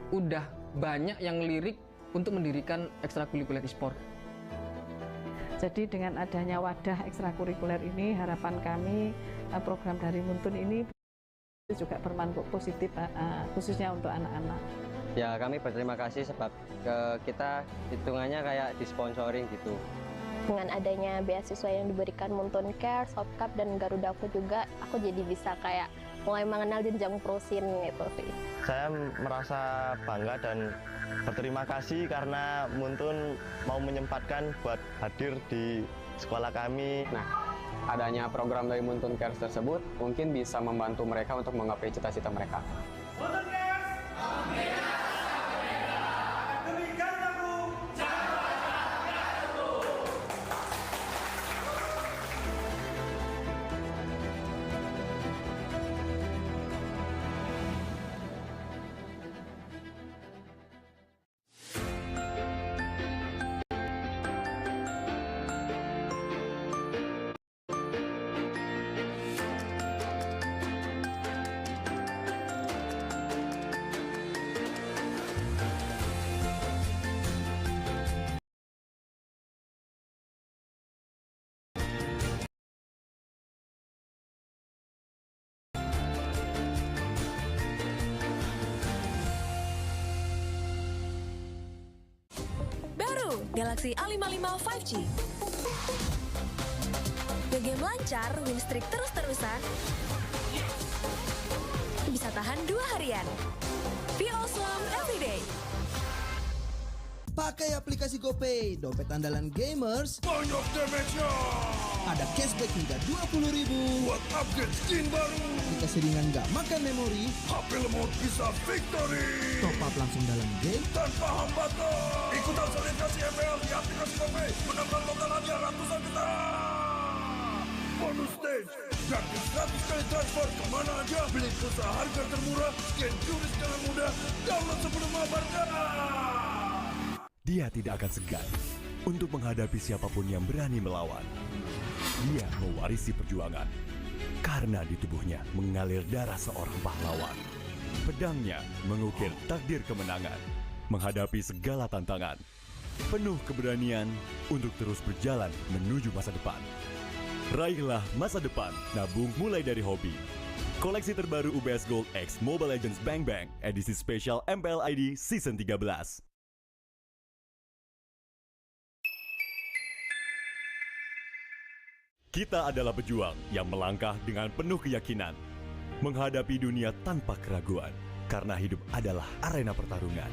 udah banyak yang lirik untuk mendirikan ekstrakurikuler e-sport. Jadi dengan adanya wadah ekstrakurikuler ini, harapan kami program dari Muntun ini juga bermanfaat positif khususnya untuk anak-anak. Ya, kami berterima kasih sebab kita hitungannya kayak disponsoring gitu. Dengan adanya beasiswa yang diberikan Muntun Care, Soft Cup, dan Garuda aku juga, aku jadi bisa kayak mulai mengenal jenjang pro scene gitu sih. Saya merasa bangga dan berterima kasih karena Muntun mau menyempatkan buat hadir di sekolah kami. Nah, adanya program dari Muntun Cares tersebut mungkin bisa membantu mereka untuk menggapai cita-cita mereka. Muntun Cares! Baru Galaxy A55 5G. Game lancar, win streak terus-terusan. Bisa tahan 2 harian. Feel awesome everyday. Pakai aplikasi GoPay, dompet andalan gamers. Banyak damage-nya! Ada cashback hingga 20.000 buat upgrade skin baru. Jika seringan nggak makan memori, HP lemot bisa victory. top up langsung dalam game Tanpa hambatan. Ikutan selebrasi MPL di aplikasi GoPay. Menambah total hadiah ratusan juta. Bonus stage. Gratis 100 kali transfer kemana aja. Beli pulsa harga termurah. Scan juris dengan mudah. Download sebelum mabarkan. Dia tidak akan segan untuk menghadapi siapapun yang berani melawan. Dia mewarisi perjuangan karena di tubuhnya mengalir darah seorang pahlawan. Pedangnya mengukir takdir kemenangan, menghadapi segala tantangan. Penuh keberanian untuk terus berjalan menuju masa depan. Raihlah masa depan, nabung mulai dari hobi. Koleksi terbaru UBS Gold X Mobile Legends Bang Bang, edisi spesial MPL ID Season 13. Kita adalah pejuang yang melangkah dengan penuh keyakinan, menghadapi dunia tanpa keraguan, karena hidup adalah arena pertarungan.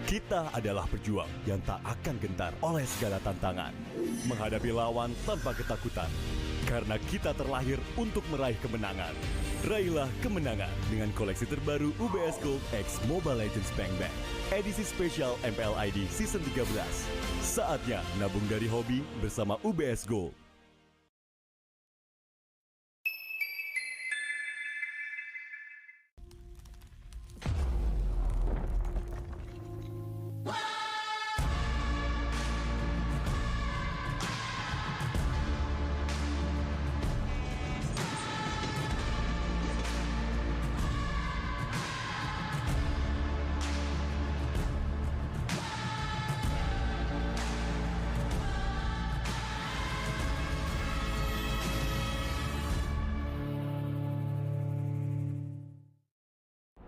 Kita adalah pejuang yang tak akan gentar oleh segala tantangan, menghadapi lawan tanpa ketakutan, karena kita terlahir untuk meraih kemenangan. Raihlah kemenangan dengan koleksi terbaru UBS Gold X Mobile Legends Bang Bang, edisi spesial MPL ID Season 13. Saatnya nabung dari hobi bersama UBS Gold.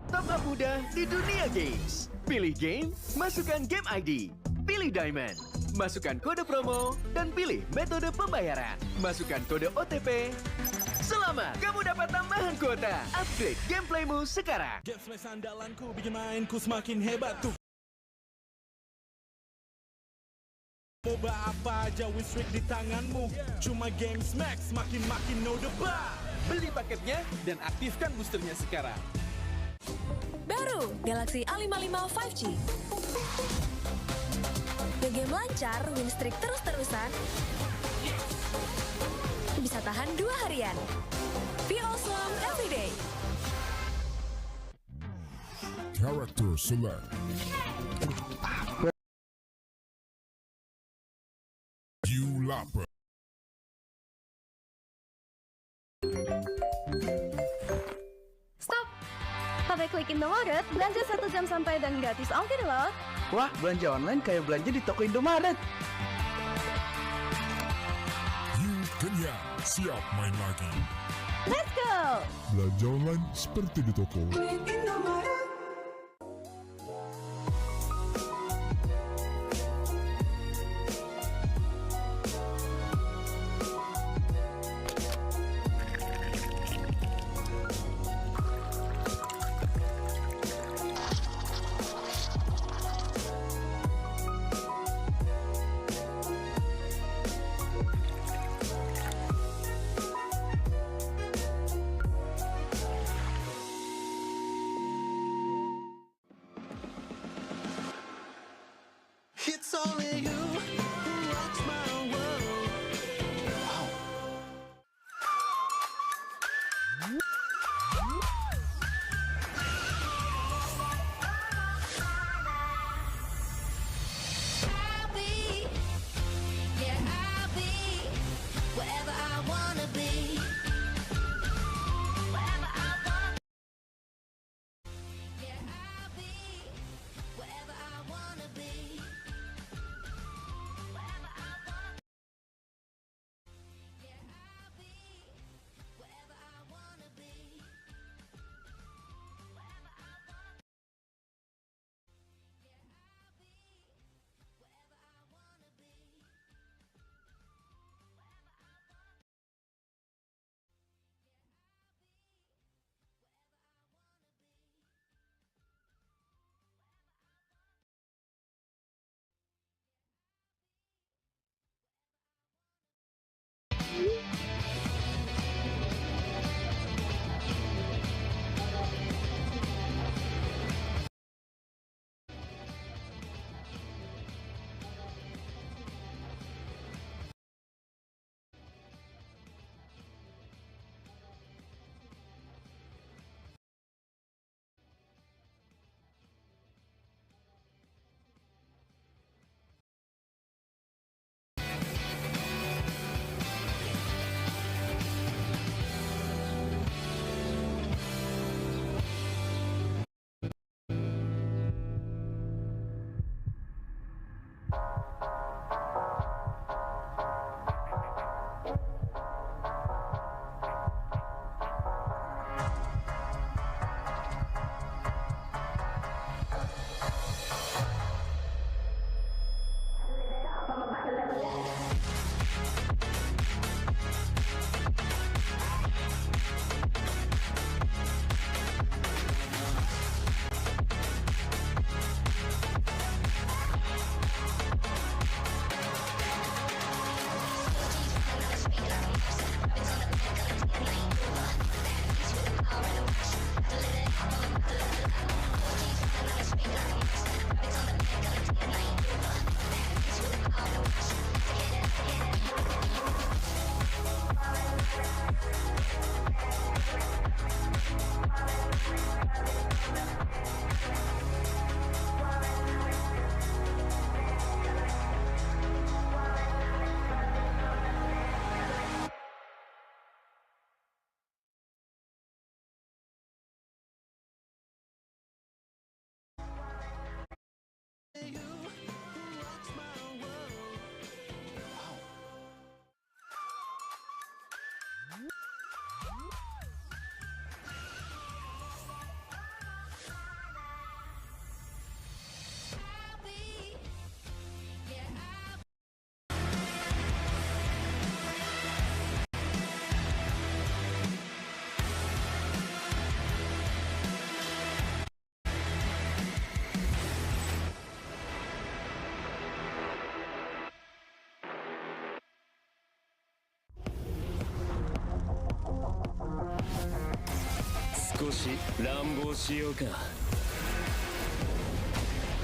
Top-up mudah di dunia games. Pilih game, masukkan game ID. Pilih Diamond, masukkan kode promo, dan pilih metode pembayaran. Masukkan kode OTP. Selamat, kamu dapat tambahan kuota. Upgrade gameplaymu sekarang. Game Smash andalanku bikin mainku semakin hebat tuh. Coba apa aja win streak di tanganmu. Cuma Game Smash makin no debat. Beli paketnya dan aktifkan boosternya sekarang. Baru Galaxy A55 5G. Game lancar, win streak terus-terusan. Bisa tahan 2 harian. Feel awesome everyday. Character select. HoYoLAB. Stop! Pada klik Indomaret, belanja 1 jam sampai dan gratis ongkir loh. Wah, belanja online kayak belanja di toko Indomaret. Yuk kenyang, siap main lagi. Let's go! Belanja online seperti di toko. It's only you who rocks my world. Wow. I'll be, yeah, I'll be wherever I wanna be. Wherever I want. Yeah, I'll be wherever I wanna be. Wherever I want. Yeah, I'll be wherever I wanna be. Wherever I want. Yeah, I'll be wherever I wanna be.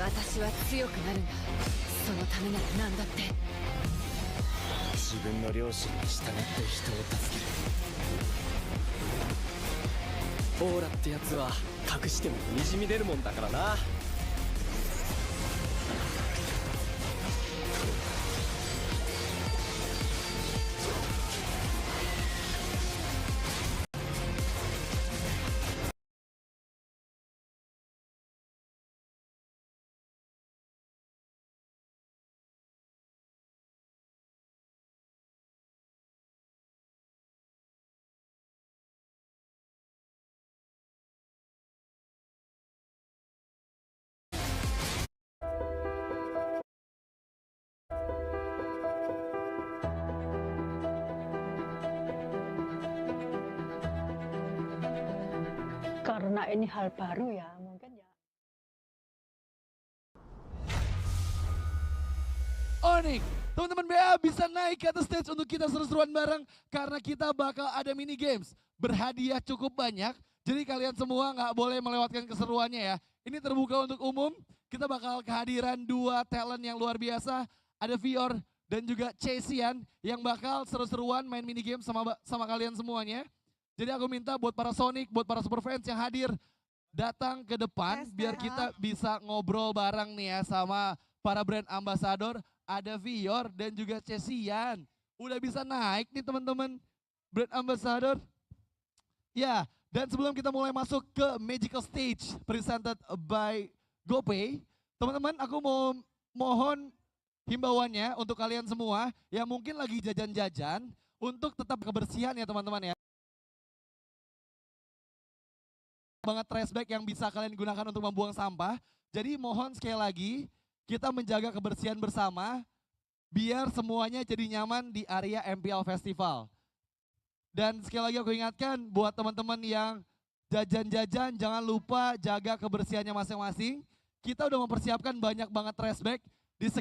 Watashi wa tsuyoku naru nga. Sono tame nara nan daって. 自分の良心に従って人を助ける。オーラってやつは隠してもにじみ出るもんだからな。ini hal baru ya, mungkin ya. Onic, teman-teman BA bisa naik ke atas stage untuk kita seru-seruan bareng karena kita bakal ada mini games. Berhadiah cukup banyak, jadi kalian semua nggak boleh melewatkan keseruannya ya. Ini terbuka untuk umum, kita bakal kehadiran 2 talent yang luar biasa. Ada Vior dan juga Chesian yang bakal seru-seruan main mini game sama kalian semuanya. Jadi aku minta buat para Sonic, buat para super fans yang hadir, datang ke depan biar kita bisa ngobrol bareng nih ya sama para brand ambassador. Ada Vior dan juga Chesian. Udah bisa naik nih teman-teman brand ambassador. Ya, dan sebelum kita mulai masuk ke Magical Stage presented by GoPay, teman-teman aku mau mohon himbauannya untuk kalian semua yang mungkin lagi jajan-jajan untuk tetap kebersihan ya teman-teman ya. Banget trash bag yang bisa kalian gunakan untuk membuang sampah. Jadi mohon sekali lagi kita menjaga kebersihan bersama biar semuanya jadi nyaman di area MPL Festival. Dan sekali lagi aku ingatkan buat teman-teman yang jajan-jajan jangan lupa jaga kebersihannya masing-masing. Kita udah mempersiapkan banyak banget trash bag di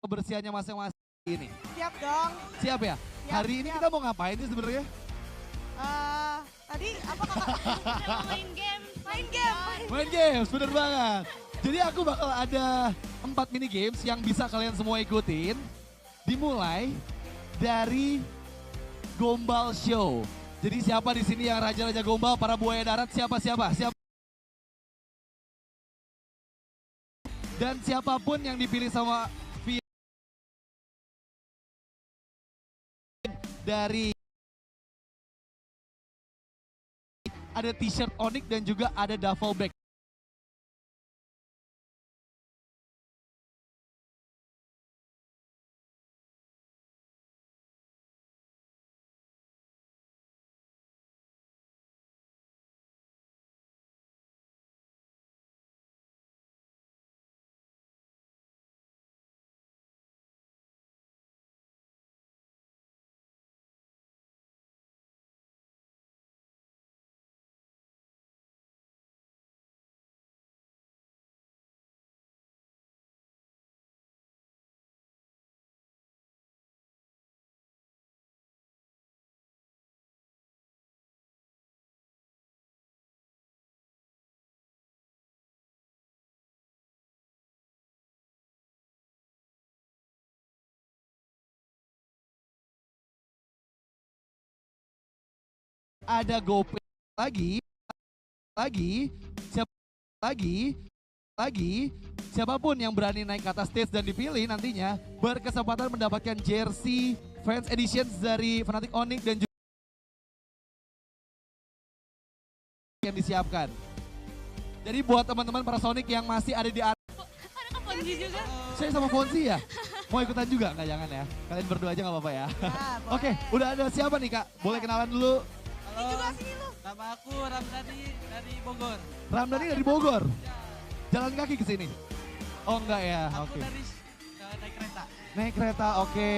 kebersihannya masing-masing ini. Siap dong. Siap ya? Siap, Hari ini kita mau ngapain sih sebenarnya? Tadi apa kakak? Main game. Main game. Main games, bener banget. Jadi aku bakal ada 4 mini games yang bisa kalian semua ikutin. Dimulai dari Gombal Show. Jadi siapa di sini yang raja-raja gombal, para buaya darat, siapa? Dan siapapun yang dipilih sama dari ada t-shirt Onic dan juga ada duffel bag. Ada GoPay siapapun yang berani naik ke atas stage dan dipilih nantinya berkesempatan mendapatkan jersey fans editions dari Fnatic, Onic dan juga yang disiapkan. Jadi buat teman-teman para Sonic yang masih ada di area. Ada Fonzi juga. Saya sama Fonzi ya? Mau ikutan juga? Nggak, jangan ya. Kalian berdua aja nggak apa-apa ya. Oke, udah ada siapa nih Kak? Boleh kenalan dulu? Ini juga sini lu. Nama aku Ramdhani dari Bogor. Ramdhani dari Bogor? Jalan kaki ke sini? Oh enggak ya, oke. Aku dari naik kereta. Naik kereta, oke.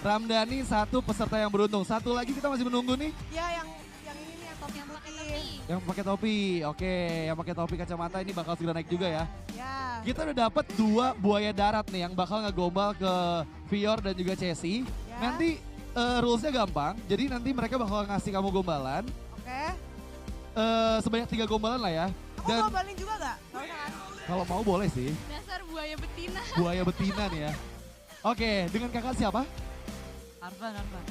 Ramdhani satu peserta yang beruntung. Satu lagi kita masih menunggu nih. Ya yang ini nih yang topi putih. Yang pakai topi, oke. Yang pakai topi kacamata ini bakal segera naik juga ya. Ya. Kita udah dapat 2 buaya darat nih yang bakal ngegombal ke Vior dan juga Chessy. Ya. Nanti rulesnya gampang, jadi nanti mereka bakal ngasih kamu gombalan. Oke. Sebanyak 3 gombalan lah ya. Aku Dan gombalin juga gak? Gak usah kan? kalau mau boleh sih. Dasar buaya betina. Buaya betina nih ya. Oke, dengan kakak siapa?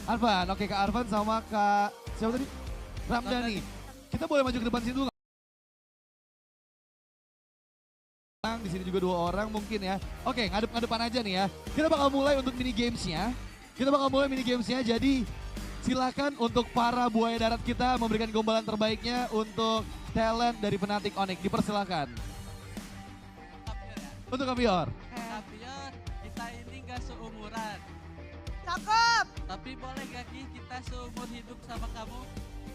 Arvan, oke Kak Arvan sama Kak siapa tadi? Ramdhani. Kita boleh maju ke depan sini dulu nggak? Di di sini juga 2 orang mungkin ya. Oke, ngadep-ngadepan aja nih ya. Kita bakal mulai untuk mini gamesnya. Jadi silakan untuk para buaya darat kita memberikan gombalan terbaiknya untuk talent dari Fnatic Onic. Dipersilakan. Untuk Kapior. Kapior, kita ini gak seumuran. Cakep. Tapi boleh gak Ki kita seumur hidup sama kamu?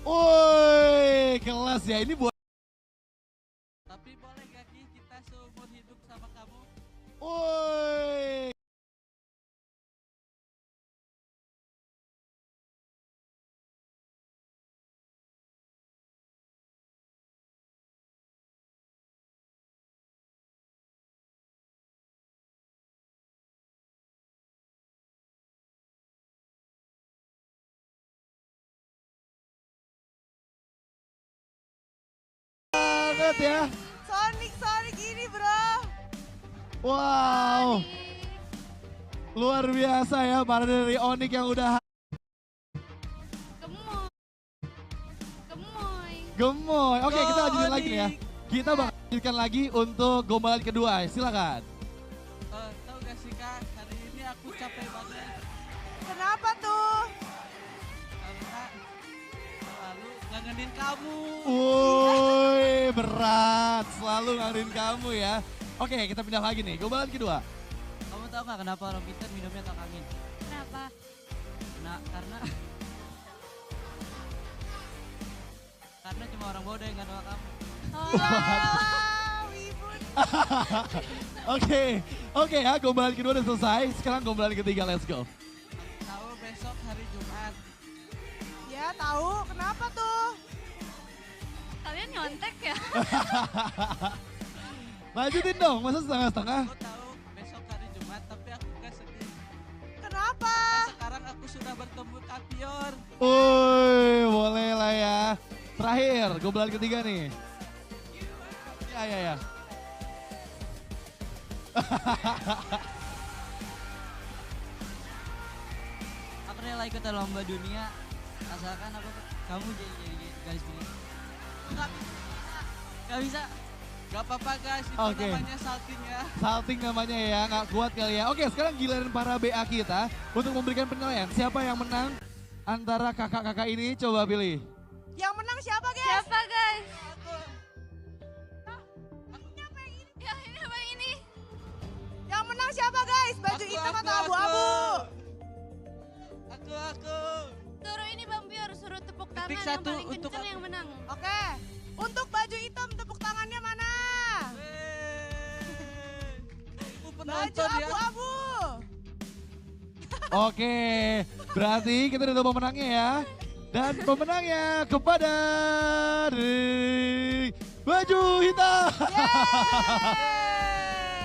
Woi, kelas ya. Ini buat. Tapi boleh gak Ki kita seumur hidup sama kamu? Woi. Banget ya. Sonic ini bro. Wow. Luar biasa ya para dari Onic yang udah gemoy. Oke, kita lanjutin lagi nih ya. Kita bakal lanjutkan lagi untuk gombalan kedua. Silakan. Tahu gak sih Kak, hari ini aku capek banget. Kenapa tuh? Karena selalu ngangenin kamu. Woi, berat. Selalu ngangenin kamu ya. Oke, kita pindah lagi nih. Gombalan kedua. Kamu tahu gak kenapa orang Peter minumnya tak angin? Kenapa? Karena cuma orang bodoh yang gak tahu kamu. Oke ya, gombalan kedua udah selesai. Sekarang gombalan ketiga, let's go. Tahu besok hari Jumat. Ya tahu, kenapa tuh? Kalian nyontek ya? Lanjutin dong, masa setengah-setengah? Aku tahu besok hari Jumat, tapi aku gak sedih. Kenapa? Karena sekarang aku sudah bertemu Kapior. Woi, boleh lah ya. Terakhir, gombalan ketiga nih. Ya. Aku rela ikut lomba dunia, asalkan kamu jadi garis biru. Gak bisa. Gak apa-apa guys, itu namanya salting ya. Salting namanya ya, gak kuat kali ya. Oke, sekarang giliran para BA kita untuk memberikan penilaian. Siapa yang menang antara kakak-kakak ini? Coba pilih. Yang menang siapa guys? Siapa guys? Yang menang siapa guys? Baju hitam atau abu-abu? Aku. Suruh ini Bang Bior, suruh tepuk tangan Ketik yang satu paling untuk kenceng yang menang. Oke. Untuk baju hitam tepuk tangannya mana? Baju abu-abu. Oke, berarti kita udah tahu pemenangnya ya. Dan pemenangnya kepada baju hitam.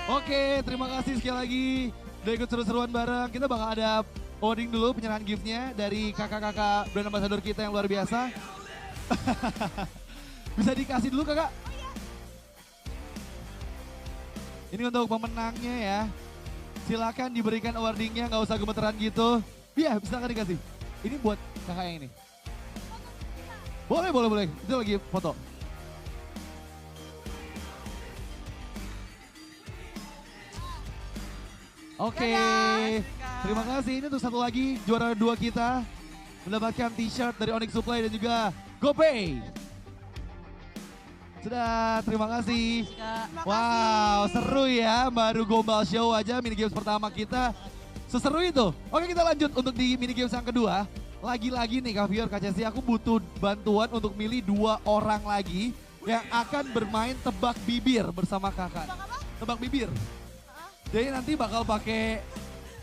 Oke, terima kasih sekali lagi udah ikut seru-seruan bareng. Kita bakal ada voting dulu penyerahan giftnya dari kakak-kakak brand ambassador kita yang luar biasa. Bisa dikasih dulu kakak? Ini untuk pemenangnya ya. Silakan diberikan awardingnya, nggak usah gemeteran gitu. Iya, silakan dikasih. Ini buat kakak yang ini. Boleh. Itu lagi foto. Oke, terima kasih. Ini untuk satu lagi juara 2 kita mendapatkan t-shirt dari Onic Supply dan juga GoPay. Sudah, terima kasih. Wow, seru ya, baru Gombal Show aja mini games pertama kita. Seseru itu. Oke, kita lanjut untuk di mini games yang kedua. Lagi-lagi nih Kavior, KCC, aku butuh bantuan untuk milih 2 orang lagi yang akan bermain tebak bibir bersama kakak. Tebak bibir. Jadi nanti bakal pakai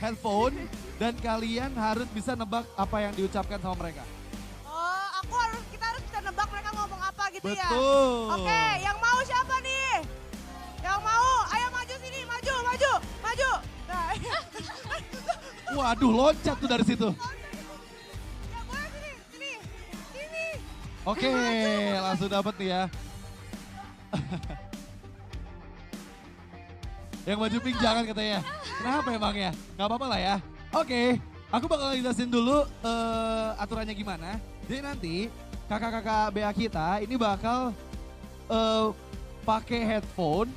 headphone dan kalian harus bisa nebak apa yang diucapkan sama mereka. Oh, kita harus bisa nebak mereka ngomong apa gitu ya. Betul. Oke, yang mau siapa nih? Yang mau, ayo maju sini, maju. Nah. Waduh, loncat tuh dari situ. Ya boleh sini. Oke, langsung dapat nih ya. Yang baju pink jangan katanya. Kenapa emangnya? Gak apa-apa lah ya. Oke, aku bakal jelasin dulu aturannya gimana. Jadi nanti kakak-kakak BA kita ini bakal pakai headphone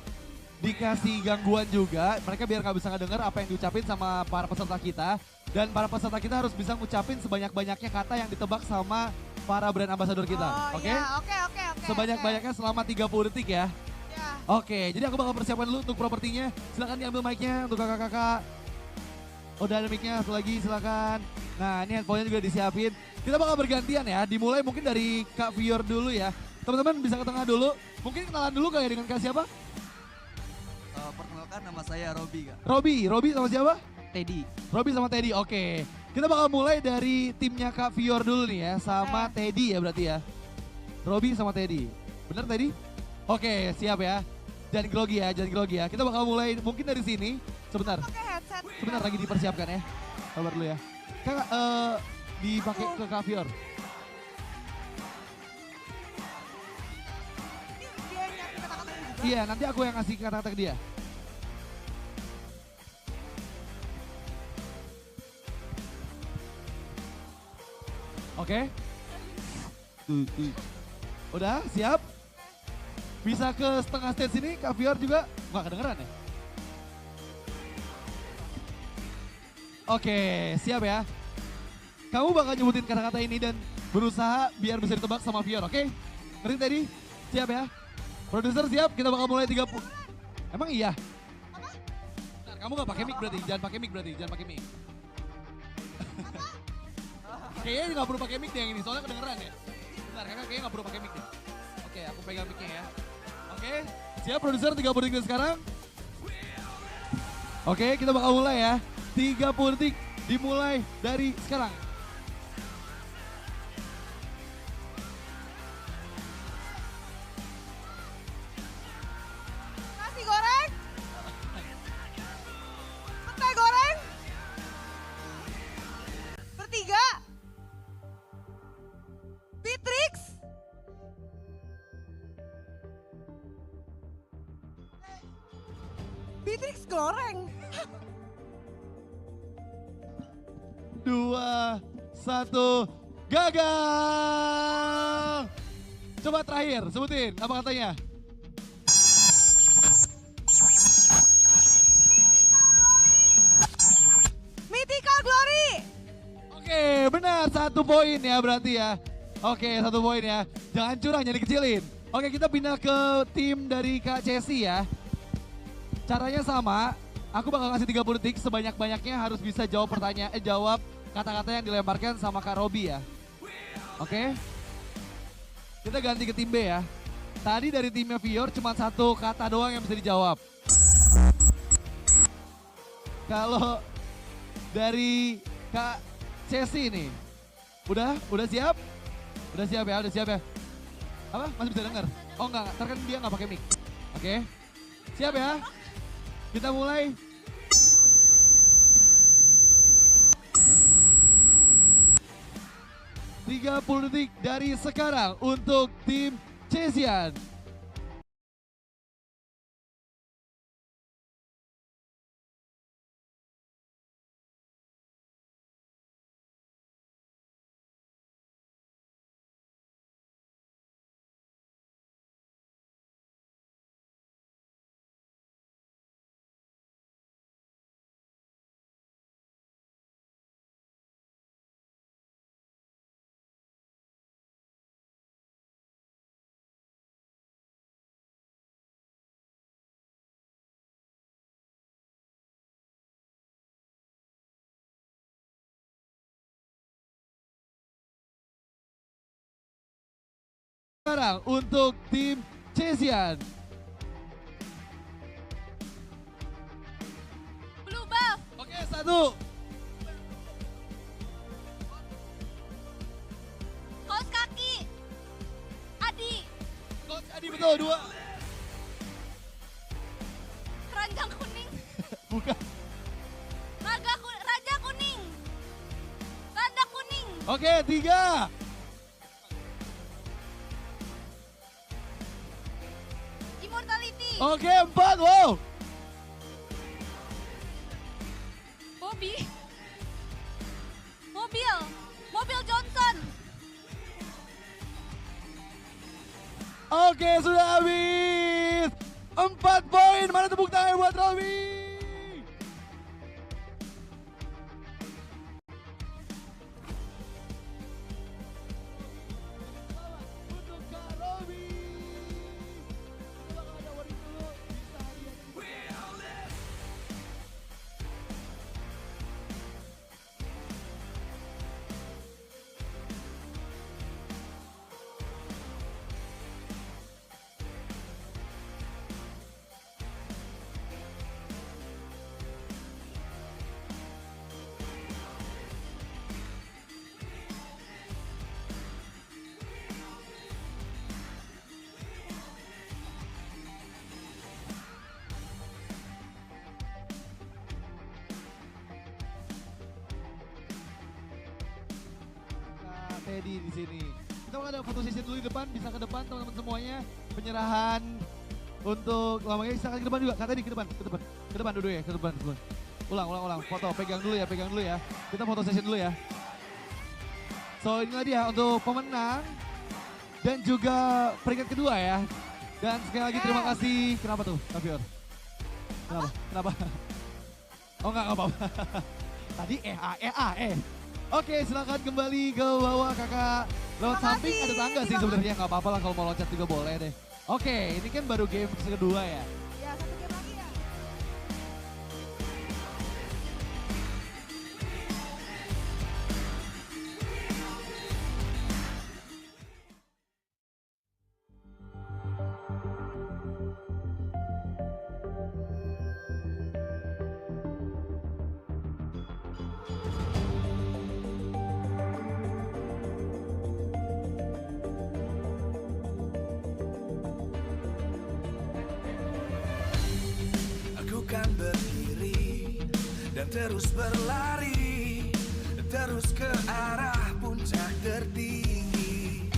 dikasih gangguan juga, mereka biar nggak bisa ngedenger apa yang diucapin sama para peserta kita. Dan para peserta kita harus bisa ngucapin sebanyak-banyaknya kata yang ditebak sama para brand ambassador kita. Oke? Oke. Sebanyak-banyaknya selama 30 detik ya. Oke, jadi aku bakal persiapkan dulu untuk propertinya. Silakan diambil mic-nya untuk kakak-kakak. Udah ada mic-nya, satu lagi silakan. Nah, ini handphone-nya juga disiapin. Kita bakal bergantian ya, dimulai mungkin dari Kak Vior dulu ya. Teman-teman bisa ke tengah dulu. Mungkin kenalan dulu kayak dengan Kak siapa? Perkenalkan nama saya Robi, Kak. Robi sama siapa? Teddy. Robi sama Teddy, oke. Kita bakal mulai dari timnya Kak Vior dulu nih ya, sama Teddy ya berarti ya. Robi sama Teddy. Bener Teddy? Oke, siap ya. Jangan grogi ya. Kita bakal mulai mungkin dari sini. Sebentar. Sebentar lagi dipersiapkan ya. Sabar dulu ya. Kak, dipakai ke Kak Vior. Iya, nanti aku yang ngasih kata-kata ke dia. Oke. Udah, siap? Bisa ke setengah stage sini, Kak Vior juga nggak kedengeran ya? Oke, siap ya. Kamu bakal nyebutin kata-kata ini dan berusaha biar bisa ditebak sama Vior, oke? Ngerti tadi? Siap ya? Produser siap, kita bakal mulai 30. Emang iya? Bentar, kamu nggak pakai mic berarti, jangan pakai mic. Kayaknya nggak perlu pakai mic deh yang ini, soalnya kedengeran ya. Bentar, kakak kayaknya nggak perlu pakai mic deh. Oke, aku pegang mic-nya ya. Oke, siap produser 30 detik sekarang. Oke, kita bakal mulai ya. 30 detik dimulai dari sekarang. Nasi goreng. Petai goreng. Bertiga. Beatrix. Beatrix goreng. 2, 1, gagal. Coba terakhir, sebutin apa katanya. Mythical Glory. Oke, benar 1 poin ya berarti ya. Oke, 1 poin ya. Jangan curang, jangan dikecilin. Oke, kita pindah ke tim dari Kak Cesi ya. Caranya sama, aku bakal kasih 30 detik, sebanyak-banyaknya harus bisa jawab jawab kata-kata yang dilemparkan sama Kak Robi ya. Oke? Kita ganti ke tim B ya. Tadi dari timnya Vior cuma 1 kata doang yang bisa dijawab. Kalau dari Kak Cesi nih, udah siap? Udah siap ya? Apa? Masih bisa dengar? Oh enggak, ntar kan dia nggak pakai mic. Oke? Siap ya? Kita mulai. Tiga 30 detik dari sekarang untuk tim Cesian. Sekarang untuk tim Cesian. Blue buff. Oke, 1. Kaos kaki. Adi. Coach Adi betul, 2. Keranjang kuning. Bukan. Raja kuning. Randa kuning. Oke, 3. Immortality. Oke, 4. Wow. Bobby. Mobil Johnson. Oke, sudah habis. 4 poin. Mana tepuk tangan buat Robi? Teddy di sini. Kita mau ada foto sesi dulu di depan, bisa ke depan teman-teman semuanya. Penyerahan untuk lamanya bisa ke depan juga. Kak Teddy ke depan dulu ya, ke depan. Ulang. Foto, pegang dulu ya. Kita foto sesi dulu ya. So inilah dia untuk pemenang dan juga peringkat kedua ya. Dan sekali lagi terima kasih. Kenapa tuh, Kavior? Kenapa? Oh enggak apa-apa. Tadi Oke, silakan kembali ke bawah kakak. Lewat samping ada tangga sih sebenarnya, nggak apa-apa lah kalau mau loncat juga boleh deh. Oke, ini kan baru game kedua ya. Ya, satu game lagi ya. Kan berdiri dan terus berlari, terus ke arah puncak tertinggi.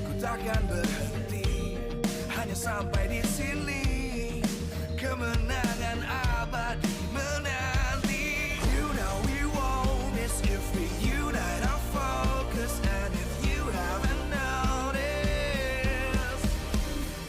Ku takkan berhenti, hanya sampai di sini. Kemenangan abadi menanti. You know we won't miss if we unite our focus. And if you haven't noticed,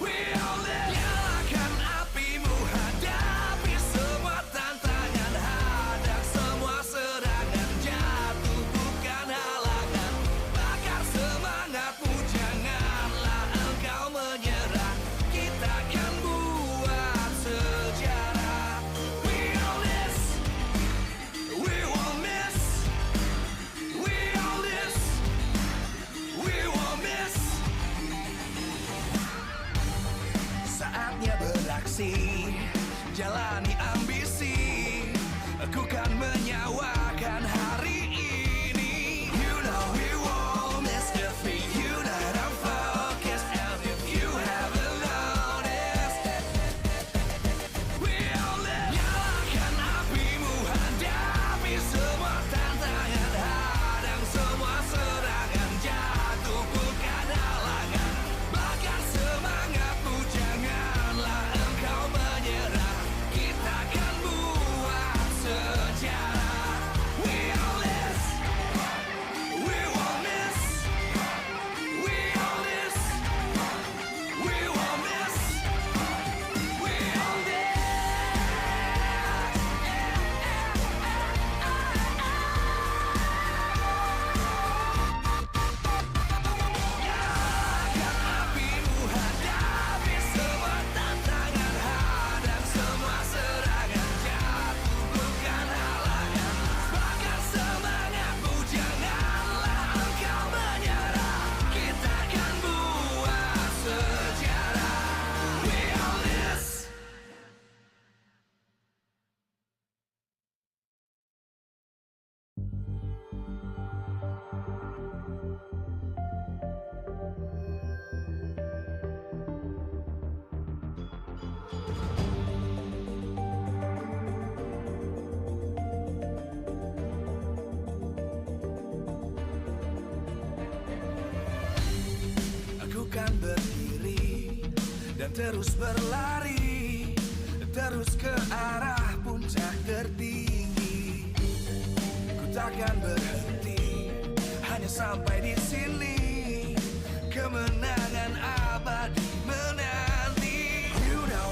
we all live. Nyalakan apimu, hadapi semua tantangan, hadang semua serangan, jatuh bukan halangan. Bakar semangatmu, janganlah engkau menyerah. Kita akan buat sejarah. We all this, we won't miss. We all this, we won't miss. Saatnya beraksi, jalani ambisi. Aku kan menyawakan hari ini. You know we won't miss if we unite our focus. And if you haven't noticed, we all live. Nyalakan apimu, hadapi semua tantangan, hadang semua serangan, jatuh bukan halangan. Bakar semangatmu, janganlah engkau menyerah. Kita akan buat sejarah. We all this, we won't miss. We all this, we won't miss. We all this. Nyalakan apimu, hadapi semua tantangan, hadang semua serangan, jatuh bukan halangan. Bakar semangatmu, janganlah engkau menyerah. Kita akan buat sejarah. We all this. Aku kan berdiri dan terus berlari, terus ke arah puncak tertinggi. Ku takkan berhenti, hanya sampai di sini. Kemenangan abadi menanti. You know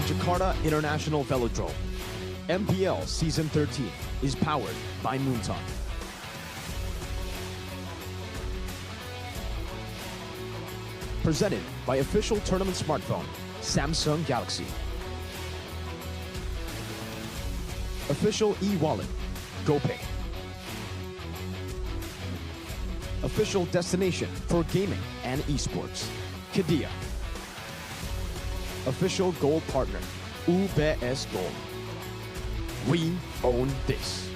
Jakarta International Velodrome. MPL Season 13 is powered by Moonton. Presented by official tournament smartphone, Samsung Galaxy. Official e-wallet, GoPay. Official destination for gaming and esports, Kadia. Official gold partner, UBS Gold. We own this.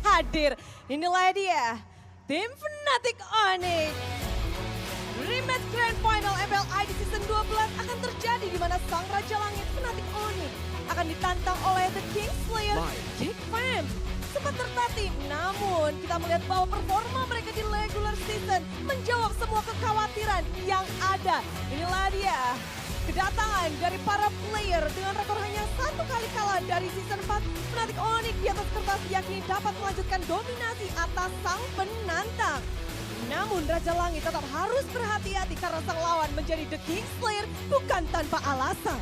Hadir, inilah dia, tim Fnatic Onic. Rematch Grand Final MPL ID Season 12 akan terjadi di mana sang Raja Langit Fnatic Onic akan ditantang oleh The King Slayer, Geek. Sempat tertatih, namun kita melihat bahwa performa mereka di regular season menjawab semua kekhawatiran yang ada. Inilah dia, kedatangan dari para player dengan rekor hanya 1 kali kalah dari season 4. Fnatic Onic di atas kertas yakni dapat melanjutkan dominasi atas sang penantang. Namun Raja Langit tetap harus berhati-hati karena sang lawan menjadi The King Slayer bukan tanpa alasan.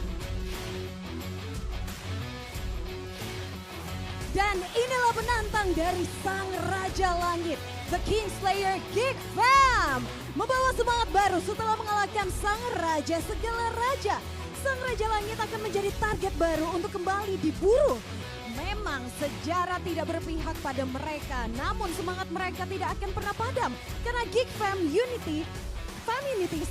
Dan inilah penantang dari sang Raja Langit, The King Slayer Geek Fam. Membawa semangat baru setelah mengalahkan sang Raja segala raja. Sang Raja Langit akan menjadi target baru untuk kembali diburu. Memang sejarah tidak berpihak pada mereka, namun semangat mereka tidak akan pernah padam. Karena Geek Fam Unity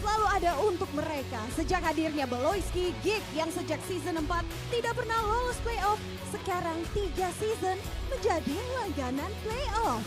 selalu ada untuk mereka. Sejak hadirnya Beloyski, Geek yang sejak season 4 tidak pernah lolos playoff, sekarang 3 season menjadi langganan playoff.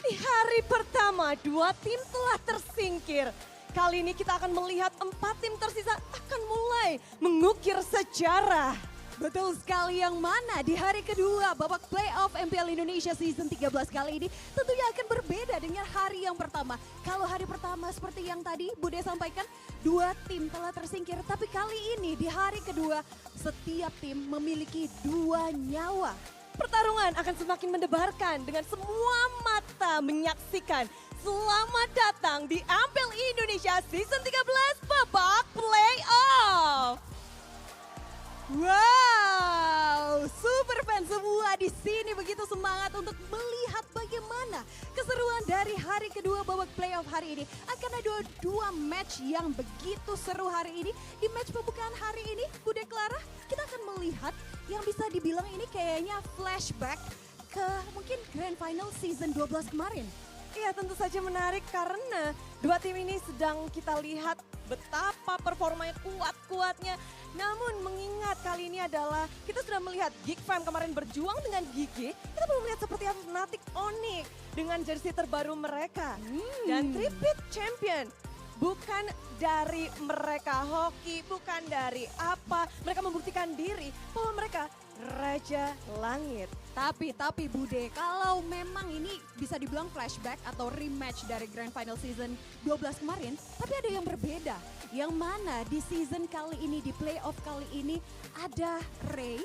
Di hari pertama, 2 tim telah tersingkir. Kali ini kita akan melihat 4 tim tersisa akan mulai mengukir sejarah. Betul sekali, yang mana di hari kedua babak playoff MPL Indonesia Season 13 kali ini tentunya akan berbeda dengan hari yang pertama. Kalau hari pertama seperti yang tadi Bude sampaikan, 2 tim telah tersingkir. Tapi kali ini di hari kedua setiap tim memiliki 2 nyawa. Pertarungan akan semakin mendebarkan dengan semua mata menyaksikan. Selamat datang di MPL Indonesia Season 13 babak playoff. Wow, super fans semua di sini begitu semangat untuk melihat bagaimana keseruan dari hari kedua babak playoff hari ini. Akan ada 2 match yang begitu seru hari ini. Di match pembukaan hari ini, Bude Clara, kita akan melihat yang bisa dibilang ini kayaknya flashback ke mungkin Grand Final Season 12 kemarin. Iya, tentu saja menarik karena 2 tim ini sedang kita lihat betapa performanya kuat-kuatnya. Namun mengingat kali ini adalah kita sudah melihat Geek Fam kemarin berjuang dengan Gigi. Kita belum melihat seperti apa Fnatic Onic dengan jersey terbaru mereka. Dan repeat champion. Bukan dari mereka hoki, bukan dari apa. Mereka membuktikan diri bahwa mereka Raja Langit. Tapi Bude, kalau memang ini bisa dibilang flashback atau rematch dari Grand Final Season 12 kemarin, tapi ada yang berbeda. Yang mana di season kali ini, di playoff kali ini ada Ray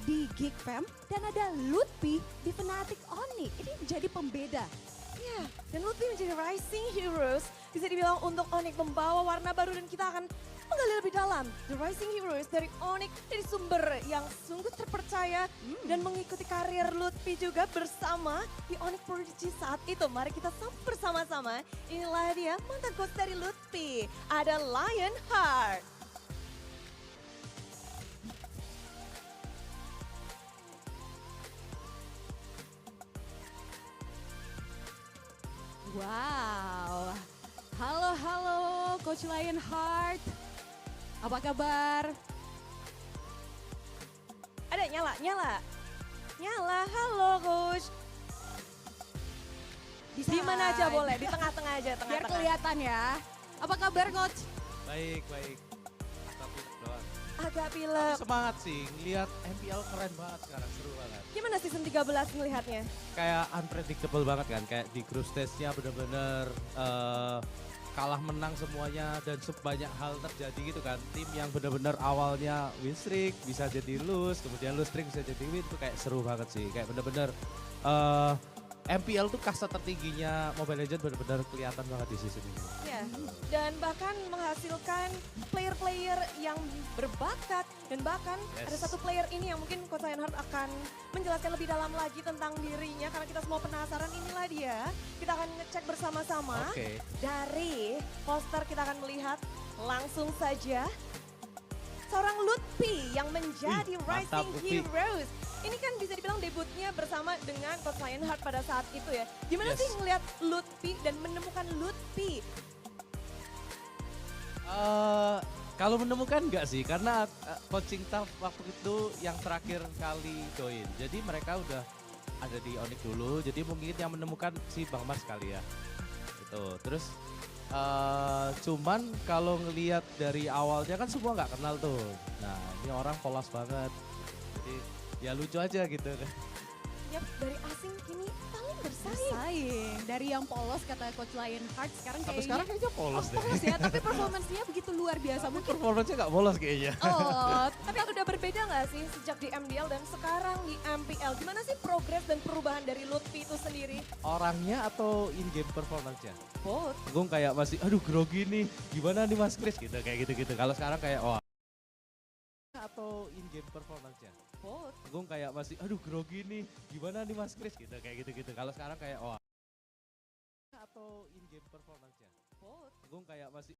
di Geek Fam dan ada Lutfi di Fnatic Onic. Ini menjadi pembeda. Ya, dan Lutfi menjadi Rising Heroes. Bisa dibilang untuk Onic membawa warna baru dan kita akan menggali lebih dalam The Rising Heroes dari Onic dari sumber yang sungguh terpercaya dan mengikuti karir Lutfi juga bersama di Onic Prodigy saat itu. Mari kita bersama-sama. Inilah dia mantan coach dari Lutfi, ada Lionheart. Wow, halo Coach Lionheart, apa kabar? Ada nyala, halo Coach. Di mana aja boleh, di tengah-tengah aja, Biar kelihatan ya. Apa kabar Coach? Baik. Agak pilek. Semangat sih, ngeliat MPL keren banget sekarang, seru banget. Gimana season 13 ngelihatnya? Kayak unpredictable banget kan, kayak di group stage-nya bener-bener kalah menang semuanya dan sebanyak hal terjadi gitu kan. Tim yang benar-benar awalnya win streak bisa jadi lose, kemudian lose streak bisa jadi win, itu kayak seru banget sih. Kayak benar-benar MPL tuh kasta tertingginya Mobile Legends benar-benar kelihatan banget di season ini. Ya, dan bahkan menghasilkan player-player yang berbakat dan bahkan ada satu player ini yang mungkin Coach Lionheart akan menjelaskan lebih dalam lagi tentang dirinya karena kita semua penasaran. Inilah dia, kita akan ngecek bersama-sama. Dari poster kita akan melihat langsung saja seorang Lutfi yang menjadi Rising Heroes. Ini kan bisa dibilang debutnya bersama dengan Coach Lionheart pada saat itu ya. Gimana sih ngelihat Lutfi dan menemukan Lutfi? Kalau menemukan enggak sih, karena coaching staff waktu itu yang terakhir kali join. Jadi mereka udah ada di Onic dulu, jadi mungkin yang menemukan si Bang Mas kali ya. Gitu. Terus cuman kalau ngelihat dari awalnya kan semua nggak kenal tuh. Nah ini orang polos banget. Jadi ya lucu aja gitu kan. Yap, dari asing kini paling bersaing. Dari yang polos kata Coach Lionheart sekarang Sampai kayaknya. sekarang kayaknya polos deh. Polos ya, tapi performance-nya begitu luar biasa. Mungkin performance-nya nggak polos kayaknya. Oh, tapi udah berbeda nggak sih sejak di MDL dan sekarang di MPL? Gimana sih progres dan perubahan dari Lutfi itu sendiri? Orangnya atau in-game performance-nya? Both. Gue kayak masih, aduh grogi nih, gimana nih Mas Chris gitu, kayak gitu-gitu. Kalau sekarang kayak, atau in-game performance-nya? Both. Gue kayak masih, aduh grogi nih, gimana nih Mas Chris gitu, kayak gitu-gitu. Kalau sekarang kayak, atau in-game performance-nya? Both. Gue kayak masih,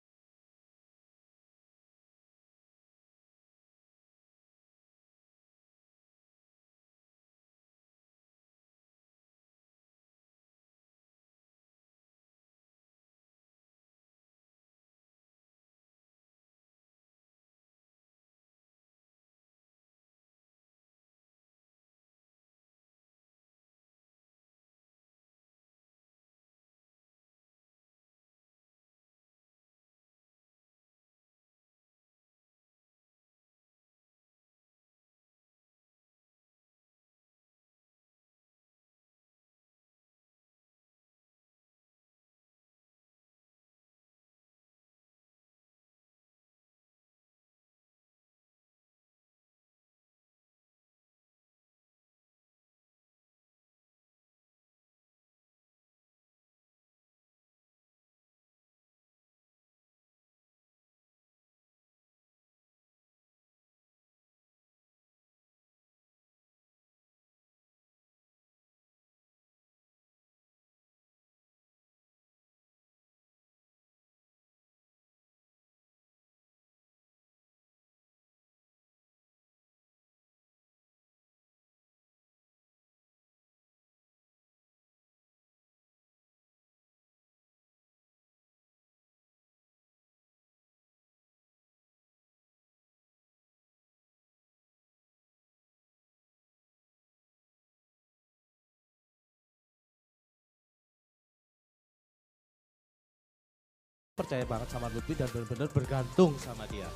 percaya banget sama Lutfi dan benar-benar bergantung sama dia.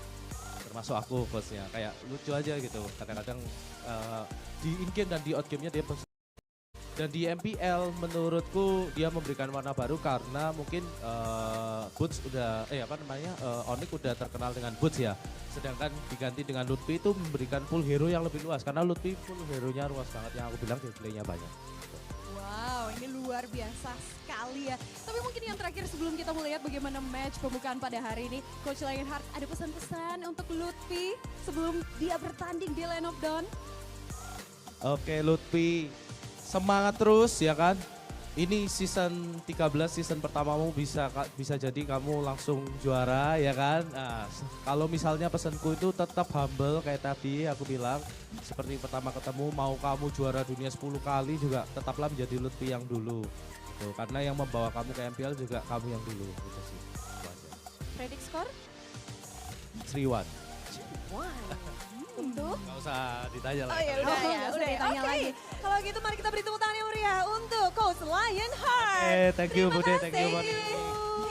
Termasuk aku coachnya, kayak lucu aja gitu. Kadang-kadang di in-game dan di out-game-nya dia dan di MPL menurutku dia memberikan warna baru karena mungkin Boots udah, Onic udah terkenal dengan Boots ya. Sedangkan diganti dengan Lutfi itu memberikan pool hero yang lebih luas. Karena Lutfi pool hero-nya luas banget, yang aku bilang gameplay-nya banyak. wow, ini luar biasa sekali ya. Tapi mungkin yang terakhir sebelum kita melihat bagaimana match pembukaan pada hari ini, Coach Lionheart ada pesan-pesan untuk Lutfi sebelum dia bertanding di Land of Dawn? Oke Lutfi, semangat terus ya kan. Ini season 13, season pertamamu bisa jadi kamu langsung juara ya kan. Nah, kalau misalnya pesanku itu tetap humble kayak tadi aku bilang. Seperti pertama ketemu, mau kamu juara dunia 10 kali juga tetaplah menjadi Lutfi yang dulu. Tuh, karena yang membawa kamu ke MPL juga kamu yang dulu. Gitu sih. Predict score? 3-1. Untuk? Gak usah ditanya lagi. Oh ya udah ya, udah ditanya lagi. Kalau gitu mari kita beri tepuk tangan yang meriah untuk Coach Lionheart. Thank you Bude, thank you Bonnie.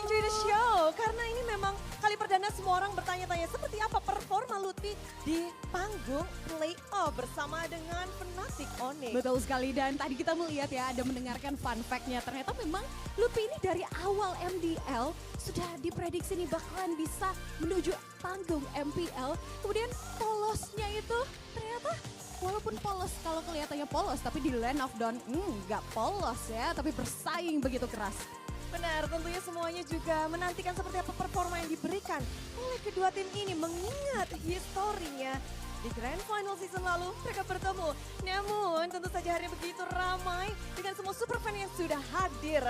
Enjoy the show, karena ini memang kali perdana semua orang bertanya-tanya seperti apa performa Lutfi di panggung playoff bersama dengan Fnatic Onic. Betul sekali, dan tadi kita melihat ya, ada mendengarkan fun fact-nya. Ternyata memang Lutfi ini dari awal MDL sudah diprediksi nih bakalan bisa menuju panggung MPL. Kemudian polosnya itu ternyata walaupun polos, kalau kelihatannya polos, tapi di Land of Dawn nggak polos ya, tapi bersaing begitu keras. Benar, tentunya semuanya juga menantikan seperti apa performa yang diberikan oleh kedua tim ini mengingat historinya. Di Grand Final season lalu mereka bertemu, namun tentu saja hari begitu ramai dengan semua super fan yang sudah hadir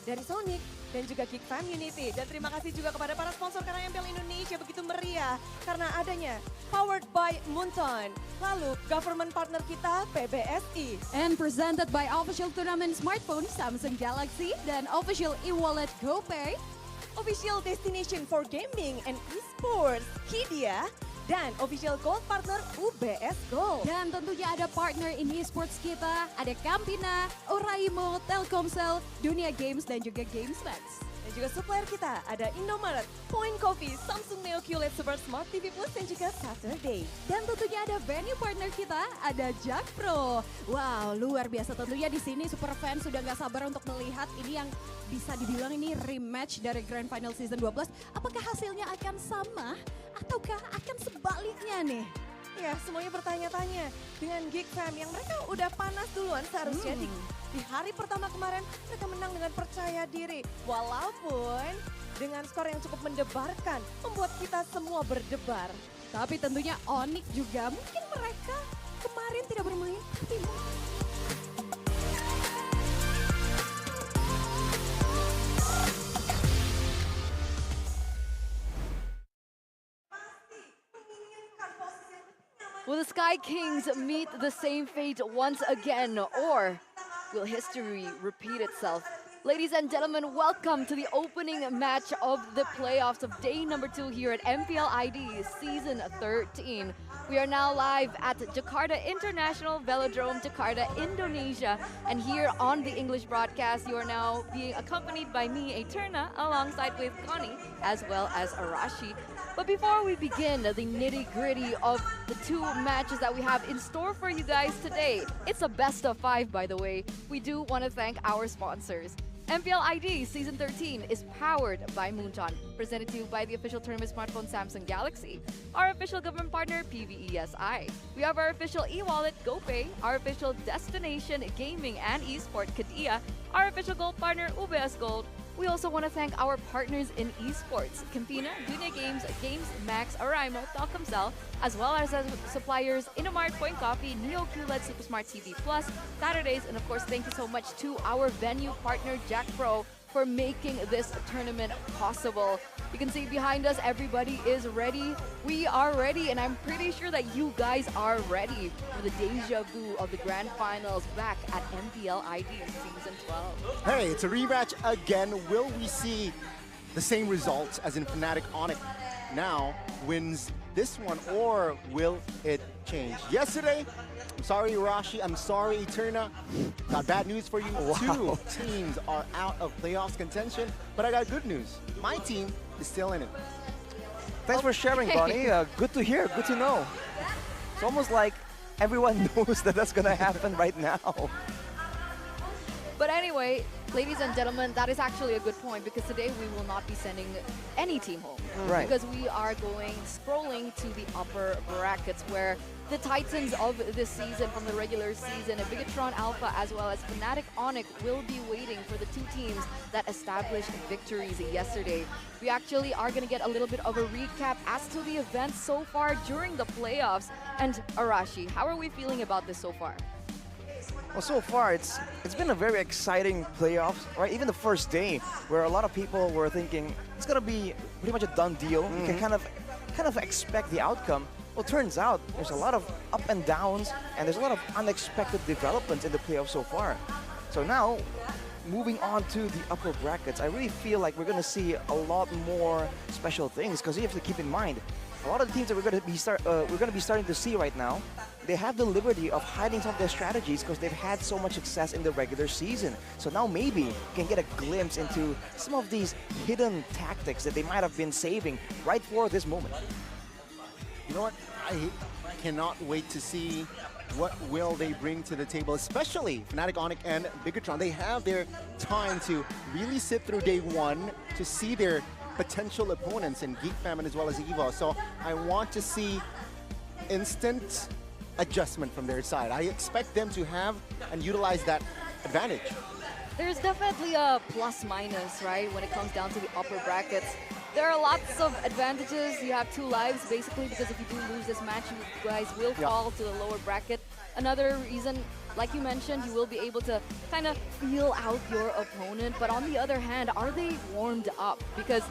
dari Sonic dan juga Geek Fan Unity. Dan terima kasih juga kepada para sponsor karena MPL Indonesia begitu meriah karena adanya Powered by Moonton, lalu government partner kita PBSI. And presented by official tournament smartphone Samsung Galaxy dan official e-wallet GoPay. Official destination for gaming and esports Kidia. Dan official gold partner UBS Gold. Dan tentunya ada partner in esports kita, ada Campina, Oraimo, Telkomsel, Dunia Games dan juga GamesMax. Dan juga supplier kita ada Indomaret, Point Coffee, Samsung Neo QLED Super Smart TV Plus dan juga Saturday. Dan tentunya ada venue partner kita, ada Jack Pro. Wow, luar biasa tentunya di sini super fan sudah nggak sabar untuk melihat ini yang bisa dibilang ini rematch dari Grand Final Season 12. Apakah hasilnya akan sama ataukah akan sebaliknya nih? Ya, semuanya bertanya-tanya dengan Geek Fam yang mereka udah panas duluan seharusnya di hari pertama kemarin mereka menang dengan percaya diri. Walaupun dengan skor yang cukup mendebarkan membuat kita semua berdebar. Tapi tentunya Onic juga mungkin mereka kemarin tidak bermain tapi Will the Sky Kings meet the same fate once again, or will history repeat itself? Ladies and gentlemen, welcome to the opening match of the playoffs of day number 2 here at MPL ID Season 13. We are now live at Jakarta International Velodrome, Jakarta, Indonesia. And here on the English broadcast, you are now being accompanied by me, Eterna, alongside with Connie, as well as Arashi. But before we begin the nitty-gritty of the 2 matches that we have in store for you guys today, it's a best of 5, by the way. We do want to thank our sponsors. MPL ID Season 13 is powered by Moonton, presented to you by the official tournament smartphone Samsung Galaxy, our official government partner PVESI. We have our official e-wallet GoPay, our official destination gaming and esport Kadia, our official gold partner UBS Gold. We also want to thank our partners in esports, Campina, Dunia Games, GamesMax, Oraimo, Telkomsel, as well as suppliers Indomaret, Point Coffee, Neo QLED Super Smart TV Plus, Saturdays, and of course, thank you so much to our venue partner, Jack Pro, for making this tournament possible. You can see behind us, everybody is ready. We are ready, and I'm pretty sure that you guys are ready for the deja vu of the grand finals back at MPL ID Season 12. Hey, it's a rematch again. Will we see the same results as in Fnatic Onic now wins this one, or will it change? Yesterday, I'm sorry, Rashi. I'm sorry, Eterna. Got bad news for you. Wow. 2 teams are out of playoffs contention, but I got good news. My team is still in it. Thanks for sharing, Bonnie. Good to hear. Good to know. It's almost like everyone knows that that's going to happen right now. But anyway, ladies and gentlemen, that is actually a good point because today we will not be sending any team home. Right. Because we are scrolling to the upper brackets where the titans of this season from the regular season, Bigatron Alpha as well as Fnatic Onic, will be waiting for the 2 teams that established victories yesterday. We actually are going to get a little bit of a recap as to the events so far during the playoffs. And Arashi, how are we feeling about this so far? Well, so far it's been a very exciting playoffs, right? Even the first day, where a lot of people were thinking it's gonna be pretty much a done deal. You can kind of expect the outcome. Well, turns out there's a lot of up and downs, and there's a lot of unexpected developments in the playoffs so far. So now, moving on to the upper brackets, I really feel like we're gonna see a lot more special things because you have to keep in mind a lot of the teams that we're gonna be starting to see right now. they have the liberty of hiding some of their strategies because they've had so much success in the regular season. So now maybe you can get a glimpse into some of these hidden tactics that they might have been saving right for this moment. You know what? I cannot wait to see what will they bring to the table, especially Fnatic, Onic, and Bigatron. They have their time to really sit through day one to see their potential opponents in Geek Fam as well as EVO. So I want to see instant adjustment from their side. I expect them to have and utilize that advantage. There's definitely a plus minus, right, when it comes down to the upper brackets. There are lots of advantages. You have 2 lives, basically, because if you do lose this match, you guys will fall to the lower bracket. Another reason, like you mentioned, you will be able to kind of feel out your opponent. But on the other hand, are they warmed up? Because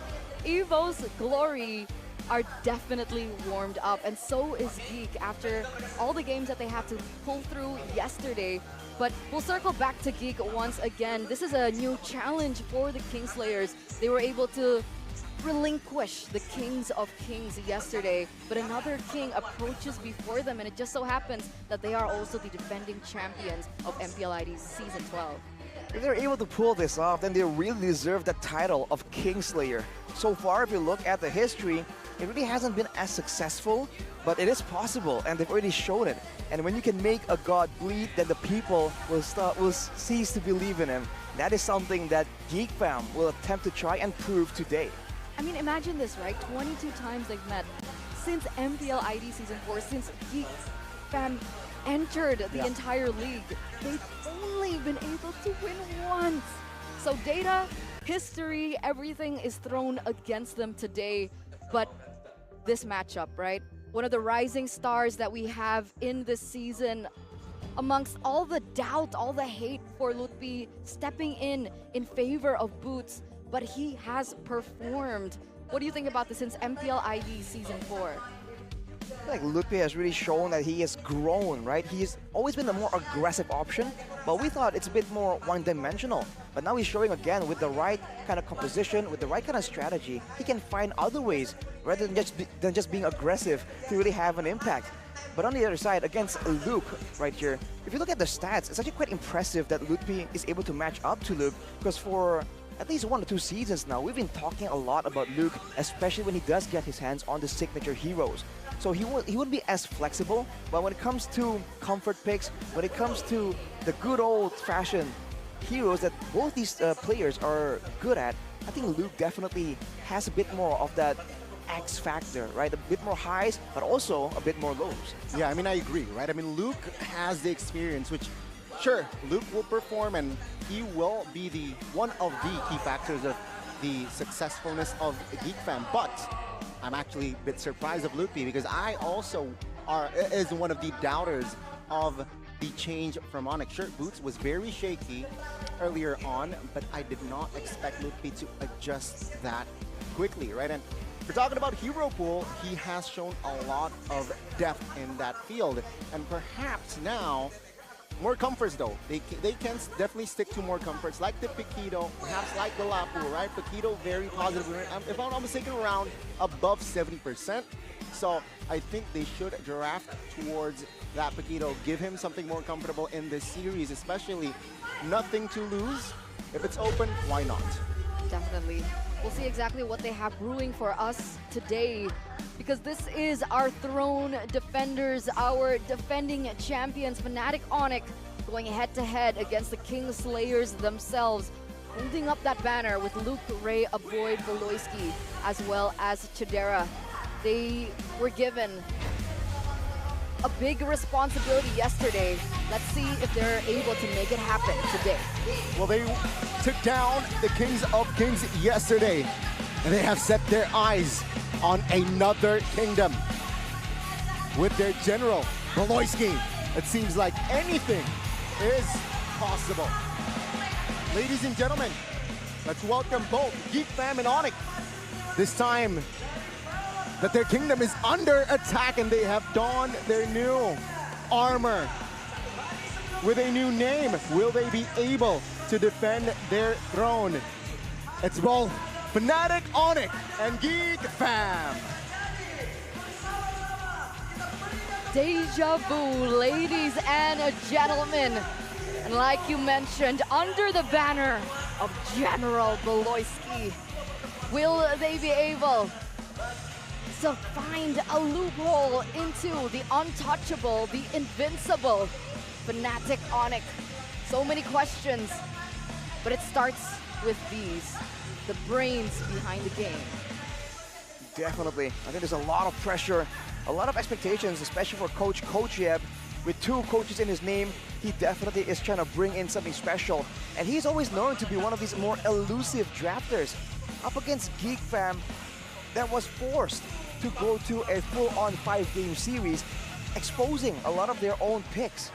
EVO's glory are definitely warmed up, and so is Geek after all the games that they had to pull through yesterday. But we'll circle back to Geek once again. This is a new challenge for the Kingslayers. They were able to relinquish the Kings of Kings yesterday, but another king approaches before them, and it just so happens that they are also the defending champions of MPL ID's Season 12. If they're able to pull this off, then they really deserve the title of Kingslayer. So far, if you look at the history, it really hasn't been as successful, but it is possible, and they've already shown it. And when you can make a god bleed, then the people will cease to believe in him. That is something that Geek Fam will attempt to try and prove today. I mean, imagine this, right? 22 times they've met since MPL ID Season 4, since Geek Fam entered the entire league. They've only been able to win once. So data, history, everything is thrown against them today. But this matchup, right? One of the rising stars that we have in this season, amongst all the doubt, all the hate for Lutfi stepping in favor of Boots, but he has performed. What do you think about this since MPL ID Season 4? I feel like Lutfi has really shown that he has grown, right? He's always been a more aggressive option, but we thought it's a bit more one-dimensional. But now he's showing again with the right kind of composition, with the right kind of strategy, he can find other ways rather than just being aggressive to really have an impact. But on the other side, against Luke right here, if you look at the stats, it's actually quite impressive that Lutfi is able to match up to Luke, because for at least 1 or 2 seasons now, we've been talking a lot about Luke, especially when he does get his hands on the signature heroes. So he would be as flexible, but when it comes to comfort picks, when it comes to the good old-fashioned heroes that both these players are good at, I think Luke definitely has a bit more of that X factor, right? A bit more highs, but also a bit more lows. Yeah, I mean, I agree, right? I mean, Luke has the experience, which, sure, Luke will perform, and he will be one of the key factors of the successfulness of Geek Fam, but I'm actually a bit surprised of Lutfi because I also is one of the doubters of the change from Onic. Sure, Boots was very shaky earlier on, but I did not expect Lutfi to adjust that quickly, right? And we're talking about hero pool, he has shown a lot of depth in that field, and perhaps now more comforts though. They can definitely stick to more comforts, like the Paquito, perhaps like the Lapu, right? Paquito very positive. If I'm not mistaken, around above 70%. So I think they should draft towards that Paquito, give him something more comfortable in this series, especially nothing to lose. If it's open, why not? Definitely. We'll see exactly what they have brewing for us today, because this is our throne defenders, our defending champions, Fnatic Onic, going head-to-head against the Kingslayers themselves, holding up that banner with Luke, Ray, Avoid, Voloisky, as well as Chidera. They were given a big responsibility yesterday. Let's see if they're able to make it happen today. Well, they took down the Kings of Kings yesterday, and they have set their eyes on another kingdom. With their general, Voloisky, it seems like anything is possible. Ladies and gentlemen, let's welcome both Geek Fam and Onic. This time, that their kingdom is under attack and they have donned their new armor with a new name. Will they be able to defend their throne? It's both Fnatic Onic and Geek Fam. deja vu, ladies and gentlemen. And like you mentioned, under the banner of General Beloyski, will they be able to find a loophole into the untouchable, the invincible Fnatic Onic? So many questions, but it starts with these, the brains behind the game. Definitely. I think there's a lot of pressure, a lot of expectations, especially for Coach HoYoLAB. With 2 coaches in his name, he definitely is trying to bring in something special. And he's always known to be one of these more elusive drafters. Up against Geek Fam, that was forced to go to a full-on 5-game series, exposing a lot of their own picks.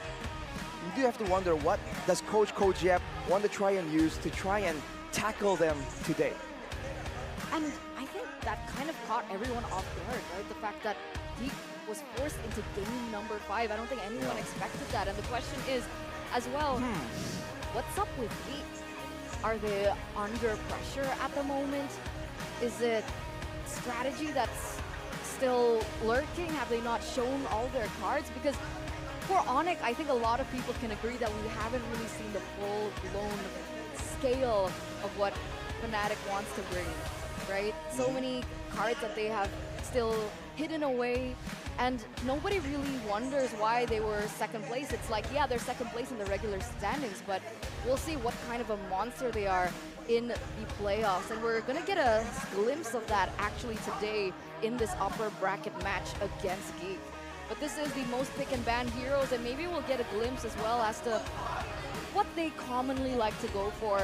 You do have to wonder, what does Coach HoYoLAB want to try and use to try and tackle them today? And I think that kind of caught everyone off guard, right? The fact that Geek was forced into game number 5. I don't think anyone expected that. And the question is, as well, what's up with Geek? Are they under pressure at the moment? Is it strategy that's still lurking? Have they not shown all their cards? Because for Onic, I think a lot of people can agree that we haven't really seen the full-blown scale of what Fnatic wants to bring, right? So many cards that they have still hidden away, and nobody really wonders why they were second place. It's like, yeah, they're second place in the regular standings, but we'll see what kind of a monster they are in the playoffs. And we're gonna get a glimpse of that actually today in this upper bracket match against Geek. But this is the most pick and ban heroes, and maybe we'll get a glimpse as well as to what they commonly like to go for.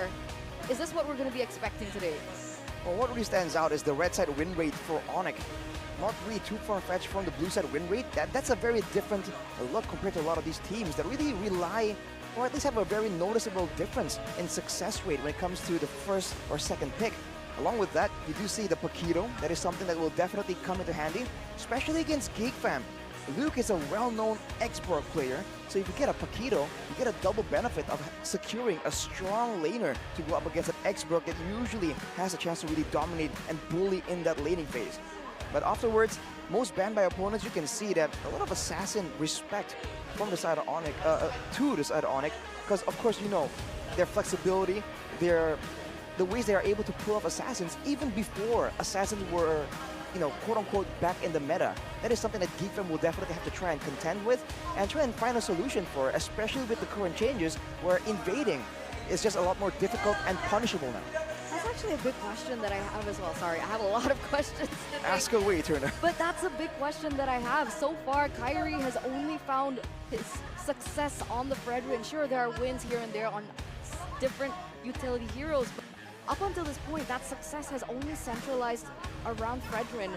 Is this what we're gonna be expecting today? Well, what really stands out is the red side win rate for Onic. Not really too far-fetched from the blue side win rate. That's a very different look compared to a lot of these teams that really rely, or at least have a very noticeable difference in success rate when it comes to the first or second pick. Along with that, you do see the Paquito. That is something that will definitely come into handy, especially against Geek Fam. Luke is a well-known X-Borg player, so if you get a Paquito, you get a double benefit of securing a strong laner to go up against an X-Borg that usually has a chance to really dominate and bully in that laning phase. But afterwards, most banned by opponents, you can see that a lot of assassin respect from the side of Onic, to the side of Onic, because of course, you know, their flexibility, the ways they are able to pull off assassins even before assassins were, you know, quote-unquote back in the meta. That is something that Geek Fam will definitely have to try and contend with and try and find a solution for, especially with the current changes where invading is just a lot more difficult and punishable now. That's actually a big question that I have as well. Sorry, I have a lot of questions today. Ask away, Turner. But that's a big question that I have. So far, Kyrie has only found his success on the Fredrin. Sure, there are wins here and there on different utility heroes, but up until this point, that success has only centralized around Fredrin.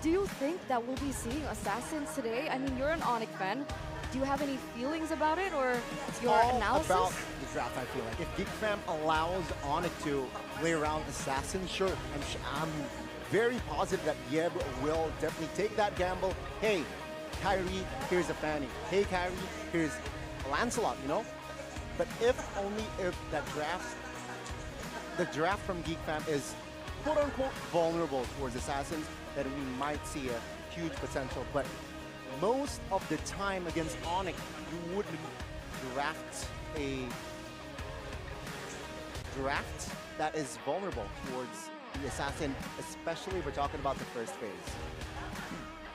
Do you think that we'll be seeing Assassins today? I mean, you're an Onic fan. Do you have any feelings about it, or your analysis? About the draft, I feel like. If Geek Fam allows Onic to play around Assassins, sure, I'm very positive that Yeb will definitely take that gamble. Hey, Kyrie, here's a Fanny. Hey, Kyrie, here's Lancelot, you know? But only if that the draft from Geek Fam is quote-unquote vulnerable towards Assassins, then we might see a huge potential. But most of the time against Onic, you wouldn't draft a draft that is vulnerable towards the Assassin, especially if we're talking about the first phase.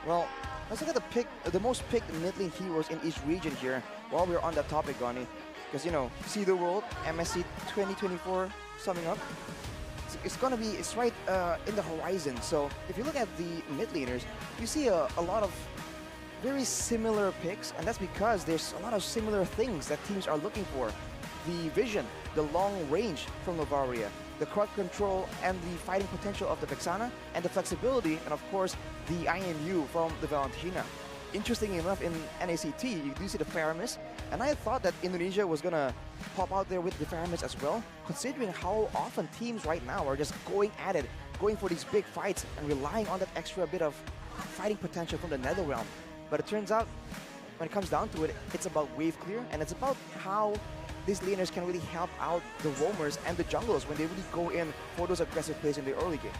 Well, let's look at the most picked mid-lane heroes in each region here while we're on that topic, Gani. Because, you know, see the world, MSC 2024 summing up. It's gonna be, it's right in the horizon. So if you look at the mid laners, you see a lot of very similar picks, and that's because there's a lot of similar things that teams are looking for. The vision, the long range from Novaria, the crowd control and the fighting potential of the Vexana, and the flexibility, and of course, the IMU from the Valentina. Interestingly enough, in NACT, you do see the Faramis, and I thought that Indonesia was gonna pop out there with the Faramis as well, considering how often teams right now are just going at it, going for these big fights, and relying on that extra bit of fighting potential from the Netherrealm. But it turns out, when it comes down to it, it's about wave clear, and it's about how these laners can really help out the roamers and the junglers when they really go in for those aggressive plays in the early game.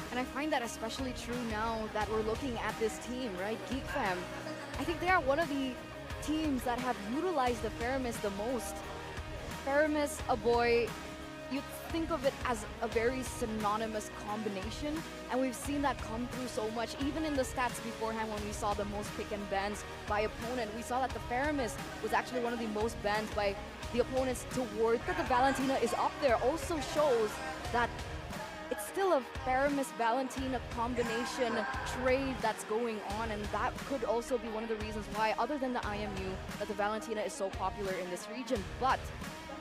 And I find that especially true now that we're looking at this team, right? Geek Fam. I I think they are one of the teams that have utilized the Faramis the most. Faramis, a boy, you'd think of it as a very synonymous combination, and we've seen that come through so much. Even in the stats beforehand, when we saw the most pick and bans by opponent, we saw that the Faramis was actually one of the most bans by the opponents toward that the Valentina is up there. Also shows that it's still a Faramis-Valentina combination trade that's going on, and that could also be one of the reasons why, other than the IMU, that the Valentina is so popular in this region. But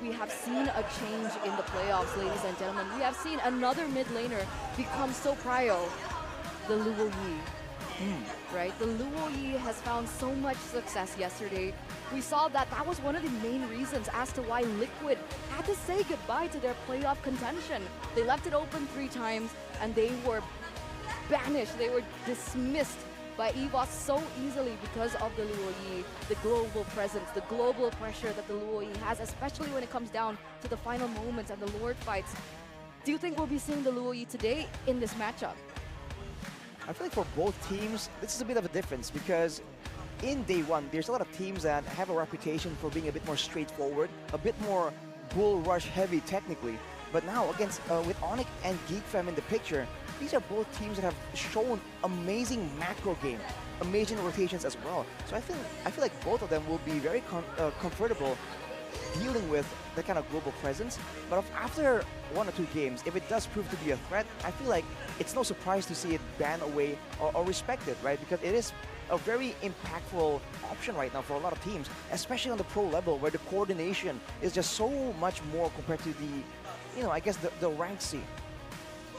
we have seen a change in the playoffs, ladies and gentlemen. We have seen another mid laner become so prio, the Luo Yi. Right? The Luo Yi has found so much success yesterday. We saw that that was one of the main reasons as to why Liquid had to say goodbye to their playoff contention. They left it open 3 times and they were banished. They were dismissed by EVOS so easily because of the Luo Yi, the global presence, the global pressure that the Luo Yi has, especially when it comes down to the final moments and the Lord fights. Do you think we'll be seeing the Luo Yi today in this matchup? I feel like for both teams, this is a bit of a difference because in day one, there's a lot of teams that have a reputation for being a bit more straightforward, a bit more bull rush heavy technically. But now against with Onic and Geek Fam in the picture, these are both teams that have shown amazing macro game, amazing rotations as well. So I feel like both of them will be very comfortable dealing with that kind of global presence. But after 1 or 2 games, if it does prove to be a threat, I feel like it's no surprise to see it banned away or respected, right? Because it is a very impactful option right now for a lot of teams, especially on the pro level where the coordination is just so much more compared to the, you know, I guess the rank C.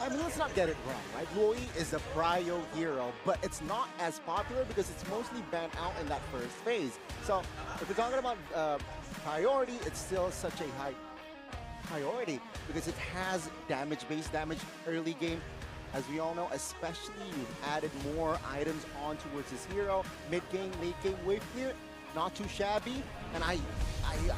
I mean, let's not get it wrong, right? Luo Yi is a prio hero, but it's not as popular because it's mostly banned out in that first phase. So if we're talking about priority, it's still such a high priority because it has damage-based damage early game. As we all know, especially you've added more items on towards this hero. Mid-game, late-game, wave clear, not too shabby. And I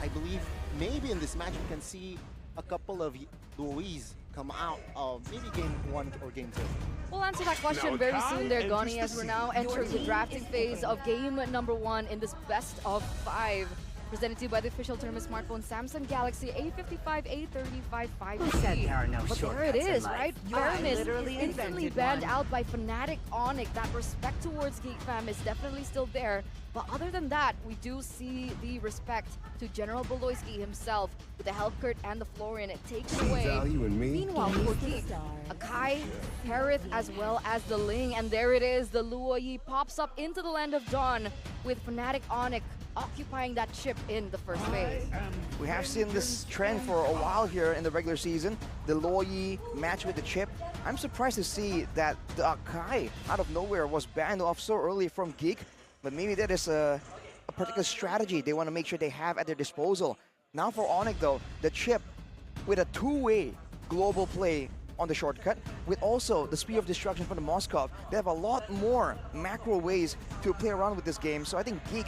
believe maybe in this match we can see a couple of Luo Yis come out of maybe game 1 or game 2. We'll answer that question very soon there, Gani, as we're now entering the drafting phase of game number 1 in this best of 5. Presented to you by the official tournament smartphone Samsung Galaxy A55, A35, 5G. But there it is, right? Faramis instantly banned out by Fnatic Onic. That respect towards Geek Fam is definitely still there. But other than that, we do see the respect to General Boloisky himself with the Helpkurt and the Florian taken away. Meanwhile, for Geek, Akai, Harith, as well as the Ling. And there it is, the Luo Yi pops up into the Land of Dawn with Fnatic Onic occupying that chip in the first phase. We have seen this trend for a while here in the regular season. The Luo Yi match with the chip. I'm surprised to see that the Akai out of nowhere was banned off so early from Geek, but maybe that is a particular strategy they want to make sure they have at their disposal. Now for Onic though, the chip with a 2-way global play on the shortcut, with also the Spear of Destruction from the Moskov. They have a lot more macro ways to play around with this game, so I think Geek,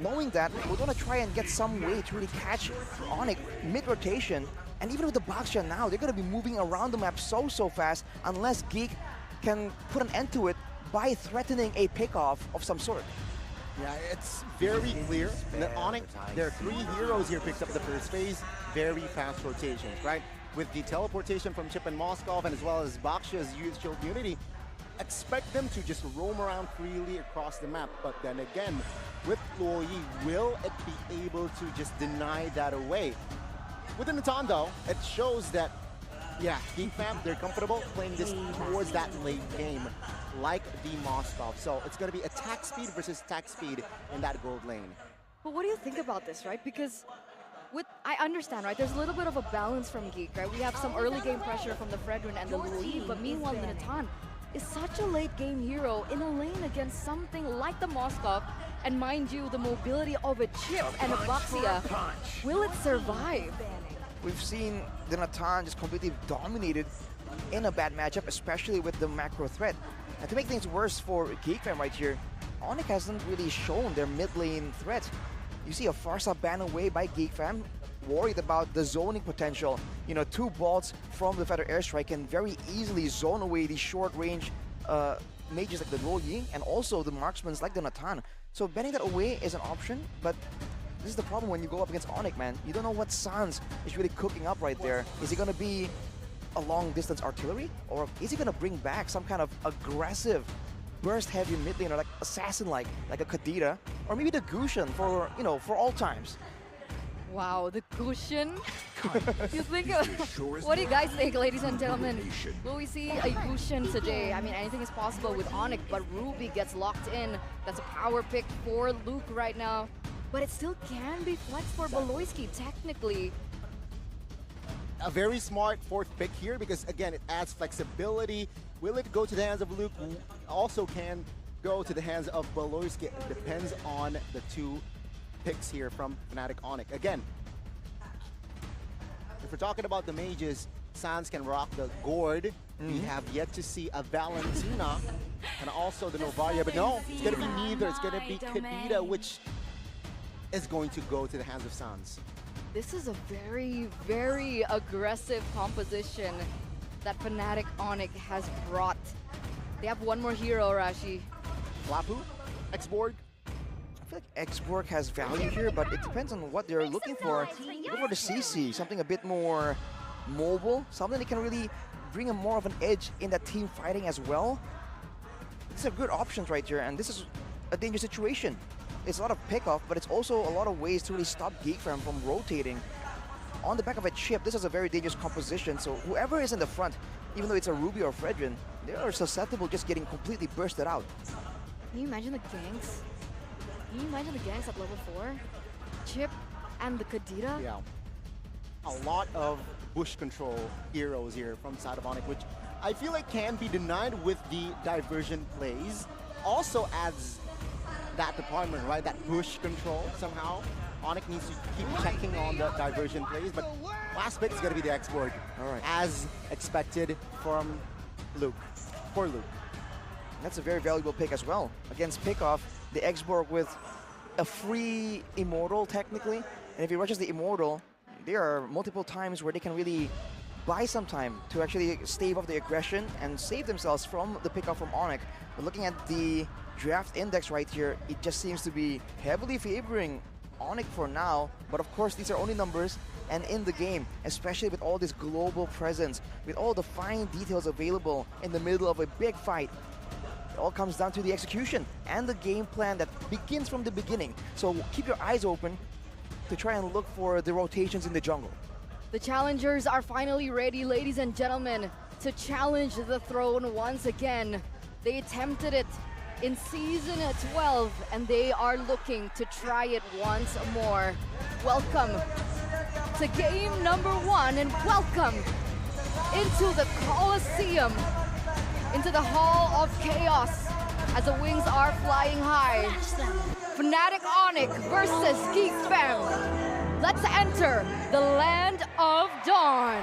knowing that, we're going to try and get some way to really catch Onic mid-rotation. And even with the Baxia now, they're going to be moving around the map so fast unless Geek can put an end to it by threatening a pickoff of some sort. Yeah, it's very clear that Onic, there are 3 heroes here picked up the first phase, very fast rotations, right? With the teleportation from Chip and Moskov and as well as Bakshia's Youth Shield Unity, expect them to just roam around freely across the map. But then again, with Luo Yi, will it be able to just deny that away? With the Natan though, it shows that, yeah, Geek Fam, they're comfortable playing this towards that late game, like the Moskov. So it's going to be attack speed versus attack speed in that gold lane. But what do you think about this, right? Because I understand, right? There's a little bit of a balance from Geek, right? We have some early game pressure from the Fredrin and the Luo Yi, but meanwhile, the Natan is such a late game hero in a lane against something like the Moskov. And mind you, the mobility of a Chip and a Baxia, will it survive? We've seen the Natan just completely dominated in a bad matchup, especially with the macro threat. And to make things worse for Geek Fam right here, Onic hasn't really shown their mid lane threat. You see a Farsa ban away by Geek Fam, worried about the zoning potential. You know, 2 bolts from the Feather Airstrike can very easily zone away the short range mages like the Luoyi and also the marksmen like the Natan. So banning that away is an option, but this is the problem when you go up against Onic, man. You don't know what Sans is really cooking up right there. Is he going to be a long-distance artillery? Or is he going to bring back some kind of aggressive, burst-heavy mid laner, like assassin-like, like a Kadira? Or maybe the Gushin for, you know, for all times. Wow, the Gushin. You think, what do you guys think, ladies and gentlemen? Will we see a Gushin today? I mean, anything is possible with Onic, but Ruby gets locked in. That's a power pick for Luke right now. But it still can be flex for Baloyski, technically. A very smart fourth pick here because, again, it adds flexibility. Will it go to the hands of Luke? Also can go to the hands of Baloyski. It depends on the two picks here from Fnatic Onic. Again, if we're talking about the mages, Sans can rock the Gourd. We have yet to see a Valentina and also the Novaria, but no, it's going to be neither. It's going to be Kadira, which is going to go to the hands of Sans. This is a very, very aggressive composition that Fnatic Onic has brought. They have one more hero, Rashi. Flapu? X-Borg? I feel like X-Borg has value here, but it depends on what they're looking for. Look for the CC, something a bit more mobile, something that can really bring a more of an edge in that team fighting as well. These are good options right here, and this is a dangerous situation. It's a lot of pick-off, but it's also a lot of ways to really stop Geek from rotating. On the back of a chip, this is a very dangerous composition, so whoever is in the front, even though it's a Ruby or Fredrin, they are susceptible just getting completely bursted out. Can you imagine the ganks? Can you imagine the ganks at level 4? Chip and the Kadira? Yeah. A lot of bush control heroes here from side of Onic, which I feel like can be denied with the diversion plays. Also adds that department, right? That bush control somehow. Onic needs to keep checking on the diversion plays, but last pick is going to be the X-Borg. All right. As expected from Luke, for Luke. That's a very valuable pick as well. Against Pickoff, the X-Borg with a free Immortal technically, and if he rushes the Immortal, there are multiple times where they can really buy some time to actually stave off the aggression and save themselves from the pickoff from Onic. But looking at the draft index right here, it just seems to be heavily favoring Onic for now, but of course these are only numbers, and in the game, especially with all this global presence, with all the fine details available in the middle of a big fight, it all comes down to the execution and the game plan that begins from the beginning. So keep your eyes open to try and look for the rotations in the jungle. The challengers are finally ready, ladies and gentlemen, to challenge the throne once again. They attempted it in Season 12, and they are looking to try it once more. Welcome to game number 1, and welcome into the Colosseum, into the Hall of Chaos, as the wings are flying high. Fnatic Onic versus Geek Fam. Let's enter the land of dawn.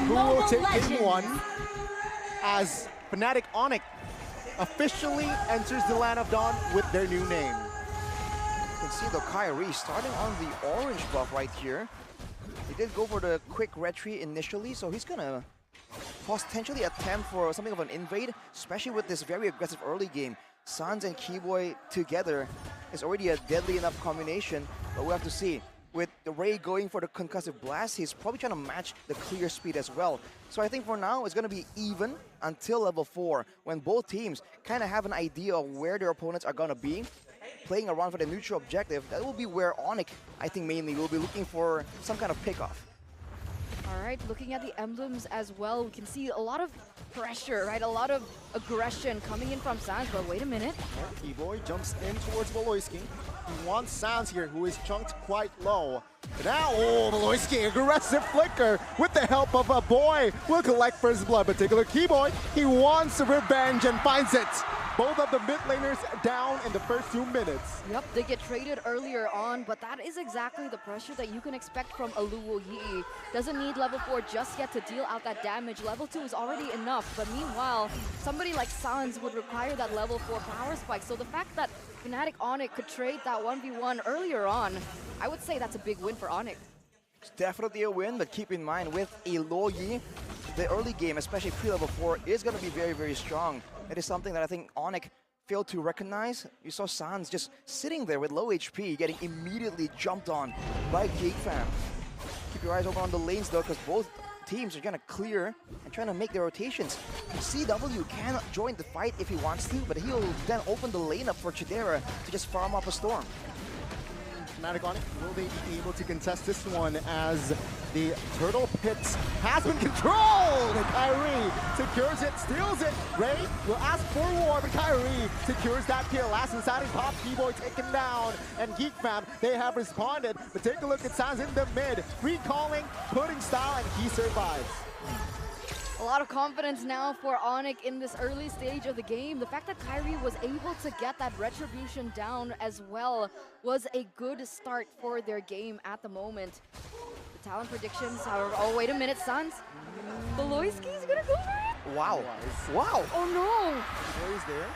Who will take game 1 as Fnatic Onic officially enters the land of dawn with their new name. You can see the Kyrie starting on the orange buff right here. He did go for the quick retreat initially, so he's gonna potentially attempt for something of an invade, especially with this very aggressive early game. Sans and Keyboy together is already a deadly enough combination, but we'll have to see. With the Ray going for the concussive blast, he's probably trying to match the clear speed as well. So I think for now, it's going to be even until level 4, when both teams kind of have an idea of where their opponents are going to be, playing around for the neutral objective. That will be where Onic, I think mainly, will be looking for some kind of pickoff. All right, looking at the emblems as well, we can see a lot of pressure, right? A lot of aggression coming in from Sans, but wait a minute. Keyboy jumps in towards Baloyski. He wants Sans here, who is chunked quite low. But now, oh, Baloyski, aggressive flicker with the help of a boy. Will collect first blood, but take a look, Keyboy. He wants revenge and finds it. Both of the mid laners down in the first 2 minutes. Yep, they get traded earlier on, but that is exactly the pressure that you can expect from a Luoyi. Doesn't need level 4 just yet to deal out that damage. Level 2 is already enough, but meanwhile, somebody like Sans would require that level 4 power spike. So the fact that Fnatic Onic could trade that 1v1 earlier on, I would say that's a big win for Onic. It's definitely a win, but keep in mind with a Luoyi, the early game, especially pre-level 4, is going to be very, very strong. It is something that I think Onic failed to recognize. You saw Sans just sitting there with low HP, getting immediately jumped on by Geek Fam. Keep your eyes open on the lanes though, because both teams are trying to clear and trying to make their rotations. CW can join the fight if he wants to, but he'll then open the lane up for Chidera to just farm up a storm. Fnatic Onic, will they be able to contest this one as the Turtle Pit has been controlled? And Kyrie secures it, steals it. Ray will ask for war, but Kyrie secures that kill. Last inside his pop, T-Boy taken down. And Geek Fam, they have responded. But take a look at Sans in the mid. Recalling, putting style, and he survives. A lot of confidence now for Onic in this early stage of the game. The fact that Kyrie was able to get that retribution down as well was a good start for their game at the moment. The talent predictions, however, oh wait a minute, Sans. Beloyski's gonna go for it? Wow. Wow. Oh no. Beloy's there.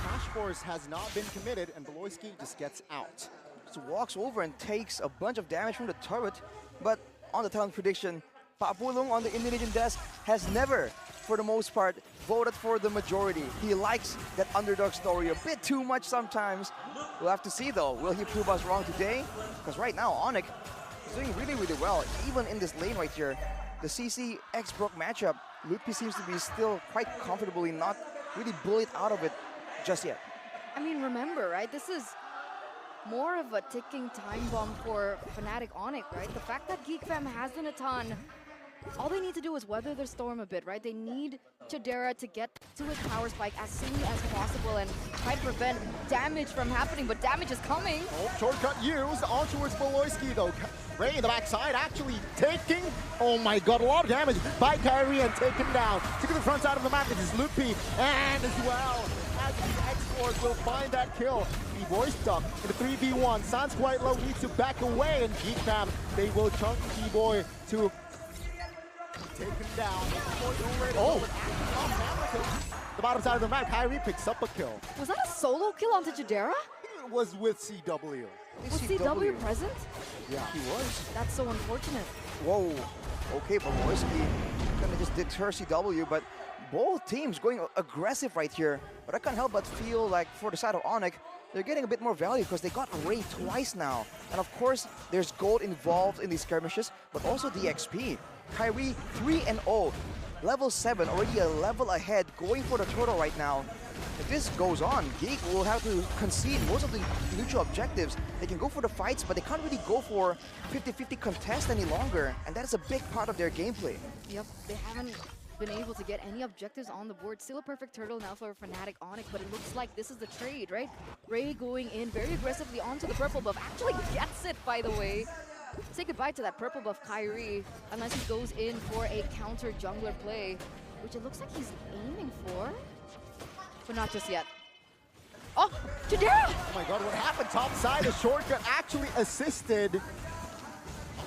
Crash Force has not been committed, and Beloyski just gets out. Just walks over and takes a bunch of damage from the turret, but on the talent prediction, Pak Pulung on the Indonesian desk has never, for the most part, voted for the majority. He likes that underdog story a bit too much sometimes. We'll have to see though, will he prove us wrong today? Because right now, Onic is doing really, really well, even in this lane right here. The CC X Brook matchup, Lutpi seems to be still quite comfortably not really bullied out of it just yet. I mean, remember, right? This is more of a ticking time bomb for Fnatic Onic, right? The fact that Geek Fam has done a ton, all they need to do is weather their storm a bit, right? They need Chidera to get to his power spike as soon as possible and try to prevent damage from happening, but damage is coming. Oh, shortcut used on towards Beloyski though. Ray in the backside actually taking, oh my god, a lot of damage by Kyrie and taken down. To the front side of the map, it is Lutpi, and as well as the X-Force will find that kill. T-Boy stuck in the 3v1. Sans quite low, needs to back away, and Geek Fam, they will chunk T-Boy to take him down. Oh! The bottom side of the map, Kyrie picks up a kill. Was that a solo kill onto Chidera? It was with CW. Was CW present? Yeah, he was. That's so unfortunate. Whoa. Okay, Beloyski gonna just deter CW, but both teams going aggressive right here. But I can't help but feel like for the side of Onic, they're getting a bit more value because they got Ray twice now. And of course, there's gold involved in these skirmishes, but also the XP. Kyrie 3-0, level 7, already a level ahead, going for the turtle right now. If this goes on, Geek will have to concede most of the neutral objectives. They can go for the fights, but they can't really go for 50-50 contest any longer, and that is a big part of their gameplay. Yep, they haven't been able to get any objectives on the board. Still a perfect turtle now for Fnatic Onic, but it looks like this is the trade, right? Ray going in very aggressively onto the purple buff, actually gets it, by the way. Say goodbye to that purple buff Kyrie, unless he goes in for a counter jungler play, which it looks like he's aiming for, but not just yet. Oh, Chidera! Oh my god, what happened? Top side, a shortcut actually assisted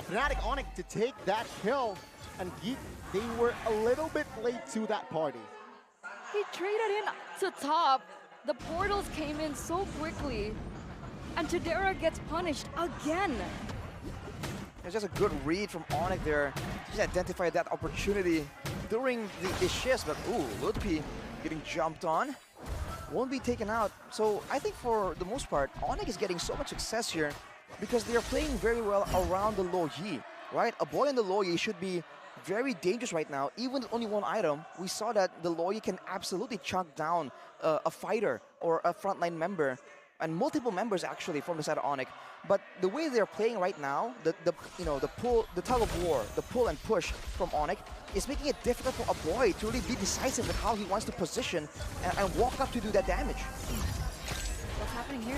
Fnatic Onic to take that kill, and Geek, they were a little bit late to that party. He traded in to top. The portals came in so quickly, and Chidera gets punished again. It's just a good read from Onic there. Just identified that opportunity during the shift, but ooh, Lutpi getting jumped on. Won't be taken out. So I think for the most part, Onic is getting so much success here because they are playing very well around the low Yi, right? A boy in the low Yi should be very dangerous right now. Even with only one item, we saw that the low Yi can absolutely chunk down a fighter or a frontline member, and multiple members actually from the side of Onic. But the way they're playing right now, the tug of war, the pull and push from Onic is making it difficult for a boy to really be decisive with how he wants to position and walk up to do that damage. What's happening here?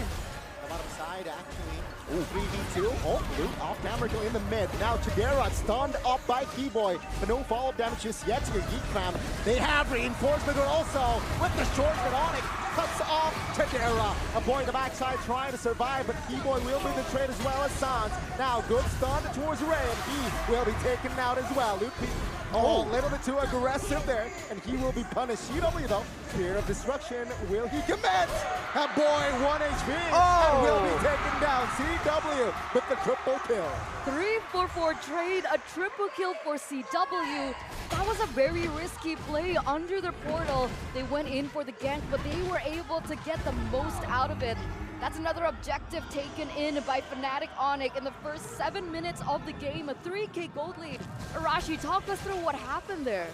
The bottom side actually. Ooh, 3v2. Oh, Luke off camera kill in the mid. Now Chidera stunned up by Keyboy, but no follow-up damage just yet to the Geek Fam. They have reinforcement, but also with the shortcut Onic cuts off Chidera. A boy in the backside trying to survive, but Keyboy will be the trade as well as Sans. Now good stun towards Ray, and he will be taken out as well. Lutpi, a little bit too aggressive there, and he will be punished. CW though, Fear of Destruction, will he commit? A boy, 1 HP, and will be taken down. CW with the triple kill. 3-4-4 trade, a triple kill for CW. That was was a very risky play under the portal. They went in for the gank, but they were able to get the most out of it. That's another objective taken in by Fnatic Onic in the first 7 minutes of the game, a 3K gold lead. Arashi, talk us through what happened there.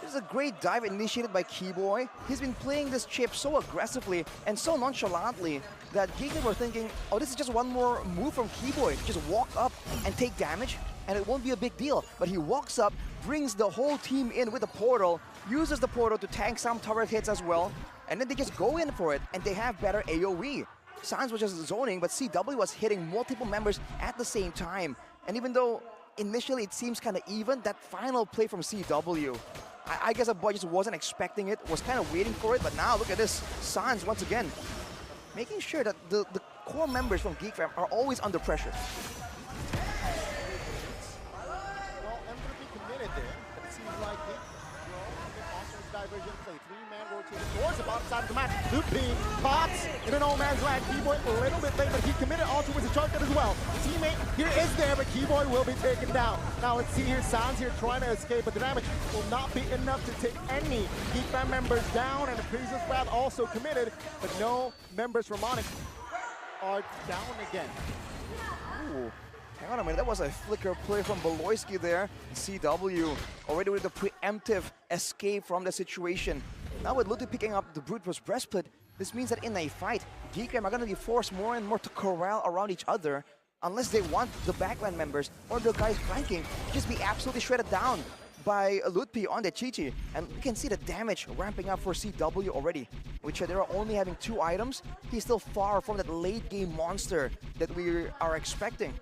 This is a great dive initiated by Keyboy. He's been playing this chip so aggressively and so nonchalantly that Geek were thinking, oh, this is just one more move from Keyboy. Just walk up and take damage, and it won't be a big deal. But he walks up, brings the whole team in with the portal, uses the portal to tank some turret hits as well, and then they just go in for it, and they have better AoE. Sans was just zoning, but CW was hitting multiple members at the same time. And even though initially it seems kind of even, that final play from CW, I guess a boy just wasn't expecting it, was kind of waiting for it, but now look at this. Sans, once again, making sure that the core members from Geek Fam are always under pressure. Well, MVP committed there, but it seems like Geek diversion play. 3-man rotating towards the bottom side of the map. Looping, Pots in a no-man's land. Keyboy a little bit late, but he committed onto his shotgun as well. Teammate here is there, but Keyboy will be taken down. Now let's see here, Sans here trying to escape, but the damage will not be enough to take any Geek Fam members down, and the Priestess Wrath also committed, but no members from Onic are down again. Ooh. Hang on a minute, that was a flicker play from Beloyski there. CW already with the preemptive escape from the situation. Now with Luti picking up the Brute Force Breastplate, this means that in a fight, Geek Fam are going to be forced more and more to corral around each other unless they want the backline members or the guys flanking to just be absolutely shredded down by Lutpi on the Chi-Chi. And you can see the damage ramping up for CW already. With Chadera only having 2 items, he's still far from that late game monster that we are expecting.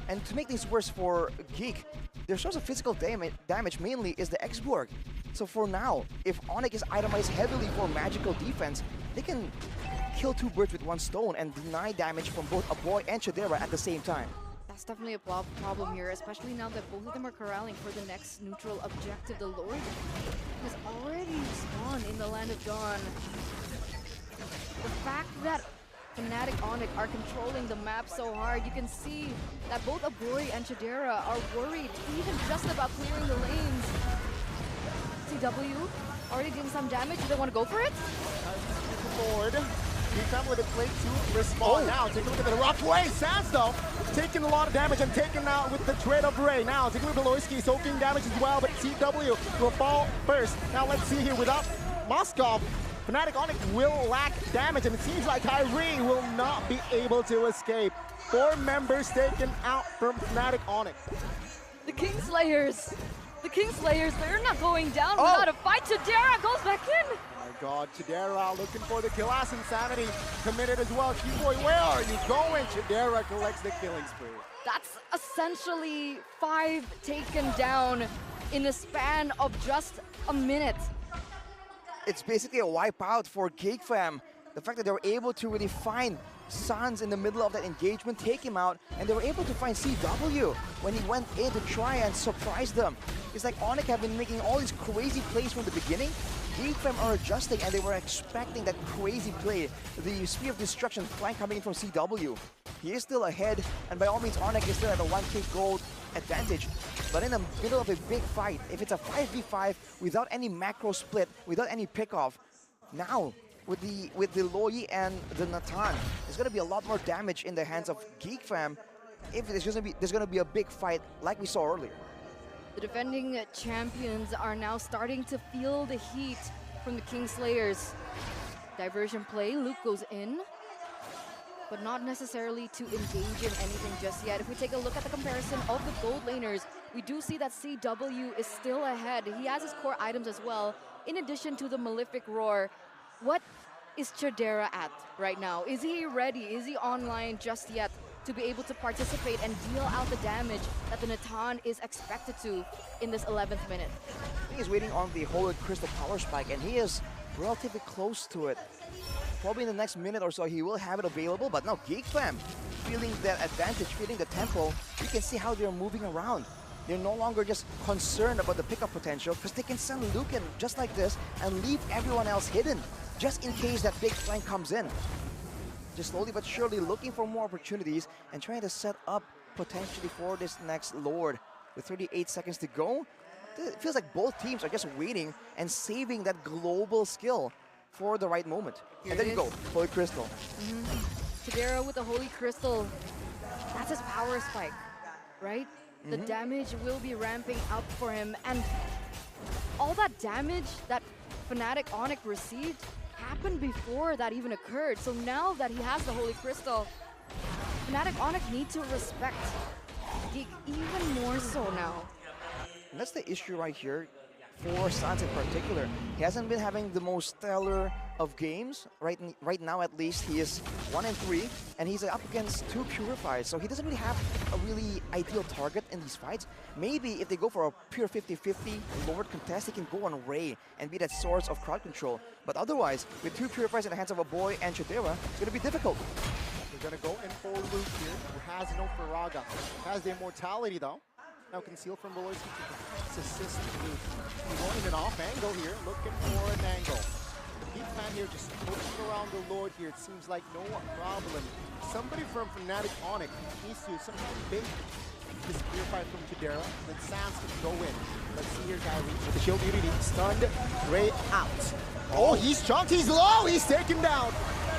And to make things worse for Geek, their source of physical damage mainly is the X-Borg. So for now, if Onic is itemized heavily for magical defense, they can kill 2 birds with 1 stone and deny damage from both Aboy and Chadera at the same time. That's definitely a problem here, especially now that both of them are corralling for the next neutral objective. The Lord has already spawned in the Land of Dawn. The fact that Fnatic Onic are controlling the map so hard, you can see that both Aboy and Chadera are worried even just about clearing the lanes. CW already doing some damage. Do they want to go for it? Forward. Geek Fam with a play to respond now. Take a look at the rock way. Sans though, taking a lot of damage and taken out with the Dread of Ray. Now, take a look at Beloyski, soaking damage as well, but CW will fall first. Now let's see here, without Moskov, Fnatic Onic will lack damage, and it seems like Kyrie will not be able to escape. 4 members taken out from Fnatic Onic. The Kingslayers, they're not going down without a fight. Chadera goes back in. Oh my god, Chadera looking for the kill. As Insanity committed as well. Keyboy, where are you going? Chadera collects the killing spree. That's essentially 5 taken down in a span of just a minute. It's basically a wipeout for Geek Fam. The fact that they were able to really find Sans in the middle of that engagement, take him out, and they were able to find CW when he went in to try and surprise them. It's like Onic have been making all these crazy plays from the beginning. Geek Fam are adjusting, and they were expecting that crazy play. The Spear of Destruction flank coming in from CW. He is still ahead, and by all means, Onic is still at a 1k gold advantage. But in the middle of a big fight, if it's a 5v5 without any macro split, without any pickoff, now with the Loi and the Natan, there's gonna be a lot more damage in the hands of Geek Fam if there's gonna be a big fight like we saw earlier. The defending champions are now starting to feel the heat from the Kingslayers. Diversion play, Luke goes in, but not necessarily to engage in anything just yet. If we take a look at the comparison of the gold laners, we do see that CW is still ahead. He has his core items as well, in addition to the Malefic Roar. What is Chadera at right now? Is he ready? Is he online just yet to be able to participate and deal out the damage that the Natan is expected to in this 11th minute? He is waiting on the Holy Crystal Power Spike, and he is relatively close to it. Probably in the next minute or so he will have it available, but now Geek Fam feeling that advantage, feeling the tempo. You can see how they're moving around. They're no longer just concerned about the pickup potential because they can send Luke in just like this and leave everyone else hidden just in case that big flank comes in. Just slowly but surely looking for more opportunities and trying to set up potentially for this next Lord. With 38 seconds to go, it feels like both teams are just waiting and saving that global skill for the right moment. And there you go, Holy Crystal. Chidera with the Holy Crystal. That's his power spike, right? The damage will be ramping up for him. And all that damage that Fnatic Onic received happened before that even occurred. So now that he has the Holy Crystal, Fnatic Onic need to respect Geek even more so now. And that's the issue right here for Sans in particular. He hasn't been having the most stellar of games. Right now, at least, he is 1-3, and he's up against 2 Purifies, so he doesn't really have a really ideal target in these fights. Maybe if they go for a pure 50-50 Lord contest, he can go on Ray and be that source of crowd control. But otherwise, with 2 Purifies in the hands of a boy and Chidera, it's going to be difficult. They're going to go in for Luke here, who has no Faraga. Has the immortality, though. Now concealed from Beloyski to assist Luke. He's going in an off angle here, looking for an angle. The Geek fan here just poking around the Lord here. It seems like no problem. Somebody from Fnatic Onic needs to somehow bait this purify from Chidera. Then Sans can go in. Let's see here, Kyrie with the shield immunity. Stunned. Ray out. Oh, he's jumped. He's low. He's taken down.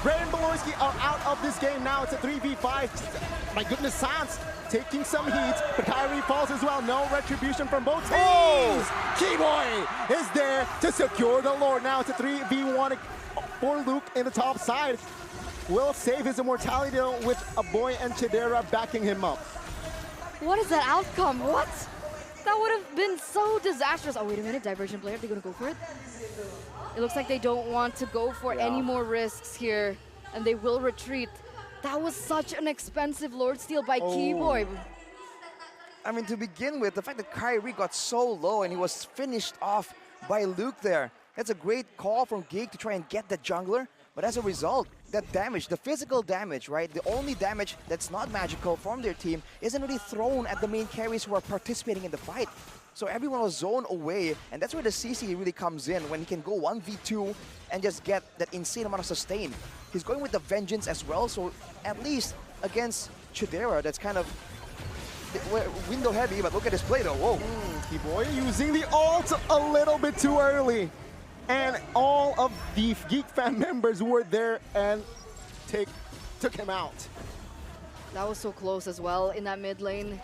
Ray and Beloyski are out of this game now. It's a 3v5. My goodness, Sans taking some heat, but Kyrie falls as well. No retribution from both teams. Keyboy is there to secure the Lord. Now it's a 3v1 for Luke in the top side. Will save his immortality though with a boy and Chidera backing him up. What is that outcome? What? That would have been so disastrous. Oh, wait a minute. Diversion player, they're going to go for it? It looks like they don't want to go for any more risks here, and they will retreat. That was such an expensive Lord steal by Keyboy. I mean, to begin with, the fact that Kyrie got so low and he was finished off by Luke there, that's a great call from Geek to try and get the jungler. But as a result, that damage, the physical damage, right? The only damage that's not magical from their team isn't really thrown at the main carries who are participating in the fight. So everyone was zoned away, and that's where the CC really comes in, when he can go 1v2 and just get that insane amount of sustain. He's going with the Vengeance as well, so at least against Chidera, that's kind of window heavy, but look at his play though, whoa. Keyboy using the ult a little bit too early. And all of the Geek fan members were there and took him out. That was so close as well in that mid lane.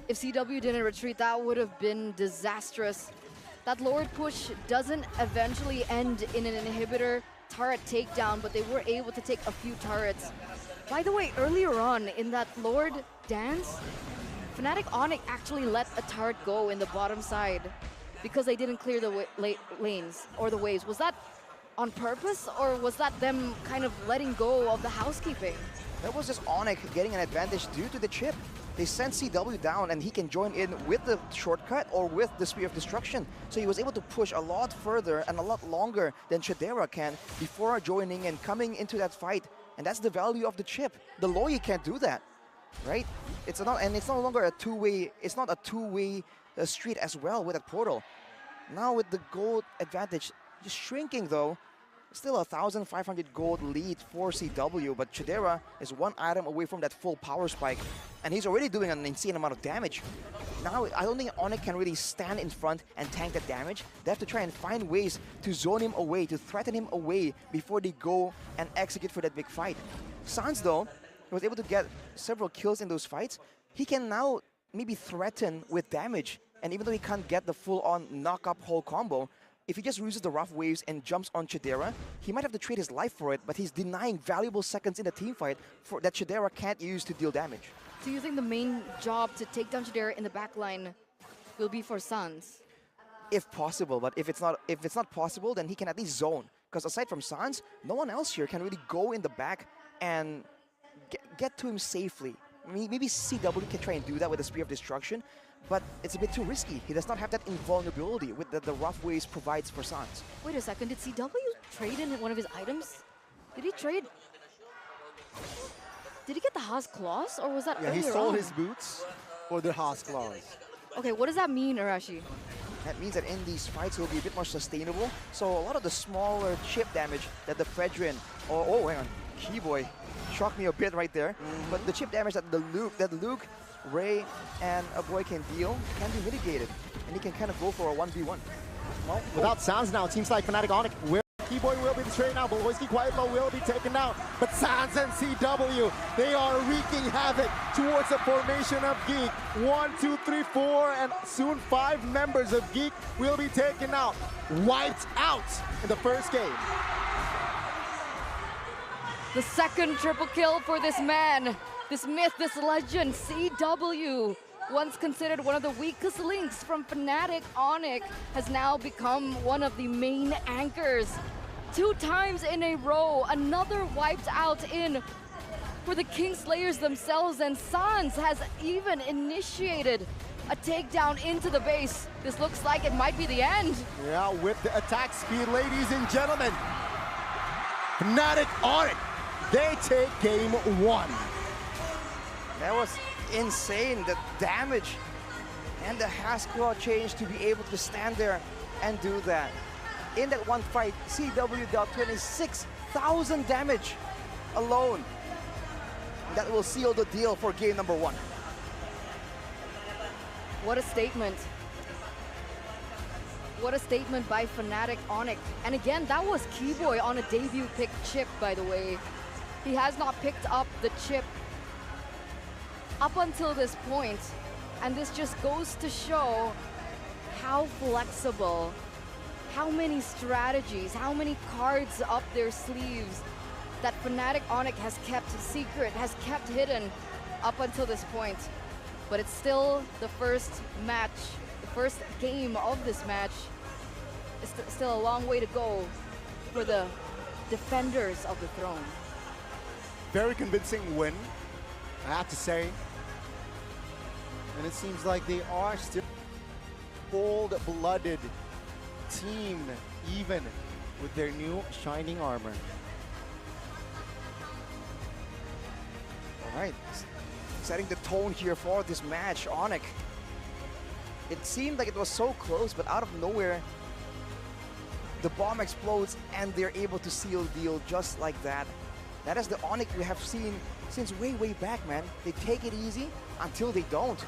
If CW didn't retreat, that would have been disastrous. That Lord push doesn't eventually end in an inhibitor turret takedown, but they were able to take a few turrets. By the way, earlier on in that Lord dance, Fnatic Onic actually let a turret go in the bottom side because they didn't clear the lanes or the waves. Was that on purpose, or was that them kind of letting go of the housekeeping? That was just Onic getting an advantage due to the chip. They sent CW down and he can join in with the shortcut or with the Spear of Destruction. So he was able to push a lot further and a lot longer than Chidera can before joining and coming into that fight. And that's the value of the chip. The Loyi can't do that, right? It's not no longer a two-way, it's not a two-way street as well with that portal. Now with the gold advantage, just shrinking though, still 1,500 gold lead for CW, but Chidera is one item away from that full power spike, and he's already doing an insane amount of damage. Now, I don't think Onic can really stand in front and tank that damage. They have to try and find ways to zone him away, to threaten him away before they go and execute for that big fight. Sans, though, was able to get several kills in those fights. He can now maybe threaten with damage, and even though he can't get the full-on knock-up whole combo, if he just uses the rough waves and jumps on Chidera, he might have to trade his life for it, but he's denying valuable seconds in the team fight that Chidera can't use to deal damage. Do you think the main job to take down Chidera in the backline will be for Sans? If possible, but if it's not possible, then he can at least zone. Because aside from Sans, no one else here can really go in the back and get to him safely. Maybe CW can try and do that with the Spear of Destruction, but it's a bit too risky. He does not have that invulnerability with the rough waves provides for Sans. Wait a second, did CW trade in one of his items? Did he trade? Did he get the Haas Claws, or was that earlier he sold on? his boots for the Haas Claws. Okay, what does that mean, Arashi? That means that in these fights it will be a bit more sustainable. So a lot of the smaller chip damage that the Fredrin, oh hang on, Keyboy shocked me a bit right there. But the chip damage that Luke Ray and a boy can deal can be mitigated, and he can kind of go for a 1v1. Well, without Sans now, it seems like Fnatic Onic Keyboy will be destroyed now, but Loisky Quiet Low will be taken down. But Sans and CW, they are wreaking havoc towards the formation of Geek. 1, 2, 3, 4, and soon 5 members of Geek will be taken out. Wiped out in the first game. The second triple kill for this man, this myth, this legend, CW. Once considered one of the weakest links from Fnatic, Onic has now become one of the main anchors. 2 times in a row, another wiped out in for the Kingslayers themselves, and Sans has even initiated a takedown into the base. This looks like it might be the end. Yeah, with the attack speed, ladies and gentlemen. Fnatic Onic, they take game 1. That was insane, the damage and the Hasclaw change to be able to stand there and do that. In that one fight, CW dealt 26,000 damage alone. That will seal the deal for game number 1. What a statement. What a statement by Fnatic Onic. And again, that was Keyboy on a debut pick chip, by the way. He has not picked up the chip up until this point, and this just goes to show how flexible, how many strategies, how many cards up their sleeves that Fnatic Onic has kept secret, has kept hidden up until this point. But it's still the first match, the first game of this match. It's still a long way to go for the defenders of the throne. Very convincing win, I have to say. And it seems like they are still cold-blooded team, even with their new shining armor. All right, setting the tone here for this match, Onic. It seemed like it was so close, but out of nowhere, the bomb explodes and they're able to seal the deal just like that. That is the Onic we have seen since way, way back, man. They take it easy until they don't.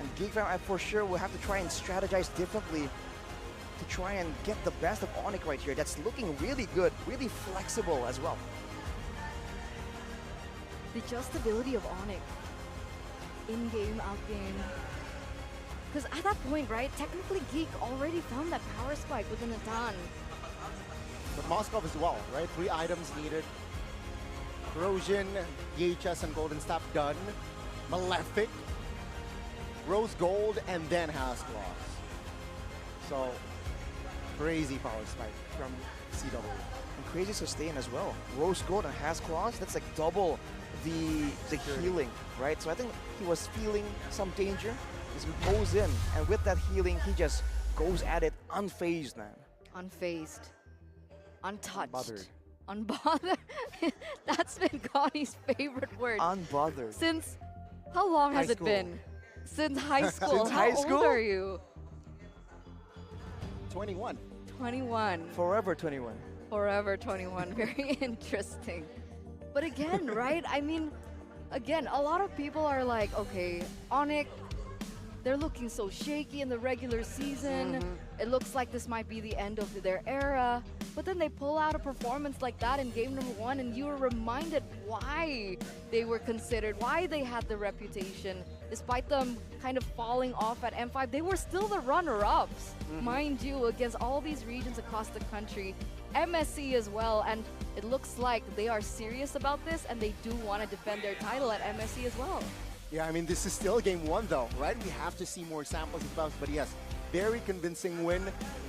And Geek Fam, for sure, will have to try and strategize differently to try and get the best of Onic right here. That's looking really good, really flexible as well. The adjustability of Onic. In-game, out-game. Because at that point, right, technically Geek already found that power spike within a ton. But Moskov as well, right? 3 items needed. Corrosion, EHS, and Golden Staff done. Malefic, Rose Gold, and then Hasclaws. So, crazy power spike from CW. And crazy sustain as well. Rose Gold and Hasclaws, that's like double the healing, right? So I think he was feeling some danger. He goes in, and with that healing, he just goes at it unfazed, man. Unfazed. Untouched. Unbothered. Unbothered. That's been Connie's favorite word. Unbothered. Since, how long has it been? Since high school. Since how high school? old are you? 21. 21. Forever 21. Forever 21. Very interesting. But again, right? I mean, again, a lot of people are like, okay, Onic, they're looking so shaky in the regular season. It looks like this might be the end of their era. But then they pull out a performance like that in game number 1, and you are reminded why they were considered, why they had the reputation. Despite them kind of falling off at M5, they were still the runner-ups, mind you, against all these regions across the country. MSC as well, and it looks like they are serious about this, and they do want to defend their title at MSC as well. Yeah, I mean, this is still game 1 though, right? We have to see more samples of both, but yes, very convincing win,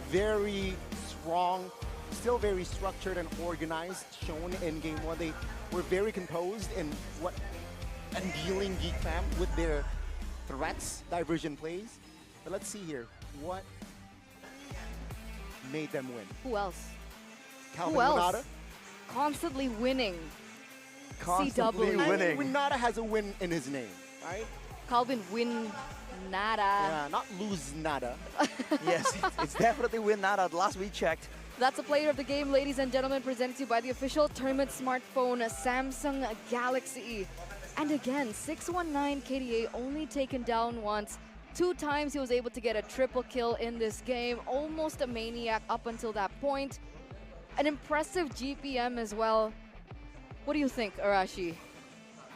very strong, still very structured and organized, shown in game 1. They were very composed in and dealing Geek Fam with their threats, diversion plays. But let's see here, what made them win? Who else? Calvin Who else? Winata? Constantly winning. Constantly CW. winning. Winata has a win in his name, right? Calvin win nada. Yeah, not lose nada. Yes, it's definitely win nada. Last we checked. That's a player of the game, ladies and gentlemen, presented to you by the official tournament smartphone, Samsung Galaxy. And again, 619 KDA only taken down once. 2 times he was able to get a triple kill in this game. Almost a maniac up until that point. An impressive GPM as well. What do you think, Arashi?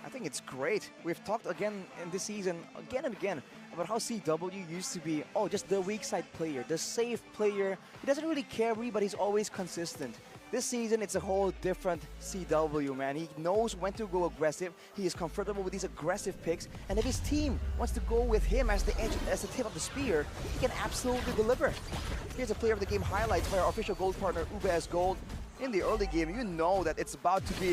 I think it's great. We've talked again in this season, again and again, about how CW used to be, oh, just the weak side player, the safe player. He doesn't really carry, but he's always consistent. This season, it's a whole different CW, man. He knows when to go aggressive. He is comfortable with these aggressive picks. And if his team wants to go with him as the edge, as the tip of the spear, he can absolutely deliver. Here's a player of the game highlights by our official gold partner, UBS Gold. In the early game, you know that it's about to be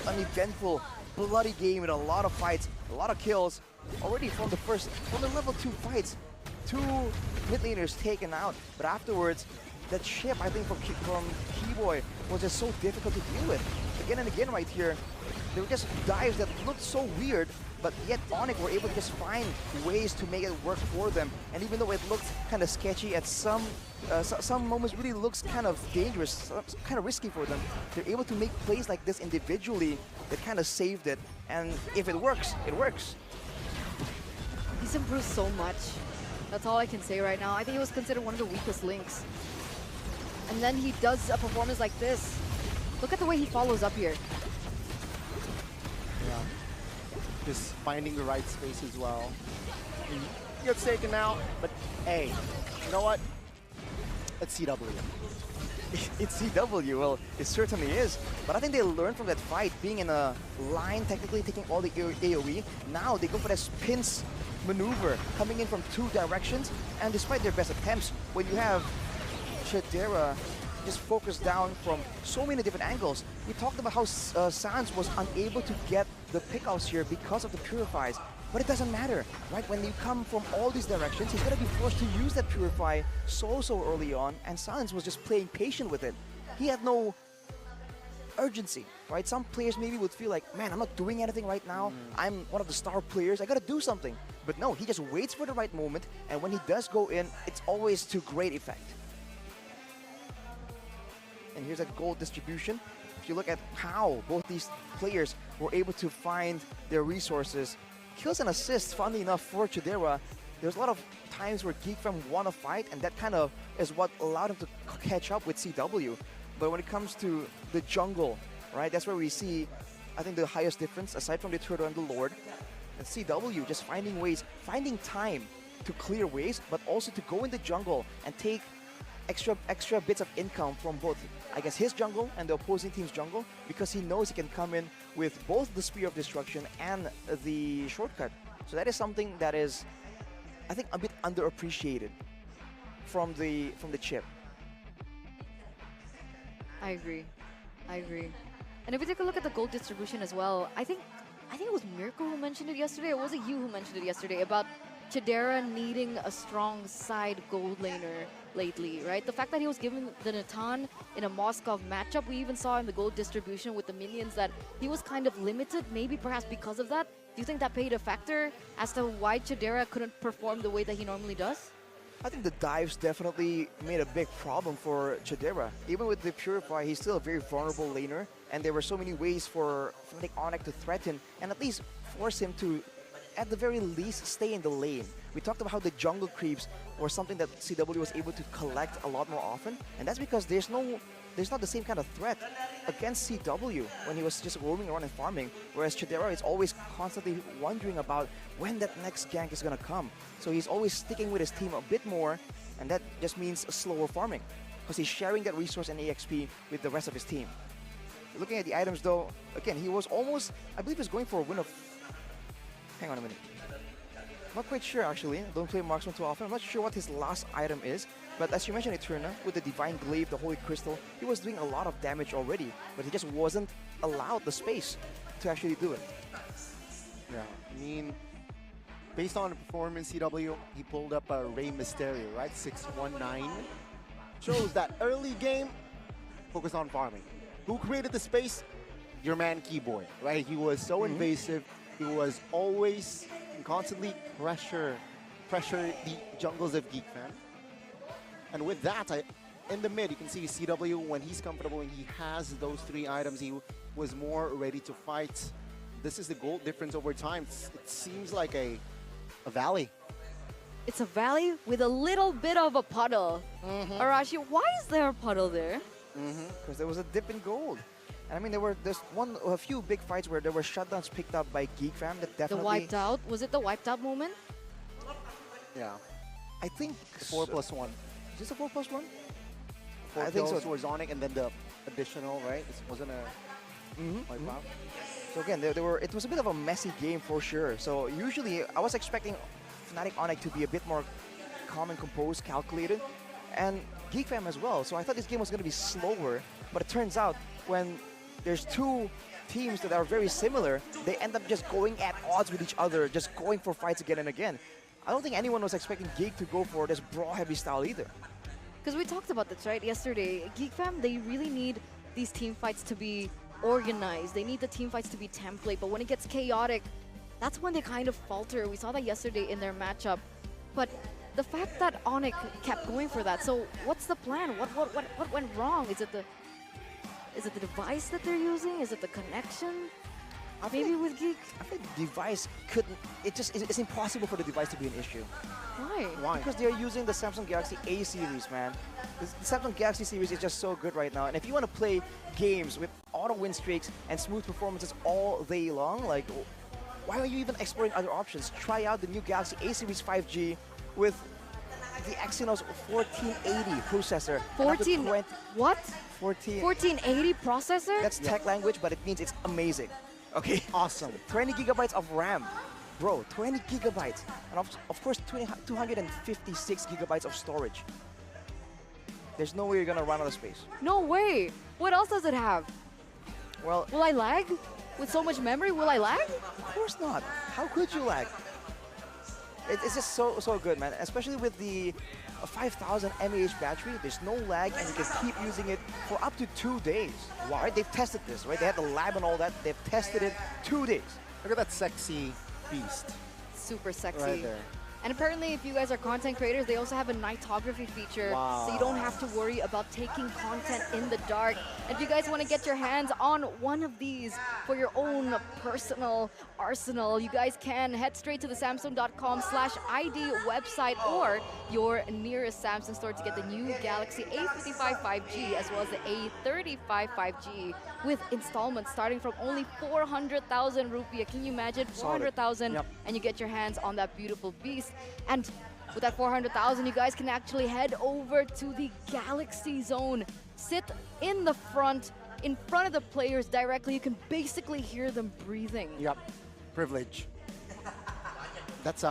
an eventful, bloody game with a lot of fights, a lot of kills. Already from the level 2 fights, 2 mid laners taken out. But afterwards, that chip, I think, from Keyboy was just so difficult to deal with. Again and again right here, there were just dives that looked so weird, but yet Onic were able to just find ways to make it work for them. And even though it looked kind of sketchy at some moments, really looks kind of dangerous, kind of risky for them, they're able to make plays like this individually that kind of saved it. And if it works, it works. He's improved so much. That's all I can say right now. I think he was considered one of the weakest links. And then he does a performance like this. Look at the way he follows up here. Yeah. Just finding the right space as well. He gets taken out, but hey, you know what? It's CW. It's CW, well, it certainly is. But I think they learned from that fight, being in a line, technically taking all the AoE. Now they go for that spins maneuver, coming in from 2 directions. And despite their best attempts, when you have Chidera just focused down from so many different angles. We talked about how Sans was unable to get the pickoffs here because of the Purifies. But it doesn't matter, right? When you come from all these directions, he's going to be forced to use that Purify so early on, and Sans was just playing patient with it. He had no urgency, right? Some players maybe would feel like, man, I'm not doing anything right now. I'm one of the star players. I got to do something. But no, he just waits for the right moment, and when he does go in, it's always to great effect. And here's a gold distribution. If you look at how both these players were able to find their resources, kills and assists, funnily enough, for Chidera, there's a lot of times where Geek won a fight, and that kind of is what allowed him to catch up with CW. But when it comes to the jungle, right, that's where we see, I think, the highest difference, aside from the Turtle and the Lord. And CW just finding ways, finding time to clear ways, but also to go in the jungle and take extra bits of income from both, I guess, his jungle and the opposing team's jungle, because he knows he can come in with both the Spear of Destruction and the shortcut. So that is something that is, I think, a bit underappreciated from the chip. I agree. And if we take a look at the gold distribution as well, I think it was Miracle who mentioned it yesterday, or was it you who mentioned it yesterday, about Chidera needing a strong side gold laner lately, right? The fact that he was given the Natan in a Moskov matchup, we even saw in the gold distribution with the minions that he was kind of limited, maybe perhaps because of that. Do you think that played a factor as to why Chidera couldn't perform the way that he normally does? I think the dives definitely made a big problem for Chidera. Even with the Purify, he's still a very vulnerable laner, and there were so many ways for Fnatic Onic to threaten and at least force him to, at the very least, stay in the lane. We talked about how the jungle creeps were something that CW was able to collect a lot more often, and that's because there's not the same kind of threat against CW when he was just roaming around and farming, whereas Chidera is always constantly wondering about when that next gank is gonna come. So he's always sticking with his team a bit more, and that just means slower farming, because he's sharing that resource and EXP with the rest of his team. Looking at the items though, again, he was almost, I believe he was going for a win of, hang on a minute. I'm not quite sure actually, I don't play marksman too often. I'm not sure what his last item is, but as you mentioned, Eterna, with the Divine Glaive, the Holy Crystal, he was doing a lot of damage already, but he just wasn't allowed the space to actually do it. Yeah, I mean, based on the performance, CW, he pulled up a Rey Mysterio, right? 619. Shows that early game, focus on farming. Who created the space? Your man Keyboy, right? He was so invasive. He was always constantly pressure the jungles of Geek fan. And with that, in the mid, you can see CW, when he's comfortable and he has those 3 items, he was more ready to fight this is the goal difference over time. It seems like a valley. It's a valley with a little bit of a puddle. Arashi, why is there a puddle there? Because there was a dip in gold. And I mean, there's a few big fights where there were shutdowns picked up by Geek Fam that The definitely... wiped out? Was it the wiped out moment? Yeah. I think... 4+1. Is this a 4+1? 4 I think kills so. towards Onic, and then the additional, right? This wasn't a wipe out. So again, it was a bit of a messy game for sure. So usually, I was expecting Fnatic Onic to be a bit more calm and composed, calculated, and Geek Fam as well. So I thought this game was going to be slower, but it turns out when there's two teams that are very similar, they end up just going at odds with each other, just going for fights again and again. I don't think anyone was expecting Geek to go for this brawl-heavy style either. Because we talked about this, right, yesterday. Geek Fam, they really need these team fights to be organized. They need the team fights to be template, but when it gets chaotic, that's when they kind of falter. We saw that yesterday in their matchup. But the fact that Onic kept going for that, so what's the plan? What went wrong? Is it the device that they're using? Is it the connection? Maybe with Geek? I think the device couldn't... It's impossible for the device to be an issue. Why? Because they're using the Samsung Galaxy A series, man. The Samsung Galaxy series is just so good right now. And if you want to play games with auto win streaks and smooth performances all day long, like, why are you even exploring other options? Try out the new Galaxy A series 5G with the Exynos 1480 processor. 1480 processor? That's tech language, but it means it's amazing. Okay? Awesome. 20 gigabytes of RAM. Bro, 20 gigabytes. And of course, 256 gigabytes of storage. There's no way you're gonna run out of space. No way. What else does it have? Well, will I lag? With so much memory, will I lag? Of course not. How could you lag? It's just so good, man. Especially with the 5,000 mAh battery, there's no lag, and you can keep using it for up to 2 days. Wow. Right? They've tested this, right? They had the lab and all that. They've tested it 2 days. Look at that sexy beast. Super sexy. Right there. And apparently, if you guys are content creators, they also have a nightography feature, so you don't have to worry about taking content in the dark. And if you guys want to get your hands on one of these for your own personal arsenal, you guys can head straight to the Samsung.com/ID website or your nearest Samsung store to get the new Galaxy A55 5G as well as the A35 5G with installments starting from only 400,000 rupiah. Can you imagine? 400,000, and you get your hands on that beautiful beast. And with that 400,000, you guys can actually head over to the Galaxy Zone. Sit in the front, in front of the players directly. You can basically hear them breathing. Yep, privilege. That's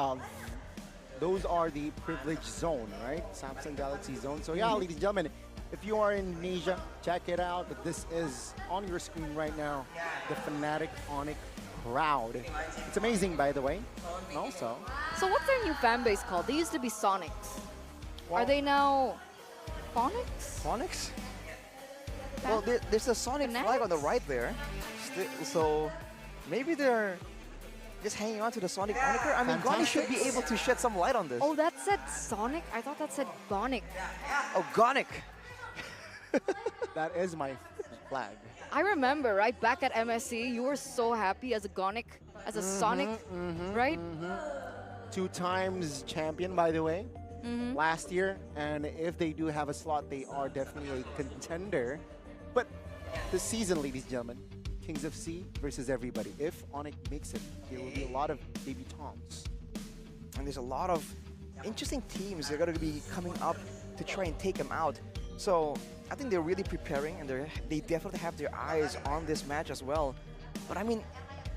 those are the privilege zone, right? Samsung Galaxy Zone. So yeah, ladies and gentlemen, if you are in Asia, check it out. But this is on your screen right now, the Fnatic Onic crowd. It's amazing, by the way. And also, so what's their new fan base called? They used to be Sonics. Are they now Phonics? Phonics? Well, there's a Sonic flag on the right there. So maybe they're just hanging on to the Sonic moniker. I mean, Goni should be able to shed some light on this. Oh, that said Sonic? I thought that said Gonic. Oh, Gonic. that is my flag. I remember, right, back at MSC, you were so happy as a Gonic, as a Sonic, right? 2 times champion, by the way, last year. And if they do have a slot, they are definitely a contender. But this season, ladies and gentlemen, Kings of Sea versus everybody. If Onic makes it, there will be a lot of debutantes. And there's a lot of interesting teams that are going to be coming up to try and take them out. So I think they're really preparing, and they definitely have their eyes on this match as well. But I mean,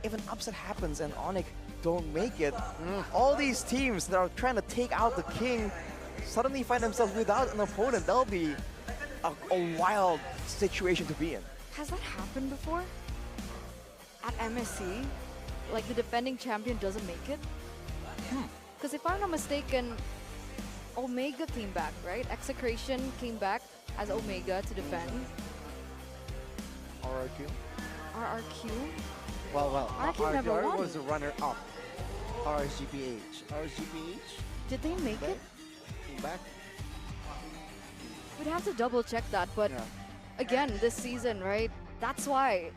if an upset happens and Onic don't make it, all these teams that are trying to take out the king suddenly find themselves without an opponent. That'll be a wild situation to be in. Has that happened before? At MSC? Like the defending champion doesn't make it? Because if I'm not mistaken, Omega came back, right? Execration came back as Omega to defend. RRQ? RRQ? Well, RRQ never won. was a runner-up. RSGPH. RSGPH? Did they make it? Came back? We'd have to double check that, but again, this season, right? That's why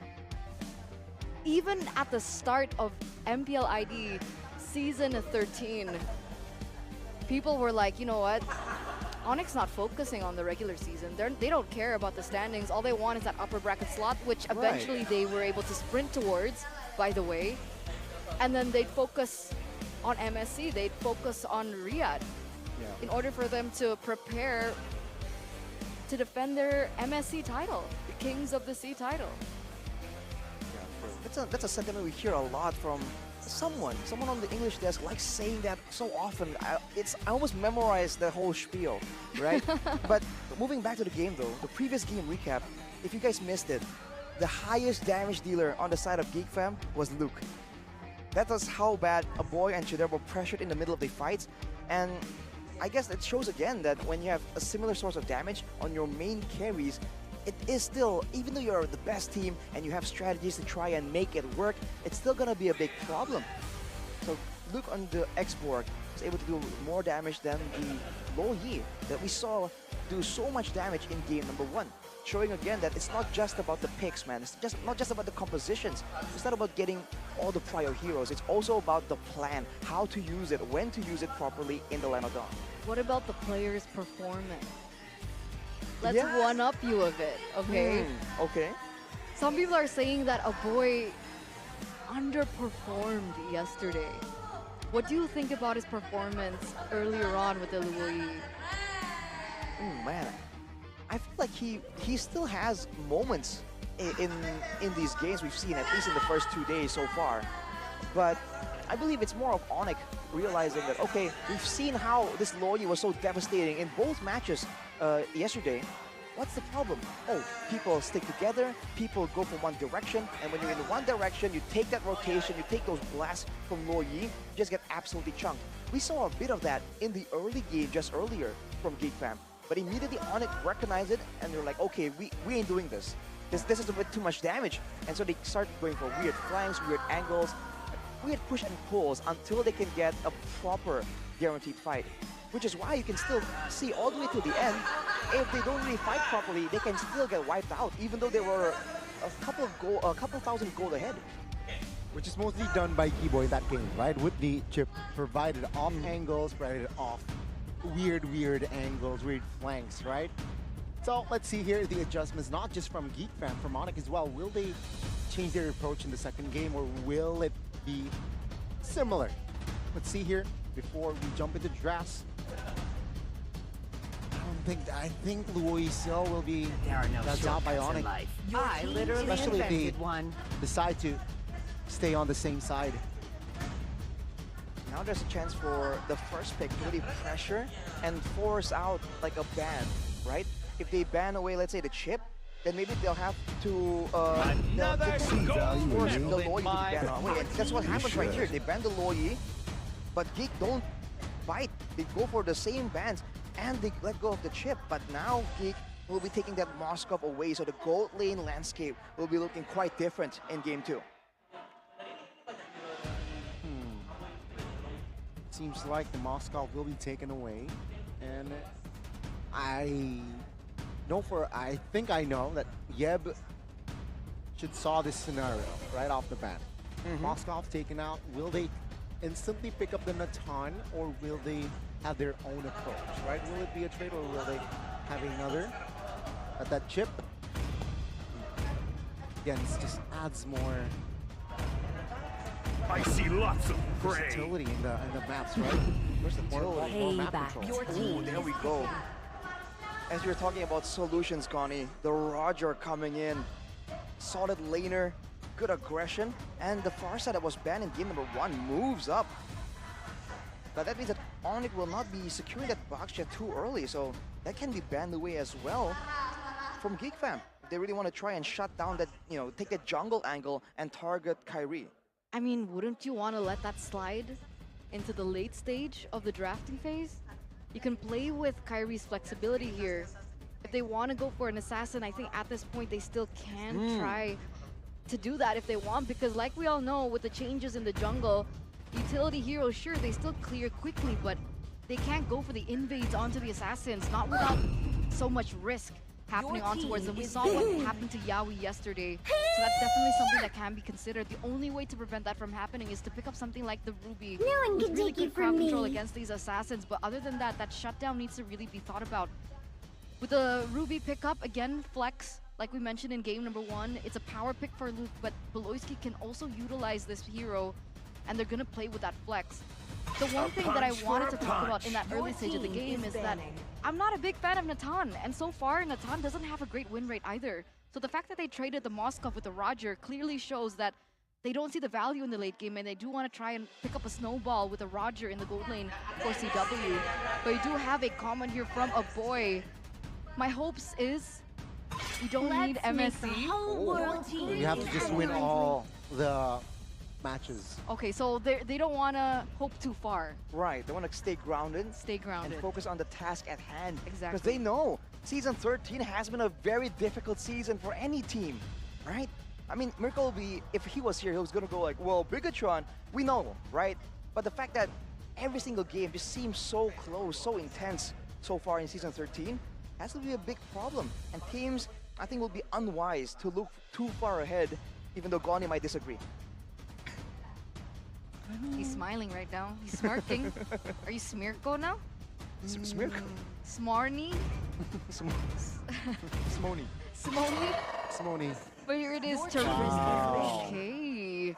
even at the start of MPL ID Season 13, people were like, you know what? Onyx not focusing on the regular season. They don't care about the standings. All they want is that upper bracket slot, which eventually they were able to sprint towards, by the way. And then they'd focus on MSC. They'd focus on Riyadh in order for them to prepare to defend their MSC title, the Kings of the Sea title. That's a sentiment we hear a lot from someone on the English desk likes saying that so often. I almost memorized the whole spiel, right? But moving back to the game though, the previous game recap, if you guys missed it, the highest damage dealer on the side of Geek Fam was Luke. That was how bad a boy and Shader were pressured in the middle of the fights, and I guess it shows again that when you have a similar source of damage on your main carries, it is still, even though you're the best team and you have strategies to try and make it work, it's still gonna be a big problem. So Luke on the X-Borg was able to do more damage than the Lo Yi that we saw do so much damage in game number 1. Showing again that it's not just about the picks, man. It's not just about the compositions. It's not about getting all the prior heroes. It's also about the plan, how to use it, when to use it properly in the Land of Dawn. What about the player's performance? Let's one-up you a bit, okay? Okay. Some people are saying that a boy underperformed yesterday. What do you think about his performance earlier on with the Luo Yi? Oh man, I feel like he still has moments in these games we've seen, at least in the first 2 days so far. But I believe it's more of Onic realizing that, okay, we've seen how this Lo Yi was so devastating in both matches yesterday. What's the problem? Oh, people stick together, people go from one direction, and when you're in one direction, you take that rotation, you take those blasts from Lo Yi, you just get absolutely chunked. We saw a bit of that in the early game just earlier from Geek Fam, but immediately Onic recognized it, and they're like, okay, we ain't doing this. This is a bit too much damage, and so they start going for weird flanks, weird angles, weird push and pulls until they can get a proper guaranteed fight. Which is why you can still see all the way to the end, if they don't really fight properly, they can still get wiped out, even though they were a couple thousand gold ahead. Which is mostly done by Kibo in that game, right? With the chip provided off angles, provided off weird angles, weird flanks, right? So let's see here the adjustments, not just from Geek Fam, from Onic as well. Will they change their approach in the second game, or will it be similar? Let's see here before we jump into drafts. I think Luo Yi still will be that's out by Onic. I literally especially if they invented one. decide to stay on the same side. Now there's a chance for the first pick to really pressure and force out like a ban, right? If they ban away, let's say, the chip, then maybe they'll have to force the Lo Yi to be banned away. And that's what happens right here. They ban the Lo Yi, but Geek don't bite. They go for the same bans and they let go of the chip. But now Geek will be taking that Moskov away, so the gold lane landscape will be looking quite different in game 2. Seems like the Moskov will be taken away, and I think I know that Yeb should saw this scenario right off the bat. Moskov taken out. Will they instantly pick up the Natan, or will they have their own approach, right? Will it be a trade, or will they have another at that chip? Again, this just adds more I see lots of prey. versatility in the maps, right? More map control. Ooh, there we go. As you're talking about solutions, Connie, the Roger coming in. Solid laner, good aggression, and the far side that was banned in game number 1 moves up. But that means that Onic will not be securing that box jet too early, so that can be banned away as well from Geek Fam. If they really want to try and shut down that, take that jungle angle and target Kyrie. I mean, wouldn't you want to let that slide into the late stage of the drafting phase? You can play with Kyrie's flexibility here. If they want to go for an assassin, I think at this point they still can try to do that if they want, because like we all know, with the changes in the jungle, utility heroes, sure, they still clear quickly, but they can't go for the invades onto the assassins, not without so much risk happening on towards them. We saw what happened to Yawi yesterday, so that's definitely something that can be considered. The only way to prevent that from happening is to pick up something like the Ruby. No one with can really take it good from crowd control me. against these assassins, but other than that, that shutdown needs to really be thought about. With the Ruby pickup, again, flex, like we mentioned in game number 1, it's a power pick for Luke, but Beloyski can also utilize this hero, and they're gonna play with that flex. The one thing that I wanted to talk about in that early stage of the game is that I'm not a big fan of Natan, and so far Natan doesn't have a great win rate either. So the fact that they traded the Moskov with the Roger clearly shows that they don't see the value in the late game, and they do want to try and pick up a snowball with a Roger in the gold lane for CW. But you do have a comment here from a boy. My hopes is we don't need MSC. You have to just win all the matches. Okay, so they don't want to hope too far. Right, they want to stay grounded. Stay grounded. And focus on the task at hand. Exactly. Because they know Season 13 has been a very difficult season for any team, right? I mean, Miracle will be, if he was here, he was going to go like, well, Bigatron, we know, right? But the fact that every single game just seems so close, so intense so far in Season 13, has to be a big problem. And teams, I think, will be unwise to look too far ahead, even though Goni might disagree. He's smiling right now. He's smirking. Are you Smirko now? Smirko? Smarny? Smony. Smony? Smony. But here it is, Wow. Okay.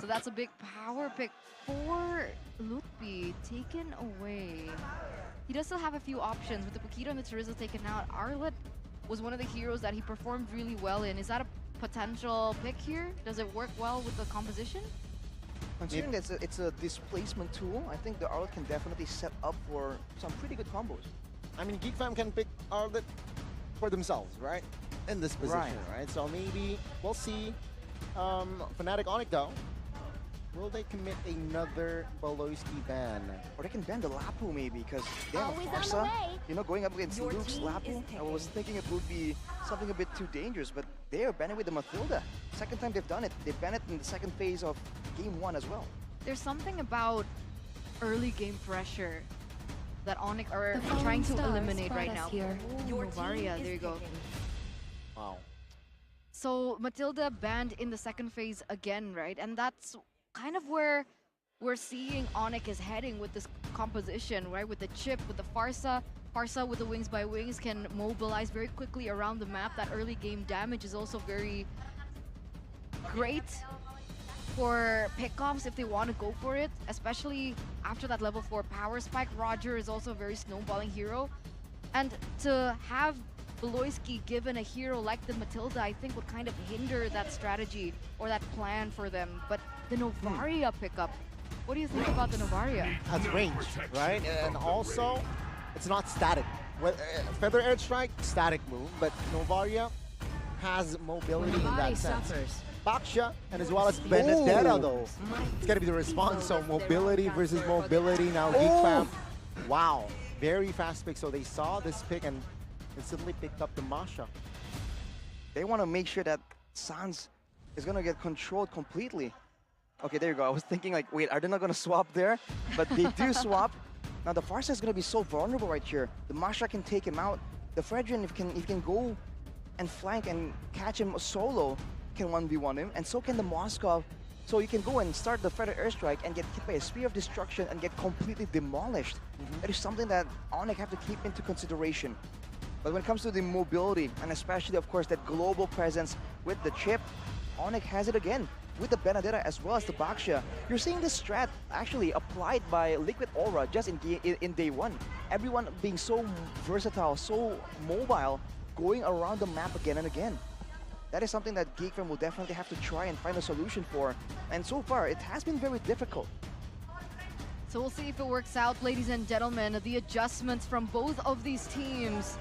So that's a big power pick for Lutfi, taken away. He does still have a few options. With the Pokito and the Terizla taken out, Arlet was one of the heroes that he performed really well in. Is that a potential pick here? Does it work well with the composition? Considering that it's a displacement tool, I think the Arlet can definitely set up for some pretty good combos. I mean, Geek Fam can pick Arlet for themselves, right? In this position, right? So maybe we'll see. Fnatic Onic though, will they commit another Beloyski ban? Or they can ban the Lapu maybe, because they have Always a on the Farsa. way. You know, going up against Your Luke's team Lapu, is I was thinking it would be something a bit too dangerous, but they are banning with the Mathilda. Second time they've done it. They banned it in the second phase of game 1 as well. There's something about early game pressure that Onic are trying to eliminate right now. Ooh, Novaria, there you go. Wow. So Matilda banned in the second phase again, right? And that's kind of where we're seeing Onic is heading with this composition, right? With the chip, with the Farsa. Farsa with the Wings by Wings can mobilize very quickly around the map. That early game damage is also very great for pickoffs if they want to go for it, especially after that level 4 power spike. Roger is also a very snowballing hero. And to have Beloyski given a hero like the Matilda, I think would kind of hinder that strategy or that plan for them. But the Novaria pickup, what do you think about the Novaria? Has range, right? And also, it's not static. Feather Airstrike, static move, but Novaria has mobility in that sense. Baksha and as well as Benedetta though. It's gonna be the response, so mobility versus mobility now. Geek Fam, wow, very fast pick. So they saw this pick and instantly picked up the Masha. They want to make sure that Sans is going to get controlled completely. Okay, there you go. I was thinking like, wait, are they not going to swap there? But they do swap. Now the Farsa is going to be so vulnerable right here. The Masha can take him out. The Fredrin, if he can go and flank and catch him solo, can 1v1 him. And so can the Moskov. So you can go and start the Feather Airstrike and get hit by a Spear of Destruction and get completely demolished. That is something that Onic have to keep into consideration. But when it comes to the mobility, and especially, of course, that global presence with the chip, Onic has it again with the Benedetta as well as the Baksha. You're seeing this strat actually applied by Liquid Aura just in day 1. Everyone being so versatile, so mobile, going around the map again and again. That is something that Geek Fam will definitely have to try and find a solution for. And so far, it has been very difficult. So we'll see if it works out, ladies and gentlemen. The adjustments from both of these teams.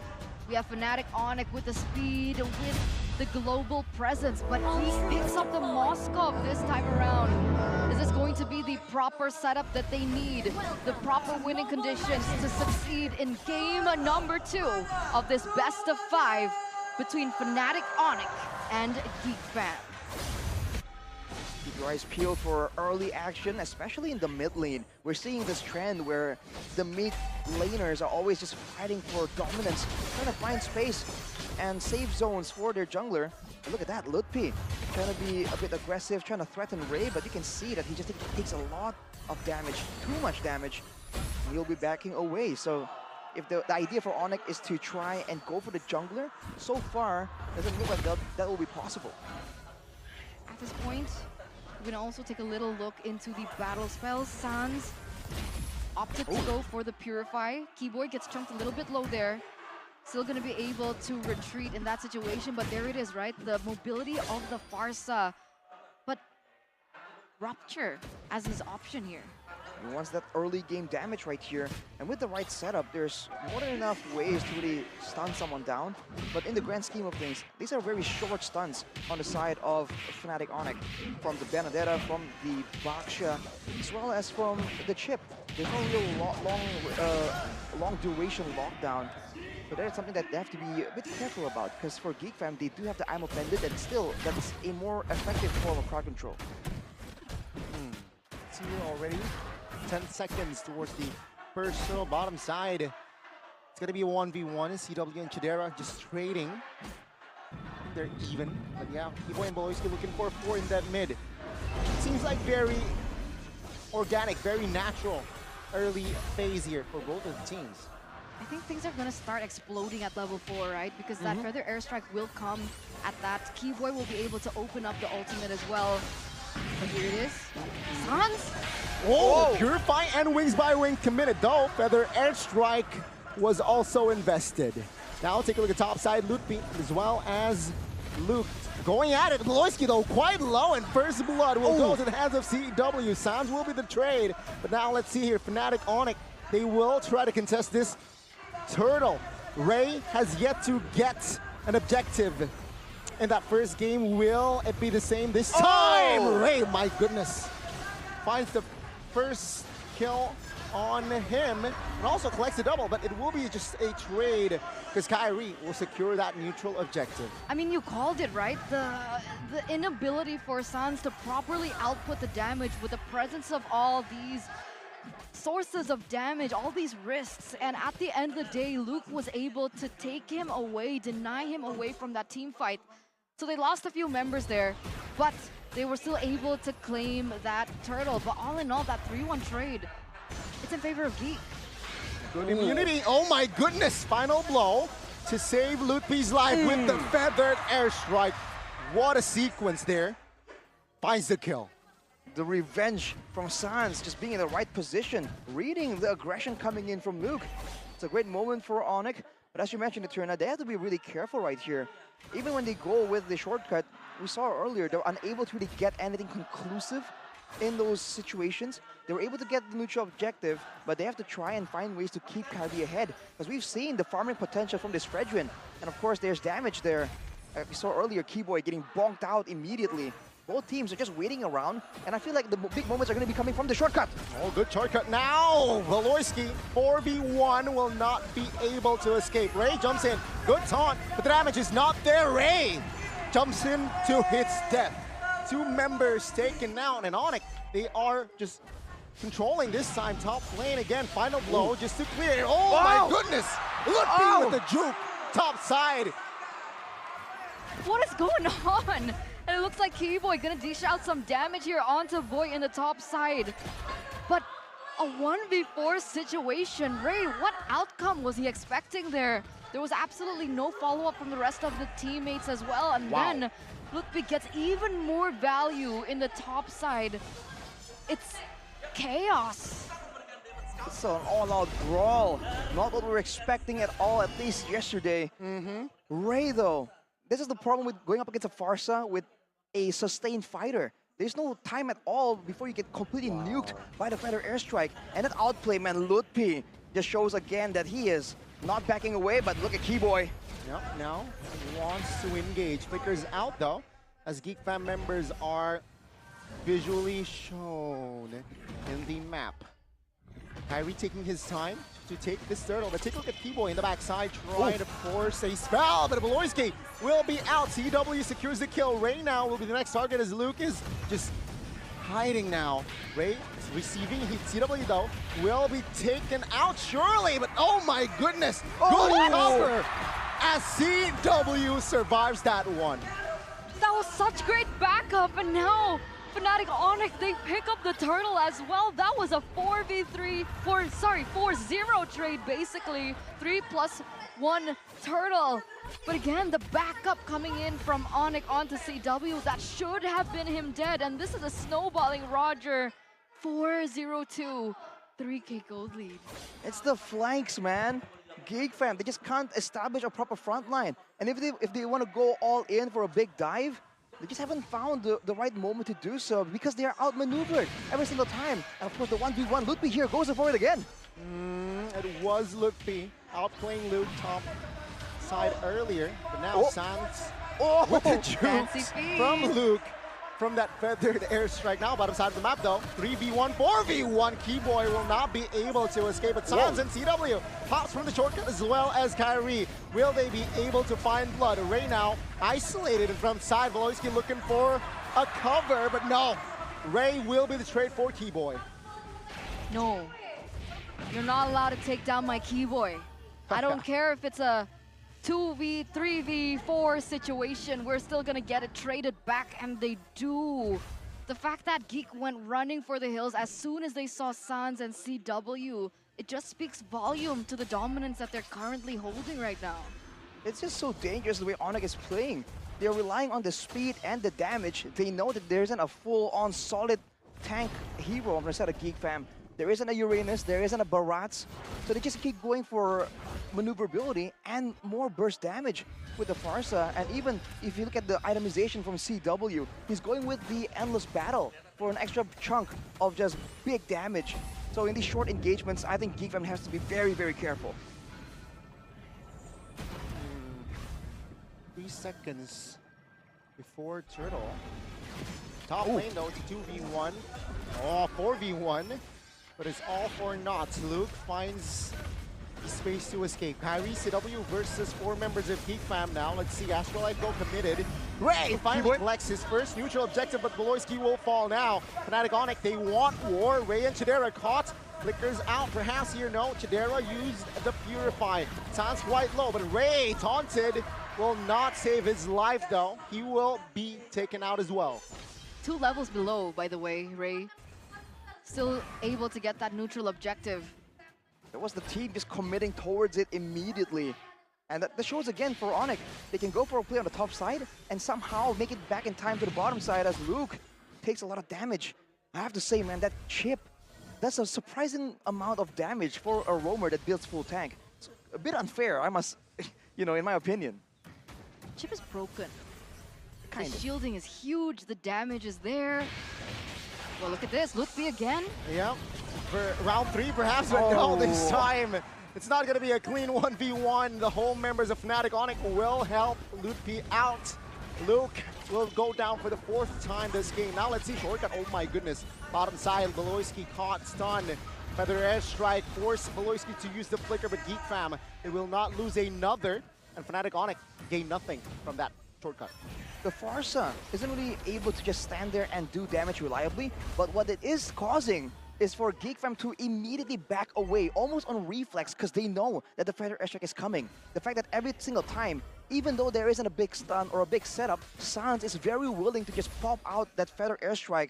We have Fnatic Onic with the speed, with the global presence, but he picks up the Moskov this time around. Is this going to be the proper setup that they need? The proper winning conditions to succeed in game number 2 of this best of 5 between Fnatic Onic and Geek Fam. Keep your eyes peeled for early action, especially in the mid lane. We're seeing this trend where the mid laners are always just fighting for dominance, trying to find space and safe zones for their jungler. And look at that, Lutpi trying to be a bit aggressive, trying to threaten Ray, but you can see that he just takes a lot of damage, too much damage. And he'll be backing away. So if the idea for Onic is to try and go for the jungler, so far doesn't look like that will be possible. At this point, we're gonna also take a little look into the battle spells. Sans opted to go for the Purify. Keyboy gets chunked a little bit low there. Still gonna be able to retreat in that situation, but there it is, right? The mobility of the Pharsa. But Rupture as his option here. He wants that early game damage right here. And with the right setup, there's more than enough ways to really stun someone down. But in the grand scheme of things, these are very short stuns on the side of Fnatic Onic. From the Benedetta, from the Baksha, as well as from the Chip. There's no real long duration lockdown. So that's something that they have to be a bit careful about. Because for Geek Fam, they do have the Imo Pendant, and still, that's a more effective form of crowd control. It's here already. 10 seconds towards the first turtle bottom side. It's going to be a 1v1. CW and Chidera just trading. They're even. But yeah, Keyboy and Beloyski looking for 4 in that mid. Seems like very organic, very natural early phase here for both of the teams. I think things are gonna start exploding at level 4, right? Because that Feather Airstrike will come at that. Keyboy will be able to open up the ultimate as well. But here it is. Sans! Oh, Purify and Wings by Wing committed though. Feather Airstrike was also invested. Now take a look at top side, Lutpi as well as Luke. Going at it, Beloyski though quite low, and first blood will go to the hands of CW. Sans will be the trade, but now let's see here, Fnatic Onic, they will try to contest this turtle. Ray has yet to get an objective in that first game. Will it be the same this time? Ray, my goodness, finds the first kill on him and also collects a double, but it will be just a trade because Kyrie will secure that neutral objective. I mean, you called it, right? The inability for Sans to properly output the damage with the presence of all these sources of damage, all these risks, and at the end of the day, Luke was able to take him away, deny him away from that team fight. So they lost a few members there, but they were still able to claim that turtle. But all in all, that 3-1 trade, it's in favor of Geek. Good immunity. Oh my goodness, final blow to save Lutpi's life with the feathered airstrike. What a sequence there. Finds the kill. The revenge from Sans, just being in the right position, reading the aggression coming in from Luke. It's a great moment for Onic, but as you mentioned, Eterna, they have to be really careful right here. Even when they go with the shortcut, we saw earlier, they're unable to really get anything conclusive in those situations. They were able to get the neutral objective, but they have to try and find ways to keep Kyrie ahead, because we've seen the farming potential from this Fredrin, and of course there's damage there. We saw earlier Keyboy getting bonked out immediately. Both teams are just waiting around, and I feel like the big moments are going to be coming from the shortcut. Oh, good shortcut now. Beloyski, 4v1, will not be able to escape. Ray jumps in. Good taunt, but the damage is not there. Ray jumps in to his death. 2 members taken out, and Onic, they are just controlling this time. Top lane again. Final blow just to clear. Oh my goodness. Lutpi with the juke. Top side. What is going on? And it looks like Keyboy gonna dish out some damage here onto Boy in the top side. But a 1v4 situation. Ray, what outcome was he expecting there? There was absolutely no follow-up from the rest of the teammates as well. And then Lutpi gets even more value in the top side. It's chaos. It's an all-out brawl. Not what we were expecting at all, at least yesterday. Ray, though, this is the problem with going up against a Pharsa with a sustained fighter. There's no time at all before you get completely nuked by the Feather Airstrike. And that outplay, man, Lutpi just shows again that he is not backing away, but look at Keyboy. Yep, now he wants to engage. Flickers out, though, as Geek Fam members are visually shown in the map. Kyrie taking his time to take this turtle, but take a look at Keyboy in the backside trying to force a spell, but Beloyski will be out. CW secures the kill. Ray now will be the next target as Luke is just hiding now. Ray receiving heat. CW though will be taken out surely, but oh my goodness, good cover as CW survives that one. That was such great backup, and now Fnatic Onic, they pick up the turtle as well. That was a 4v3, 4-0 trade basically. 3+1 turtle. But again, the backup coming in from Onic onto CW, that should have been him dead. And this is a snowballing Roger. 4-0-2, 3K gold lead. It's the flanks, man. Geek fam, they just can't establish a proper front line. And if they want to go all in for a big dive, they just haven't found the right moment to do so because they are outmaneuvered every single time. And of course, the 1v1, Ludwig here goes for it again. It was Ludwig outplaying Luke top side earlier, but now Sans with the jukes from Luke. From that feathered airstrike. Now bottom side of the map though. 3v1, 4v1. Keyboy will not be able to escape, but Sans and CW pops from the shortcut as well as Kyrie. Will they be able to find blood? Ray now isolated in front side. Voloisky looking for a cover, but no. Ray will be the trade for Keyboy. No, you're not allowed to take down my Keyboy. I don't care if it's a 2v, 3v4 situation, we're still gonna get it traded back, and they do. The fact that Geek went running for the hills as soon as they saw Sans and CW, it just speaks volume to the dominance that they're currently holding right now. It's just so dangerous the way Onic is playing. They're relying on the speed and the damage. They know that there isn't a full-on solid tank hero on the side of Geek fam. There isn't a Uranus, there isn't a Barats, so they just keep going for maneuverability and more burst damage with the Farsa. And even if you look at the itemization from CW, he's going with the Endless Battle for an extra chunk of just big damage. So in these short engagements, I think Geek fam has to be very, very careful. 3 seconds before Turtle. Top lane though, it's a 2v1. Oh, 4v1. But it's all for naught. Luke finds the space to escape. Kyrie, CW versus 4 members of Geek fam now. Let's see, Astrolife go committed. Ray finally collects his first neutral objective, but Voloisky will fall now. Fnatic Onic, they want war. Ray and Chidera caught. Flickers out, perhaps here, no. Chidera used the Purify. Sounds quite low, but Ray, taunted, will not save his life though. He will be taken out as well. 2 levels below, by the way, Ray. Still able to get that neutral objective. That was the team just committing towards it immediately. And that shows again for Onic. They can go for a play on the top side and somehow make it back in time to the bottom side as Luke takes a lot of damage. I have to say, man, that chip, that's a surprising amount of damage for a roamer that builds full tank. It's a bit unfair, I must, in my opinion. Chip is broken. Kind the of. shielding is huge, the damage is there. Well, look at this, Ludwig again. Yeah, for round 3 perhaps, but no, this time it's not going to be a clean 1v1. The whole members of Fnatic Onic will help Ludwig out. Luke will go down for the 4th time this game. Now let's see shortcut. Oh my goodness. Bottom side, Voloisky caught, stunned. Feather airstrike forced Voloisky to use the flicker, but Geek fam, they will not lose another. And Fnatic Onic gain nothing from that shortcut. The Farsa isn't really able to just stand there and do damage reliably, but what it is causing is for Geek fam to immediately back away, almost on reflex, because they know that the Feather airstrike is coming. The fact that every single time, even though there isn't a big stun or a big setup, Sans is very willing to just pop out that Feather airstrike.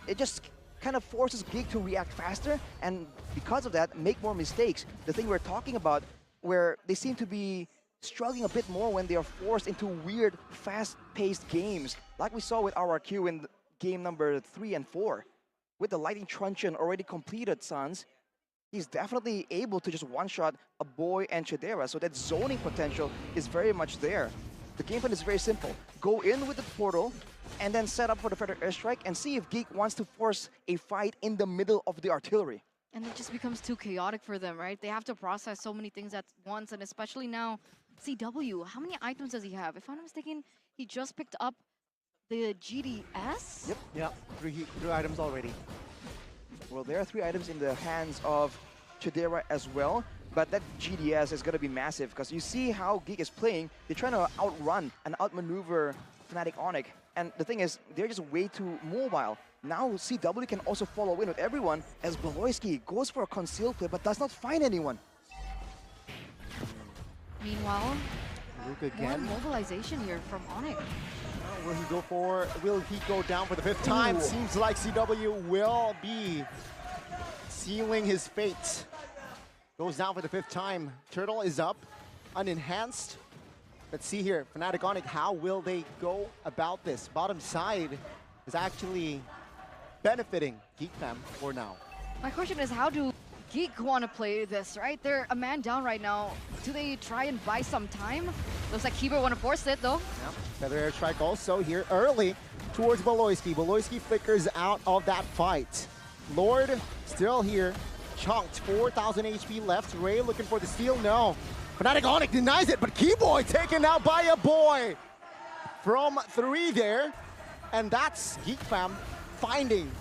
It just kind of forces Geek to react faster, and because of that, make more mistakes. The thing we're talking about, where they seem to be struggling a bit more when they are forced into weird, fast-paced games, like we saw with RRQ in game number 3 and 4. With the Lightning Truncheon already completed, Sans, he's definitely able to just one-shot a Boy and Chidera, so that zoning potential is very much there. The game plan is very simple. Go in with the portal, and then set up for the Feather airstrike, and see if Geek wants to force a fight in the middle of the artillery. And it just becomes too chaotic for them, right? They have to process so many things at once, and especially now, CW, how many items does he have? If I'm not mistaken, he just picked up the GDS? Yep. Yeah, 3 items already. Well, there are 3 items in the hands of Chidera as well, but that GDS is going to be massive, because you see how Geek is playing. They're trying to outrun and outmaneuver Fnatic Onic, and the thing is, they're just way too mobile. Now CW can also follow in with everyone as Beloyski goes for a concealed play but does not find anyone. Meanwhile, Luke more again. mobilization here from Onic. Will he go down for the 5th time? Ooh. Seems like CW will be sealing his fate. Goes down for the 5th time. Turtle is up, unenhanced. Let's see here, Fnatic Onic, how will they go about this? Bottom side is actually benefiting Geek Fam for now. My question is, how do Geek want to play this, right? They're a man down right now. Do they try and buy some time? Looks like Kiber want to force it, though. Yep. Feather Airstrike also here early towards Beloyski. Beloyski flickers out of that fight. Lord still here, chunked, 4,000 HP left. Ray looking for the steal, no. Fnatic Onic denies it, but Keyboy taken out by a boy from 3 there. And that's Geek Fam finding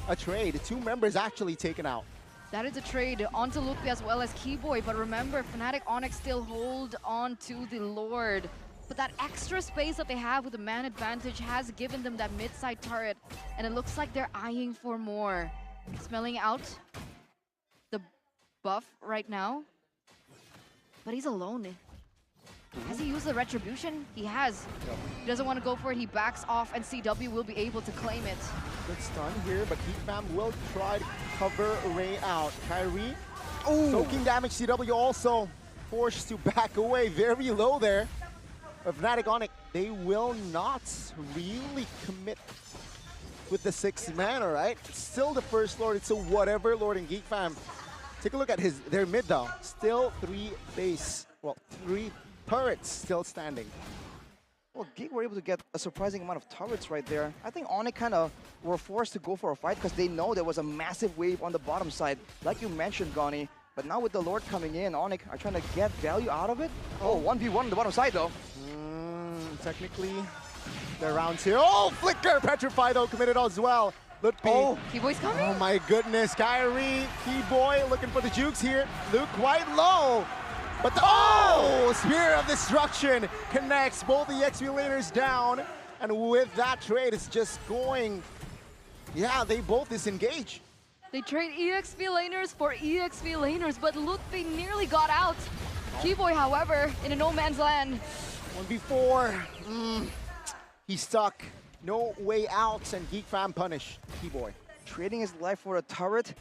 a trade. 2 members actually taken out. That is a trade onto Lupe as well as Keyboy, but remember, Fnatic Onic still hold on to the Lord. But that extra space that they have with the man advantage has given them that mid-side turret, and it looks like they're eyeing for more. Smelling out the buff right now, but he's alone. Has he used the retribution? He has. He doesn't want to go for it, he backs off, and CW will be able to claim it. Good stun here, but Geek Fam will try to cover Ray out. Kyrie, soaking damage. CW also forced to back away, very low there. But Fnatic Onic, they will not really commit with the 6th man, all right? It's still the first Lord, it's a whatever Lord in Geek Fam. Take a look at their mid though. Still 3 turrets still standing. Well, Geek were able to get a surprising amount of turrets right there. I think Onic kind of were forced to go for a fight because they know there was a massive wave on the bottom side, like you mentioned, Gani. But now with the Lord coming in, Onic are trying to get value out of it. Oh, 1v1 on the bottom side though. Technically, they're round 2. Oh, Flicker! Petrify though committed as well. Luke Keyboy's coming. Oh my goodness, Kyrie, Keyboy looking for the jukes here. Luke quite low. But Spear of Destruction connects both the XP laners down. And with that trade, it's just going, they both disengage. They trade EXP laners for EXP laners, but look, they nearly got out. Keyboy, however, in a no man's land. 1v4, he's stuck. No way out, and Geek Fam punish Keyboy. Trading his life for a turret,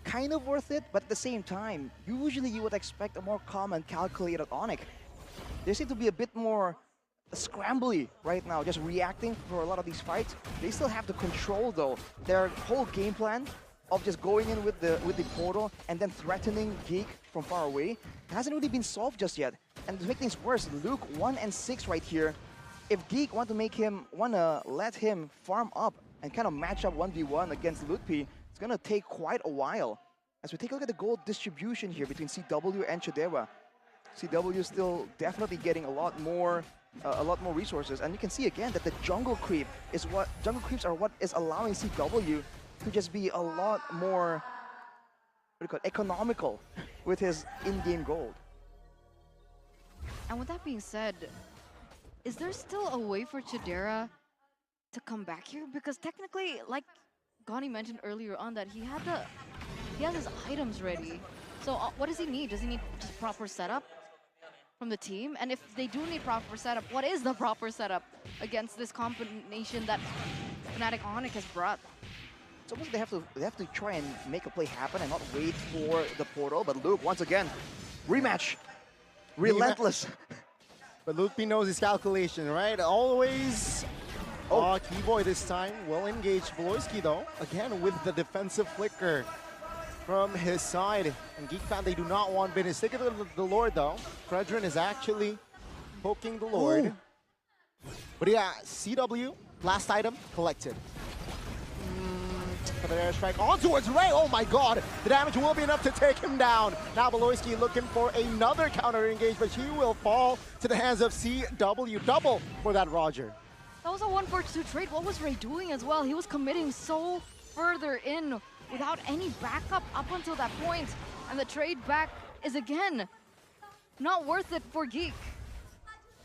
kind of worth it, but at the same time, usually you would expect a more calm and calculated Onic. They seem to be a bit more scrambly right now, just reacting for a lot of these fights. They still have the control though. Their whole game plan of just going in with the portal and then threatening Geek from far away hasn't really been solved just yet. And to make things worse, Luke 1 and 6 right here. If Geek want to let him farm up and kind of match up 1v1 against Lutpi, it's gonna take quite a while. As we take a look at the gold distribution here between CW and Chidera, CW still definitely getting a lot more resources, and you can see again that the jungle creeps are what is allowing CW to just be a lot more economical with his in-game gold. And with that being said, is there still a way for Chidera to come back here? Because technically, like Gani mentioned earlier on, that he has his items ready. So what does he need? Does he need just proper setup from the team? And if they do need proper setup, what is the proper setup against this combination that Fnatic Onic has brought? It's almost they have to try and make a play happen and not wait for the portal. But Luke, once again, rematch. Relentless. But Luke knows his calculation, right? Always. Keyboy this time will engage Beloyski though. Again with the defensive flicker from his side. And Geek Fam, they do not want business. Take a look at the Lord though. Fredrin is actually poking the Lord. Ooh. But yeah, CW, last item collected. For the airstrike on towards Ray. Oh my god, the damage will be enough to take him down. Now Beloyski looking for another counter engage, but he will fall to the hands of CW. Double for that Roger. That was a 1-4-2 trade. What was Ray doing as well? He was committing so further in without any backup up until that point. And the trade back is again not worth it for Geek.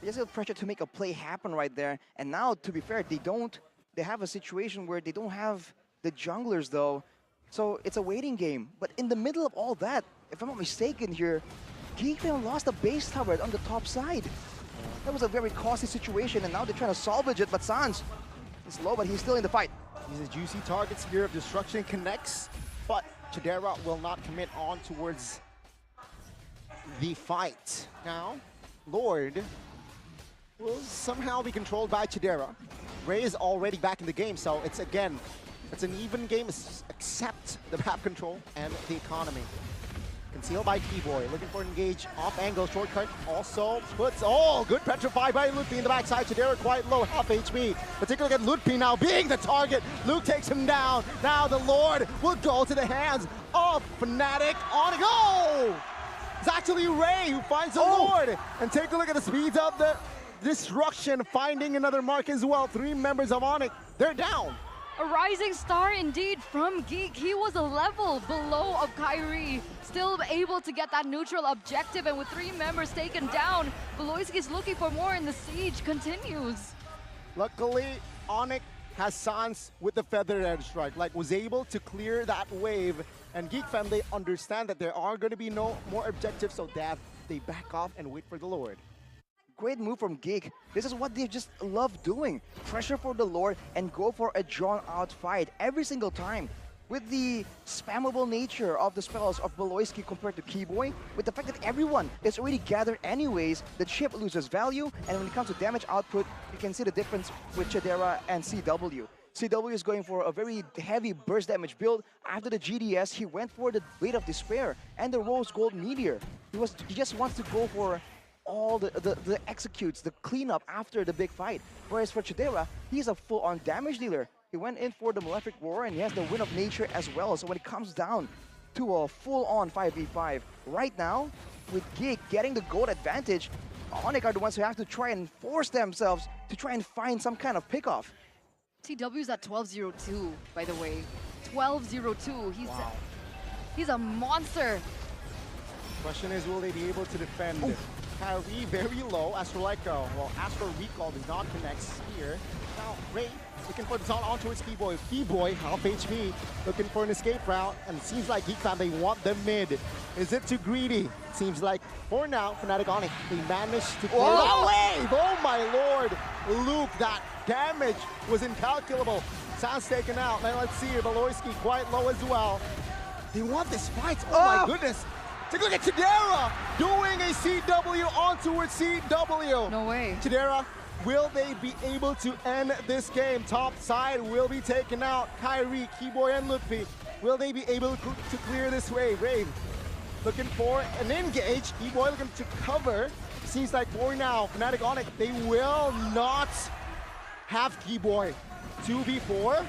They just have pressure to make a play happen right there. And now, to be fair, they have a situation where they don't have the junglers though. So it's a waiting game. But in the middle of all that, if I'm not mistaken here, Geek lost the base tower on the top side. That was a very costly situation, and now they're trying to salvage it, but Sans is low, but he's still in the fight. He's a juicy target. Spear of Destruction connects, but Chidera will not commit on towards the fight. Now, Lord will somehow be controlled by Chidera. Ray is already back in the game, so it's an even game except the map control and the economy. Concealed by Keyboy, looking for an engage off angle, shortcut also puts, good petrify by Ludpi in the backside. Chidera quite low, half HP. But take a look at Ludpi now being the target. Luke takes him down. Now the Lord will go to the hands of Fnatic. Onic. Oh! It's actually Ray who finds the Lord. And take a look at the speeds of the destruction, finding another mark as well. 3 members of Onic, they're down. A rising star indeed from Geek. He was a level below of Kyrie, still able to get that neutral objective, and with 3 members taken down, Beloyski is looking for more, and the siege continues. Luckily, Onic has Sans with the feathered edge strike, was able to clear that wave, and Geek fam, they understand that there are going to be no more objectives, so they back off and wait for the Lord. Great move from Geek. This is what they just love doing. Pressure for the Lord and go for a drawn-out fight every single time. With the spammable nature of the spells of Beloyski compared to Keyboy, with the fact that everyone is already gathered anyways, the chip loses value, and when it comes to damage output, you can see the difference with Chidera and CW. CW is going for a very heavy burst damage build. After the GDS, he went for the Blade of Despair and the Rose Gold Meteor. He just wants to go for all the executes, the cleanup after the big fight. Whereas for Chidera, he's a full-on damage dealer. He went in for the Malefic Roar, and he has the Wind of Nature as well. So when it comes down to a full-on 5v5, right now, with Geek getting the gold advantage, Onic are the ones who have to try and force themselves to try and find some kind of pickoff. TW's at 12-0-2, by the way. 12-0-2. He's a monster. Question is, will they be able to defend? Kyrie very low. Astro Recall does not connect. Spear. Now Ray looking for the zone on towards Keyboy. Keyboy, half HP, looking for an escape route, and it seems like Geek fam, they want the mid. Is it too greedy? Seems like for now, Fnatic Onic, they managed to clear that wave. Oh my lord, Luke, that damage was incalculable. Sans taken out. Now let's see here, Beloyski quite low as well. They want this fight. Oh my goodness. Take a look at Chidera doing a CW on towards CW. No way. Chidera, will they be able to end this game? Top side will be taken out. Kyrie, Keyboy, and Ludpi. Will they be able to clear this wave? Rave looking for an engage. Keyboy looking to cover. Seems like for now, Fnatic Onic, they will not have Keyboy. 2v4.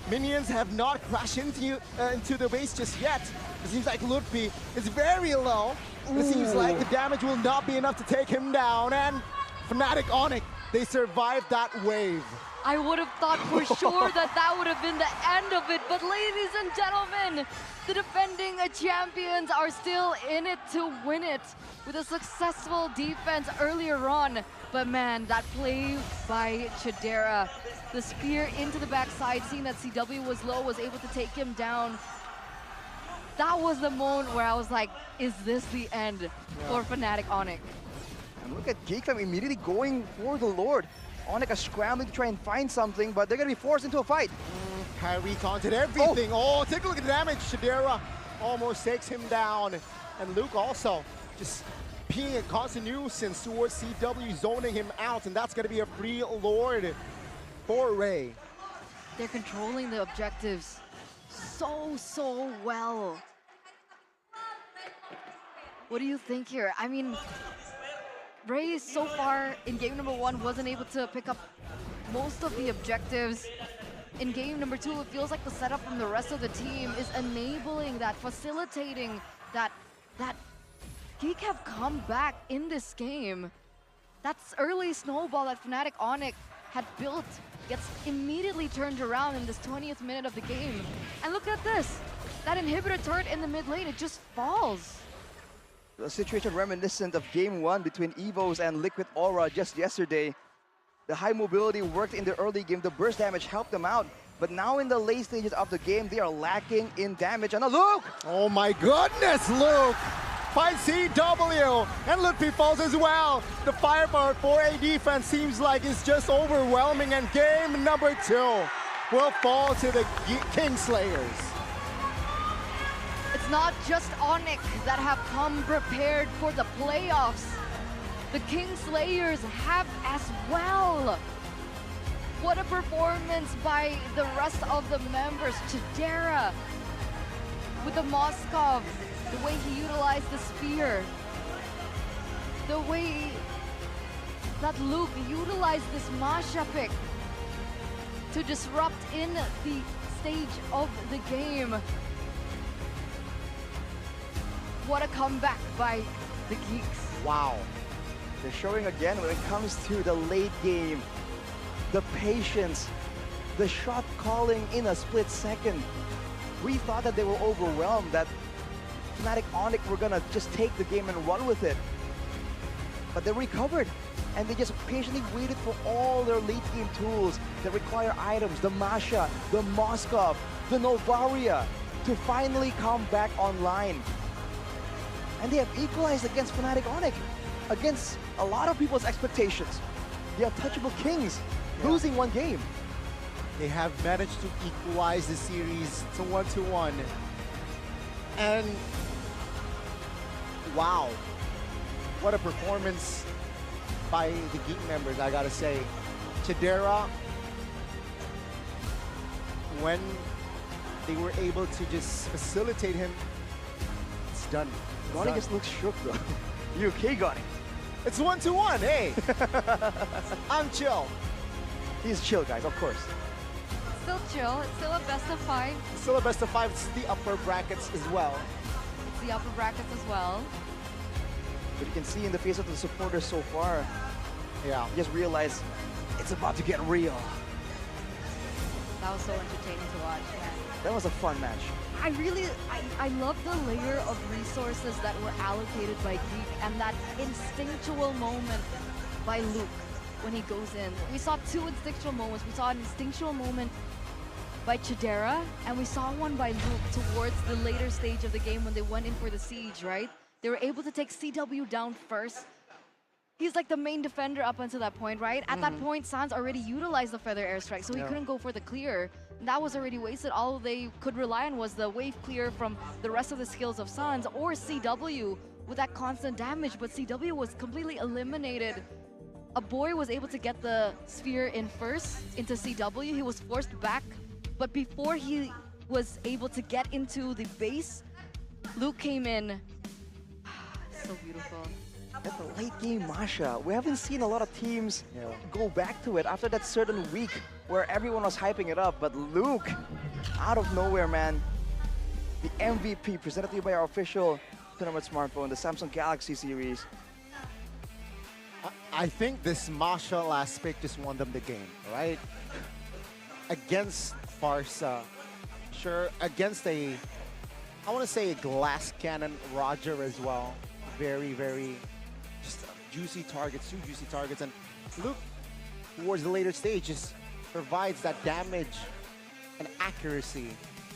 Minions have not crashed into the base just yet. It seems like Ludpi is very low. It seems like the damage will not be enough to take him down. And Fnatic Onic, they survived that wave. I would have thought for sure that would have been the end of it. But ladies and gentlemen, the defending champions are still in it to win it with a successful defense earlier on. But man, that play by Chidera, the spear into the backside, seeing that CW was low, was able to take him down. That was the moment where I was like, is this the end for Fnatic Onic? And look at Geek immediately going for the Lord. Onic is scrambling to try and find something, but they're going to be forced into a fight. Kyrie taunted everything. Take a look at the damage. Chidera almost takes him down. And Luke also just being a constant nuisance towards CW, zoning him out. And that's going to be a free Lord for Ray. They're controlling the objectives so well. What do you think here? I mean, Ray so far in game number 1 wasn't able to pick up most of the objectives. In game number 2, it feels like the setup from the rest of the team is enabling that, facilitating that Geek have come back in this game. That's early snowball that Fnatic Onic had built gets immediately turned around in this 20th minute of the game. And look at this. That inhibitor turret in the mid lane, it just falls. A situation reminiscent of game 1 between EVOs and Liquid Aura just yesterday. The high mobility worked in the early game. The burst damage helped them out. But now in the late stages of the game, they are lacking in damage. And Luke! Oh my goodness, Luke! Finds CW, and Ludwig falls as well. The firepower for a defense seems like it's just overwhelming, and game number 2 will fall to the Kingslayers. It's not just Onic that have come prepared for the playoffs. The Kingslayers have as well. What a performance by the rest of the members. Chidera with the Moskov, the way he utilized the spear, the way that Luke utilized this Masha pick to disrupt in the stage of the game. What a comeback by the Geeks. Wow. They're showing again when it comes to the late game, the patience, the shot calling in a split second. We thought that they were overwhelmed, that Fnatic Onic were gonna just take the game and run with it. But they recovered, and they just patiently waited for all their late game tools that require items, the Masha, the Moskov, the Novaria, to finally come back online. And they have equalized against Fnatic Onic, against a lot of people's expectations. The untouchable Kings, losing one game. They have managed to equalize the series to 1-1. And wow, what a performance by the Geek members, I gotta say. Chidera, when they were able to just facilitate him, it's done. Goni just looks shook though. You okay, Goni? It's 1-1, hey! I'm chill. He's chill, guys, of course. Still chill, it's still a best of 5. It's still a best of 5, it's the upper brackets as well. It's the upper brackets as well. But you can see in the face of the supporters so far, yeah, you just realize it's about to get real. That was so entertaining to watch, man. That was a fun match. I love the layer of resources that were allocated by Geek and that instinctual moment by Luke when he goes in. We saw 2 instinctual moments. We saw an instinctual moment by Chidera, and we saw one by Luke towards the later stage of the game when they went in for the siege, right? They were able to take CW down first. He's like the main defender up until that point, right? At that point, Sans already utilized the Feather Airstrike, so he couldn't go for the clear. That was already wasted. All they could rely on was the wave clear from the rest of the skills of Sans or CW with that constant damage, but CW was completely eliminated. A boy was able to get the sphere in first into CW. He was forced back, but before he was able to get into the base, Luke came in. So beautiful. At the late game Masha, we haven't seen a lot of teams go back to it after that certain week where everyone was hyping it up. But Luke, out of nowhere, man, the MVP presented to you by our official tournament smartphone, the Samsung Galaxy series. I think this Masha last pick just won them the game, right? Against Farsa, sure, against I want to say a glass cannon Roger as well. Very, very just juicy targets, 2 juicy targets, and Luke towards the later stages provides that damage and accuracy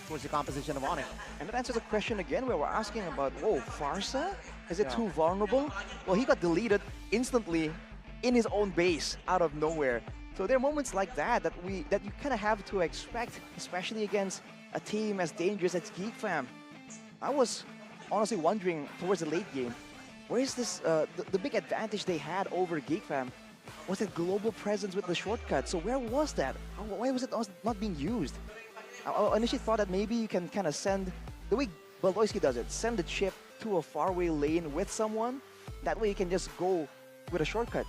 towards the composition of Onic. And that answers the question again where we're asking about, whoa, Farsa? Is it too vulnerable? Well, he got deleted instantly in his own base out of nowhere. So there are moments like that that you kind of have to expect, especially against a team as dangerous as Geek Fam. I was honestly wondering towards the late game, where is this, the big advantage they had over Geek Fam was that global presence with the shortcut. So where was that? Why was it not being used? I initially thought that maybe you can kind of send, the way Baloyski does it, send the chip to a faraway lane with someone. That way you can just go with a shortcut.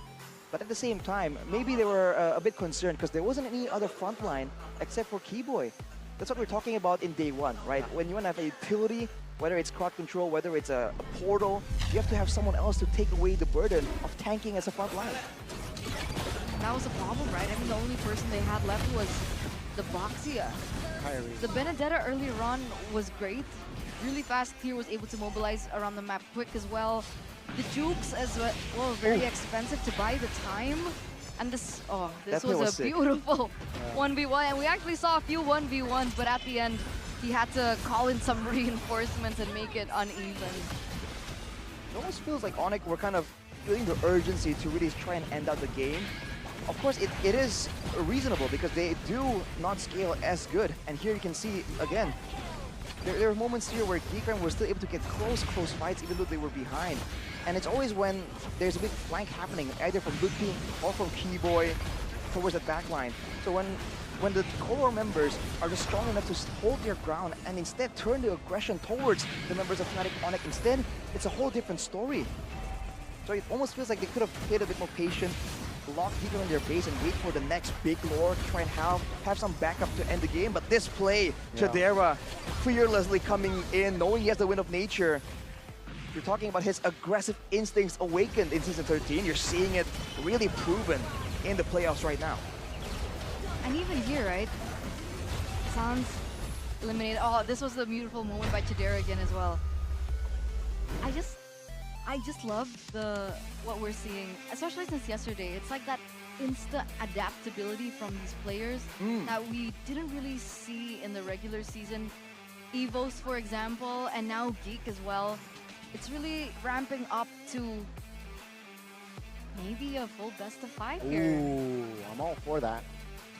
But at the same time, maybe they were a bit concerned because there wasn't any other front line except for Keyboy. That's what we're talking about in day 1, right? When you want to have a utility, whether it's crowd control, whether it's a portal, you have to have someone else to take away the burden of tanking as a front line. That was a problem, right? I mean, the only person they had left was the Boxia. The Benedetta earlier on was great. Really fast clear, was able to mobilize around the map quick as well. The Jukes as well, very expensive to buy the time. And this That play was was a sick. beautiful Yeah. 1v1, and we actually saw a few 1v1s, but at the end, he had to call in some reinforcements and make it uneven. It almost feels like Onic were kind of feeling the urgency to really try and end out the game. Of course, it is reasonable because they do not scale as good. And here you can see, again, there are moments here where Geek were still able to get close fights even though they were behind. And it's always when there's a big flank happening, either from Ludpi or from Keyboy towards that back line. So when the core members are just strong enough to hold their ground and instead turn the aggression towards the members of Fnatic Onic instead, it's a whole different story. So it almost feels like they could have played a bit more patient, lock deeper in their base and wait for the next big lore to try and have some backup to end the game. But this play, Chadera fearlessly coming in, knowing he has the wind of nature. You're talking about his aggressive instincts awakened in Season 13. You're seeing it really proven in the playoffs right now. And even here, right? Sounds eliminated. Oh, this was a beautiful moment by Chidera again as well. I just love what we're seeing, especially since yesterday. It's like that instant adaptability from these players that we didn't really see in the regular season. Evos, for example, and now Geek as well. It's really ramping up to maybe a full best of 5 here. Ooh, I'm all for that.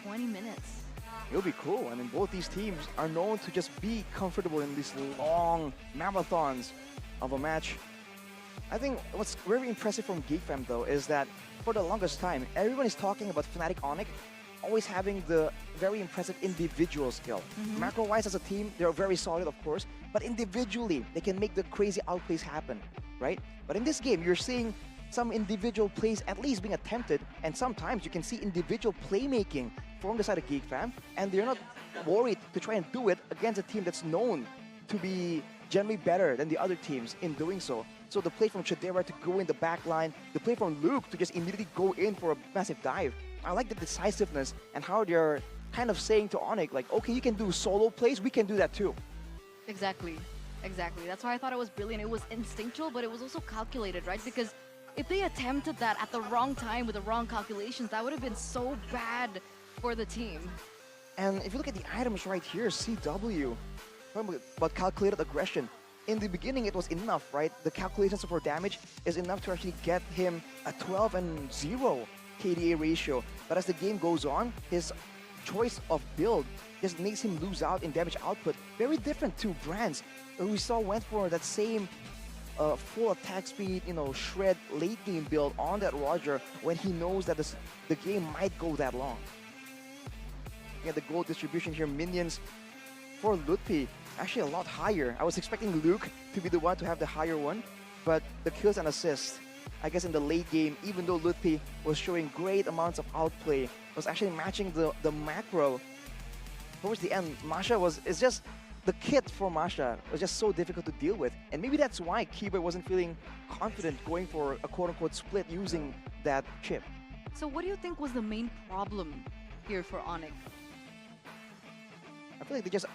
20 minutes. It'll be cool. I mean, both these teams are known to just be comfortable in these long marathons of a match. I think what's very impressive from Geek Fam though is that for the longest time, everyone is talking about Fnatic Onic always having the very impressive individual skill. Macro-wise as a team, they're very solid of course, but individually, they can make the crazy outplays happen, right? But in this game, you're seeing some individual plays at least being attempted, and sometimes you can see individual playmaking from the side of Geek Fam, and they're not worried to try and do it against a team that's known to be generally better than the other teams in doing so. So the play from Chadera to go in the back line, the play from Luke to just immediately go in for a massive dive. I like the decisiveness and how they're kind of saying to Onic, like, okay, you can do solo plays, we can do that too. Exactly. That's why I thought it was brilliant. It was instinctual, but it was also calculated, right? Because if they attempted that at the wrong time with the wrong calculations, that would have been so bad for the team. And if you look at the items right here, CW, about calculated aggression. In the beginning, it was enough, right? The calculations for damage is enough to actually get him a 12-0 KDA ratio. But as the game goes on, his choice of build just makes him lose out in damage output. Very different to Brands, who we saw went for that same full attack speed, shred late game build on that Roger when he knows that the game might go that long. Looking at the gold distribution here, minions for Ludpi actually a lot higher. I was expecting Luke to be the one to have the higher one, but the kills and assists, I guess in the late game, even though Ludpi was showing great amounts of outplay, was actually matching the macro. Towards the end, it's just the kit for Masha was just so difficult to deal with, and maybe that's why Keyboy wasn't feeling confident going for a quote-unquote split using that chip. So what do you think was the main problem here for Onic? I feel like they just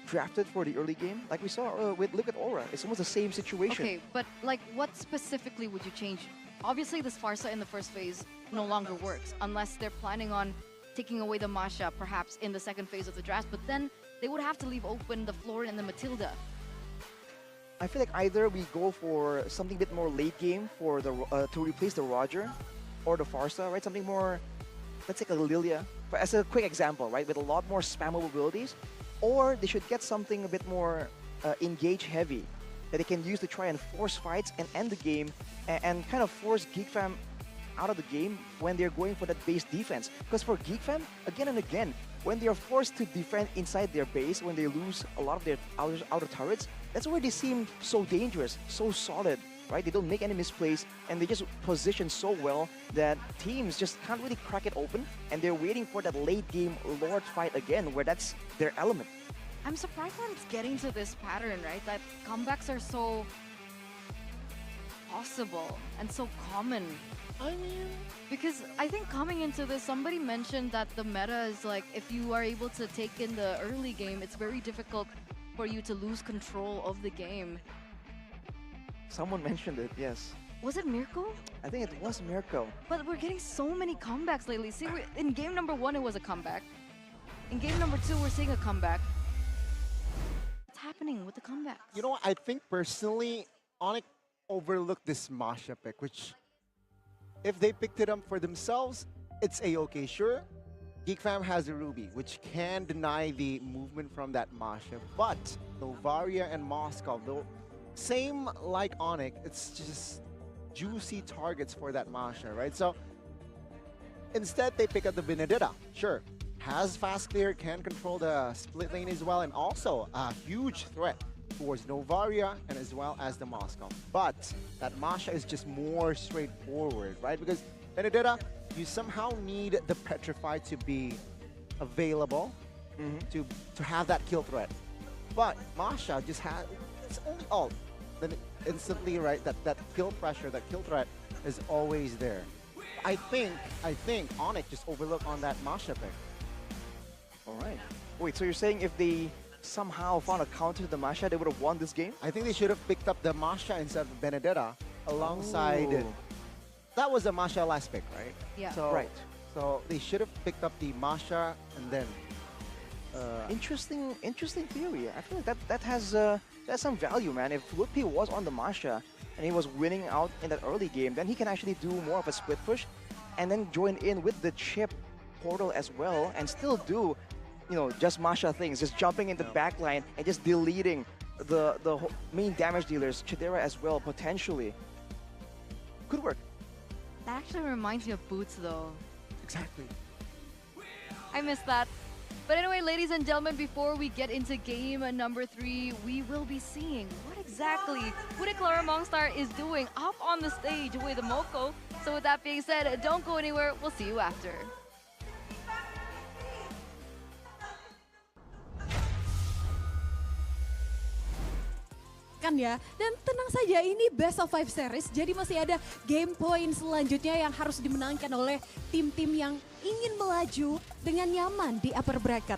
drafted for the early game, like we saw look at Aura. It's almost the same situation. Okay, but like what specifically would you change? Obviously this Farsa in the first phase no longer works unless they're planning on taking away the Masha perhaps in the second phase of the draft, but then they would have to leave open the Florin and the Matilda. I feel like either we go for something a bit more late game for the to replace the Roger or the Farsa, right? Something more, let's take a Lilia as a quick example, right? With a lot more spammable abilities, or they should get something a bit more engage heavy that they can use to try and force fights and end the game and kind of force Geek Fam out of the game when they're going for that base defense. Because for Geek Fam, again and again, when they are forced to defend inside their base, when they lose a lot of their outer turrets, that's where they seem so dangerous, so solid, right? They don't make any misplays, and they just position so well that teams just can't really crack it open, and they're waiting for that late game Lord fight again, where that's their element. I'm surprised that it's getting to this pattern, right? That comebacks are so possible and so common. I mean, because I think coming into this, somebody mentioned that the meta is like, if you are able to take in the early game, it's very difficult for you to lose control of the game. Someone mentioned it, yes. Was it Mirko? I think it was Mirko. But we're getting so many comebacks lately. See, in game number 1, it was a comeback. In game number 2, we're seeing a comeback. What's happening with the comebacks? You know what? I think personally, Onic overlooked this Masha pick, which if they picked it up for themselves, it's a-okay. Sure, Geek Fam has a Ruby, which can deny the movement from that Masha, but Novaria and Moscow, though, same like Onic, it's just juicy targets for that Masha, right? So instead, they pick up the Benedetta. Sure, has fast clear, can control the split lane as well, and also a huge threat towards Novaria and as well as the Moscow. But that Masha is just more straightforward, right? Because Benedetta, you somehow need the Petrify to be available to have that kill threat. But Masha just has, it's only ult. Then instantly, right, that kill pressure, that kill threat is always there. I think Onic just overlooked on that Masha pick. All right. Wait, so you're saying if they somehow found a counter to the Masha, they would have won this game? I think they should have picked up the Masha instead of Benedetta alongside. That was the Masha last pick, right? Yeah. So, right. So they should have picked up the Masha and then. Interesting theory. I feel like that has some value, man. If Flupi was on the Masha and he was winning out in that early game, then he can actually do more of a split push and then join in with the chip portal as well and still do, you know, just Masha things, just jumping in the backline and just deleting the main damage dealers, Chidera as well, potentially. Could work. That actually reminds me of Boots, though. Exactly. I missed that. But anyway, ladies and gentlemen, before we get into game number 3, we will be seeing what exactly Clara Mongstar is doing up on the stage with Moko. So with that being said, don't go anywhere. We'll see you after. Kan ya, dan tenang saja, ini best of 5 series, jadi masih ada game point selanjutnya yang harus dimenangkan oleh tim-tim yang ingin melaju dengan nyaman di upper bracket.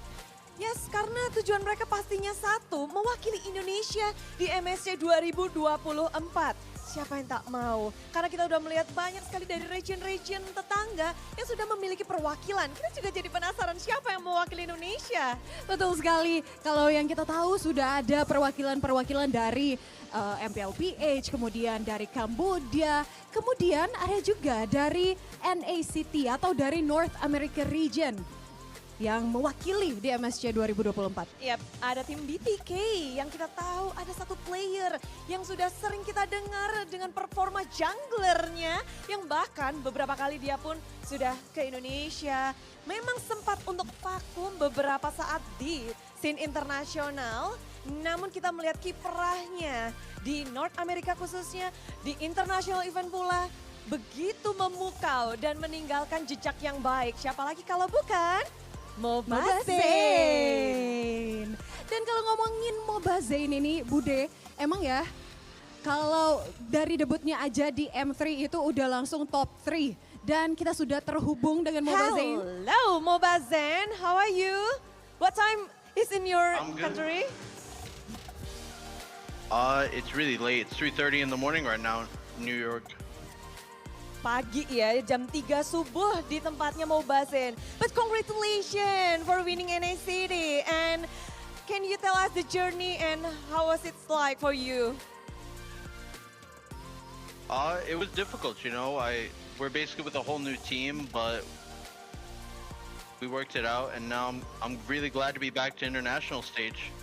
Yes, karena tujuan mereka pastinya satu, mewakili Indonesia di MSC 2024. Siapa yang tak mau? Karena kita udah melihat banyak sekali dari region-region tetangga yang sudah memiliki perwakilan. Kita juga jadi penasaran siapa yang mewakili Indonesia. Betul sekali, kalau yang kita tahu sudah ada perwakilan-perwakilan dari MPLPH, kemudian dari Kamboja, kemudian ada juga dari NACT atau dari North America Region yang mewakili di MSC 2024. Yap, ada tim BTK yang kita tahu ada satu player yang sudah sering kita dengar dengan performa junglernya yang bahkan beberapa kali dia pun sudah ke Indonesia. Memang sempat untuk vakum beberapa saat di scene internasional, namun kita melihat kiprahnya di North America khususnya, di international event pula, begitu memukau dan meninggalkan jejak yang baik. Siapa lagi kalau bukan Mobazane. Dan kalau ngomongin Mobazane ini, Bude, emang ya kalau dari debutnya aja di M3 itu udah langsung top 3. Dan kita sudah terhubung dengan Mobazane. Hello Mobazane, how are you? What time is in your country? It's really late. It's 3:30 in the morning right now in New York. Pagi ya, jam 3 subuh di tempatnya Mobazane. But congratulations for winning NACT. And can you tell us the journey and how was it like for you? It was difficult, you know. We're basically with a whole new team, but we worked it out, and now I'm really glad to be back to international stage.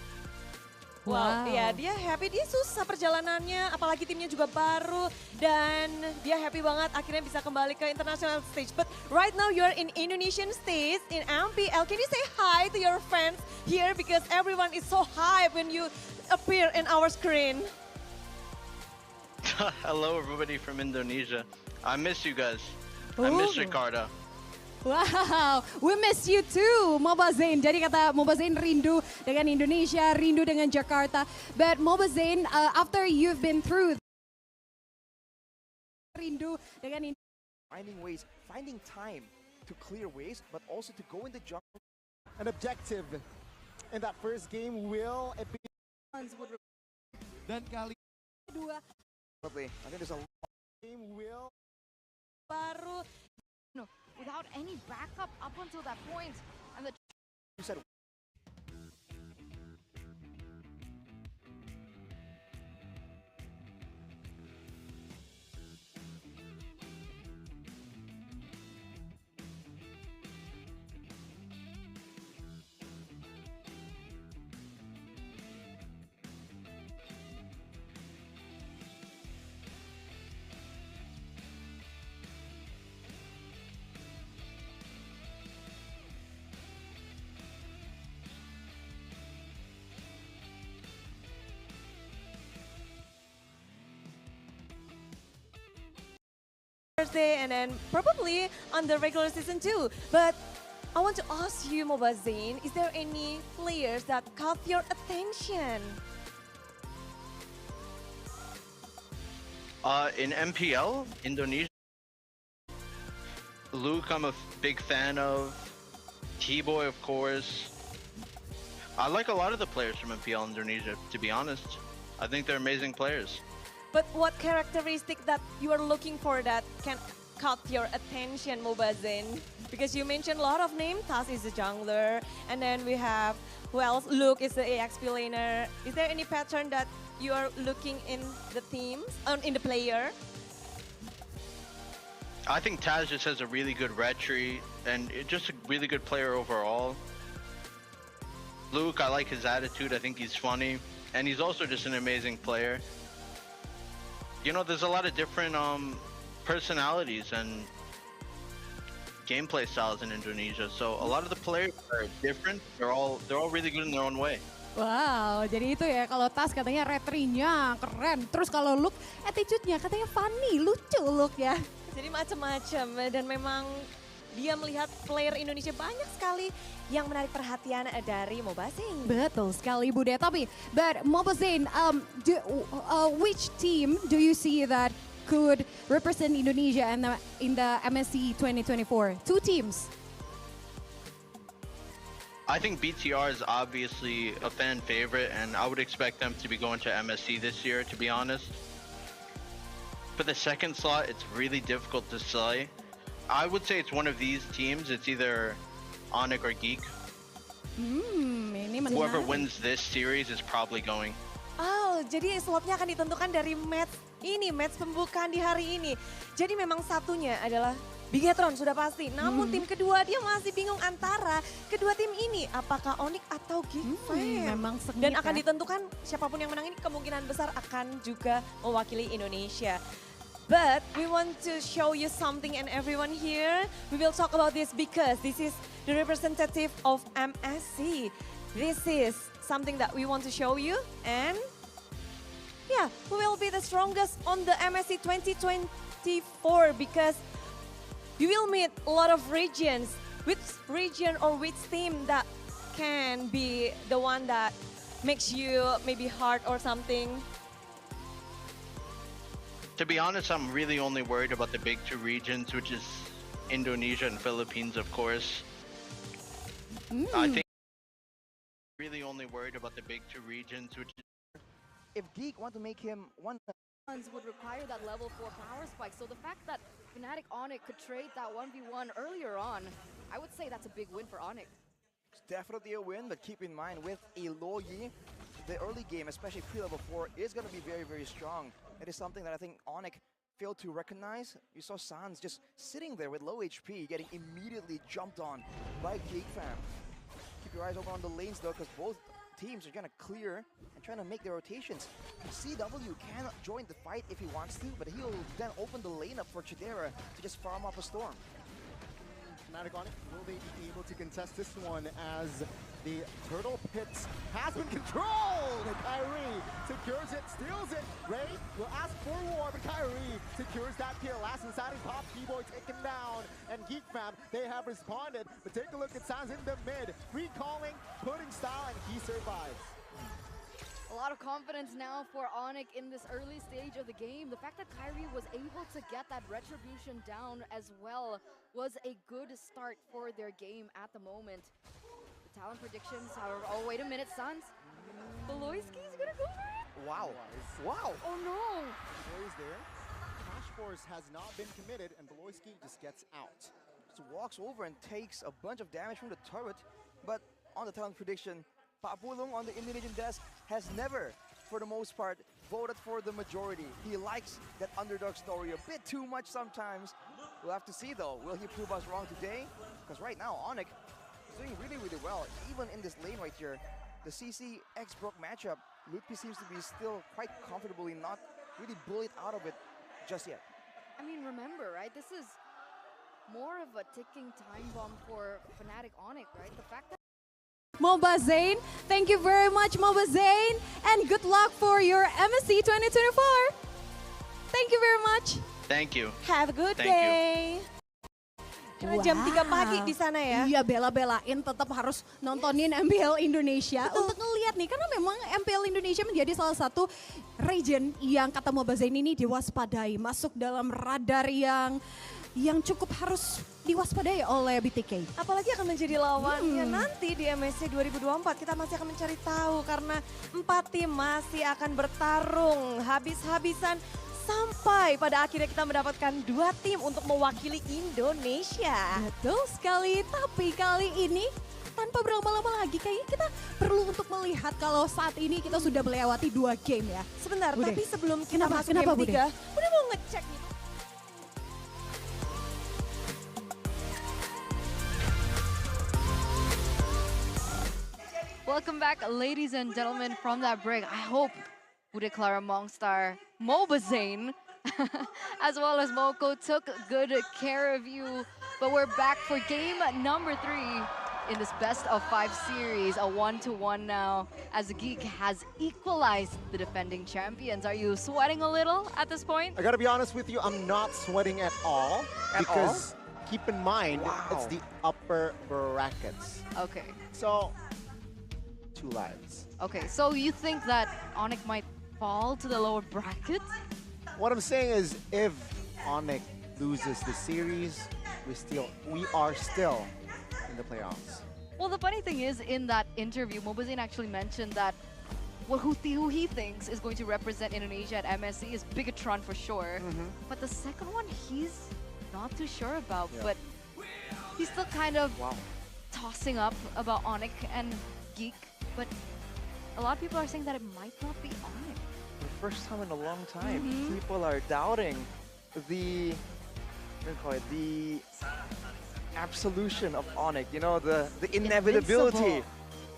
Wow, ya dia happy, dia susah perjalanannya, apalagi timnya juga baru dan dia happy banget akhirnya bisa kembali ke international stage. But right now you're in Indonesian stage in MPL. Can you say hi to your fans here because everyone is so hype when you appear in our screen? Hello everybody from Indonesia. I miss you guys. I miss Jakarta. Wow, we miss you too, Mobazane. Jadi kata Mobazane rindu dengan Indonesia, rindu dengan Jakarta. But Mobazane, after you've been through, rindu dengan finding ways, finding time to clear ways, but also to go in the jungle. An objective in that first game will be. Dan kali Probably, I think there's a Game will baru without any backup up until that point, and the you said Thursday and then probably on the regular season too. But I want to ask you, Mobazane, is there any players that caught your attention? In MPL, Indonesia, Luke I'm a big fan of, T-Boy of course. I like a lot of the players from MPL Indonesia, to be honest. I think they're amazing players. But what characteristic that you are looking for that can caught your attention, Mobazane? Because you mentioned a lot of names. Taz is a jungler, and then we have, who else? Luke is the AXP laner. Is there any pattern that you are looking in the teams, in the player? I think Taz just has a really good red tree and just a really good player overall. Luke, I like his attitude. I think he's funny, and he's also just an amazing player. You know, there's a lot of different personalities and gameplay styles in Indonesia. So a lot of the players are different. They're all really good in their own way. Wow, jadi itu ya kalau Tas katanya retry-nya keren. Terus kalau Look, attitude-nya katanya funny, lucu Look ya. Jadi macam-macam dan memang dia melihat player Indonesia banyak sekali yang menarik perhatian dari Mobazane. Betul sekali Bude, tapi but Mobazane, which team do you see that could represent Indonesia in the MSC 2024? Two teams. I think BTR is obviously a fan favorite, and I would expect them to be going to MSC this year, to be honest. For the second slot, it's really difficult to say. I would say it's one of these teams. It's either Onic or Geek. Ini menarik. Whoever wins this series is probably going. Oh, jadi slotnya akan ditentukan dari match ini, match pembukaan di hari ini. Jadi memang satunya adalah Bigetron sudah pasti. Namun tim kedua dia masih bingung antara kedua tim ini, apakah Onic atau Geek. Memang sengit. Dan akan ditentukan siapapun yang menang ini kemungkinan besar akan juga mewakili Indonesia. But we want to show you something, and everyone here, we will talk about this because this is the representative of MSC. This is something that we want to show you, and yeah, who will be the strongest on the MSC 2024 because you will meet a lot of regions. Which region or which team that can be the one that makes you maybe hard or something? To be honest, I'm really only worried about the big two regions, which is Indonesia and Philippines, of course. I think really only worried about the big two regions, which is if Geek want to make him one would require that level 4 power spike. So the fact that Fnatic Onic could trade that 1v1 earlier on, I would say that's a big win for Onic. It's definitely a win, but keep in mind with Eloyi, the early game, especially pre-level 4, is going to be very, very strong. It is something that I think Onic failed to recognize. You saw Sans just sitting there with low HP, getting immediately jumped on by Geek fam. Keep your eyes open on the lanes though, because both teams are going to clear and trying to make their rotations. CW can join the fight if he wants to, but he'll then open the lane up for Chidera to just farm up a storm. Fnatic Onic, will they be able to contest this one as the Turtle Pits has been controlled? And Kyrie secures it, steals it. Ray will ask for war, but Kyrie secures that kill. Last Insanity Pop, T-Boy taken down. And Geek fam, they have responded. But take a look at Sans in the mid. Recalling, putting style, and he survives. A lot of confidence now for Onic in this early stage of the game. The fact that Kyrie was able to get that retribution down as well was a good start for their game at the moment. The talent predictions, however, oh wait a minute, Sans. Beloyski's gonna go for it? Wow. Wow. Oh no. There is there. Cash course, has not been committed, and Beloyski just gets out. Just walks over and takes a bunch of damage from the turret, but on the talent prediction, Pak Pulung on the Indonesian desk has never, for the most part, voted for the majority. He likes that underdog story a bit too much sometimes. We'll have to see though, will he prove us wrong today? Because right now, Onic is doing really, really well. Even in this lane right here, the CC X Brock matchup, Ludpi seems to be still quite comfortably not really bullied out of it just yet. I mean, remember, right? This is more of a ticking time bomb for Fnatic Onic, right? The fact that Mobazane, thank you very much, Mobazane, and good luck for your MSC 2024. Thank you very much. Thank you. Have a good Thank day. Karena jam 3 pagi di sana ya. Iya, bela-belain tetap harus nontonin MPL Indonesia untuk ngeliat nih, karena memang MPL Indonesia menjadi salah satu region yang kata Mobazane ini diwaspadai, masuk dalam radar yang cukup harus diwaspadai oleh BTK. Apalagi akan menjadi lawannya nanti di MSC 2024. Kita masih akan mencari tahu karena 4 tim masih akan bertarung habis-habisan sampai pada akhirnya kita mendapatkan 2 tim untuk mewakili Indonesia. Betul sekali, tapi kali ini tanpa berlama-lama lagi kayaknya kita perlu untuk melihat kalau saat ini kita sudah melewati 2 game ya. Sebentar, Bude. tapi sebelum kita masuk Kenapa, game 3, udah mau ngecek nih. Welcome back, ladies and gentlemen, from that break. I hope Bude Clara Mongstar, Mobazane, as well as Moko took good care of you. But we're back for game number 3 in this best of 5 series, a 1-1 now, as Geek has equalized the defending champions. Are you sweating a little at this point? I gotta be honest with you, I'm not sweating at all. Because keep in mind, it's the upper brackets. Okay. So, 2 lives. Okay, so you think that Onic might fall to the lower brackets? What I'm saying is, if Onic loses the series, we are still in the playoffs. Well, the funny thing is, in that interview, Mobazane actually mentioned that who he thinks is going to represent Indonesia at MSC is Bigatron for sure. But the second one, he's not too sure about. Yeah. But he's still kind of tossing up about Onic and Geek. But a lot of people are saying that it might not be Onic. For the first time in a long time, people are doubting the absolution of Onic, you know, the inevitability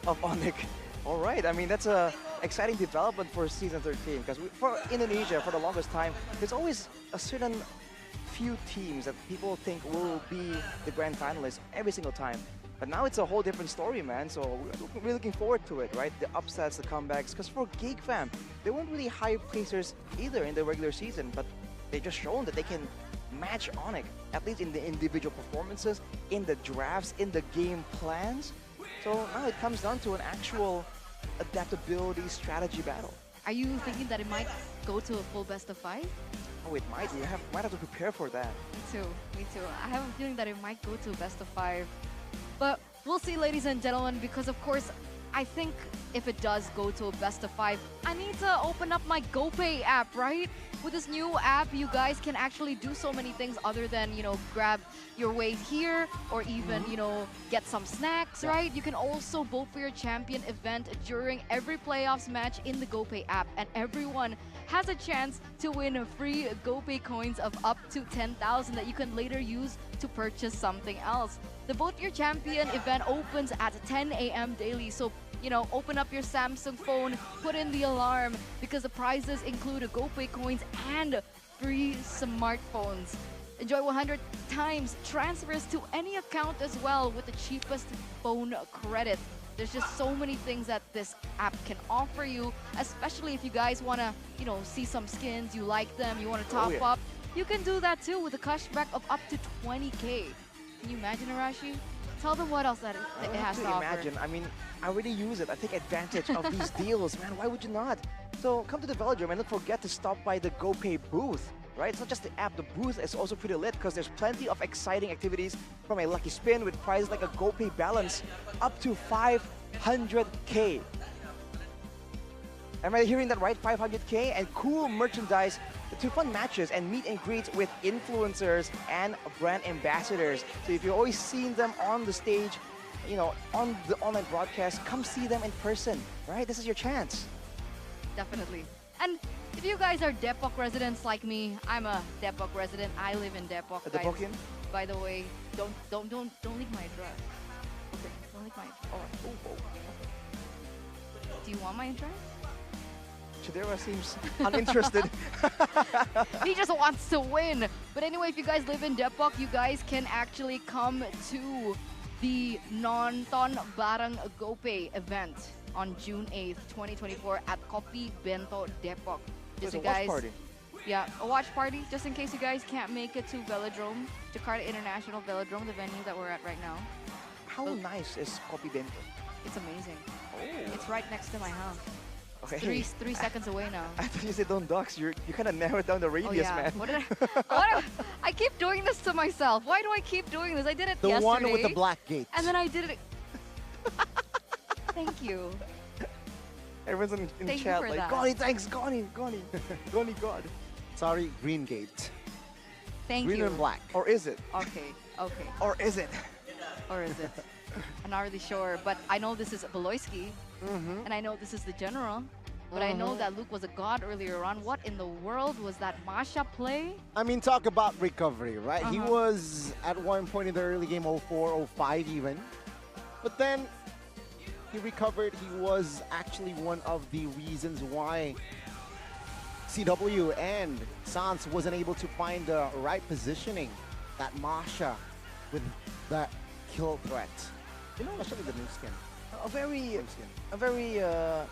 of Onic. All right, I mean, that's a exciting development for season 13, because for Indonesia, for the longest time, there's always a certain few teams that people think will be the grand finalists every single time. But now it's a whole different story, man. So we're looking forward to it, right? The upsets, the comebacks. Because for Geek fam, they weren't really high placers either in the regular season, but they just shown that they can match Onic, at least in the individual performances, in the drafts, in the game plans. So now it comes down to an actual adaptability strategy battle. Are you thinking that it might go to a full best of 5? Oh, it might. You might have to prepare for that. Me too. I have a feeling that it might go to a best of 5. But we'll see, ladies and gentlemen, because of course, I think if it does go to a best of 5, I need to open up my GoPay app, right? With this new app, you guys can actually do so many things other than, you know, grab your way here or even, you know, get some snacks, right? You can also vote for your champion event during every playoffs match in the GoPay app, and everyone has a chance to win free GoPay coins of up to 10,000 that you can later use to purchase something else. The Vote Your Champion event opens at 10 a.m. daily, so you know, open up your Samsung phone, put in the alarm, because the prizes include GoPay coins and free smartphones. Enjoy 100 times transfers to any account as well with the cheapest phone credit. There's just so many things that this app can offer you, especially if you guys want to, you know, see some skins, you like them, you want to top up. You can do that too with a cashback of up to 20K. Can you imagine, Arashi? Tell them what else that it has to offer. Imagine, I mean, I already use it. I take advantage of these deals, man. Why would you not? So come to the Velodrome and don't forget to stop by the GoPay booth, right? It's not just the app, the booth is also pretty lit because there's plenty of exciting activities, from a lucky spin with prizes like a GoPay balance up to 500K. Am I hearing that right? 500K and cool merchandise to fun matches and meet and greets with influencers and brand ambassadors. So if you've always seen them on the stage, you know, on the online broadcast, come see them in person, right? This is your chance. Definitely. And if you guys are Depok residents like me, I'm a Depok resident. I live in Depok. A Depokian? By the way, don't leak my address. Okay, don't leak my address. Oh. Do you want my address? Chidera seems uninterested. He just wants to win. But anyway, if you guys live in Depok, you guys can actually come to the Nonton Barang GoPay event on June 8th, 2024 at Kopi Bento Depok. Just you guys, watch party. Yeah, a watch party, just in case you guys can't make it to Velodrome, Jakarta International Velodrome, the venue that we're at right now. How nice is Kopi Bento? It's amazing. Oh. It's right next to my house. Okay. Three seconds away now. I thought you said don't dox. You kind of narrowed down the radius, man. What did I keep doing this to myself. Why do I keep doing this? I did it yesterday. The one with the black gate. And then I did it. Thank you. Everyone's in chat like, Goni, thanks, Goni, Goni, Goni, God. Sorry, green gate. Thank green you. and black. Or is it? Okay. Or is it? Or is it? I'm not really sure, but I know this is Beloyski, and I know this is the General, but I know that Luke was a god earlier on. What in the world was that Masha play? I mean, talk about recovery, right? He was at one point in the early game 04, 05 even, but then he recovered. He was actually one of the reasons why CW and Sans wasn't able to find the right positioning. That Masha with that kill threat. You know, especially the new skin. A very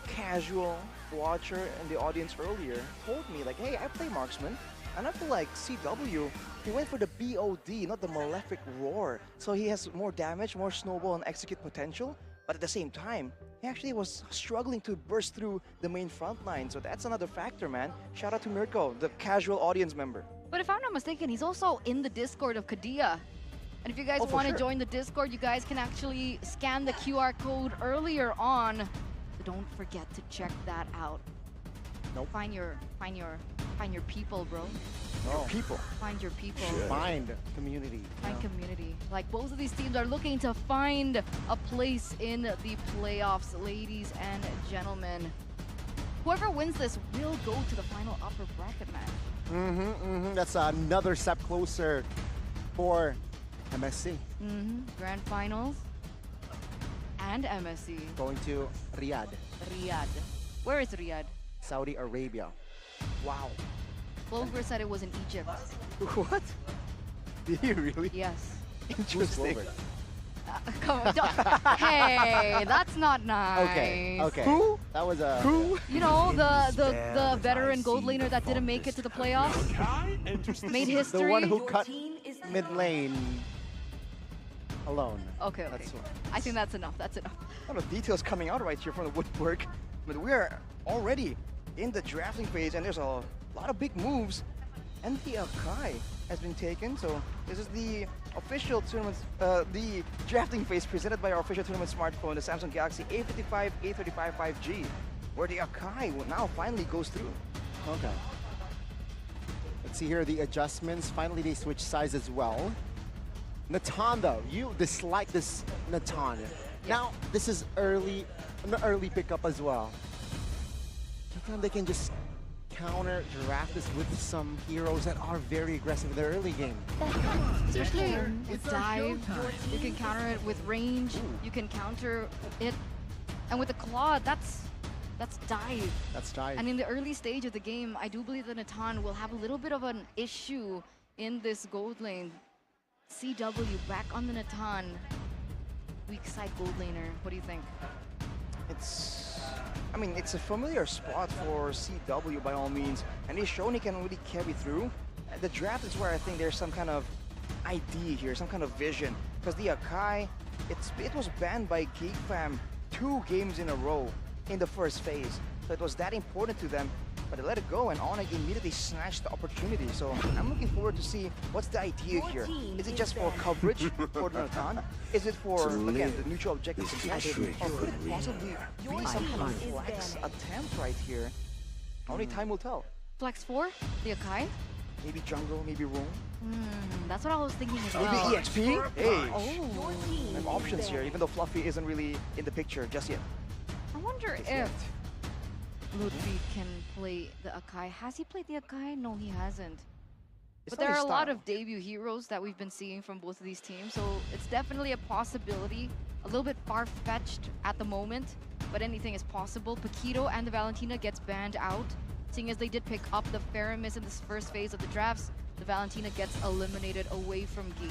casual watcher in the audience earlier told me like, hey, I play marksman, and I feel like CW, he went for the BOD, not the Malefic Roar. So he has more damage, more snowball and execute potential, but at the same time, he actually was struggling to burst through the main front line. So that's another factor, man. Shout out to Mirko, the casual audience member. But if I'm not mistaken, he's also in the Discord of Kadia. And if you guys want to join the Discord, you guys can actually scan the QR code earlier on. So don't forget to check that out. Nope. Find your people, bro. Oh. People. Find your people. Find community. Find community. Like both of these teams are looking to find a place in the playoffs, ladies and gentlemen. Whoever wins this will go to the final upper bracket match. That's another step closer for MSC. Grand finals and MSC. Going to Riyadh. Where is Riyadh? Saudi Arabia. Wow. Clover said it was in Egypt. What? Did you really? Yes. Interesting. Come on, hey, that's not nice. Okay. Who? That was a... Who? You know, the veteran gold laner that didn't make it to the playoffs? Made history? The one who cut mid lane alone. Okay. I think that's enough. A lot of details coming out right here from the woodwork. But we're already in the drafting phase, and there's a lot of big moves. And the Akai has been taken, so this is the official tournament, the drafting phase presented by our official tournament smartphone, the Samsung Galaxy A55, A35 5G, where the Akai now finally goes through. Okay. Let's see here the adjustments. Finally, they switch sides as well. Natan, though, you dislike this Natan. Now, this is an early pickup as well. Sometimes they can just counter draft this with some heroes that are very aggressive in the early game. Especially with dive, you can counter it with range, you can counter it, and with the claw, that's dive. That's dive. And in the early stage of the game, I do believe that Natan will have a little bit of an issue in this gold lane. CW back on the Natan. Weak side gold laner. What do you think? It's a familiar spot for CW by all means, and he's shown he can really carry through. The draft is where I think there's some kind of idea here, some kind of vision, because the Akai, it was banned by Geek Fam 2 games in a row in the first phase, so it was that important to them, but they let it go, and Onic immediately snatched the opportunity. So I'm looking forward to see what's the idea here. Is it just for coverage for Natan? Is it for, again, the neutral objective competitive? Or could it possibly be some kind of flex attempt right here? Only time will tell. flex for the Akai? Maybe jungle, maybe roam. That's what I was thinking as Maybe well. EXP? Hey, Oh. I have options here, even though Fluffy isn't really in the picture just yet. I wonder if Ludwig can play the Akai. Has he played the Akai? No, he hasn't. It's But not there are his a lot style. of debut heroes that we've been seeing from both of these teams, so it's definitely a possibility. A little bit far-fetched at the moment, but anything is possible. Paquito and the Valentina gets banned out. Seeing as they did pick up the Faramis in this first phase of the drafts, the Valentina gets eliminated away from Geek.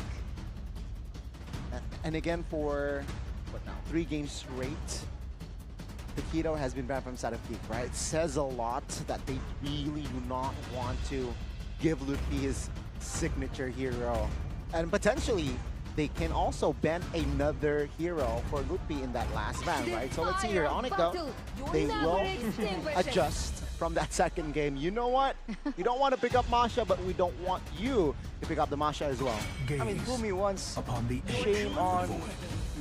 And again, for what now? 3 games straight, Paquito has been banned from side of Geek, right? It says a lot that they really do not want to give Ludwig his signature hero. And potentially, they can also ban another hero for Ludwig in that last ban, right? So let's see here. Onic, though, they will adjust from that second game. You know what? You don't want to pick up Masha, but we don't want you to pick up the Masha as well. I mean, fool me once, upon the shame on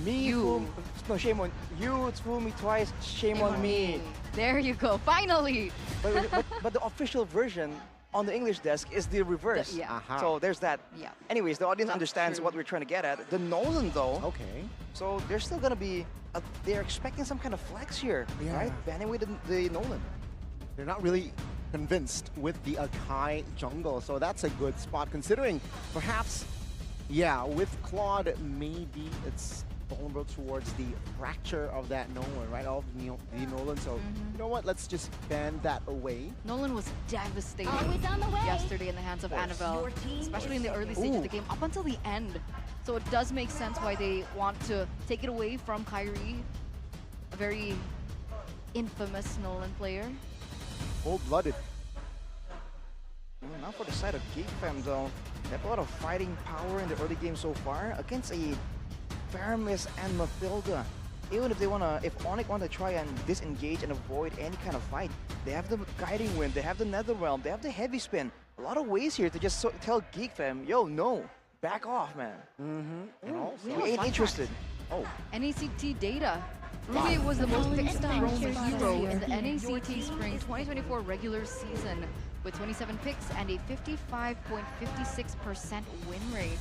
me. No, shame on you. It's fool me twice, shame on me. There you go, finally! But the official version on the English desk is the reverse. Yeah. So there's that. Yeah. Anyways, the audience That's understands true. what we're trying to get at. The Nolan, though. Okay. So there's still gonna be. They're expecting some kind of flex here, right? Banning away the Nolan. They're not really convinced with the Akai jungle, so that's a good spot considering perhaps, yeah, with Claude, maybe it's vulnerable towards the fracture of that Nolan, right? Of the Nolan, so you know what? Let's just ban that away. Nolan was devastating yesterday in the hands of Annabelle, especially in the early stage of the game, up until the end. So it does make sense why they want to take it away from Kyrie, a very infamous Nolan player. Cold-blooded. Now for the side of Geek Fam, though, they have a lot of fighting power in the early game so far against a Faramis and Mathilda. Even if they if Onic want to try and disengage and avoid any kind of fight, they have the Guiding Wind, they have the Netherrealm, they have the Heavy Spin. A lot of ways here to just tell Geek Fam, yo, no, back off, man. And also, We ain't interested. NACT data. Ruby was the most picked roam hero in the NACT Spring 2024 regular season with 27 picks and a 55.56% win rate.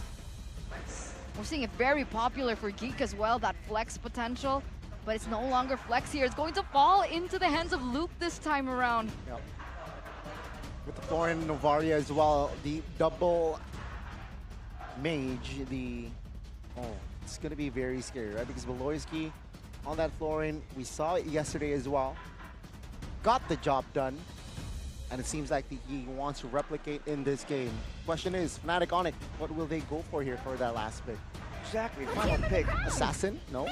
We're seeing it very popular for Geek as well, that flex potential, but it's no longer flex here. It's going to fall into the hands of Luke this time around. Yep. With the Florin Novaria as well, the double mage, it's going to be very scary, right? Because Voloisky on that Florin, we saw it yesterday as well, got the job done, and it seems like he wants to replicate in this game. Question is, Fnatic Onic, what will they go for here for that last pick? Exactly, final pick. Assassin? No?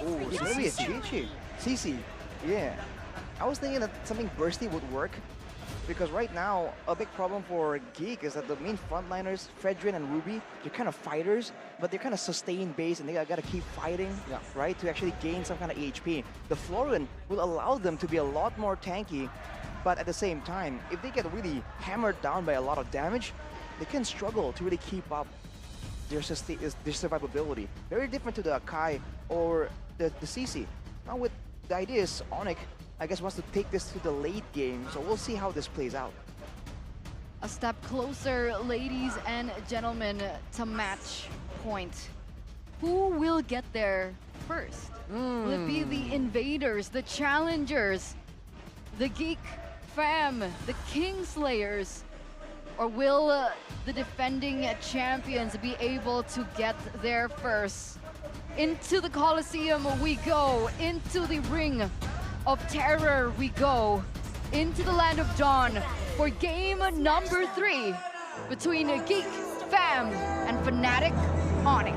Oh, it's maybe a Chi-Chi. CC, yeah. I was thinking that something bursty would work, because right now, a big problem for Geek is that the main frontliners, Fredrin and Ruby, they're kind of fighters, but they're kind of sustained base and they gotta keep fighting, right, to actually gain some kind of HP. The Florin will allow them to be a lot more tanky, but at the same time, if they get really hammered down by a lot of damage, they can struggle to really keep up their survivability. Very different to the Akai or the CC. Now with the idea is Onic, I guess, wants to take this to the late game, so we'll see how this plays out. A step closer, ladies and gentlemen, to match point. Who will get there first? Will it be the invaders, the challengers, the Geek Fam, the Kingslayers? Or will the defending champions be able to get there first? Into the Coliseum we go, into the Ring of Terror we go, into the Land of Dawn for game number 3 between Geek Fam and Fnatic Onic.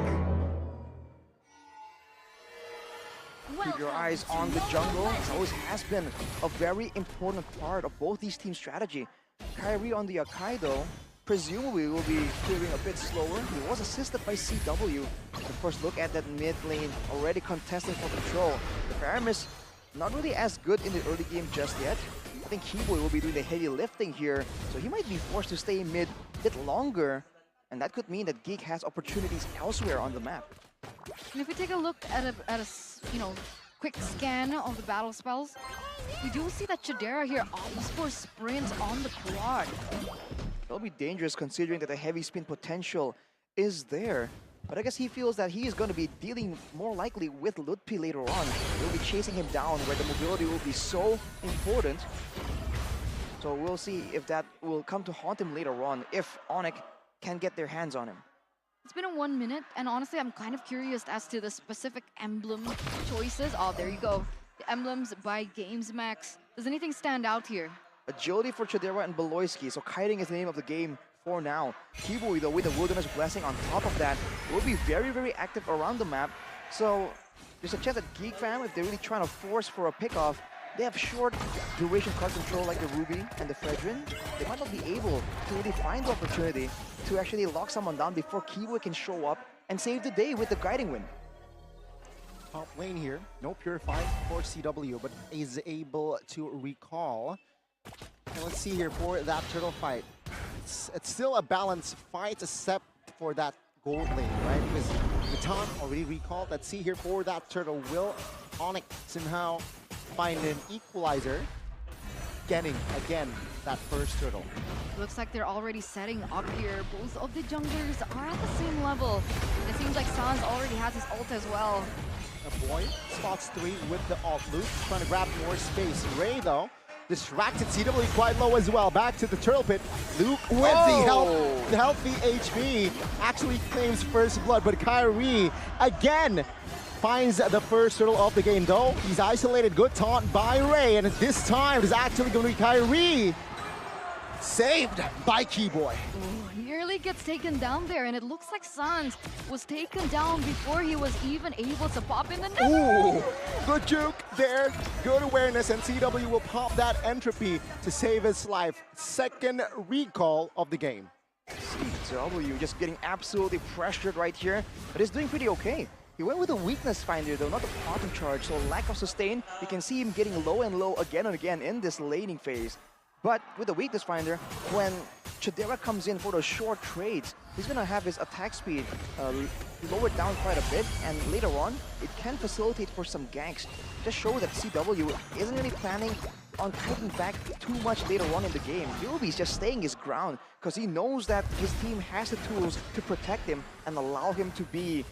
Keep your eyes on the jungle. It always has been a very important part of both these teams' strategy. Kyrie on the Akai, though, presumably will be clearing a bit slower. He was assisted by CW. Of course, look at that mid lane already contesting for control. The Faramis not really as good in the early game just yet. I think Keyboy will be doing the heavy lifting here, so he might be forced to stay mid a bit longer, and that could mean that Geek has opportunities elsewhere on the map. And if we take a look at a quick scan of the battle spells. We do see that Chidera here opts for sprint on the quad. It'll be dangerous considering that the heavy spin potential is there. But I guess he feels that he is going to be dealing more likely with Lutpi later on. He'll be chasing him down where the mobility will be so important. So we'll see if that will come to haunt him later on, if Onic can get their hands on him. It's been a 1 minute, and honestly, I'm kind of curious as to the specific emblem choices. Oh, there you go. The emblems by GamesMax. Does anything stand out here? Agility for Chidera and Beloyski, so kiting is the name of the game for now. Kiboy, though, with the Wilderness Blessing on top of that, will be very, very active around the map. So there's a chance that Geek fam, if they're really trying to force for a pickoff, they have short duration card control like the Ruby and the Fredrin. They might not be able to really find the opportunity to actually lock someone down before Kiboy can show up and save the day with the guiding wind. Top lane here, no Purify for CW, but is able to recall. And let's see here for that turtle fight. It's still a balanced fight except for that gold lane, right? Because Baton already recalled. Let's see here for that turtle. Will Onic somehow find an equalizer? Getting, again, that first turtle. Looks like they're already setting up here. Both of the junglers are at the same level. It seems like Sans already has his ult as well. A boy spots 3 with the ult. Luke trying to grab more space. Ray, though, distracted. CW quite low as well. Back to the turtle pit. Luke with the healthy HP actually claims first blood, but Kyrie again finds the first turtle of the game, though. He's isolated. Good taunt by Ray, and this time it's actually going to be Kyrie. Saved by Keyboy. Nearly gets taken down there, and it looks like Sans was taken down before he was even able to pop in the net. Ooh, good juke there, good awareness, and CW will pop that entropy to save his life. Second recall of the game. CW just getting absolutely pressured right here, but he's doing pretty okay. He went with a weakness finder though, not the quantum charge, so lack of sustain. You can see him getting low and low again and again in this laning phase. But with the weakness finder, when Chidera comes in for those short trades, he's going to have his attack speed lowered down quite a bit, and later on, it can facilitate for some ganks. Just show that CW isn't really planning on kiting back too much later on in the game. Yubi's just staying his ground because he knows that his team has the tools to protect him and allow him to be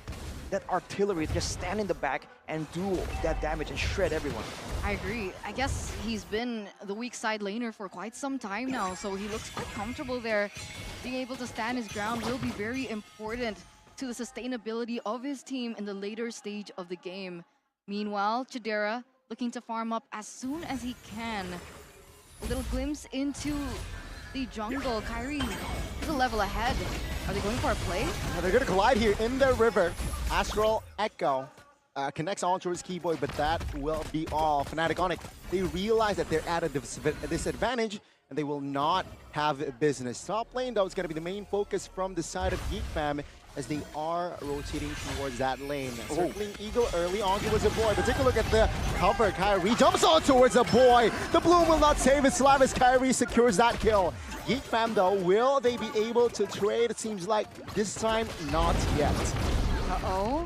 that artillery, just stand in the back and do that damage and shred everyone. I agree. I guess he's been the weak side laner for quite some time now, so he looks quite comfortable there. Being able to stand his ground will be very important to the sustainability of his team in the later stage of the game. Meanwhile, Chidera looking to farm up as soon as he can. A little glimpse into the jungle. Kyrie is a level ahead. Are they going for a play? Now they're going to collide here in the river. Astral Echo connects on towards Keyboy, but that will be all. Fnatic Onic, they realize that they're at a disadvantage and they will not have business. Top lane, though, is going to be the main focus from the side of Geek fam as they are rotating towards that lane. Circling Eagle early on towards a boy, but take a look at the cover. Kyrie jumps on towards a boy. The Bloom will not save his life as Kyrie secures that kill. Geek fam, though, will they be able to trade? It seems like this time, not yet. Uh-oh.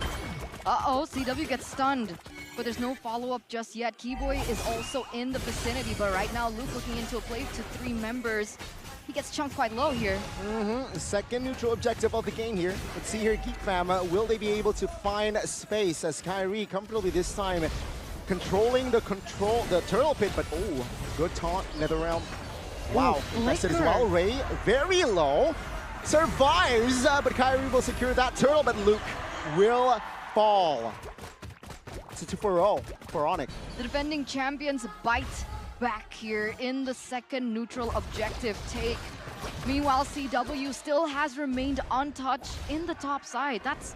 Uh-oh, CW gets stunned, but there's no follow-up just yet. Keyboy is also in the vicinity, but right now Luke looking into a play to 3 members. He gets chunked quite low here. Second neutral objective of the game here. Let's see here, Geek fam, will they be able to find space as Kyrie comfortably this time controlling the turtle pit, but oh, good taunt, NetherRealm. Wow, invested as well. Ray, very low, survives, but Kyrie will secure that turtle, but Luke will fall. It's a 2-4-0 for Onic. The defending champions bite back here in the second neutral objective take. Meanwhile, CW still has remained untouched in the top side. That's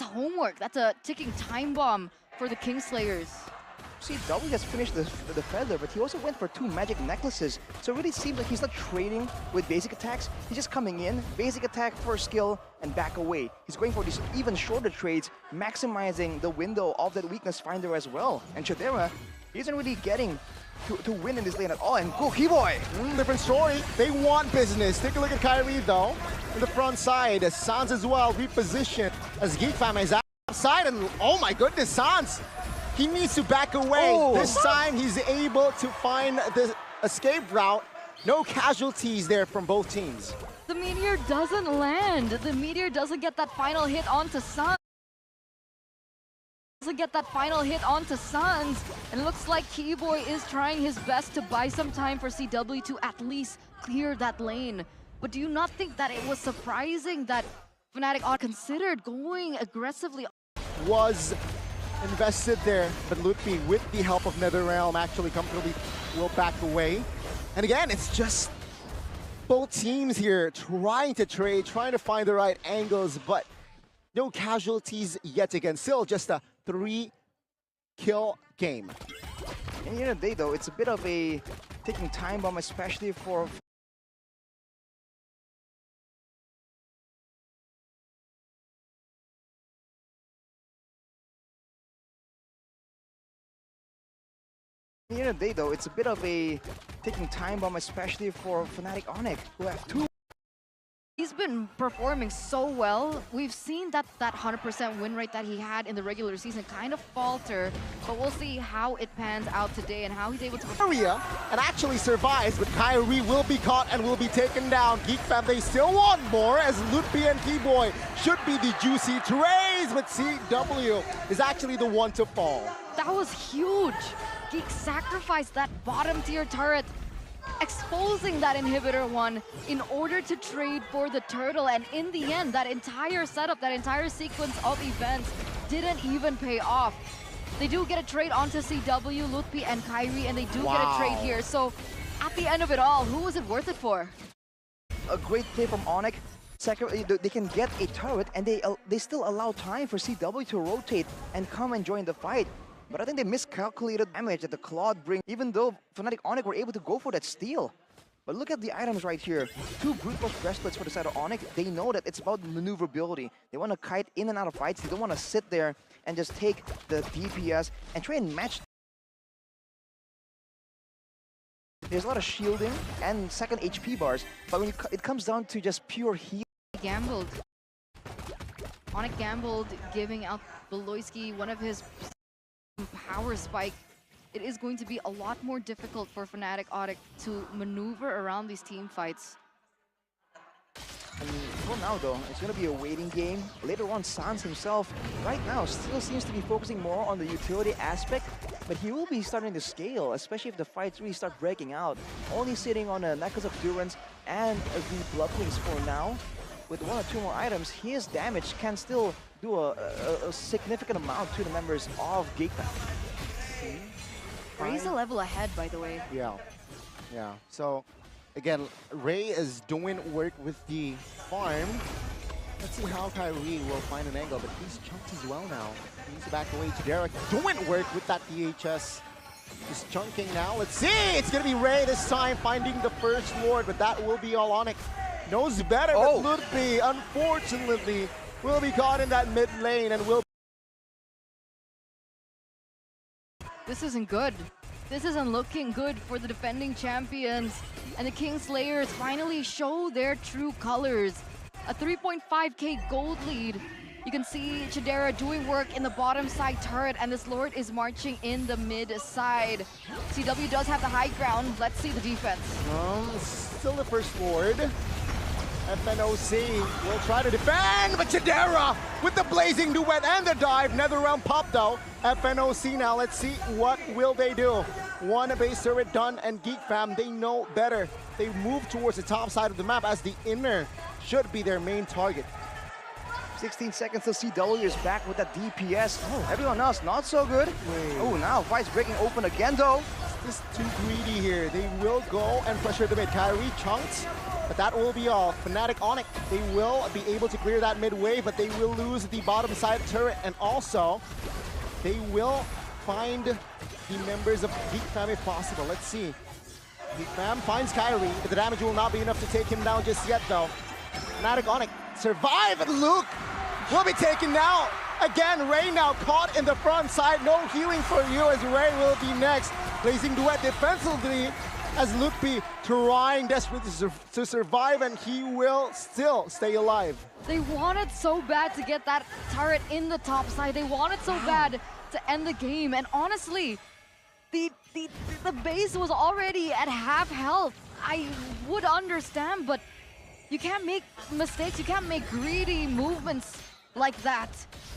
homework. That's a ticking time bomb for the Kingslayers. CW has finished the feather, but he also went for 2 magic necklaces. So it really seems like he's not trading with basic attacks. He's just coming in, basic attack, first skill, and back away. He's going for these even shorter trades, maximizing the window of that weakness finder as well. And Chidera, he isn't really getting to win in this lane at all. And go Keyboy! Different story. They want business. Take a look at Kyrie, though. In the front side, Sans as well, repositioned as Geek fam is outside. And oh my goodness, Sans He needs to back away. Oh. This time he's able to find the escape route. No casualties there from both teams. The meteor doesn't land. The meteor doesn't get that final hit onto Suns. And it looks like Keyboy is trying his best to buy some time for CW to at least clear that lane. But do you not think that it was surprising that Fnatic considered going aggressively? Was invested there, but Ludwig, with the help of NetherRealm, actually comfortably will back away. And again, it's just both teams here trying to trade, trying to find the right angles, but no casualties yet again. Still just a 3-kill game. At the end of the day, though, it's a bit of a ticking time bomb, especially for At the end of the day, though, it's a bit of a ticking time bomb, especially for Fnatic Onic, who have 2. He's been performing so well. We've seen that 100% win rate that he had in the regular season kind of falter, but we'll see how it pans out today and how he's able to Area and actually survives, but Kyrie will be caught and will be taken down. Geek fam, they still want more as Ludwig and Keyboy should be the juicy trays, but CW is actually the one to fall. That was huge. Geek sacrificed that bottom tier turret, exposing that inhibitor one in order to trade for the turtle, and in the end that entire setup, that entire sequence of events didn't even pay off. They do get a trade onto CW, Ludwig and Kyrie, and they do get a trade here. So at the end of it all, who was it worth it for? A great play from Onic. Second, they can get a turret and they still allow time for CW to rotate and come and join the fight. But I think they miscalculated damage that the Claude brings, even though Fnatic Onic were able to go for that steal. But look at the items right here. 2 Brute Force breastplates for the side of Onic. They know that it's about maneuverability. They want to kite in and out of fights. They don't want to sit there and just take the DPS and try and match. There's a lot of shielding and second HP bars, but when it comes down to just pure heal. Gambled. Onic gambled, giving out Beloyski one of his power spike. It is going to be a lot more difficult for Fnatic Onic to maneuver around these team fights. I mean, for now though, it's going to be a waiting game. Later on, Sans himself, right now, still seems to be focusing more on the utility aspect, but he will be starting to scale, especially if the fights really start breaking out. Only sitting on a Necklace of Durance and the Bloodwings for now. With 1 or 2 more items, his damage can still do a significant amount to the members of Geek. Ray's a level ahead, by the way. Yeah. So, again, Ray is doing work with the farm. Let's see how Kyrie will find an angle, but he's chunked as well now. He needs to back away to Derek. Doing work with that DHS. He's chunking now. Let's see! It's going to be Ray this time finding the first Lord, but that will be all Onic. Knows better, but Ludwig, unfortunately, will be caught in that mid lane and will... This isn't good. This isn't looking good for the defending champions. And the Kingslayers finally show their true colors. A 3.5k gold lead. You can see Chidera doing work in the bottom side turret, and this Lord is marching in the mid side. CW does have the high ground. Let's see the defense. Still the first Lord. FNOC will try to defend, but Chidera with the blazing duet and the dive. NetherRealm popped though. FNOC now, let's see what will they do. 1 base turret done, and Geek fam, they know better. They move towards the top side of the map as the inner should be their main target. 16 seconds till CW is back with that DPS. Everyone else not so good. Oh, now fight's breaking open again though. It's just too greedy here. They will go and pressure the mid. Kyrie chunked. But that will be all. Fnatic Onic, they will be able to clear that mid wave, but they will lose the bottom side turret, and also they will find the members of Geek fam if possible. Let's see. Geek fam finds Kyrie, but the damage will not be enough to take him down just yet though. Fnatic Onic survive, and Luke will be taken down. Again, Ray now caught in the front side. No healing for you as Ray will be next. Blazing duet defensively as Ludwig trying desperately to survive, and he will still stay alive. They wanted so bad to get that turret in the top side. They wanted so bad to end the game. And honestly, the base was already at half health. I would understand, but you can't make mistakes, you can't make greedy movements like that.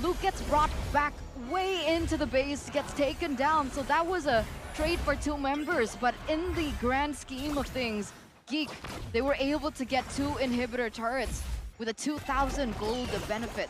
Luke gets brought back way into the base, gets taken down, so that was a trade for 2 members, but in the grand scheme of things, Geek, they were able to get 2 inhibitor turrets with a 2,000 gold benefit.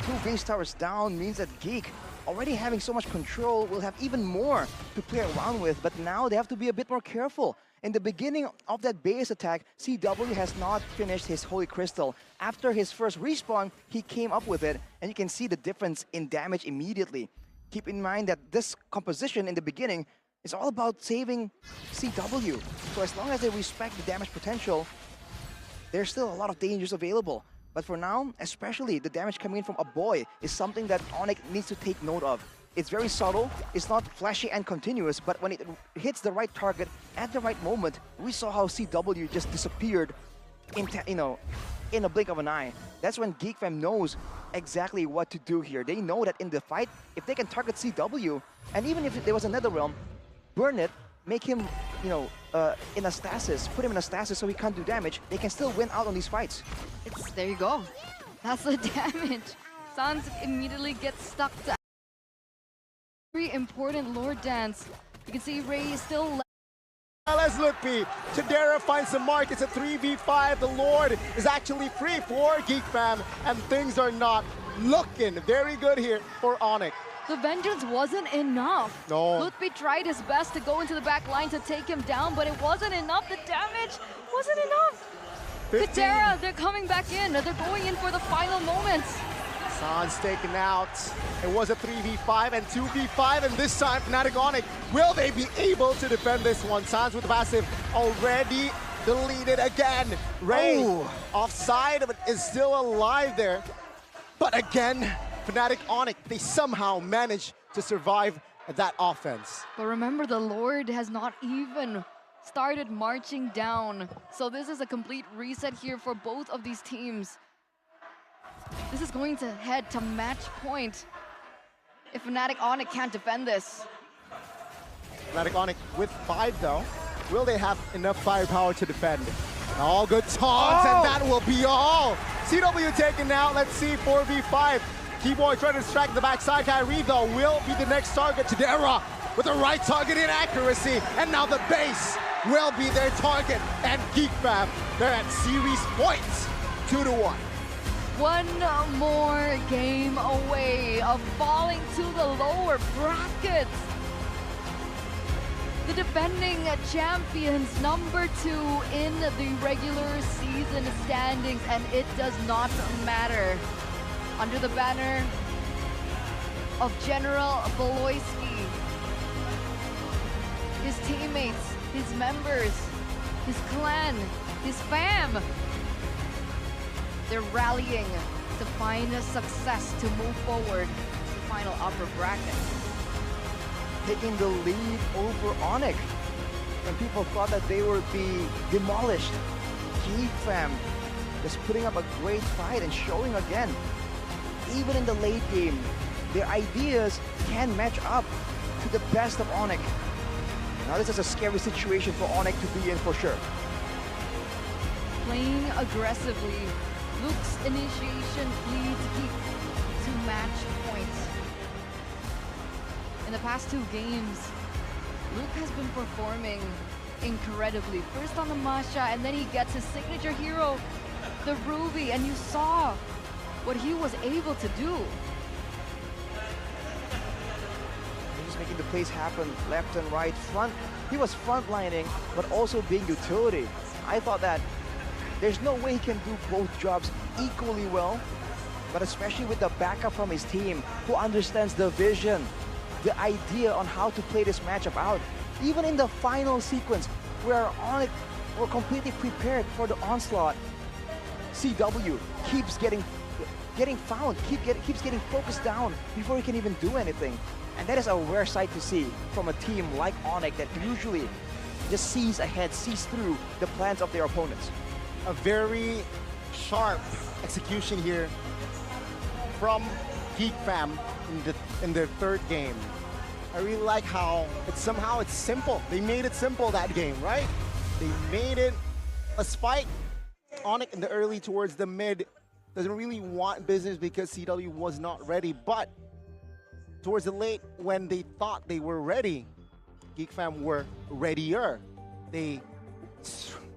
2 base towers down means that Geek, already having so much control, will have even more to play around with, but now they have to be a bit more careful. In the beginning of that base attack, CW has not finished his Holy Crystal. After his first respawn, he came up with it, and you can see the difference in damage immediately. Keep in mind that this composition in the beginning is all about saving CW. So as long as they respect the damage potential, there's still a lot of dangers available. But for now, especially the damage coming in from a boy is something that Onic needs to take note of. It's very subtle, it's not flashy and continuous, but when it hits the right target at the right moment, we saw how CW just disappeared in a blink of an eye. That's when Geek Fam knows exactly what to do here. They know that in the fight, if they can target CW, and even if there was another realm, burn it, make him, in a stasis, put him in a stasis so he can't do damage, they can still win out on these fights. There you go. That's the damage. Sans immediately gets stuck to very important Lord Dance. You can see Ray is still Let's look, P. Chidera finds the mark. It's a 3v5. The Lord is actually free for Geek Fam, and things are not looking very good here for Onic. The vengeance wasn't enough. No. Lutfi tried his best to go into the back line to take him down, but it wasn't enough. The damage wasn't enough. Chidera, they're coming back in. They're going in for the final moments. Sans taken out. It was a 3v5 and 2v5, and this time Fnatic Onic, will they be able to defend this one? Sans with the passive already deleted again. Ray offside, but is still alive there. But again, Fnatic Onic, they somehow managed to survive that offense. But remember, the Lord has not even started marching down. So this is a complete reset here for both of these teams. This is going to head to match point if Fnatic Onic can't defend this. Fnatic Onic with 5 though. Will they have enough firepower to defend? All good taunts, and that will be all. CW taken out. Let's see, 4v5. Keyboy trying to distract the backside. Kyrie though will be the next target. Chidera with the right target inaccuracy, and now the base will be their target. And Geek Fam, they're at series points, 2-1. One more game away of falling to the lower brackets. The defending champions, number 2 in the regular season standings, and it does not matter. Under the banner of General Beloyski, his teammates, his members, his clan, his fam, they're rallying to find a success to move forward to the final upper bracket. Taking the lead over Onic. When people thought that they would be demolished, Geek Fam just putting up a great fight and showing again, even in the late game, their ideas can match up to the best of Onic. Now this is a scary situation for Onic to be in for sure. Playing aggressively, Luke's initiation leads Geek to match points. In the past 2 games, Luke has been performing incredibly. First on the Masha, and then he gets his signature hero, the Ruby, and you saw what he was able to do. He's just making the plays happen left and right. He was frontlining, but also being utility. I thought that there's no way he can do both jobs equally well, but especially with the backup from his team, who understands the vision, the idea on how to play this matchup out. Even in the final sequence, where Onic were completely prepared for the onslaught, CW keeps getting found, keeps getting focused down before he can even do anything. And that is a rare sight to see from a team like Onic that usually just sees ahead, sees through the plans of their opponents. A very sharp execution here from Geek Fam in their third game. I really like how it's simple. They made it simple that game, right? They made it a spike. Onic in the early towards the mid doesn't really want business because CW was not ready, but towards the late when they thought they were ready, Geek Fam were readier. They,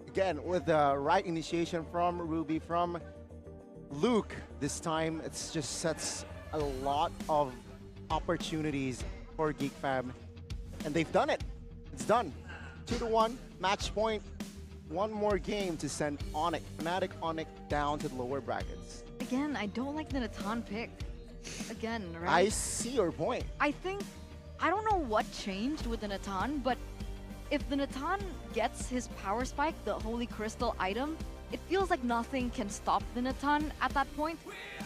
again, with the right initiation from Ruby, from Luke, this time it just sets a lot of opportunities for Geek Fam, and they've done it. It's done. 2-1, match point. One more game to send Onic, Fnatic Onic, down to the lower brackets. Again, I don't like the Natan pick. Again, right? I see your point. I don't know what changed with the Natan, but if the Natan gets his power spike, the Holy Crystal item, it feels like nothing can stop the Natan at that point.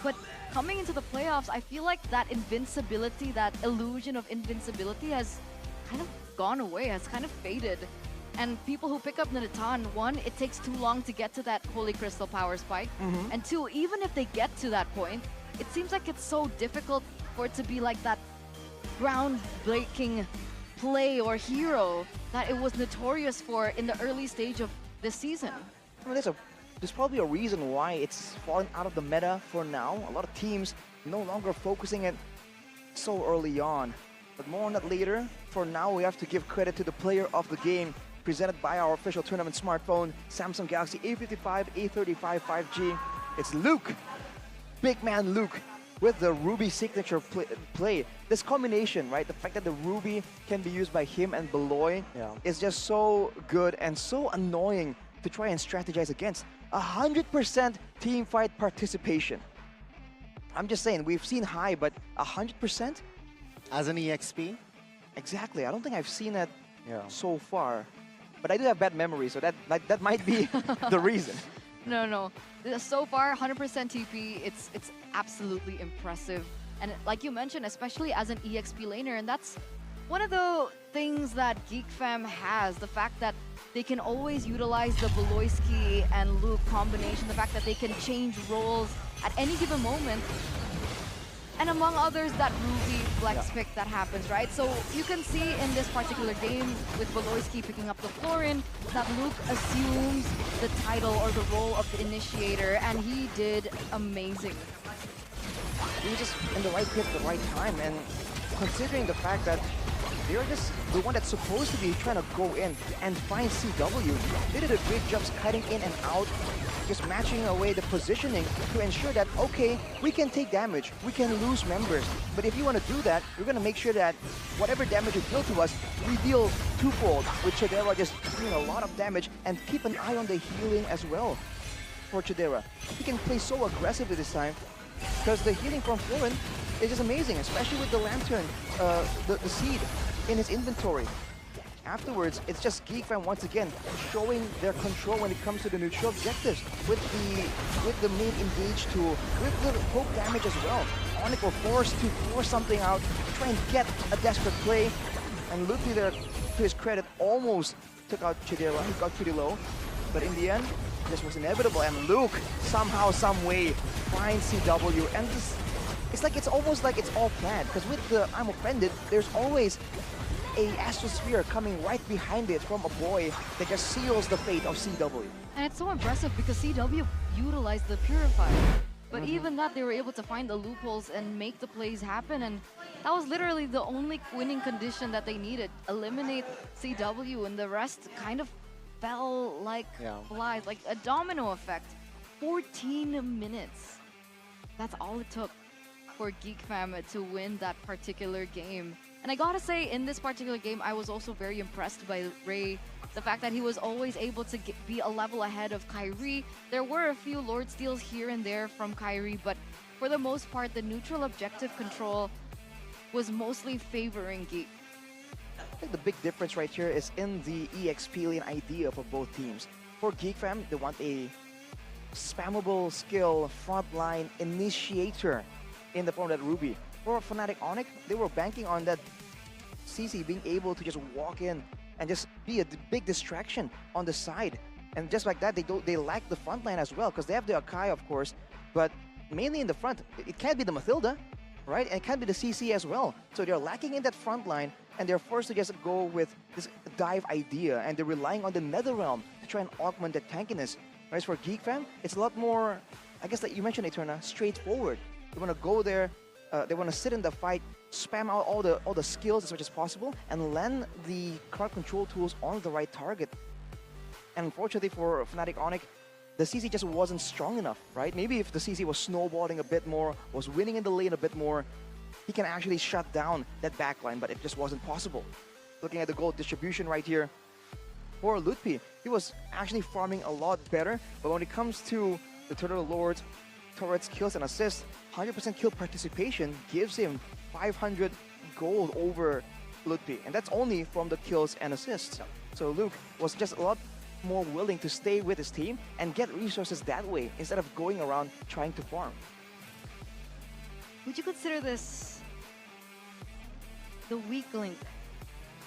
But coming into the playoffs, I feel like that invincibility, that illusion of invincibility has kind of gone away, has kind of faded. And people who pick up the Natan, one, it takes too long to get to that Holy Crystal power spike. And two, even if they get to that point, it seems like it's so difficult for it to be like that groundbreaking play or hero that it was notorious for in the early stage of this season. I mean, there's probably a reason why it's fallen out of the meta for now. A lot of teams no longer focusing it so early on. But more on that later. For now, we have to give credit to the player of the game, presented by our official tournament smartphone, Samsung Galaxy A55, A35 5G. It's Luke, big man Luke, with the Ruby signature play. This combination, right? The fact that the Ruby can be used by him and Beloy is just so good and so annoying to try and strategize against. 100% team fight participation. I'm just saying, we've seen high, but 100%? As an EXP? Exactly. I don't think I've seen that so far. But I do have bad memory, so that might be the reason. No. So far, 100% TP, it's absolutely impressive. And like you mentioned, especially as an EXP laner, and that's one of the things that Geek Fam has, the fact that they can always utilize the Beloyski and Luke combination, the fact that they can change roles at any given moment. And among others, that Ruby flex pick that happens, right? So you can see in this particular game with Beloyski picking up the Florin that Luke assumes the title or the role of the initiator, and he did amazing. He was just in the right pick at the right time, and considering the fact that they're just the one that's supposed to be trying to go in and find CW, they did a great job cutting in and out, just matching away the positioning to ensure that, okay, we can take damage, we can lose members, but if you want to do that, we're going to make sure that whatever damage you deal to us, we deal twofold, with Chidera just doing a lot of damage, and keep an eye on the healing as well for Chidera. He can play so aggressively this time, because the healing from Florin is just amazing, especially with the Lantern, the Seed in his inventory. Afterwards, it's just Geek Fam once again showing their control when it comes to the neutral objectives with the main engage tool, with the poke damage as well. Onic were forced to force something out, try and get a desperate play, and Luffy there, to his credit, almost took out Chidera. He got pretty low, but in the end, this was inevitable, and Luke somehow, some way finds CW, and it's almost like it's all planned, because with the I'm Offended, there's always a Astrosphere coming right behind it from a boy that just seals the fate of CW. And it's so impressive because CW utilized the Purifier. But even that, they were able to find the loopholes and make the plays happen, and that was literally the only winning condition that they needed. Eliminate CW, and the rest kind of fell like flies, like a domino effect. 14 minutes. That's all it took for Geek Fam to win that particular game. And I gotta say, in this particular game, I was also very impressed by Ray. The fact that he was always able to be a level ahead of Kyrie. There were a few Lord Steals here and there from Kyrie, but for the most part, the neutral objective control was mostly favoring Geek. I think the big difference right here is in the EXP lane idea for both teams. For Geek Fam, they want a spammable skill frontline initiator in the form of that Ruby. For Fnatic Onic, they were banking on that CC being able to just walk in and just be a big distraction on the side. And just like that, they lack the front line as well, because they have the Akai, of course, but mainly in the front. It can't be the Mathilda. right? And it can be the CC as well. So they're lacking in that front line, and they're forced to just go with this dive idea, and they're relying on the Netherrealm to try and augment that tankiness. Whereas for Geek Fam, it's a lot more, I guess like you mentioned, Eterna, straightforward. They want to go there, they want to sit in the fight, spam out all the skills as much as possible, and land the card control tools on the right target. And unfortunately for Fnatic Onic, the CC just wasn't strong enough, right? Maybe if the CC was snowballing a bit more, was winning in the lane a bit more, he can actually shut down that backline, but it just wasn't possible. Looking at the gold distribution right here, for Lutpi, he was actually farming a lot better, but when it comes to the Turtle Lords, turrets, kills, and assists, 100% kill participation gives him 500 gold over Lutpi, and that's only from the kills and assists. So Luke was just a lot more willing to stay with his team and get resources that way instead of going around trying to farm. Would you consider this the weak link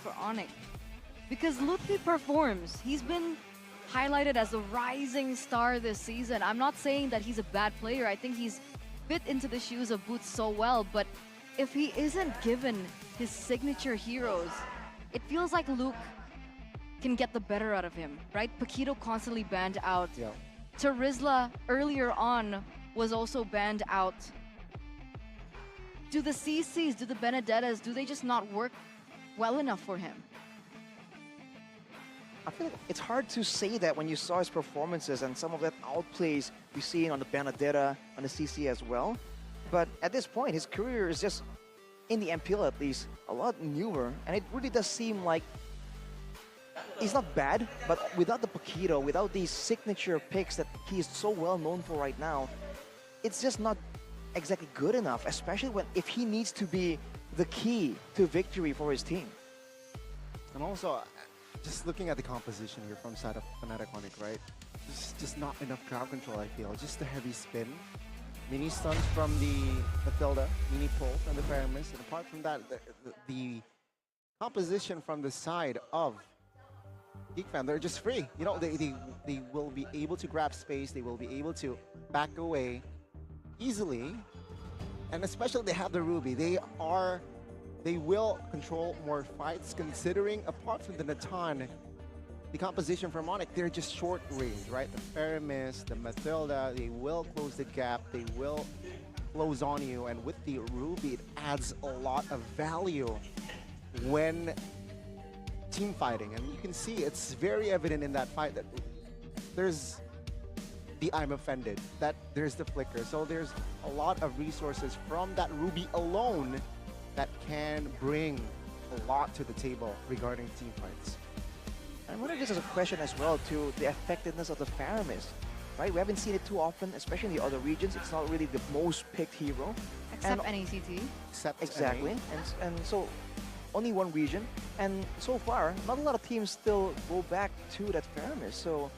for Onic? Because Lutfi performs. He's been highlighted as a rising star this season. I'm not saying that he's a bad player. I think he's fit into the shoes of Boots so well, but if he isn't given his signature heroes, it feels like Luke can get the better out of him, right? Paquito constantly banned out. Yeah. Terizla earlier on was also banned out. Do the CCs, do the Benedettas, do they just not work well enough for him? I feel like it's hard to say that when you saw his performances and some of that outplays we see on the Benedetta, on the CC as well. But at this point, his career is just, in the MPL at least, a lot newer. And it really does seem like he's not bad, but without the Paquito, without these signature picks that he is so well known for right now, it's just not exactly good enough, especially if he needs to be the key to victory for his team. And also, just looking at the composition here from side of Fnatic Onic, right? There's just not enough crowd control, I feel. Just the heavy spin. Mini stuns from the Mathilda, mini pull from the Paramis, and apart from that, the composition from the side of Geek Fam, they're just free. You know, they will be able to grab space, they will be able to back away easily, and especially they have the Ruby. They will control more fights, considering apart from the Natan, the composition from Onic, they're just short range, right? The Paramis, the Mathilda, they will close the gap, they will close on you, and with the Ruby, it adds a lot of value when team fighting. And you can see it's very evident in that fight that there's the I'm offended, that there's the flicker. So there's a lot of resources from that Ruby alone that can bring a lot to the table regarding team fights. I wonder if this is a question as well to the effectiveness of the Paramis, right? We haven't seen it too often, especially in the other regions. It's not really the most picked hero. Except NACT. Except exactly. And so only one region. And so far, not a lot of teams still go back to that Paramis. So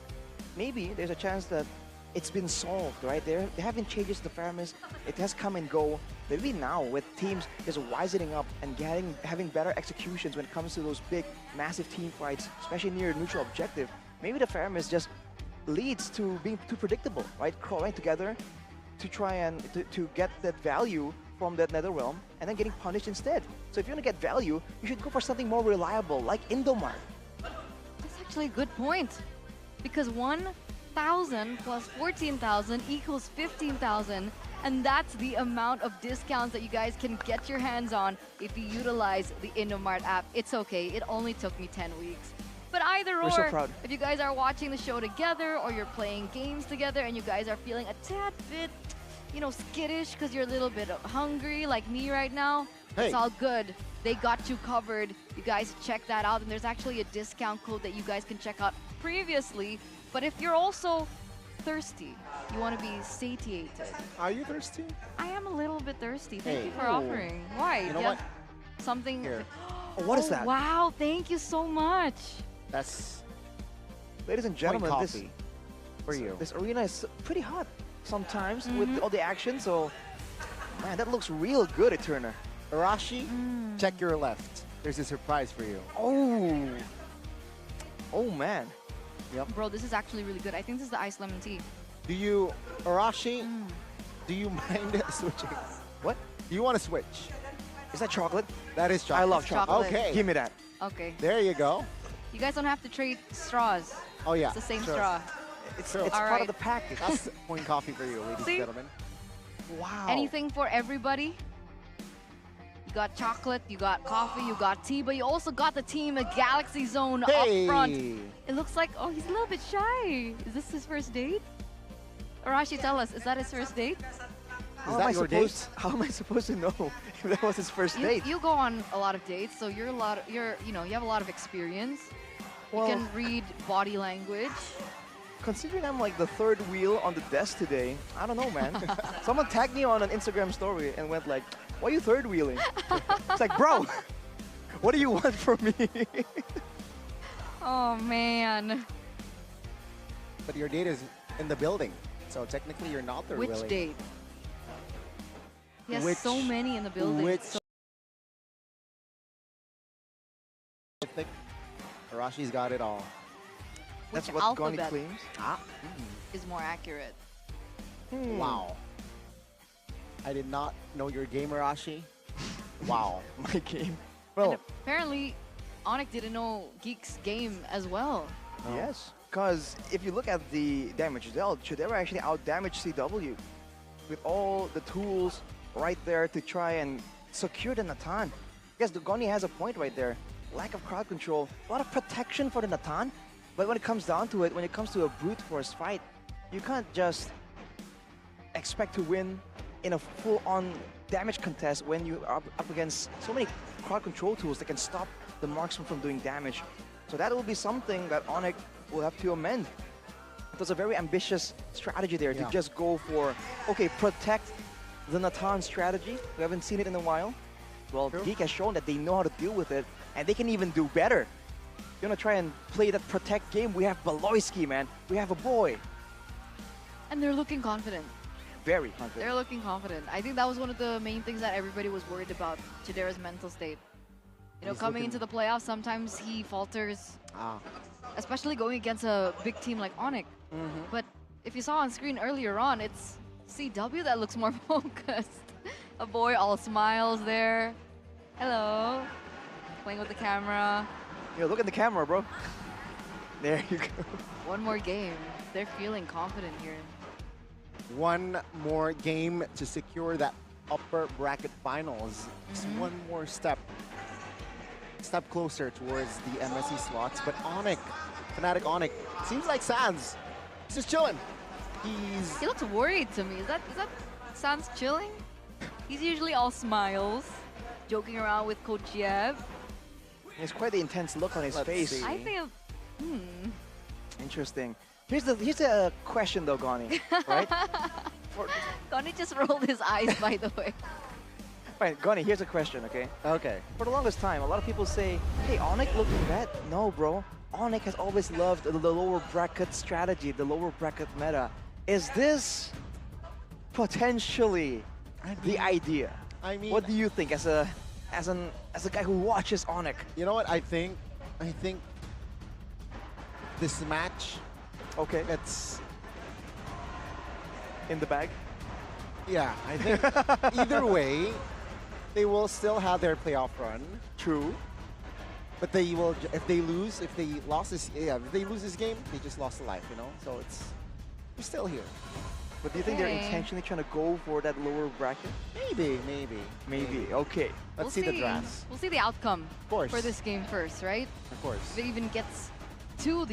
maybe there's a chance that it's been solved, right? There haven't changes to Paramis. It has come and go. Maybe now with teams just wisening up and having better executions when it comes to those big, massive team fights, especially near a neutral objective, maybe the Paramis just leads to being too predictable, right? Crawling together to try and to get that value from that Netherrealm and then getting punished instead. So if you want to get value, you should go for something more reliable, like Indomar. That's actually a good point, because 1,000 plus 14,000 equals 15,000, and that's the amount of discounts that you guys can get your hands on if you utilize the Indomart app. It's okay, it only took me 10 weeks. But either or, so proud. if you guys are watching the show together or you're playing games together and you guys are feeling a tad bit, you know, skittish because you're a little bit hungry like me right now, it's all good. They got you covered. You guys check that out, and there's actually a discount code that you guys can check out previously. But if you're also thirsty, you want to be satiated. Are you thirsty? I am a little bit thirsty. Thank you for offering. Why? You know what? Something. Here. Oh, what is that? Wow, thank you so much. That's, ladies and gentlemen, this coffee for you. This arena is pretty hot sometimes with all the action. So, man, that looks real good, Eterna. Arashi, check your left. There's a surprise for you. Oh man. Yep. Bro, this is actually really good. I think this is the iced lemon tea. Do you, Arashi, do you mind switching? What? Do you want to switch? Is that chocolate? That is chocolate. I love chocolate. Okay. Give me that. Okay. There you go. You guys don't have to trade straws. Oh yeah. It's the same sure. straw. It's All part right. of the package. That's point coffee for you, ladies See? and gentlemen. Wow. Anything for everybody. You got chocolate, you got coffee, you got tea, but you also got the team Galaxy Zone up front. It looks like, oh, he's a little bit shy. Is this his first date? Arashi, tell us, is that his first date? How am I supposed to know if that was his first date? You go on a lot of dates, so you have a lot of experience. Well, you can read body language. Considering I'm like the third wheel on the desk today, I don't know, man. Someone tagged me on an Instagram story and went like, why are you third wheeling? It's like, bro, what do you want from me? Oh, man. But your date is in the building, so technically you're not third wheeling. Which date? He has so many in the building. I think Arashi's got it all. Which That's what Goni alphabet claims. is more accurate? Wow. I did not know your game, Arashi. Wow. My game. Well, apparently, Onic didn't know Geek's game as well. Yes. Because if you look at the damage dealt, should ever actually out-damage CW with all the tools right there to try and secure the Natan. Yes, Goni has a point right there. Lack of crowd control, a lot of protection for the Natan. But when it comes down to it, when it comes to a brute force fight, you can't just expect to win in a full-on damage contest when you are up against so many crowd control tools that can stop the marksman from doing damage. So that will be something that Onic will have to amend. It was a very ambitious strategy there to just go for, okay, protect the Natan strategy. We haven't seen it in a while. Well, Geek has shown that they know how to deal with it, and they can even do better. You want to try and play that protect game? We have Baloyski, man. We have a boy. And they're looking confident. Very confident. They're looking confident. I think that was one of the main things that everybody was worried about, Chidera's mental state. You know, coming into the playoffs, sometimes he falters. Especially going against a big team like Onic. But if you saw on screen earlier on, it's CW that looks more focused. A boy all smiles there. Hello. Playing with the camera. Yo, look at the camera, bro. There you go. One more game. They're feeling confident here. One more game to secure that upper bracket finals. Just one more step closer towards the MSC slots. But Onic, Fnatic Onic, seems like Sans. He's just chilling. He looks worried to me. Is that Sans chilling? He's usually all smiles, joking around with Coach Jeb. It's quite the intense look on his face. I think, Interesting. Here's the question though, Goni, right? Goni just rolled his eyes, by the way. Right, Goni, here's a question, okay? Okay. For the longest time, a lot of people say, hey, Onic looking bad. No, bro. Onic has always loved the lower bracket strategy, the lower bracket meta. Is this potentially the idea? I mean, what do you think as a guy who watches Onic? You know what I think? I think this match, okay, it's in the bag. Yeah, I think either way, they will still have their playoff run. True. But they will, if they lose this game, they just lost a life, you know? So we're still here. But do you think they're intentionally trying to go for that lower bracket? Maybe. Okay. Let's see the drafts. We'll see the outcome for this game first, right? Of course. If it even gets to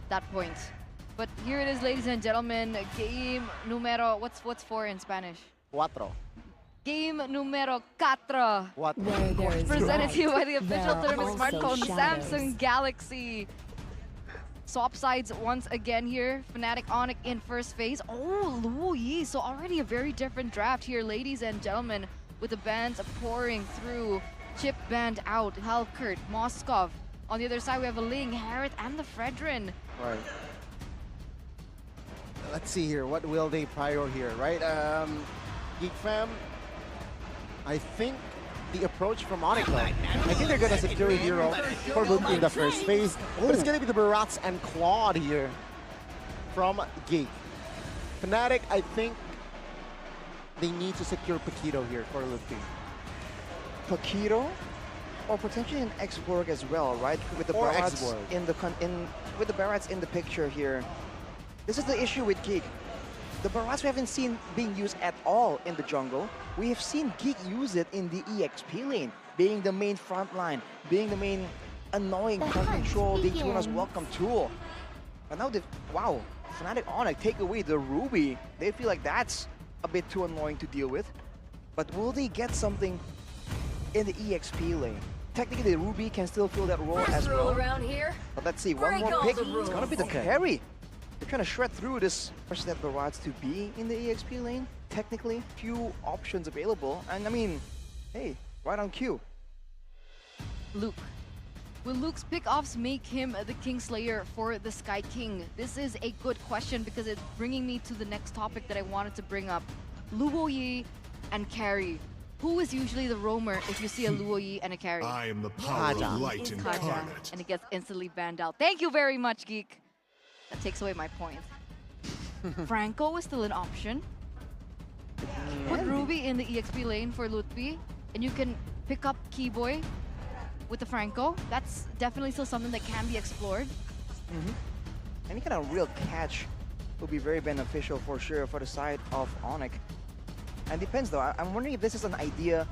that point. But here it is, ladies and gentlemen. Game numero, what's 4 in Spanish? Cuatro. Game numero 4. What? Presented to you by the official tournament smartphone, Samsung Galaxy. Swap sides once again here. Fnatic Onic in first phase. Oh, Louis. So already a very different draft here, ladies and gentlemen, with the bands pouring through. Chip band out. Helkert, Moskov. On the other side, we have a Ling, Harriet, and the Fredrin. Right. Let's see here. What will they prio here, right? Geek Fam, I think the approach from Onic, I think they're going to secure a hero for Luke in the first phase. But it's going to be the Barats and Claude here from Geek. Fnatic, I think they need to secure Paquito here for Lupi? Paquito, or potentially an X-Borg as well, right? With the Or Barats X-Borg. with the Barats in the picture here. This is the issue with Geek. The Barats we haven't seen being used at all in the jungle. We have seen Geek use it in the EXP lane, being the main front line, being the main annoying control, Daytona's welcome tool. But now, wow, Fnatic Onic take away the Ruby. They feel like that's a bit too annoying to deal with. But will they get something in the EXP lane? Technically, the Ruby can still fill that role as well. around here. But let's see, one more pick. It's gonna be the carry. They're trying to shred through this. Push that Barats to be in the EXP lane. Technically, few options available. And I mean, hey, right on cue. Luke. Will Luke's pickoffs make him the Kingslayer for the Sky King? This is a good question because it's bringing me to the next topic that I wanted to bring up. Luoyi and carry. Who is usually the roamer if you see a Luoyi and a carry? I am the power of light incarnate. And it gets instantly banned out. Thank you very much, Geek. That takes away my point. Franco is still an option. Put Ruby in the EXP lane for Lutfi, and you can pick up Keyboy with the Franco. That's definitely still something that can be explored. Any kind of real catch will be very beneficial for sure for the side of Onic. And depends though, I'm wondering if this is an idea,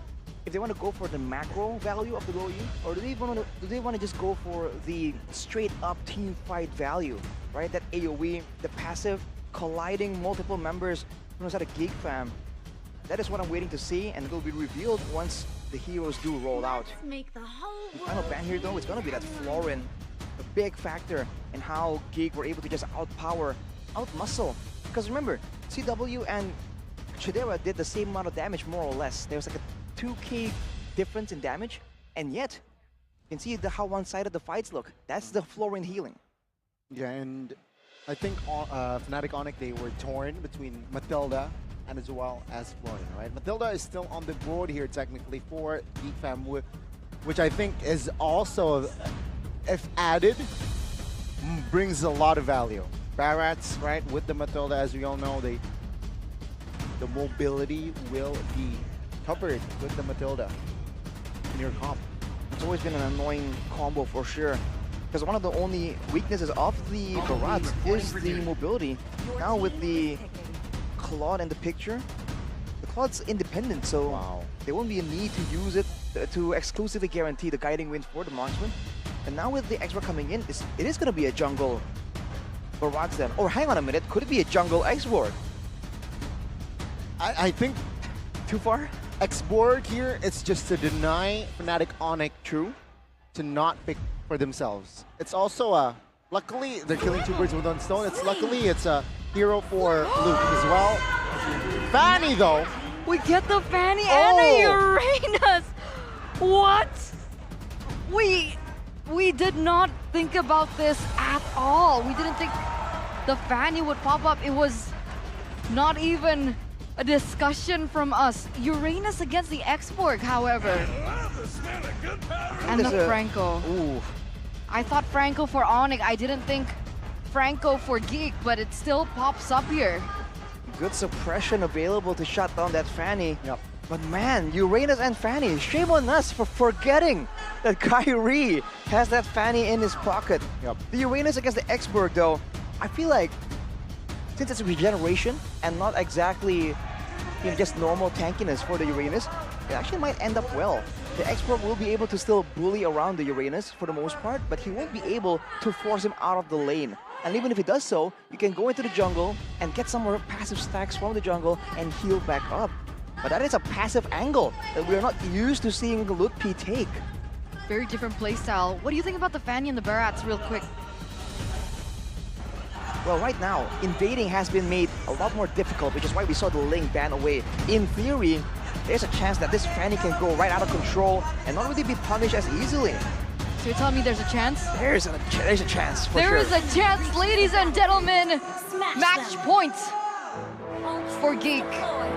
if they want to go for the macro value of the Luoyi, or do they want to just go for the straight up team fight value, right? That AoE, the passive, colliding multiple members from the side of Geek fam. That is what I'm waiting to see, and it will be revealed once the heroes do roll out. Make the whole The final ban here though, it's gonna be that Florin, a big factor in how Geek were able to just outpower, outmuscle. Because remember, CW and Chidera did the same amount of damage more or less. There was like a 2k difference in damage, and yet you can see how one-sided the fights look. That's the Florin healing. Yeah, and I think Fnatic Onic, they were torn between Matilda and as well as Florin, right? Matilda is still on the board here technically for Geek Fam, which I think is also, if added, brings a lot of value. Barats, right, with the Matilda, as we all know, the mobility will be covered with the Matilda in your comp. It's always been an annoying combo for sure. Because one of the only weaknesses of the Barats is the mobility. Now with the Claude in the picture, the Claude's independent, so there won't be a need to use it to exclusively guarantee the guiding wind for the marksman. And now with the X-Borg coming in, it is going to be a jungle Barats then. Or hang on a minute, could it be a jungle X-Borg? I think too far? X-Borg here, it's just to deny Fnatic Onic to not pick for themselves. It's also luckily they're killing two birds with one stone. It's a hero for Luke as well. Fanny though. We get the Fanny and a Uranus. What? We did not think about this at all. We didn't think the Fanny would pop up. It was not even a discussion from us. Uranus against the X-Borg, however. And the Franco. Ooh. I thought Franco for Onic. I didn't think Franco for Geek, but it still pops up here. Good suppression available to shut down that Fanny. Yep. But man, Uranus and Fanny, shame on us for forgetting that Kyrie has that Fanny in his pocket. Yep. The Uranus against the X-Borg though, I feel like since it's regeneration and not exactly just normal tankiness for the Uranus, it actually might end up well. The X-Borg will be able to still bully around the Uranus for the most part, but he won't be able to force him out of the lane. And even if he does so, you can go into the jungle and get some more passive stacks from the jungle and heal back up. But that is a passive angle that we're not used to seeing Lutfi take. Very different playstyle. What do you think about the Fanny and the Barats real quick? Well, right now, invading has been made a lot more difficult, which is why we saw the Ling ban away. In theory, there's a chance that this Fanny can go right out of control and not really be punished as easily. So you're telling me there's a chance? There's a chance, for There sure. is a chance, ladies and gentlemen. Match point for Geek.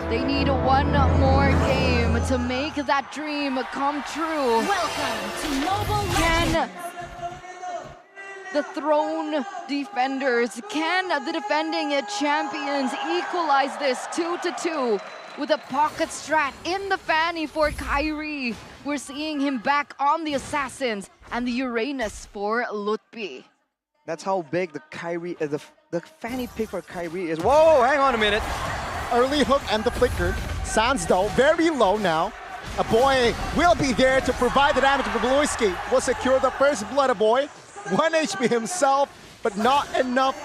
They need one more game to make that dream come true. Welcome to Mobile Can Legends. the throne defenders, can the defending champions equalize this 2-2 with a pocket strat in the fanny for Kyrie. We're seeing him back on the Assassins and the Uranus for Lutpi. That's how big the Kyrie, the fanny pick for Kyrie is. Whoa, hang on a minute. Early hook and the flicker. Sands though, very low now. A boy will be there to provide the damage for Beloyski. Will secure the first blood, a boy. 1 HP himself, but not enough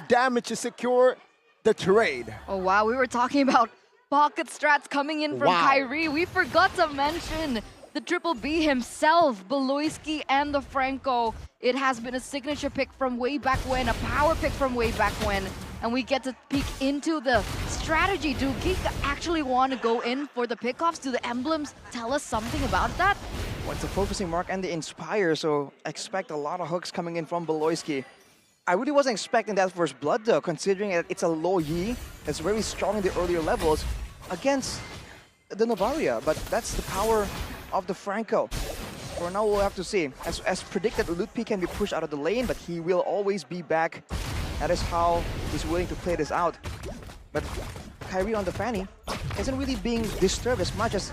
damage to secure the trade. Oh wow, we were talking about pocket strats coming in from Kyrie. We forgot to mention the Triple B himself, Beloyski and the Franco. It has been a signature pick from way back when, a power pick from way back when. And we get to peek into the strategy. Do Geek actually want to go in for the pickoffs? Do the emblems tell us something about that? Well, it's a focusing mark and the Inspire, so expect a lot of hooks coming in from Beloyski. I really wasn't expecting that first blood though, considering it's a low Yi. It's very strong in the earlier levels against the Novaria, but that's the power of the Franco. For now, we'll have to see. As predicted, Lutpi can be pushed out of the lane, but he will always be back. That is how he's willing to play this out. But Kyrie on the fanny isn't really being disturbed as much as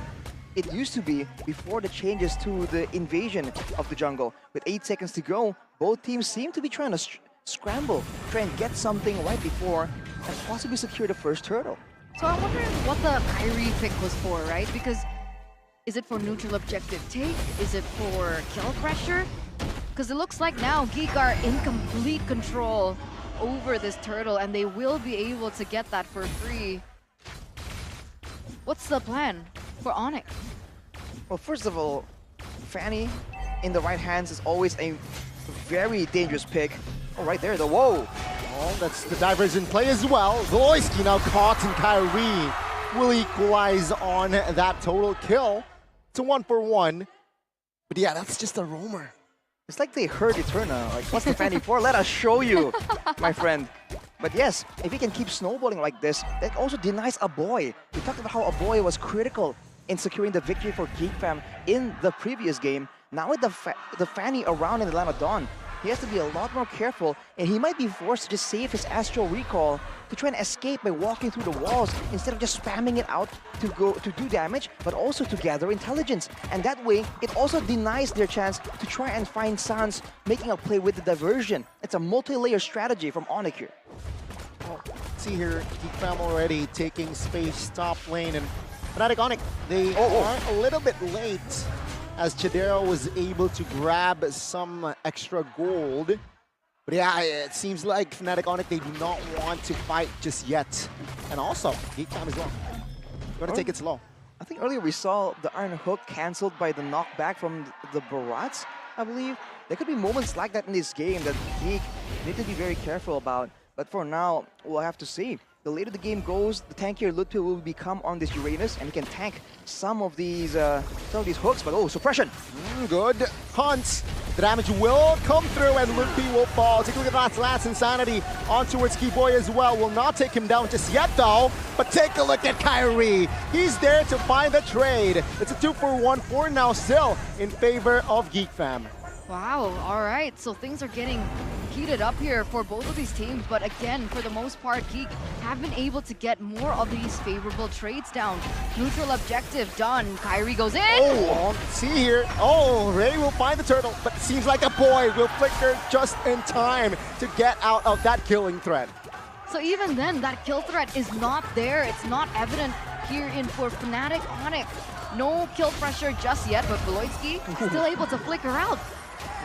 it used to be before the changes to the invasion of the jungle. With 8 seconds to go, both teams seem to be trying to scramble, try and get something right before and possibly secure the first turtle. So I'm wondering what the Kyrie pick was for, right? Because is it for neutral objective take? Is it for kill pressure? Because it looks like now Geek are in complete control over this turtle and they will be able to get that for free. What's the plan for Onic? Well, first of all, Fanny in the right hands is always a very dangerous pick. Oh, right there, the whoa. Oh, that's the divers in play as well. Beloyski now caught and Kyrie will equalize on that total kill to 1-for-1. But yeah, that's just a roamer. It's like they heard Eterna, like, what's the fanny for? Let us show you, my friend. But yes, if he can keep snowballing like this, that also denies a boy. We talked about how a boy was critical in securing the victory for Geek Fam in the previous game. Now with the fanny around in the Land of Dawn, he has to be a lot more careful, and he might be forced to just save his Astral Recall to try and escape by walking through the walls instead of just spamming it out to do damage, but also to gather intelligence. And that way, it also denies their chance to try and find Sans making a play with the diversion. It's a multi-layer strategy from Onic here. Well, see here, Geek Fam already taking space top lane, and Fnatic Onic, they are a little bit late as Chidera was able to grab some extra gold. But yeah, it seems like Fnatic Onic, they do not want to fight just yet. And also, Geek Fam as well. Gotta take it slow. I think earlier we saw the Iron Hook cancelled by the knockback from the Barats, I believe. There could be moments like that in this game that Geek need to be very careful about. But for now, we'll have to see. The later the game goes, the tankier Lutpi will become on this Uranus, and he can tank some of these hooks. But oh, suppression! Good hunt. The damage will come through, and Lutpi will fall. Take a look at that last Insanity on towards Keyboy as well. Will not take him down just yet, though. But take a look at Kyrie. He's there to find the trade. It's a 2-for-1 for now, still in favor of Geek Fam. Wow, all right. So things are getting heated up here for both of these teams. But again, for the most part, Geek have been able to get more of these favorable trades down. Neutral objective done. Kyrie goes in. Oh, see here. Oh, Ray will find the turtle, but it seems like a boy will flicker just in time to get out of that killing threat. So even then, that kill threat is not there. It's not evident here for Fnatic Onic. No kill pressure just yet, but Beloyski still able to flicker out.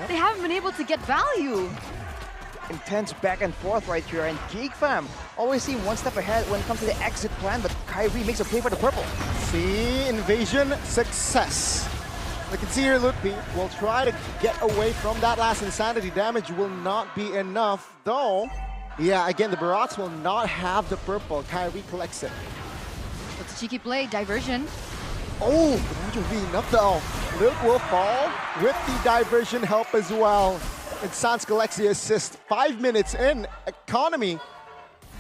They haven't been able to get value. Intense back and forth right here, and Geek Fam always seem one step ahead when it comes to the exit plan, but Kyrie makes a play for the purple. See, invasion success. I can see here Lutpi will try to get away from that last Insanity. Damage will not be enough, though. Yeah, again, the Barats will not have the purple. Kyrie collects it. It's a cheeky play, diversion. Oh, that will be enough though. Luke will fall with the diversion help as well. And Sans collects the assist. 5 minutes in, economy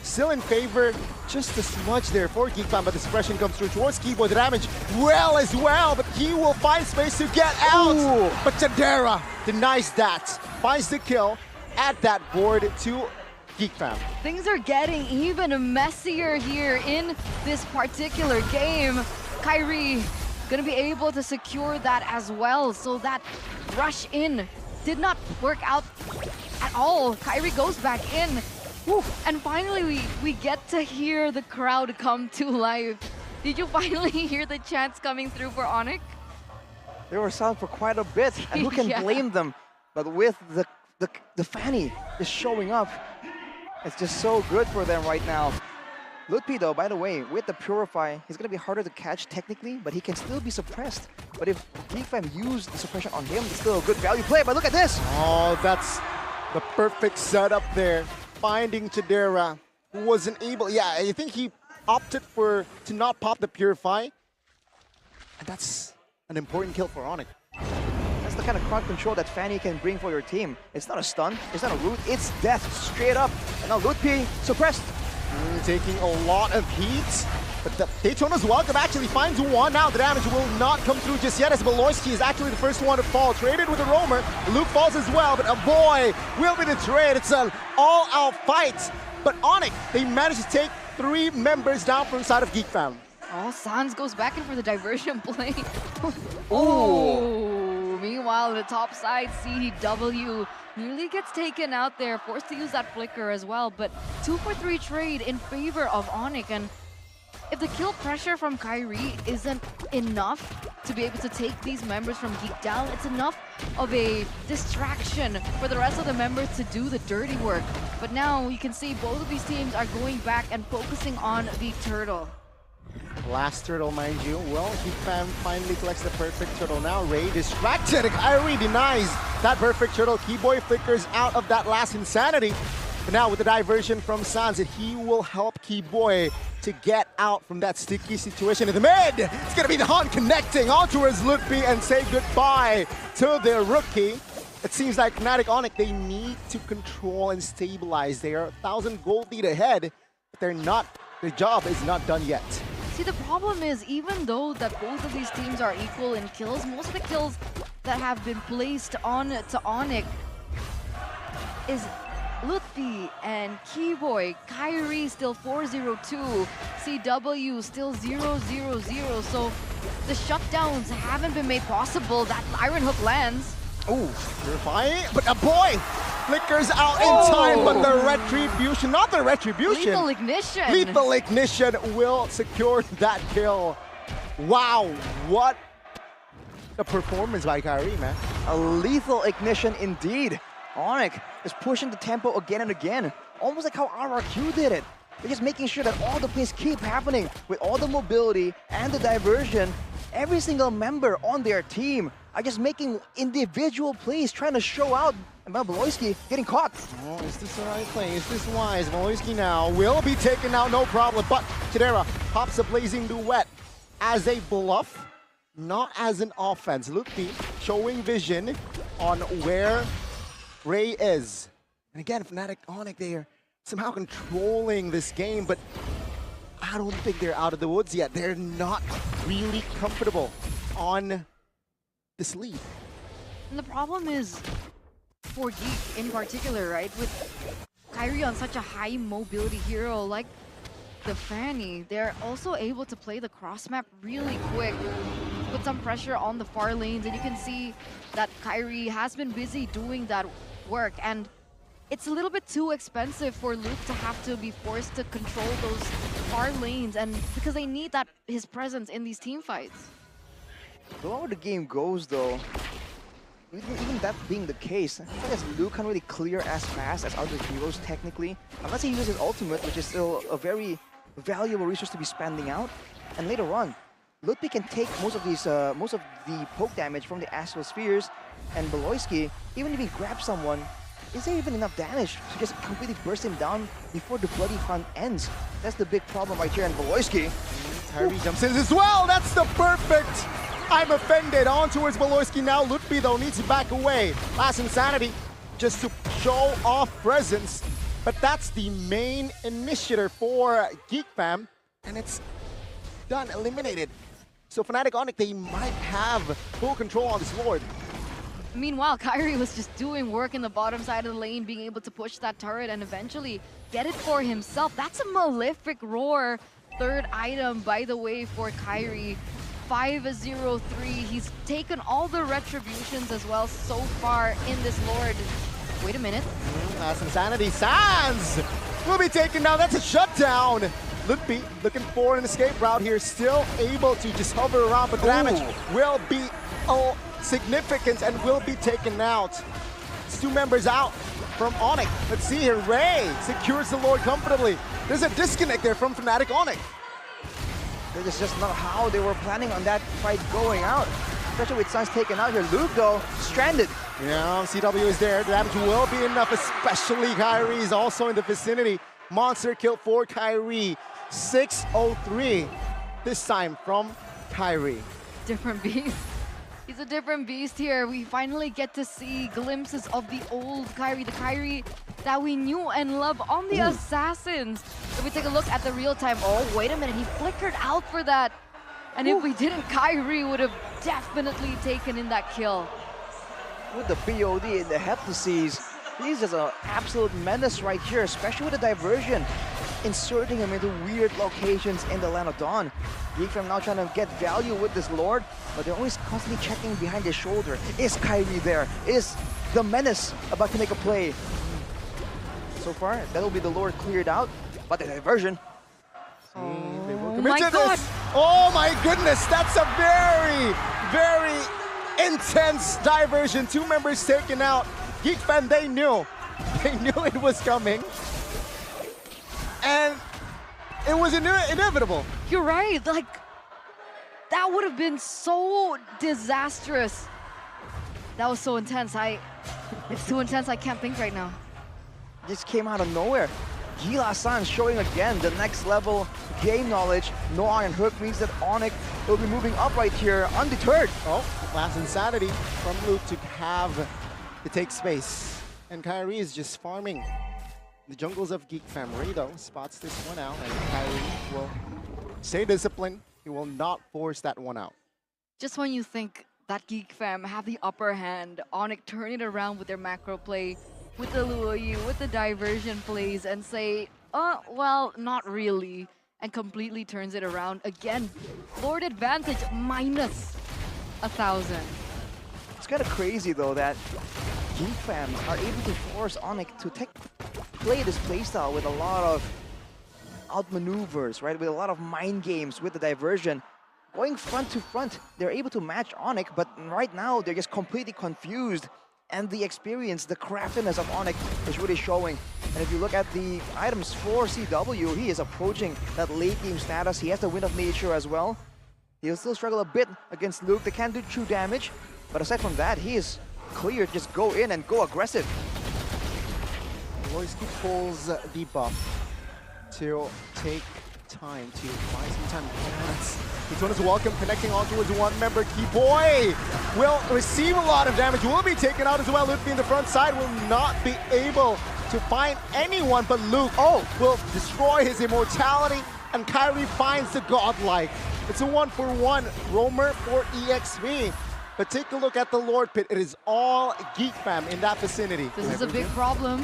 still in favor, just a smudge there for Geek Fam, but the suppression comes through towards Keyboy. The damage well as well, but he will find space to get out. Ooh. But Chidera denies that, finds the kill at that board to Geek Fam. Things are getting even messier here in this particular game. Kyrie gonna be able to secure that as well. So that rush in did not work out at all. Kyrie goes back in. Woo. And finally, we get to hear the crowd come to life. Did you finally hear the chants coming through for Onic? They were silent for quite a bit, and who can Yeah. blame them? But with the Fanny just showing up, it's just so good for them right now. Lutpi though, by the way, with the Purify, he's gonna be harder to catch technically, but he can still be suppressed. But if Geek Fam used the suppression on him, it's still a good value play, but look at this! Oh, that's the perfect setup there. Finding Chidera, who wasn't able, yeah, I think he opted to not pop the Purify. And that's an important kill for Onic. That's the kind of crowd control that Fanny can bring for your team. It's not a stun, it's not a root, it's death straight up. And now Lutpi suppressed. Taking a lot of heat. But the Daytona's welcome actually finds one. Now the damage will not come through just yet as Beloyski is actually the first one to fall. Traded with a roamer. Luke falls as well, but a boy will be the trade. It's an all-out fight. But Onic, they managed to take 3 members down from inside of Geek Fam. Oh, Sans goes back in for the diversion play. Oh, meanwhile, on the top side, CDW nearly gets taken out there, forced to use that flicker as well. But 2 for 3 trade in favor of Onic. And if the kill pressure from Kyrie isn't enough to be able to take these members from Geek down, it's enough of a distraction for the rest of the members to do the dirty work. But now you can see both of these teams are going back and focusing on the turtle. Last turtle, mind you. Well, Geek Fam finally collects the perfect turtle. Now Ray distracted. Kyrie denies that perfect turtle. Keyboy flickers out of that last insanity. But now with the diversion from Sans, he will help Keyboy to get out from that sticky situation in the mid. It's going to be the Han connecting on towards Lutpi and say goodbye to their rookie. It seems like Fnatic Onic, they need to control and stabilize. They are 1,000 gold lead ahead, but their job is not done yet. See, the problem is, even though that both of these teams are equal in kills, most of the kills that have been placed on to Onic is Lutpi and Keyboy. Kyrie still 4-0-2, CW still 0-0-0, so the shutdowns haven't been made possible. That Iron Hook lands. Ooh, Purify, but a boy flickers out in time, but the retribution, not the retribution. Lethal Ignition. Lethal Ignition will secure that kill. Wow, what a performance by Kyrie, man. A Lethal Ignition indeed. Onic is pushing the tempo again and again, almost like how RRQ did it. They're just making sure that all the plays keep happening with all the mobility and the diversion. Every single member on their team are just making individual plays, trying to show out. And now Beloyski getting caught. Oh, is this the right play? Is this wise? Beloyski now will be taken out, no problem. But Chidera pops a blazing duet as a bluff, not as an offense. Lutpi showing vision on where Ray is. And again, Fnatic Onic, they are somehow controlling this game, but I don't think they're out of the woods yet. They're not really comfortable on this lead. And the problem is, for Geek in particular, right, with Kyrie on such a high mobility hero like the Fanny, they're also able to play the cross map really quick, put some pressure on the far lanes, and you can see that Kyrie has been busy doing that work, and it's a little bit too expensive for Luke to have to be forced to control those far lanes, and because they need that his presence in these team fights. The longer the game goes though, even that being the case, I guess Luke can't really clear as fast as other heroes technically, unless he uses his ultimate, which is still a very valuable resource to be spending out. And later on, Lutpi can take most of the poke damage from the Astral Spheres, and Beloyski, even if he grabs someone, is there even enough damage to just completely burst him down before the bloody hunt ends? That's the big problem right here, and Beloyski. Kyrie jumps in as well, that's the perfect I'm offended on towards Beloyski now. Lutpi though needs to back away. Last Insanity just to show off presence, but that's the main initiator for Geek Fam, and it's done, eliminated. So Fnatic Onic, they might have full control on this Lord. Meanwhile, Kyrie was just doing work in the bottom side of the lane, being able to push that turret and eventually get it for himself. That's a Malefic Roar. Third item, by the way, for Kyrie. 5-0-3. He's taken all the retributions as well so far in this Lord. Wait a minute. That's Insanity. Sands will be taken down. That's a shutdown. Ludby looking for an escape route here. Still able to just hover around, but damage will be significant and will be taken out. It's 2 members out from Onic. Let's see here. Ray secures the Lord comfortably. There's a disconnect there from Fnatic Onic. That is just not how they were planning on that fight going out. Especially with Suns taken out here. Luke, though, stranded. Yeah, CW is there. The damage will be enough, especially Kyrie is also in the vicinity. Monster kill for Kyrie. 6-0-3. This time from Kyrie. Different beast. He's a different beast here. We finally get to see glimpses of the old Kyrie, the Kyrie that we knew and love on the Assassins. If we take a look at the real time, oh, wait a minute, he flickered out for that. And if we didn't, Kyrie would have definitely taken in that kill. With the BOD in the Heptases, he's just an absolute menace right here, especially with the diversion. Inserting him into weird locations in the Land of Dawn. Geek from now trying to get value with this Lord, but they're always constantly checking behind his shoulder. Is Kyrie there? Is the menace about to make a play? So far, that'll be the Lord cleared out, but the diversion. Oh my God! Oh my goodness, that's a very, very intense diversion. 2 members taken out. Geek fan, they knew it was coming. And it was inevitable. You're right, like, that would have been so disastrous. That was so intense, it's too intense, I can't think right now. Just came out of nowhere. Gila-san showing again the next level game knowledge. No Iron Hook means that Onic will be moving up right here, undeterred. Oh, last Insanity from Luke to take space. And Kyrie is just farming the jungles of Geek Fam. Ray, though, spots this one out, and Kyrie will stay disciplined. He will not force that one out. Just when you think that Geek Fam have the upper hand, Onic turn it around with their macro play, with the Luoyu, with the diversion plays, and say, well, not really, and completely turns it around again. Lord advantage minus 1,000. It's kind of crazy, though, that Geek Fam are able to force Onic to play this playstyle with a lot of outmaneuvers, right? With a lot of mind games with the diversion. Going front to front, they're able to match Onic, but right now they're just completely confused. And the experience, the craftiness of Onic is really showing. And if you look at the items for CW, he is approaching that late game status. He has the Wind of Nature as well. He'll still struggle a bit against Luke. They can't do true damage. But aside from that, he is clear. Just go in and go aggressive. Loyski pulls the buff to take time to buy some time. This one is welcome, connecting on towards 1 member. Keyboy will receive a lot of damage, will be taken out as well. Luke in the front side will not be able to find anyone, but Luke will destroy his immortality, and Kyrie finds the godlike. It's a 1-for-1 roamer for EXP. But take a look at the Lord Pit. It is all Geek Fam in that vicinity. This is a big problem.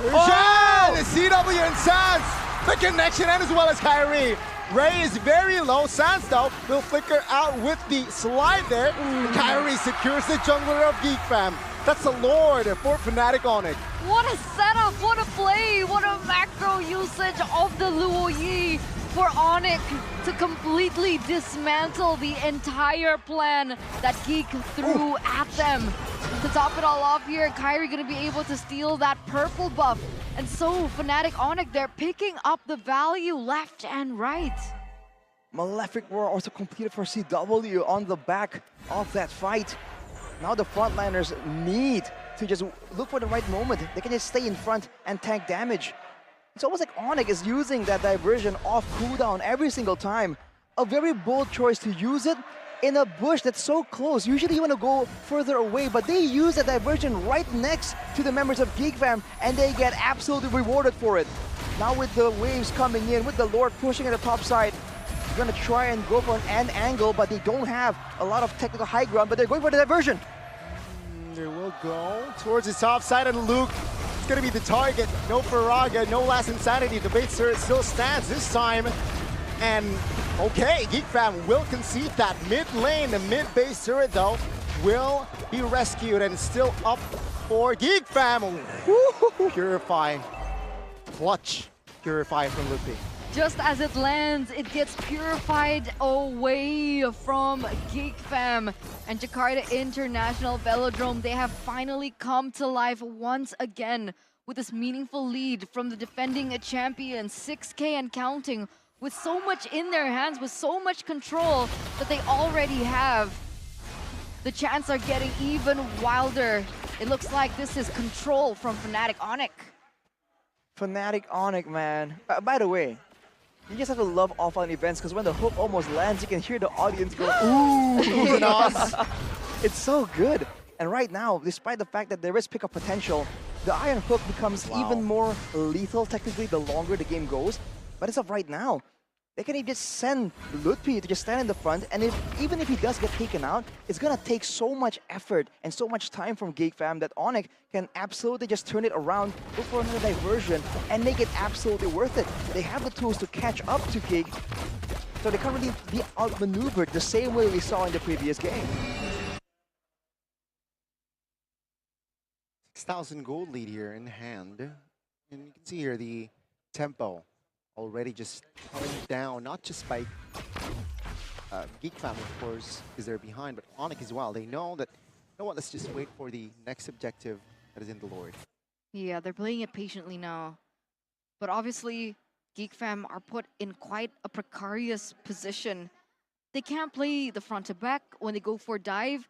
The CW and Sans, the connection, and as well as Kyrie. Ray is very low. Sans, though, will flicker out with the slide there. Kyrie secures the jungler of Geek Fam. That's the Lord for Fnatic Onic. What a setup, what a play, what a macro usage of the Luoyi for Onic to completely dismantle the entire plan that Geek threw at them. To top it all off here, Kyrie gonna be able to steal that purple buff. And so Fnatic Onic, they're picking up the value left and right. Malefic Roar also completed for CW on the back of that fight. Now the frontliners need to just look for the right moment. They can just stay in front and tank damage. It's almost like Onic is using that diversion off cooldown every single time. A very bold choice to use it in a bush that's so close. Usually you want to go further away, but they use a diversion right next to the members of Geek Fam, and they get absolutely rewarded for it. Now with the waves coming in, with the Lord pushing at the top side, they're going to try and go for an end angle, but they don't have a lot of technical high ground, but they're going for the diversion. Defender will go towards his top side, and Luke is going to be the target. No Faraga, no Last Insanity. The base turret still stands this time. And okay, Geek Fam will concede that. Mid lane, the mid base turret though, will be rescued and still up for Geek Fam. Woo-hoo-hoo. Purify. Clutch. Purify from Lupe. Just as it lands, it gets purified away from Geek Fam. And Jakarta International Velodrome, they have finally come to life once again with this meaningful lead from the defending champions, 6K and counting, with so much in their hands, with so much control that they already have. The chants are getting even wilder. It looks like this is control from Fnatic Onic. Fnatic Onic, man. By the way, you just have to love offline events because when the hook almost lands, you can hear the audience go, ooh! It's so good. And right now, despite the fact that there is pickup potential, the Iron Hook becomes even more lethal technically the longer the game goes. But as of right now, they can just send Ludpi to just stand in the front, and even if he does get taken out, it's gonna take so much effort and so much time from Geek Fam that Onic can absolutely just turn it around, look for another diversion, and make it absolutely worth it. They have the tools to catch up to Geek, so they can't really be outmaneuvered the same way we saw in the previous game. 6,000 gold lead here in hand. And you can see here the tempo already just coming down, not just by Geek Fam, of course, because they're behind, but Onic as well. They know that, you know what, let's just wait for the next objective that is in the Lord. Yeah, they're playing it patiently now. But obviously, Geek Fam are put in quite a precarious position. They can't play the front to back when they go for dive.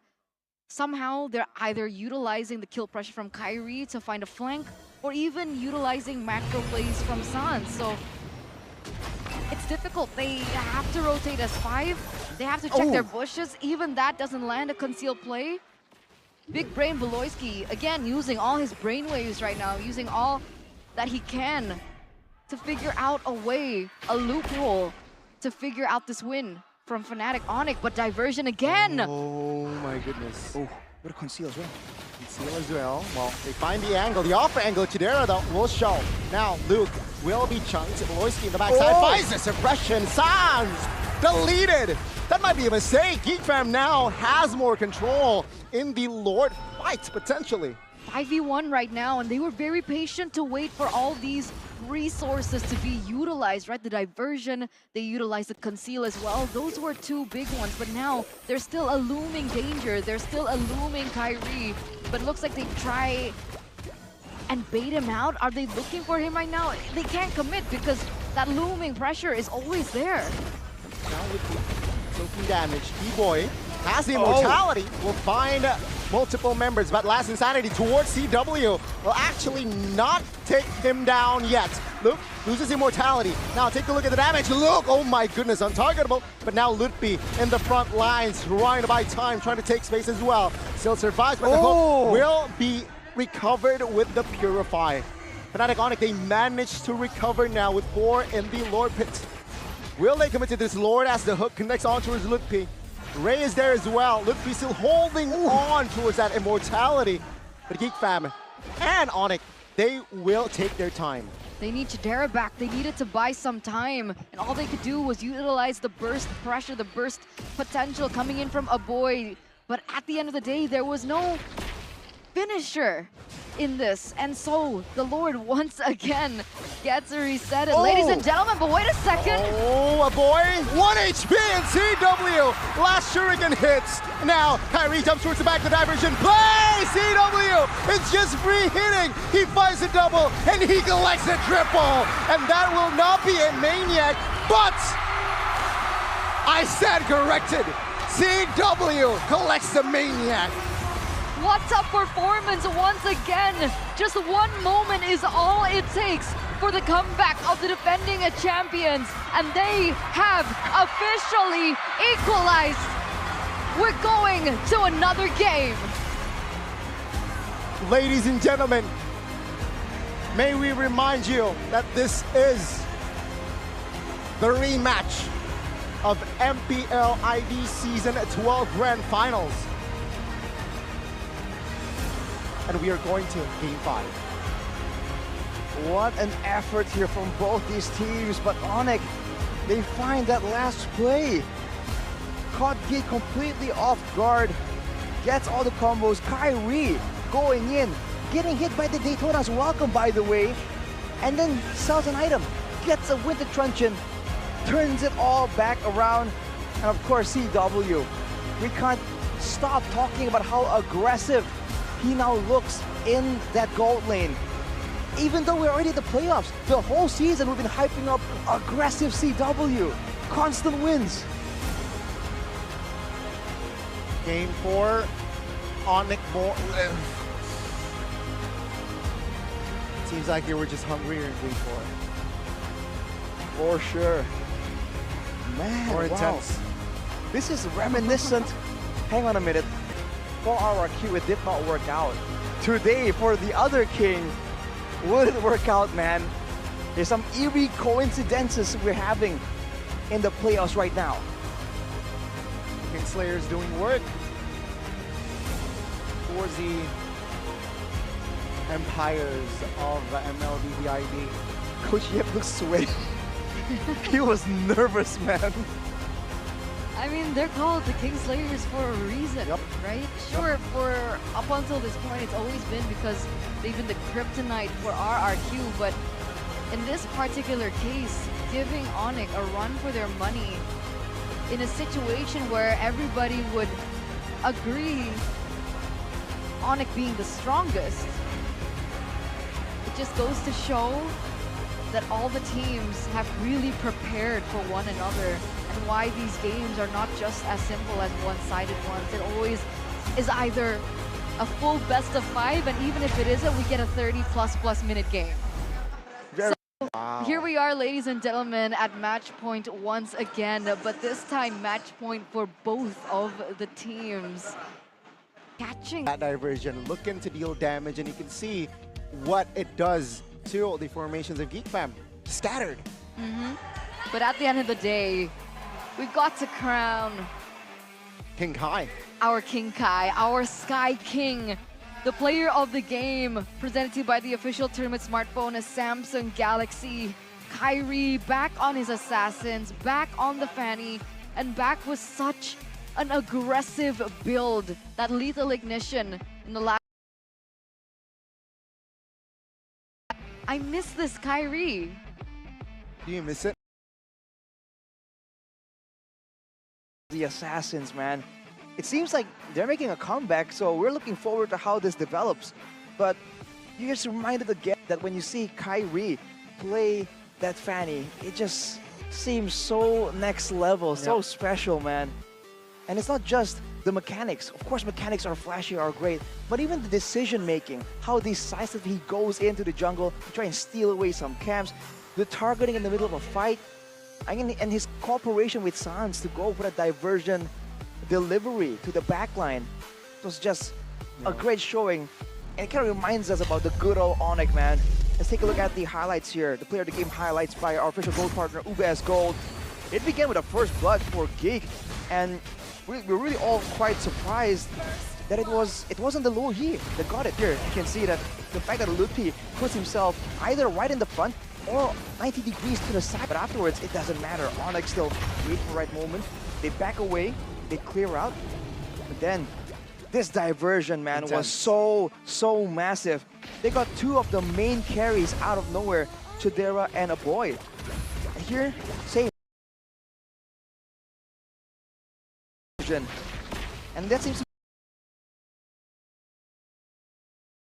Somehow, they're either utilizing the kill pressure from Kyrie to find a flank, or even utilizing macro plays from Sans. So it's difficult. They have to rotate as 5. They have to check their bushes. Even that doesn't land a concealed play. Big Brain Beloyski, again, using all his brainwaves right now, using all that he can to figure out a way, a loophole, to figure out this win from Fnatic Onic, but diversion again! Oh my goodness. Oh, what a conceal as well. Conceal as well. Well, they find the angle. The off angle, Chidera though, will show. Now, Luke will be chunked. Beloyski in the backside finds the suppression. Sans deleted. That might be a mistake. Geek Fam now has more control in the Lord fight, potentially. 5v1 right now, and they were very patient to wait for all these resources to be utilized, right? The diversion, they utilized the conceal as well. Those were 2 big ones, but now there's still a looming danger. There's still a looming Kyrie, but it looks like they try and bait him out. Are they looking for him right now? They can't commit because that looming pressure is always there. Now with the soaking damage, B-Boy has the immortality, will find multiple members, but Last Insanity towards CW will actually not take him down yet. Luke loses immortality. Now take a look at the damage. Luke, oh my goodness, untargetable. But now Ludpi in the front lines, trying to buy time, trying to take space as well. Still survives, but the hook will be recovered with the Purify. Fnatic Onic, they managed to recover now with 4 in the Lord Pit. Will they commit to this Lord as the hook connects on towards Ludpi? Ray is there as well. Ludpi still holding on towards that immortality. But Geek Fam and Onic, they will take their time. They need Chidera back. They needed to buy some time. And all they could do was utilize the burst pressure, the burst potential coming in from Aboy. But at the end of the day, there was no finisher in this. And so the Lord once again gets reset. Ladies and gentlemen, but wait a second. Oh, Aboy, 1 HP and CW. Last Shuriken hits. Now Kyrie jumps towards the back, the diversion play. CW, it's just free hitting. He finds a double and he collects a triple. And that will not be a Maniac, but I stand corrected. CW collects the Maniac. What a performance once again. Just 1 moment is all it takes for the comeback of the defending champions. And they have officially equalized. We're going to another game. Ladies and gentlemen, may we remind you that this is the rematch of MPL ID Season 12 Grand Finals. and we are going to Game 5. What an effort here from both these teams, but Onic, they find that last play. Caught Geek completely off guard, gets all the combos. Kyrie going in, getting hit by the Daytona's welcome, by the way, and then sells an item, gets a Winter Truncheon, turns it all back around, and of course CW. We can't stop talking about how aggressive he now looks in that gold lane. Even though we're already in the playoffs, the whole season we've been hyping up aggressive CW, constant wins. Game 4, Onic more. Seems like they were just hungrier in Game 4. For sure. Man, more intense. Wow. This is reminiscent. Hang on a minute. For our queue, it did not work out. Today, for the other king, would it work out, man? There's some eerie coincidences we're having in the playoffs right now. Kingslayer's doing work towards the empires of MLB ID. Coach Yep looks sweaty. He was nervous, man. I mean, they're called the Kingslayers for a reason, right? Sure, for up until this point, it's always been because they've been the kryptonite for RRQ, but in this particular case, giving Onic a run for their money in a situation where everybody would agree Onic being the strongest, it just goes to show that all the teams have really prepared for one another and why these games are not just as simple as one-sided ones. It always is either a full best of 5, and even if it isn't, we get a 30+ minute game. So here we are, ladies and gentlemen, at match point once again, but this time match point for both of the teams. Catching that diversion, looking to deal damage, and you can see what it does to the formations of Geek Fam. Scattered. But at the end of the day, we've got to crown King Kai. Our King Kai, our Sky King, the player of the game, presented to you by the official tournament smartphone, a Samsung Galaxy. Kyrie back on his Assassins, back on the Fanny, and back with such an aggressive build. That lethal ignition in the last. I miss this Kyrie. Do you miss it? The Assassins, man. It seems like they're making a comeback, so we're looking forward to how this develops. But you just reminded again that when you see Kyrie play that Fanny, it just seems so next level, so special, man. And it's not just the mechanics. Of course, mechanics are flashy, are great, but even the decision making, how decisive he goes into the jungle to try and steal away some camps, the targeting in the middle of a fight, and his cooperation with Sans to go for a diversion delivery to the backline. It was just a great showing, and it kind of reminds us about the good old Onic, man. Let's take a look at the highlights here. The player of the game highlights by our official gold partner, UBS Gold. It began with a first blood for Geek, and we're really all quite surprised that it wasn't the low Yi that got it. Here, you can see that the fact that Lupi puts himself either right in the front or 90 degrees to the side, but afterwards it doesn't matter. Onic still wait for the right moment. They back away, they clear out, but then this diversion, man, was so massive. They got two of the main carries out of nowhere, Chidera and a boy. And here, same. And that seems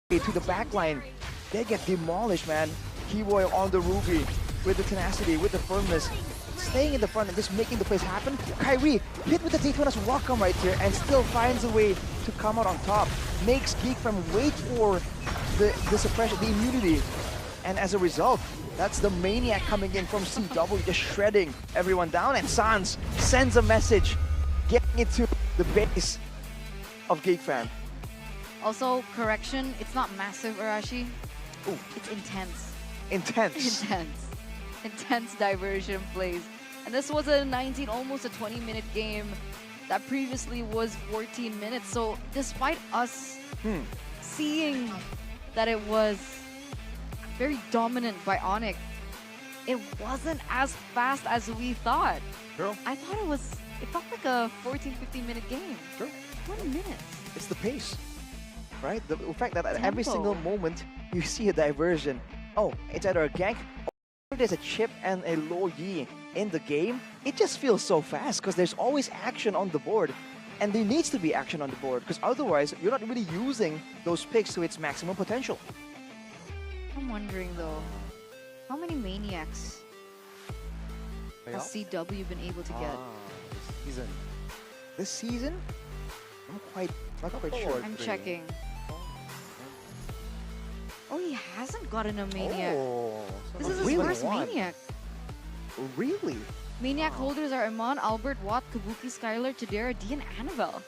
to the back line. They get demolished, man. Kiboy on the Ruby with the tenacity, with the firmness, staying in the front and just making the plays happen. Kyrie hit with the Daytona's welcome right here and still finds a way to come out on top. Makes Geek from wait for the suppression, the immunity. And as a result, that's the Maniac coming in from CW, just shredding everyone down. And Sans sends a message, getting into the base of Geek Fan. Also, correction, it's not massive, Arashi. Ooh. It's intense. Intense. Intense diversion plays. And this was a 19, almost a 20-minute game that previously was 14 minutes. So despite us seeing that it was very dominant by Onic, it wasn't as fast as we thought. True. I thought it felt like a 14-15 minute game. True. 20 minutes. It's the pace, right? The fact that at Tempo. every single moment you see a diversion. Oh, it's either a gank or there's a chip and a low Yi in the game. It just feels so fast because there's always action on the board. And there needs to be action on the board because otherwise you're not really using those picks to its maximum potential. I'm wondering though, how many maniacs has CW been able to get? This season. This season? I'm not quite sure. I'm checking. Oh, he hasn't gotten a maniac. Oh, this is his really? first maniac. Really? Maniac holders are Iman, Albert, Watt, Kabuki, Skylar, Chidera, D, and Annabelle.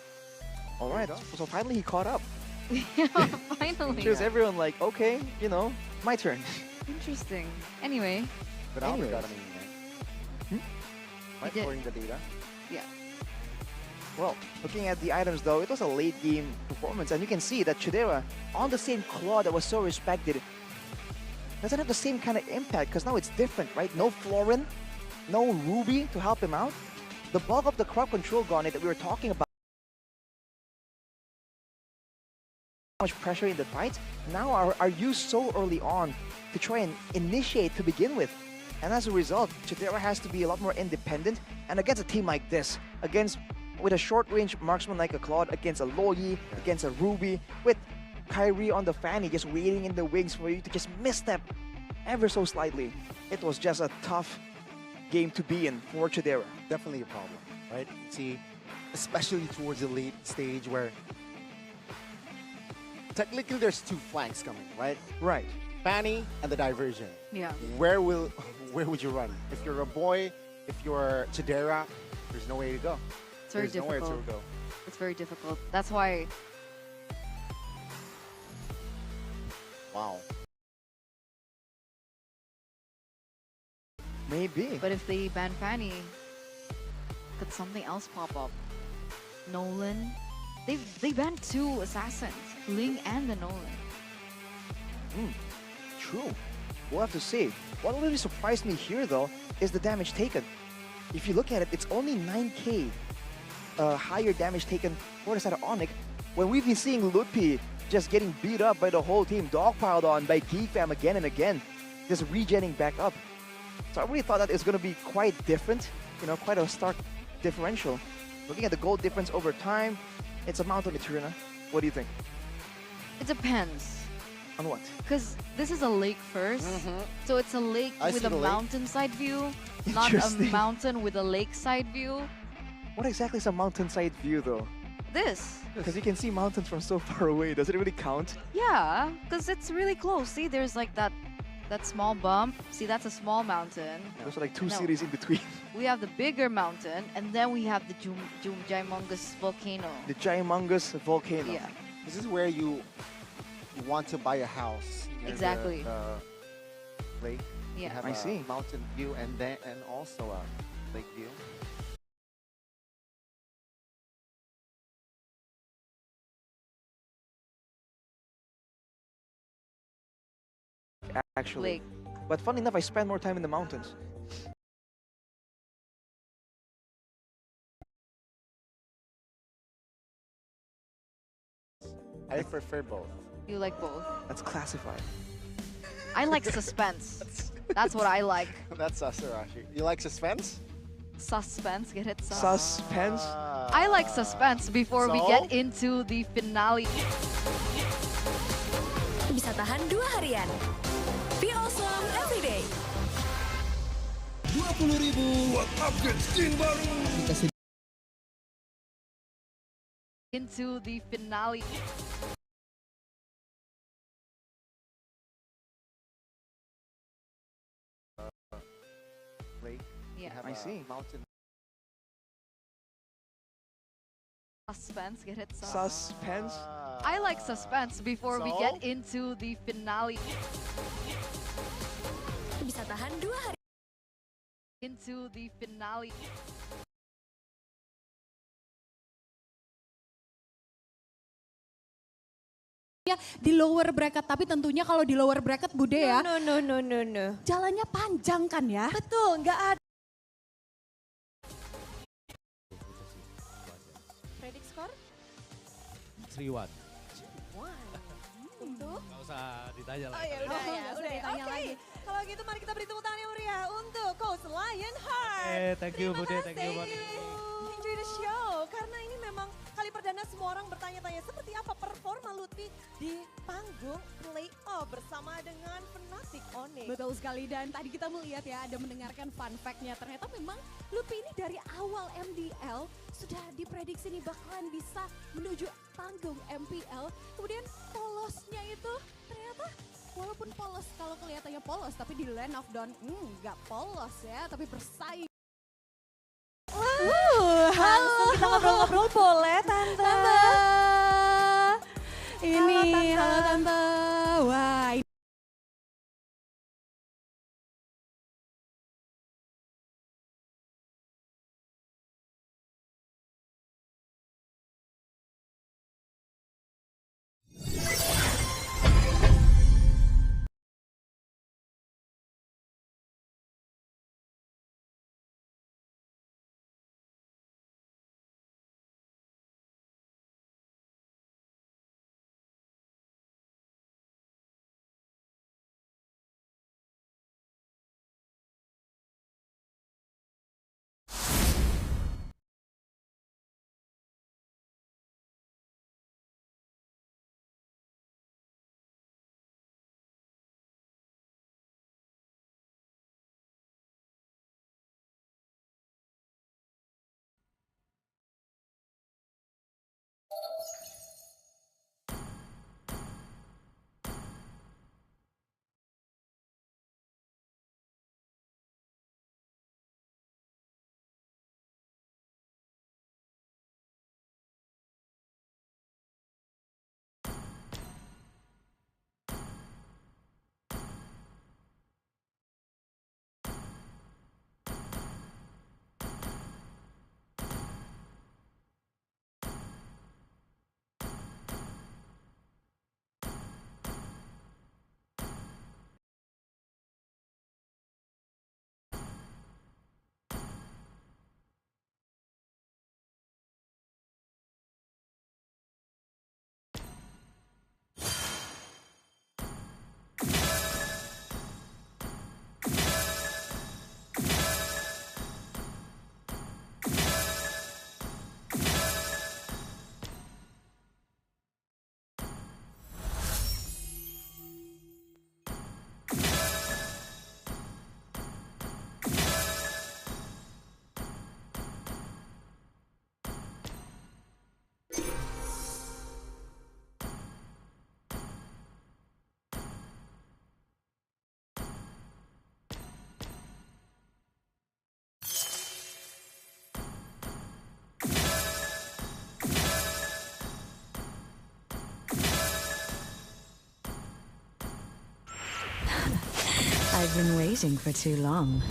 All right, so finally he caught up. Yeah, finally. Shows everyone like, okay, you know, my turn. Interesting. Anyway. But Albert got a maniac. Right, did. according to the data. Yeah. Well, looking at the items though, it was a late game performance, and you can see that Chidera, on the same claw that was so respected, doesn't have the same kind of impact, because now it's different, right? No Florin, no Ruby to help him out. The bulk of the crowd control Garnet that we were talking about, much pressure in the fight, now are used so early on to try and initiate to begin with. And as a result, Chidera has to be a lot more independent, and against a team like this, with a short-range marksman like a Claude, against a Loyi, against a Ruby, with Kyrie on the Fanny just waiting in the wings for you to just misstep ever so slightly. It was just a tough game to be in for Chidera. Definitely a problem, right? See, especially towards the late stage where technically there's two flanks coming, right? Right. Fanny and the diversion. Yeah. Where would you run? If you're a boy, if you're Chidera, there's no way to go. It's very difficult. Nowhere to go. It's very difficult. That's why. Wow. Maybe. But if they ban Fanny, could something else pop up? Nolan. They banned two assassins, Ling and the Nolan. True. We'll have to see. What really surprised me here though is the damage taken. If you look at it, it's only 9k higher damage taken for the side of Onic, when we've been seeing Ludpi just getting beat up by the whole team, dogpiled on by Geek Fam again and again, just regenning back up. So I really thought that it's going to be quite different, you know, quite a stark differential. Looking at the gold difference over time, it's a Mountain Eterna. What do you think? It depends. On what? Because this is a lake first, so it's a lake with a mountainside view, not a mountain with a lakeside view. What exactly is a mountainside view though? This. Because you can see mountains from so far away. Does it really count? Yeah, because it's really close. See, there's like that small bump. See, that's a small mountain. There's like two cities in between. We have the bigger mountain, and then we have the Ginormous volcano. The Ginormous volcano. Yeah. This is where you want to buy a house. Exactly. The lake. Yeah. You have I see. Mountain view and also a lake view. Actually. But fun enough, I spend more time in the mountains. I prefer both. You like both? That's classified. I like suspense. That's what I like. That's Sasarashi. You like suspense? Suspense, get it? Suspense? I like suspense before we get into the finale. Bisa tahan 2 harian. Feel awesome every day. 20.000 buat upgrade skin baru. Into the finale. Lake. Yeah. I see. Mountain. Suspense, get it? Suspense? I like suspense before we get into the finale. Bisa tahan 2 hari. Into the finale. di lower bracket, tapi tentunya kalau di lower bracket Bude ya. No. Jalannya panjang kan ya? Betul, nggak ada. Predict score? 3-1. Untuk? Gak usah ditanya Oh lagi. ya udah ya, Nggak usah udah. ditanya Oke, lagi. kalau gitu mari kita beri tepuk tangan yang meriah untuk Coach Lionheart. Thank you Bude, thank you Bude. Enjoy the show, karena ini memang kali perdana semua orang bertanya-tanya seperti apa performa Lutfi di panggung playoff bersama dengan Fnatic Onic. Betul sekali, dan tadi kita melihat ya, ada mendengarkan fun fact-nya. Ternyata memang Lutfi ini dari awal MDL sudah diprediksi nih bakalan bisa menuju panggung MPL. Kemudian polosnya itu ternyata walaupun polos, kalau kelihatannya polos, tapi di Land of Dawn nggak polos ya, tapi bersaing. Halo, kita ngobrol-ngobrol boleh Tante? Halo Tante. Wah, ini I've been waiting for too long.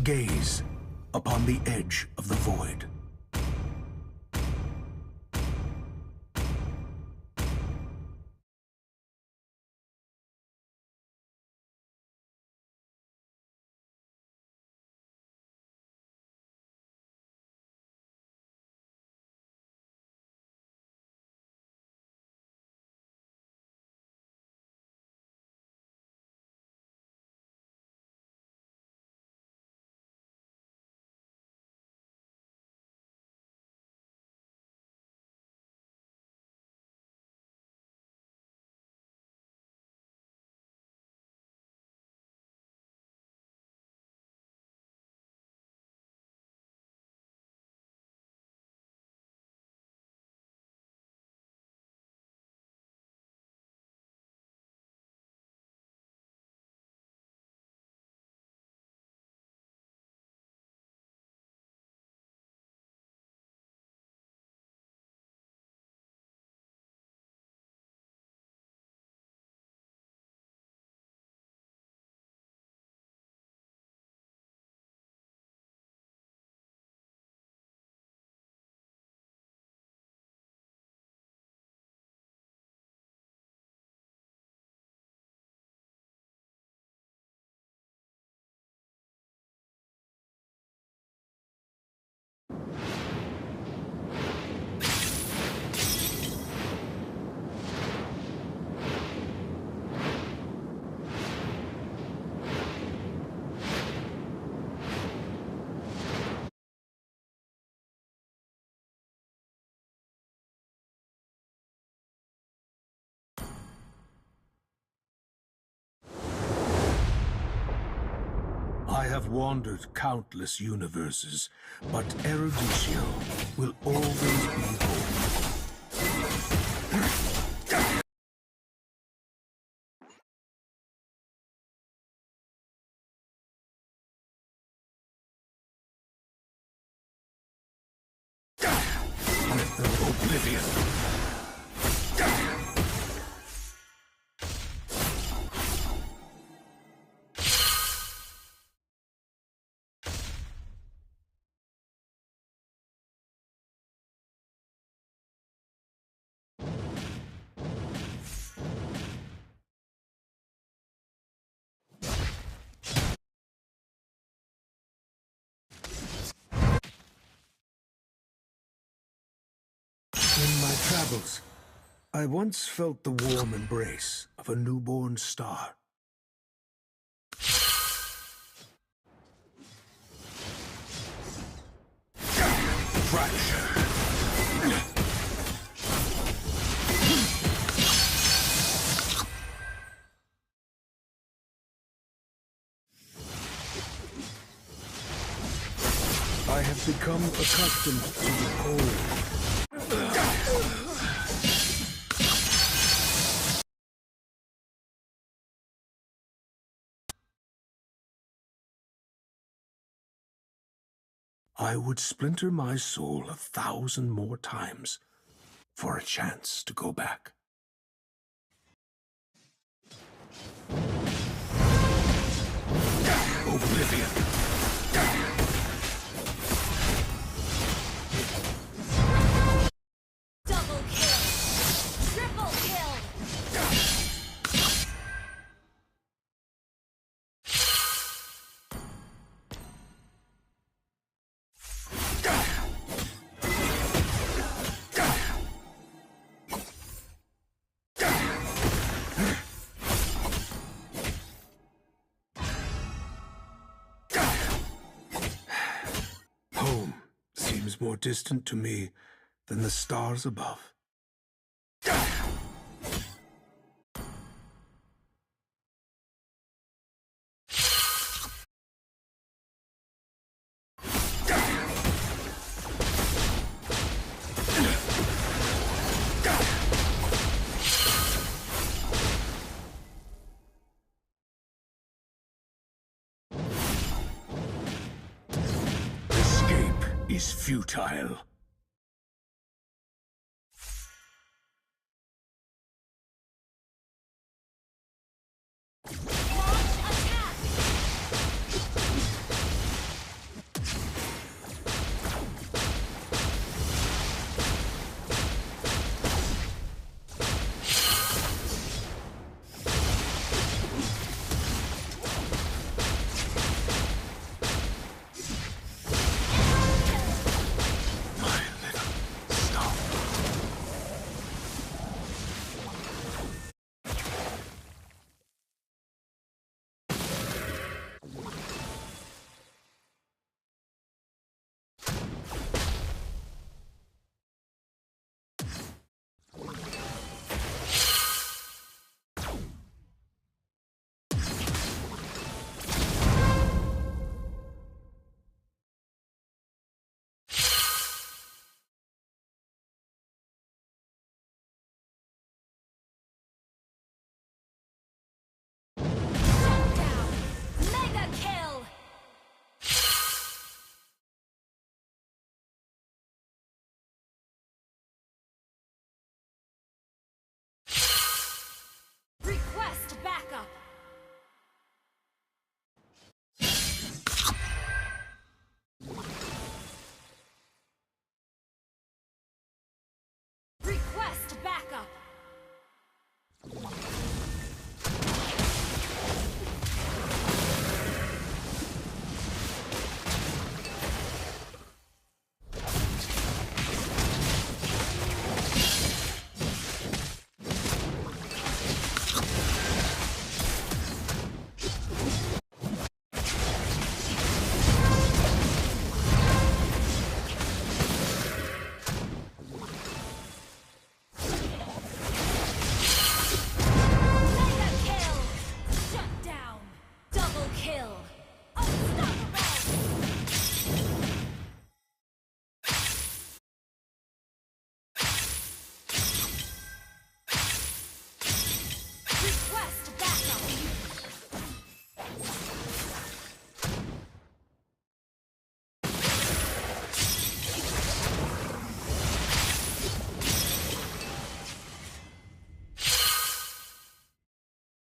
gaze upon the edge of the void. I have wandered countless universes, but Eruditio will always be home. Oblivion. In my travels, I once felt the warm embrace of a newborn star. Fracture. I have become accustomed to the cold. I would splinter my soul 1,000 more times for a chance to go back. Oblivion. Double kill! Triple kill! Home seems more distant to me than the stars above. Escape is futile.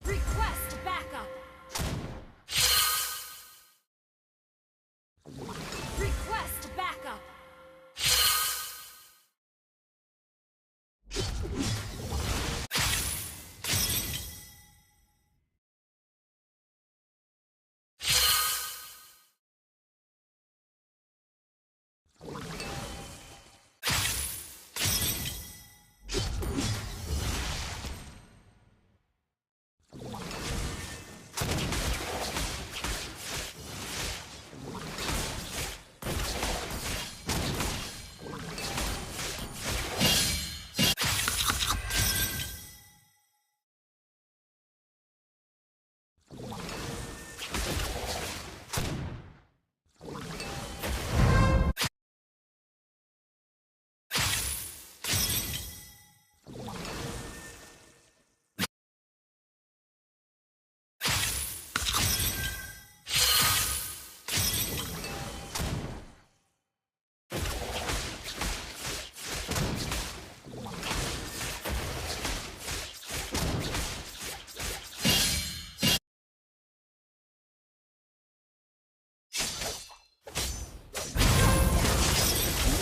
Request backup. Request backup.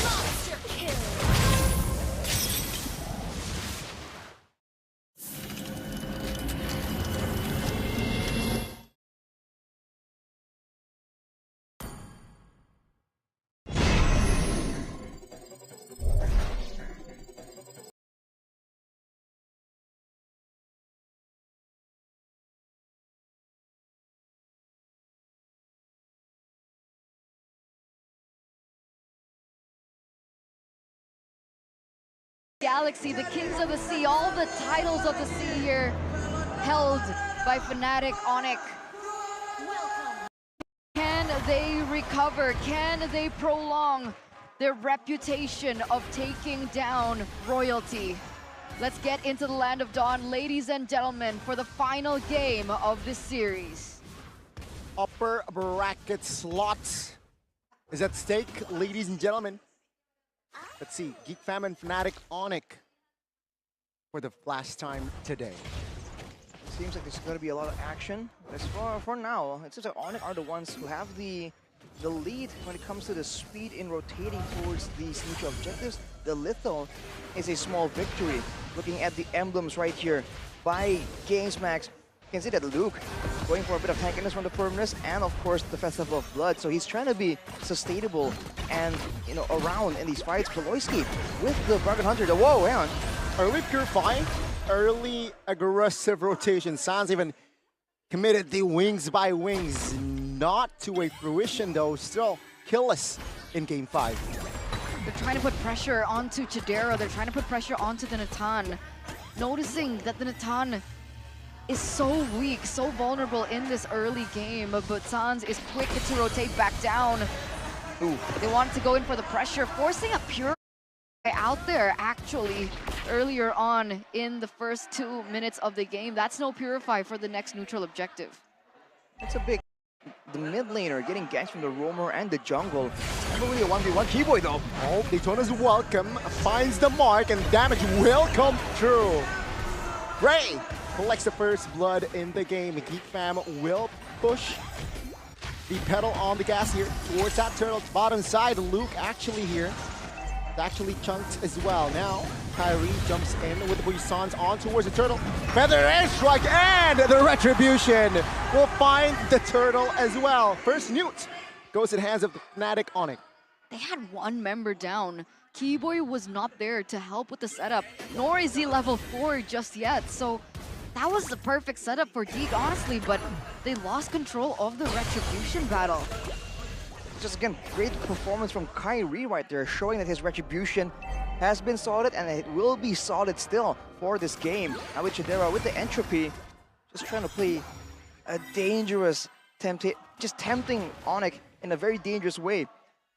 Monster kill. Galaxy, the Kings of the Sea, all the titles of the sea here held by Fnatic, Onic. Can they recover? Can they prolong their reputation of taking down royalty? Let's get into the Land of Dawn, ladies and gentlemen, for the final game of this series. Upper bracket slots is at stake, ladies and gentlemen. Let's see, Geek Fam and Fnatic Onic for the last time today. Seems like there's going to be a lot of action. As for now, it seems like Onic are the ones who have the lead when it comes to the speed in rotating towards these neutral objectives. The Lethal is a small victory. Looking at the emblems right here by GamesMax, you can see that Luke going for a bit of tankiness from the firmness and of course the Festival of Blood. So he's trying to be sustainable and around in these fights. Peloyski with the Bargain Hunter. Whoa, hang on. Early purifying, early aggressive rotation. Sans even committed the wings by wings. Not to a fruition though, still killless in game 5. They're trying to put pressure onto Chidera. They're trying to put pressure onto the Natan. Noticing that the Natan is so weak, so vulnerable in this early game, but Sans is quick to rotate back down. Ooh. They wanted to go in for the pressure, forcing a pure out there actually earlier on in the first 2 minutes of the game. That's no Purify for the next neutral objective. It's a big... The mid laner getting ganks from the roamer and the jungle. Never really a 1v1 Keyboy though. Oh, Daytona's welcome, finds the mark, and damage will come true. Ray collects the first blood in the game. Geek Fam will push the pedal on the gas here towards that turtle. Bottom side, Luke actually here. It's actually chunked as well. Now, Kyrie jumps in with the Buissons on towards the turtle. Feather airstrike and the retribution will find the turtle as well. First Newt goes in hands of the Fnatic Onic. They had one member down. Keyboy was not there to help with the setup, nor is he level 4 just yet. So that was the perfect setup for Geek, honestly, but they lost control of the retribution battle. Just again, great performance from Kyrie right there, showing that his retribution has been solid and it will be solid still for this game. Now with Chidera, with the entropy, just trying to play a dangerous, just tempting Onic in a very dangerous way.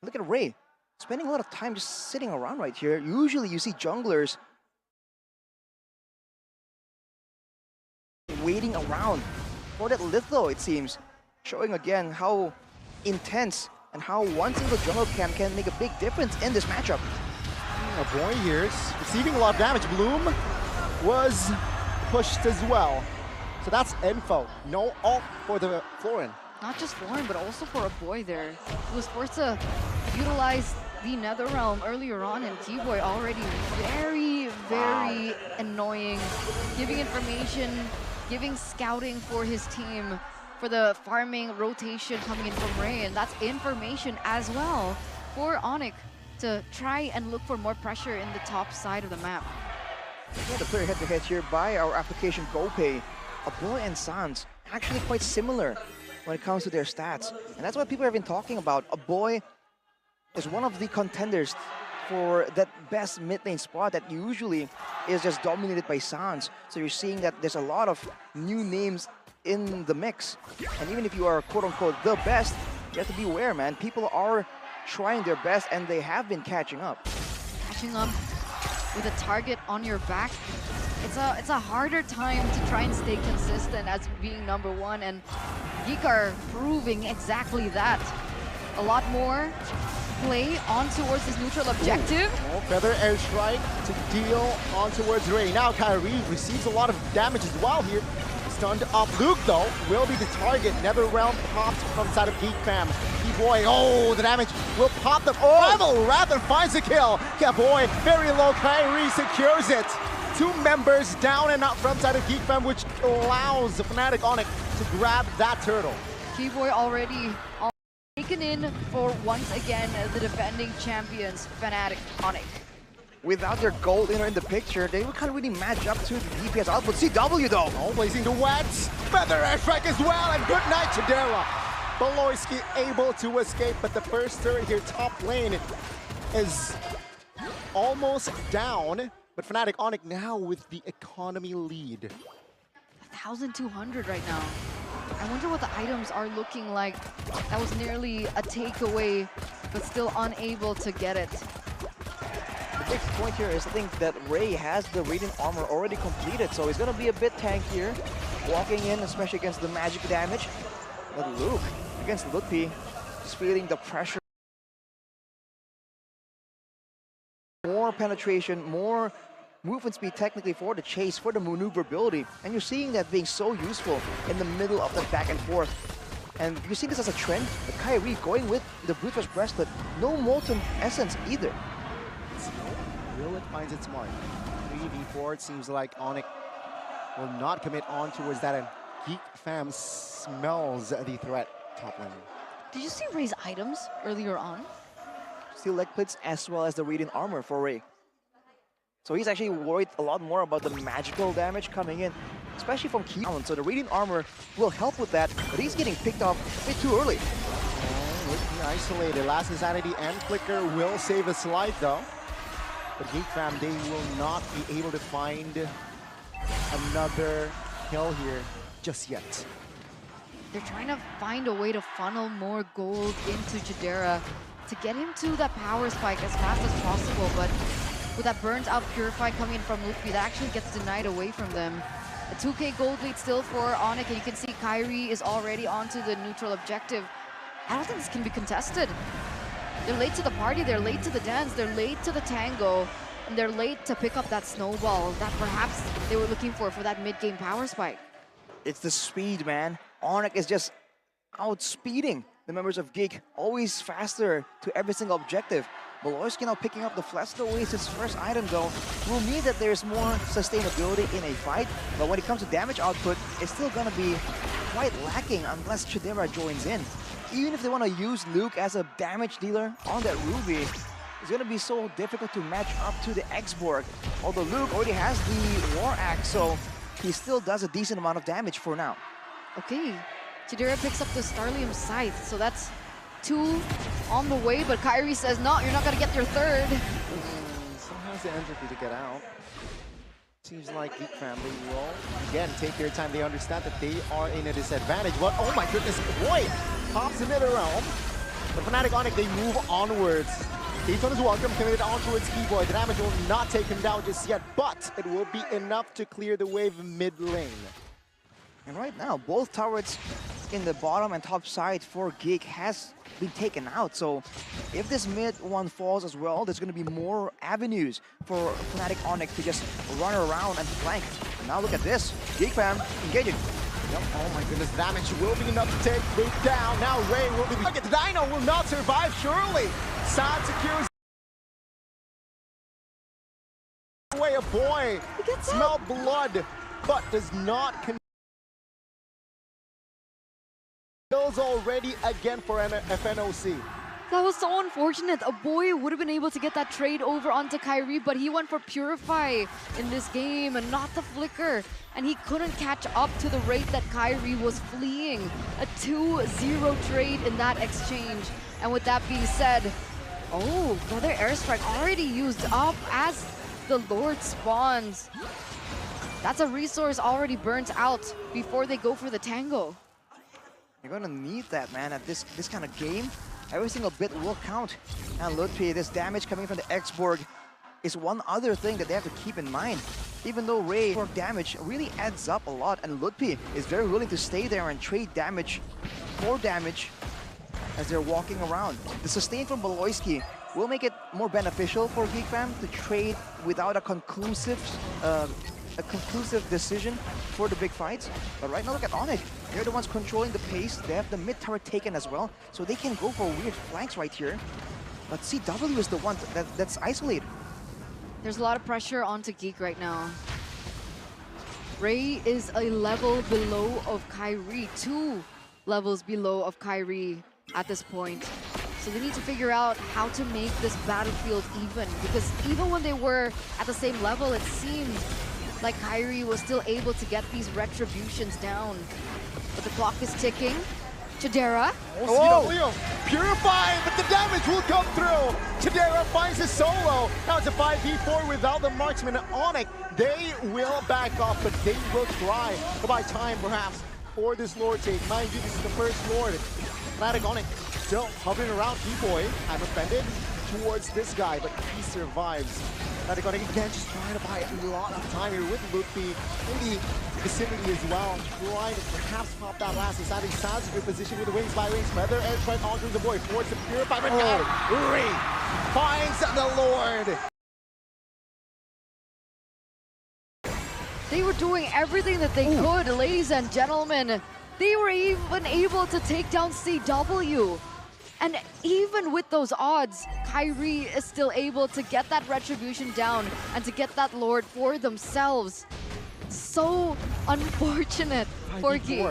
Look at Ray, spending a lot of time just sitting around right here. Usually you see junglers waiting around for that litho, it seems. Showing again how intense and how one single jungle camp can make a big difference in this matchup. A boy here is receiving a lot of damage. Bloom was pushed as well. So that's info. No ult for the Florin. Not just Florin, but also for a boy there. He was forced to utilize the Netherrealm earlier on, and T-Boy already very annoying. Giving information, giving scouting for his team, for the farming rotation coming in from Ray, and that's information as well for Onic to try and look for more pressure in the top side of the map. Yeah, the player head-to-head here by our application GoPay. Aboy and Sans actually quite similar when it comes to their stats. And that's what people have been talking about. Aboy is one of the contenders for that best mid lane spot that usually is just dominated by Sans. So you're seeing that there's a lot of new names in the mix. And even if you are quote-unquote the best, you have to be aware, man. People are trying their best and they have been catching up. Catching up with a target on your back, it's a harder time to try and stay consistent as being number one, and Geek are proving exactly that. A lot more play on towards this neutral objective. Oh, Feather airstrike to deal on towards Ray. Now Kyrie receives a lot of damage as well here. Stunned up. Luke, though, will be the target. Netherrealm popped from side of Geek fam. Boy, oh, the damage will pop the rival, rather finds a kill. Yeah, boy, very low. Kyrie secures it. 2 members down and out from side of Geek fam, which allows the Fnatic Onic to grab that turtle. T-Boy already taken in for once again the defending champions, Fnatic Onic. Without their gold in the picture, they can't really match up to the DPS output. CW though. Oh, blazing the wets. Feather airstrike as well, and good night, Chidera. Baloyski able to escape, but the first turret here, top lane, is almost down. But Fnatic Onic now with the economy lead. 1,200 right now. I wonder what the items are looking like. That was nearly a takeaway, but still unable to get it. The big point here is I think that Ray has the Radiant armor already completed, so he's gonna be a bit tankier, walking in, especially against the magic damage. But Luke, against Ludpi, just feeling the pressure. More penetration, more movement speed technically for the chase, for the maneuverability. And you're seeing that being so useful in the middle of the back and forth. And you see this as a trend, but Kyrie going with the Brute Force Breastplate, no Molten Essence either. Will it finds its mark? 3v4, it seems like Onic will not commit on towards that, and Geek fam smells the threat top lane. Did you see Ray's items earlier on? Steel leg plates as well as the Radiant armor for Ray. So he's actually worried a lot more about the magical damage coming in, especially from Key. So the Radiant armor will help with that, but he's getting picked off a bit too early. Oh, isolated. Last Insanity and Flicker will save his life though. But Geek fam, they will not be able to find another kill here just yet. They're trying to find a way to funnel more gold into Chidera to get him to that power spike as fast as possible, but with that burnt out Purify coming in from Ludpi, that actually gets denied away from them. A 2k gold lead still for Onic, and you can see Kyrie is already onto the neutral objective. I don't think this can be contested. They're late to the party, they're late to the dance, they're late to the tango, and they're late to pick up that snowball that perhaps they were looking for that mid-game power spike. It's the speed, man. Onic is just outspeeding the members of Geek, always faster to every single objective. Baloyski now picking up the Flesto Oasis first item though will mean that there's more sustainability in a fight, but when it comes to damage output, it's still gonna be quite lacking unless Chidera joins in. Even if they want to use Luke as a damage dealer on that Ruby, it's gonna be so difficult to match up to the X-Borg. Although Luke already has the War Axe, so he still does a decent amount of damage for now. Okay, Chidera picks up the Starlium Scythe, so that's 2 on the way, but Kyrie says, no, you're not gonna get your 3rd. Somehow has the entropy to get out. Seems like Geek family will, again, take their time. They understand that they are in a disadvantage. But, oh my goodness, boy! Pops the Netherrealm. The Fnatic Onic, they move onwards. Dayton is welcome, committed on towards Keyboy. The damage will not take him down just yet, but it will be enough to clear the wave mid lane. And right now, both turrets in the bottom and top side for Geek has been taken out. So if this mid one falls as well, there's going to be more avenues for Fnatic Onic to just run around and flank. And now look at this. Geek fam engaging. Yep. Oh my goodness, damage will be enough to take Luke down. Now Ray will be... Look at the Dino will not survive, surely. Sad secures away a boy. Smell blood, but does not... Kills already again for FNOC. That was so unfortunate. A boy would have been able to get that trade over onto Kyrie, but he went for Purify in this game and not the Flicker. And he couldn't catch up to the rate that Kyrie was fleeing. A 2-0 trade in that exchange. And with that being said, oh, another airstrike already used up as the Lord spawns. That's a resource already burnt out before they go for the Tango. You're gonna need that, man, at this kind of game. Every single bit will count. And Ludwig, this damage coming from the X-Borg is one other thing that they have to keep in mind. Even though Ray for damage really adds up a lot, and Ludwig is very willing to stay there and trade damage for damage as they're walking around. The sustain from Baloyski will make it more beneficial for Geek fam to trade without a conclusive decision for the big fights. But right now, look at Onic. They're the ones controlling the pace. They have the mid turret taken as well, so they can go for weird flanks right here. But CW is the one that's isolated. There's a lot of pressure onto Geek right now. Ray is a level below of Kyrie, 2 levels below of Kyrie at this point. So they need to figure out how to make this battlefield even, because even when they were at the same level, it seemed like Kyrie was still able to get these retributions down. But the clock is ticking. Chidera. Oh, Purifying, but the damage will come through. Chidera finds his solo. Now it's a 5v4 without the marksman. Onic, they will back off, but they will try to buy time perhaps for this Lord take. Mind you, this is the first Lord. Fnatic Onic still hovering around T-Boy. I'm offended towards this guy, but he survives. Fnatic Onic again just trying to buy a lot of time here with Luffy in the vicinity as well. Trying to perhaps pop that last inside. He sounds a good position with the wings by wings. Feather airstrike onto the boy. Forwards to Purify, but now Ray finds the Lord. They were doing everything that they could, ladies and gentlemen. They were even able to take down CW. And even with those odds, Kyrie is still able to get that retribution down and to get that Lord for themselves. So unfortunate for Geek.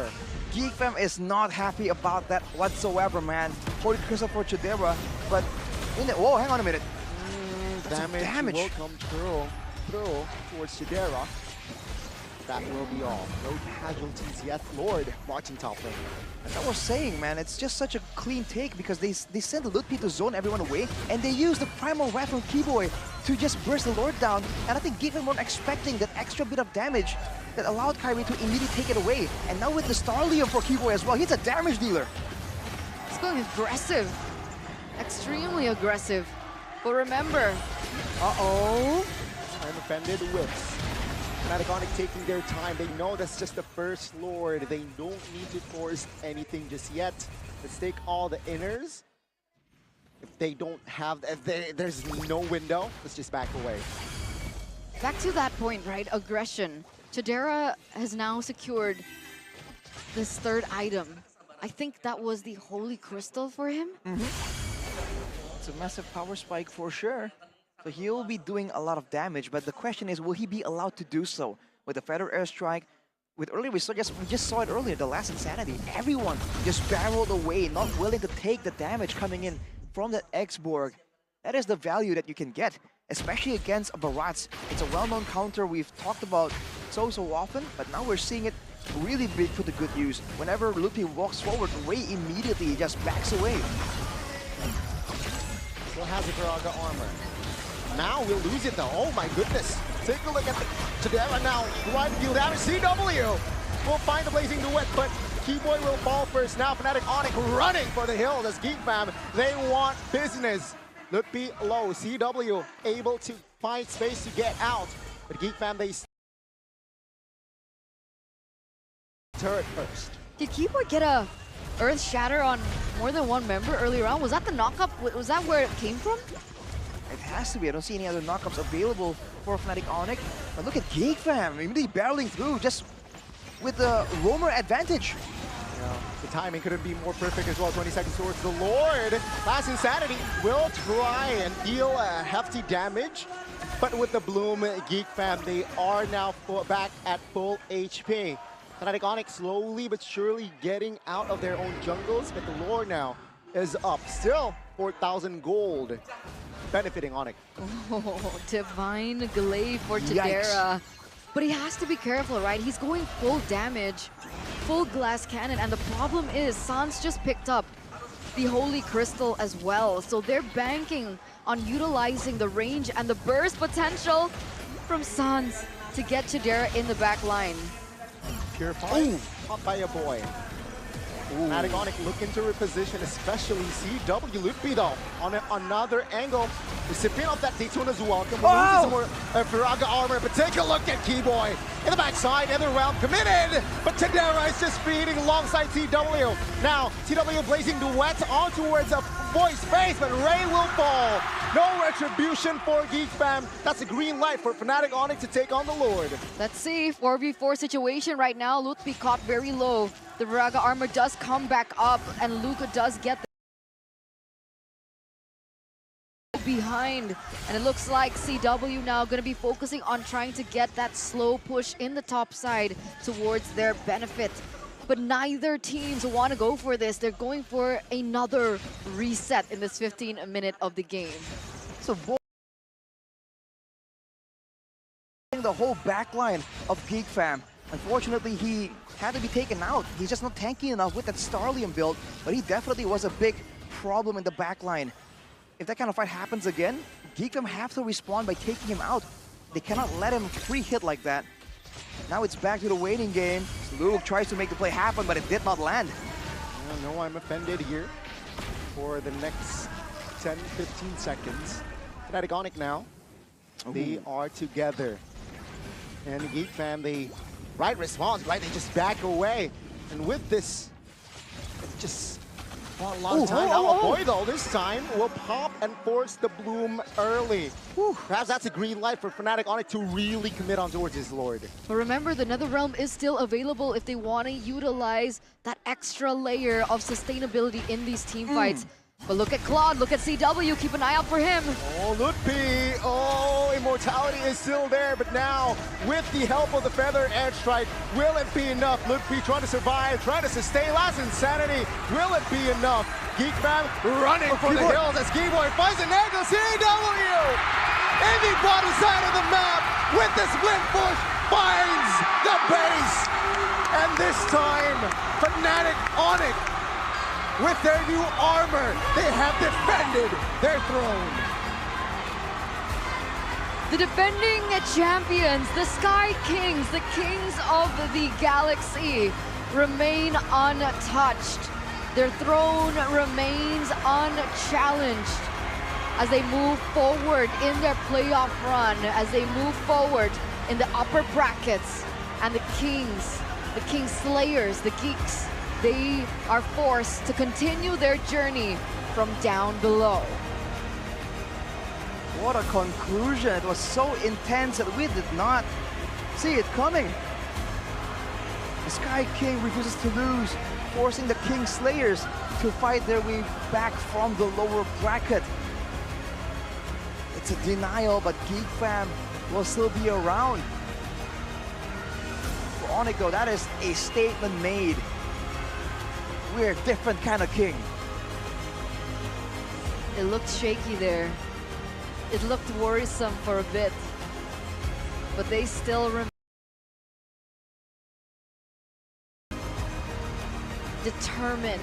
Geek fam is not happy about that whatsoever, man. 40 crystal for Chidera, but in the whoa, hang on a minute. Damage will come through towards Chidera. That will be all. No casualties yet. Lord watching top lane. As I was saying, man, it's just such a clean take because they send Ludwig to zone everyone away, and they use the primal wrap from Keyboy to just burst the Lord down. And I think Geek weren't expecting that extra bit of damage that allowed Kyrie to immediately take it away. And now with the Starlium for Keyboy as well, he's a damage dealer. It's going aggressive. Extremely aggressive. But remember, I'm offended whips. Fnatic Onic taking their time. They know that's just the first Lord. They don't need to force anything just yet. Let's take all the inners. If they don't have, there's no window, let's just back away. Back to that point, right? Aggression. Chidera has now secured this third item. I think that was the Holy Crystal for him. It's a massive power spike for sure. So he'll be doing a lot of damage, but the question is, will he be allowed to do so? With the Feather Airstrike, with earlier, we just saw it earlier, the last Insanity. Everyone just barreled away, not willing to take the damage coming in from that X-Borg. That is the value that you can get, especially against Barats. It's a well-known counter we've talked about so often, but now we're seeing it really big for the good use. Whenever Lupi walks forward, Ray immediately just backs away. Still has a Graga armor. Now we'll lose it though. Oh my goodness. Take a look at the Chidera now. Trying to deal damage. CW will find the Blazing Duet, but Keyboy will fall first. Now Fnatic Onic running for the hill. As Geek fam, they want business. Lupi low. CW able to find space to get out. But Geek fam, they turret first. Did Keyboard get a Earth Shatter on more than one member earlier on? Was that the knockup? Was that where it came from? It has to be. I don't see any other knockups available for Fnatic Onic. But look at Geek fam, immediately barreling through just with the roamer advantage. Yeah, the timing couldn't be more perfect as well. 20 seconds towards the Lord. Last Insanity will try and deal hefty damage. But with the Bloom, Geek fam, they are now back at full HP. Fnatic Onic slowly but surely getting out of their own jungles, but the Lord now is up. Still 4,000 gold, benefiting Onic. Oh, Divine Glaive for Tadera. But he has to be careful, right? He's going full damage, full glass cannon, and the problem is Sans just picked up the Holy Crystal as well. So they're banking on utilizing the range and the burst potential from Sans to get Tadera in the back line. Purified, caught by a boy. Fnatic Onic looking to reposition, especially CW. Ludpi though, on another angle. Recipient of that Daytona as well. Can lose some more Firaga armor, but take a look at Keyboy. In the backside, other round committed, but Tadera is just feeding alongside CW. Now, CW blazing duets on towards a boy's face, but Ray will fall. No retribution for Geek fam. That's a green light for Fnatic Onic to take on the Lord. Let's see, 4v4 situation right now. Ludpi caught very low. The Viraga armor does come back up, and Luca does get behind. And it looks like CW now going to be focusing on trying to get that slow push in the top side towards their benefit. But neither teams want to go for this. They're going for another reset in this 15th minute of the game. So the whole backline of Geek fam. Unfortunately, he had to be taken out. He's just not tanky enough with that Starlium build, but he definitely was a big problem in the backline. If that kind of fight happens again, Geek fam have to respond by taking him out. They cannot let him free hit like that. Now it's back to the waiting game. Luke tries to make the play happen, but it did not land. No, I'm offended here for the next 10-15 seconds. Fnatic Onic now, they are together. And the Geek fam, they right response, right? They just back away. And with this, it's just not a lot of time. Now, boy, though, this time will pop and force the Bloom early. Perhaps that's a green light for Fnatic Onic to really commit on towards his Lord. But remember, the Netherrealm is still available if they want to utilize that extra layer of sustainability in these team fights. But look at Claude, look at CW, keep an eye out for him. Oh, Ludpi, oh, immortality is still there, but now with the help of the Feather Airstrike, will it be enough? Ludpi trying to survive, trying to sustain last Insanity. Will it be enough? Geek fam running for the hills as Keyboy finds an angle. CW in the bottom side of the map with the split push finds the base. And this time, Fnatic Onic, with their new armor, they have defended their throne. The defending champions, the Sky Kings, the kings of the galaxy, remain untouched. Their throne remains unchallenged as they move forward in their playoff run, as they move forward in the upper brackets. And the Kings, the King Slayers, the Geeks, they are forced to continue their journey from down below. What a conclusion. It was so intense that we did not see it coming. The Sky King refuses to lose, forcing the King Slayers to fight their way back from the lower bracket. It's a denial, but Geek fam will still be around. For Onic though, that is a statement made. We're a different kind of king. It looked shaky there. It looked worrisome for a bit. But they still remain determined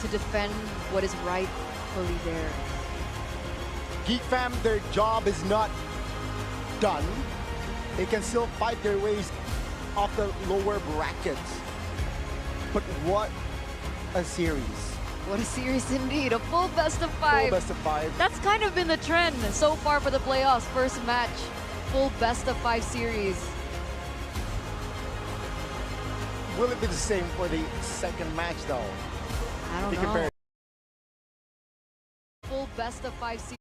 to defend what is rightfully there. Geek fam, their job is not done. They can still fight their ways off the lower brackets. But what a series. What a series indeed. A full best of 5. Full best of 5. That's kind of been the trend so far for the playoffs. First match, full best of 5 series. Will it be the same for the second match though? I don't Be know. compared. Full best of 5 series.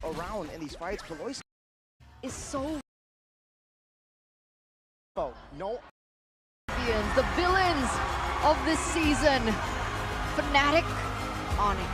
Around in these fights, Belois is so. Oh, no. The villains of this season, Fnatic, Onic.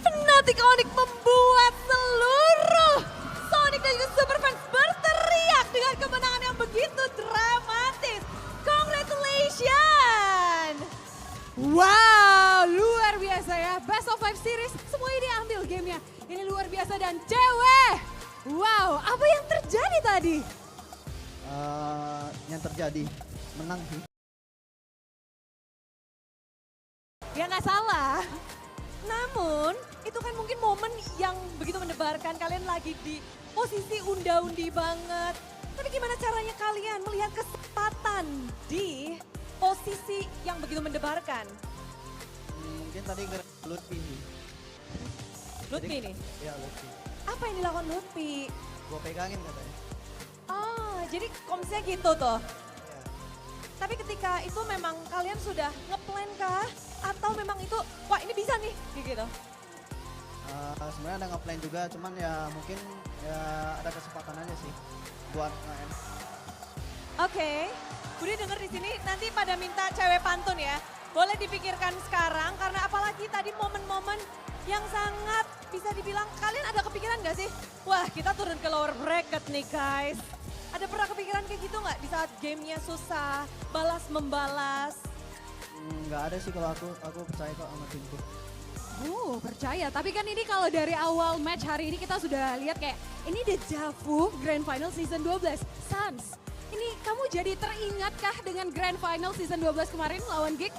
Fnatic Onic membuat seluruh Sonic dan juga Superfans berteriak dengan kemenangan yang begitu dramatis. Congratulations! Wow, luar biasa ya. Best of 5 series, semua ini ambil gamenya. Ini luar biasa dan cewek. Wow, apa yang terjadi tadi? Yang terjadi, menang sih. Ya nggak salah. Namun, itu kan mungkin momen yang begitu mendebarkan. Kalian lagi di posisi unda-undi banget. Tapi gimana caranya kalian melihat kesempatan di posisi yang begitu mendebarkan? Mungkin tadi Lutfi sih. Lutfi nih? Iya, Lutfi. Apa yang dilakukan Lutfi? Gue pegangin katanya. Oh, jadi komsnya gitu tuh? Tapi ketika itu memang kalian sudah ngeplan kah? Atau memang itu, wah ini bisa nih, gitu? Sebenarnya ada ngeplan juga, cuman ya mungkin ya ada kesempatan aja sih buat main. Oke, Budi denger di sini nanti pada minta cewek pantun ya. Boleh dipikirkan sekarang karena apalagi tadi momen-momen yang sangat bisa dibilang kalian ada kepikiran gak sih? Wah kita turun ke lower bracket nih guys. Ada pernah kepikiran kayak gitu nggak di saat gamenya susah, balas membalas? Nggak ada sih kalau aku percaya kok sama timku. Percaya. Tapi kan ini kalau dari awal match hari ini kita sudah lihat kayak ini deja vu Grand Final Season 12. Sans, ini kamu jadi teringatkah dengan Grand Final Season 12 kemarin lawan Geek?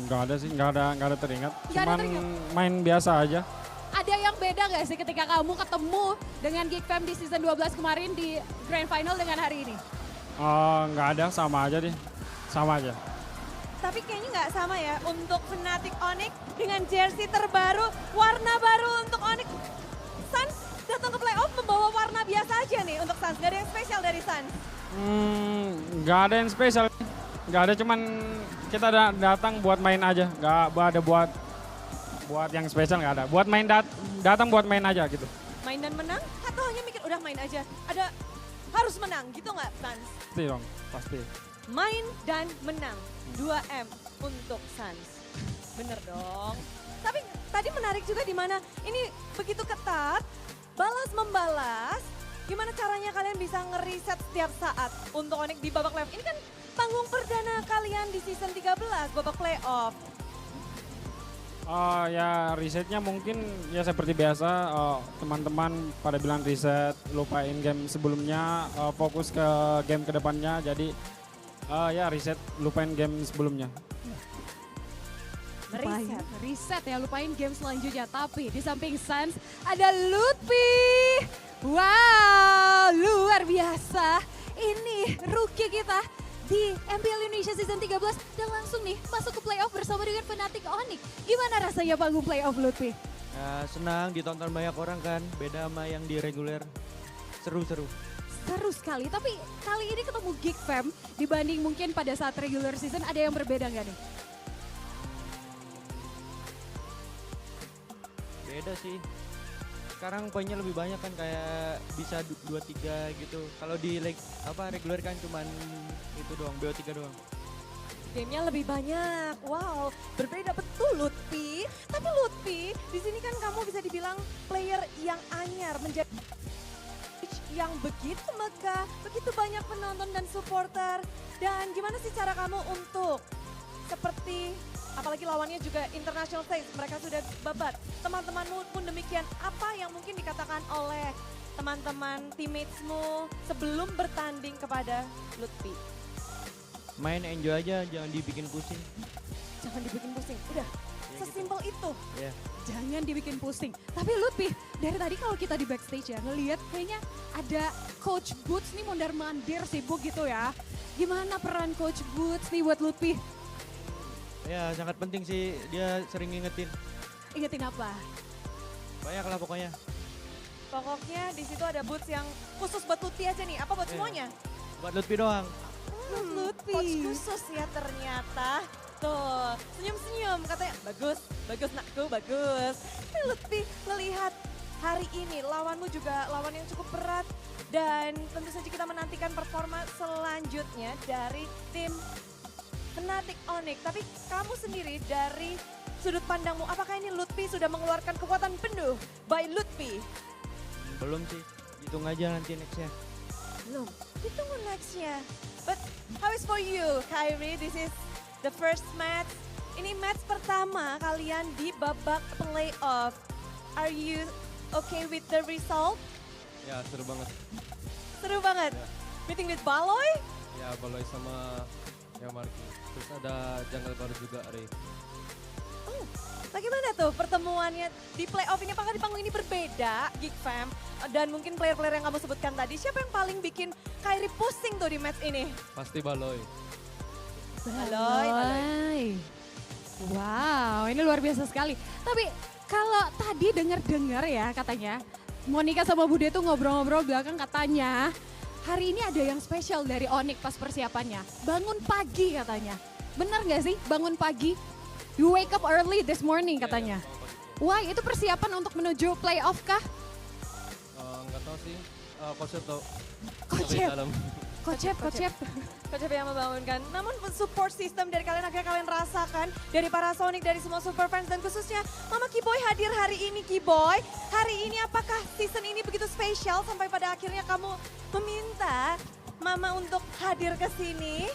Nggak ada sih, nggak ada teringat. Nggak ada Cuman teringat. main biasa aja. Ada yang beda nggak sih ketika kamu ketemu dengan Geek Fam di Season 12 kemarin di Grand Final dengan hari ini? Nggak ada, sama aja deh. Sama aja. Tapi kayaknya nggak sama ya untuk Fnatic Onic dengan jersey terbaru, warna baru untuk Onic. Sans datang ke playoff membawa warna biasa aja nih untuk Sans, nggak ada yang spesial dari Sans? Nggak ada yang spesial. Nggak ada, cuman kita datang buat main aja. Nggak ada buat yang spesial, nggak ada. Buat main datang buat main aja gitu. Main dan menang atau hanya mikir udah main aja? Ada harus menang gitu nggak Sans? Pasti dong, pasti. Main dan menang, 2M untuk Sans. Bener dong. Tapi tadi menarik juga di mana ini begitu ketat, balas membalas. Gimana caranya kalian bisa ngeriset setiap saat untuk Onic di babak playoff? Ini kan panggung perdana kalian di season 13, babak playoff. Ya risetnya mungkin ya seperti biasa, teman-teman pada bilang riset, lupain game sebelumnya, fokus ke game kedepannya. Jadi ya riset, lupain game sebelumnya. Reset ya, lupain game selanjutnya. Tapi di samping Sans ada Lutfi. Wow, luar biasa. Ini rookie kita di MPL Indonesia Season 13 dan langsung nih masuk ke playoff bersama dengan Fnatic Onic. Gimana rasanya panggung playoff Lutfi? Ya, senang ditonton banyak orang kan, beda sama yang di reguler. Seru-seru. Seru sekali, tapi kali ini ketemu Geek Fam dibanding mungkin pada saat regular season ada yang berbeda nggak nih? Beda sih. Sekarang poinnya lebih banyak kan, kayak bisa 2-3 gitu. Kalau di reguler kan cuman itu doang, BO3 doang. gamenya lebih banyak. Wow, berbeda betul Lutfi. Tapi Lutfi, di sini kan kamu bisa dibilang player yang anyar, menjadi yang begitu megah, begitu banyak penonton dan supporter. Dan gimana sih cara kamu untuk seperti, apalagi lawannya juga international stage, mereka sudah babat. Teman-temanmu pun demikian, apa yang mungkin dikatakan oleh teman-teman teammatesmu sebelum bertanding kepada Lutfi? Main enjoy aja, jangan dibikin pusing. Jangan dibikin pusing, udah sesimpel itu. Ya. Jangan dibikin pusing. Tapi Lutfi, dari tadi kalau kita di backstage ya, ngelihat kayaknya ada Coach Boots nih mondar-mandir sibuk gitu ya. Gimana peran Coach Boots nih buat Lutfi? Ya sangat penting sih, dia sering ngingetin. Ingetin apa? Banyak lah pokoknya. Pokoknya di situ ada boots yang khusus buat Lutfi aja nih, apa buat semuanya? Buat Lutfi doang. Lutfi. Coach khusus ya ternyata. Tuh, senyum-senyum katanya, bagus, bagus nakku, bagus. Tapi Lutfi melihat hari ini lawanmu juga lawan yang cukup berat. Dan tentu saja kita menantikan performa selanjutnya dari tim Fnatic Onic. Tapi kamu sendiri dari sudut pandangmu, apakah ini Lutfi sudah mengeluarkan kekuatan penuh by Lutfi? Belum sih, hitung aja nanti nextnya. Belum, ditunggu nextnya. But how is for you, Kyrie? This is the first match. Ini match pertama kalian di babak playoff. Are you okay with the result? Ya seru banget. Seru banget. Ya. Meeting with Baloy? Ya Baloy sama ya Marki. Terus ada jungle baru juga, Ray. Oh, bagaimana tuh pertemuannya di playoff ini? Apakah di panggung ini berbeda, Geek Fam? Dan mungkin player-player yang kamu sebutkan tadi, siapa yang paling bikin Kyrie pusing tuh di match ini? Pasti Baloy. Baloy. Wow, ini luar biasa sekali. Tapi kalau tadi dengar-dengar ya katanya, Monica sama Bude tuh ngobrol-ngobrol belakang katanya, hari ini ada yang spesial dari Onic pas persiapannya. Bangun pagi katanya. Benar nggak sih bangun pagi? You wake up early this morning katanya. Why? Itu persiapan untuk menuju playoff kah? Nggak tahu sih, konsep tau. Kocep yang membangunkan. Namun support system dari kalian akhirnya kalian rasakan dari para Sonic, dari semua super fans dan khususnya Mama Kiboy hadir hari ini. Kiboy, hari ini apakah season ini begitu spesial sampai pada akhirnya kamu meminta Mama untuk hadir ke sini?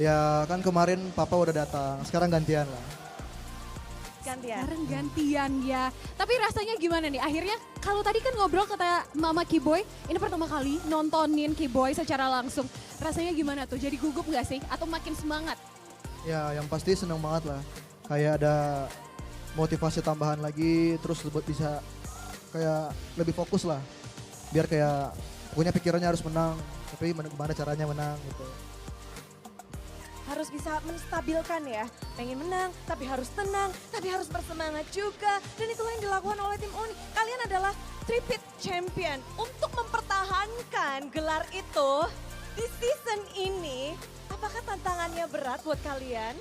Ya kan kemarin Papa udah datang, sekarang gantian lah. Gantian. Sekarang gantian ya. Tapi rasanya gimana nih? Akhirnya kalau tadi kan ngobrol kata Mama Kiboy, ini pertama kali nontonin Kiboy secara langsung. Rasanya gimana tuh? Jadi gugup gak sih? Atau makin semangat? Ya yang pasti seneng banget lah. Kayak ada motivasi tambahan lagi, terus buat bisa kayak lebih fokus lah. Biar kayak pokoknya pikirannya harus menang, tapi gimana caranya menang gitu. Harus bisa menstabilkan ya, pengen menang tapi harus tenang, tapi harus bersemangat juga. Dan itulah yang dilakukan oleh tim Onic. Kalian adalah tripit champion untuk mempertahankan gelar itu di season ini. Apakah tantangannya berat buat kalian?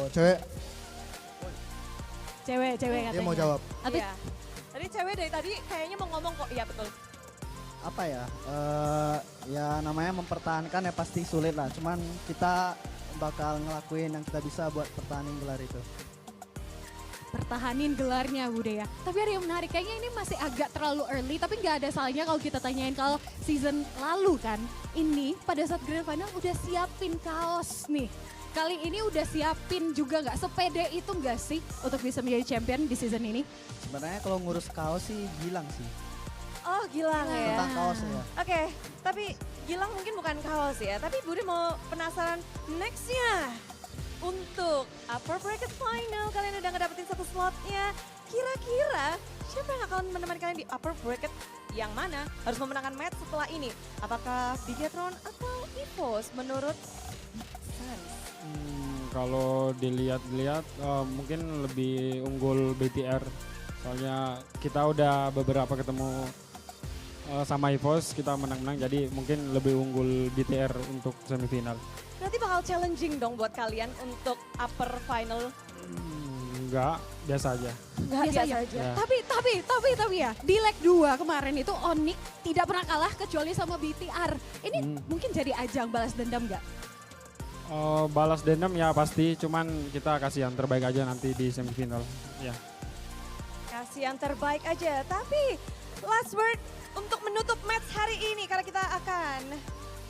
Cewek katanya. Dia mau jawab. Iya. Tadi cewek dari tadi kayaknya mau ngomong kok, iya betul. Apa ya, ya namanya mempertahankan ya pasti sulit lah. Cuman kita bakal ngelakuin yang kita bisa buat pertahanin gelar itu. Pertahanin gelarnya Bude ya. Tapi ada yang menarik, kayaknya ini masih agak terlalu early. Tapi nggak ada salahnya kalau kita tanyain kalau season lalu kan. Ini pada saat grand final udah siapin kaos nih. Kali ini udah siapin juga nggak? Sepede itu nggak sih untuk bisa menjadi champion di season ini? Sebenarnya kalau ngurus kaos sih Gilang sih. Oh Gilang ya. Tentang kaos ya. Oke, tapi Gilang mungkin bukan kaos ya. Tapi Budi mau penasaran nextnya. Untuk upper bracket final kalian udah ngedapetin satu slotnya. Kira-kira siapa yang akan menemani kalian di upper bracket yang mana? Harus memenangkan match setelah ini. Apakah Bigetron atau EVOS menurut Sans? Kalau dilihat-lihat mungkin lebih unggul BTR. Soalnya kita udah beberapa ketemu sama EVOS, kita menang-menang, jadi mungkin lebih unggul BTR untuk semifinal. Berarti bakal challenging dong buat kalian untuk upper final. Enggak, biasa aja. Nggak biasa aja. Ya. Tapi ya, di leg 2 kemarin itu Onic tidak pernah kalah kecuali sama BTR. Ini mungkin jadi ajang balas dendam nggak? Balas dendam ya pasti, cuman kita kasih yang terbaik aja nanti di semifinal. Ya. Kasih yang terbaik aja, tapi last word untuk menutup match hari ini karena kita akan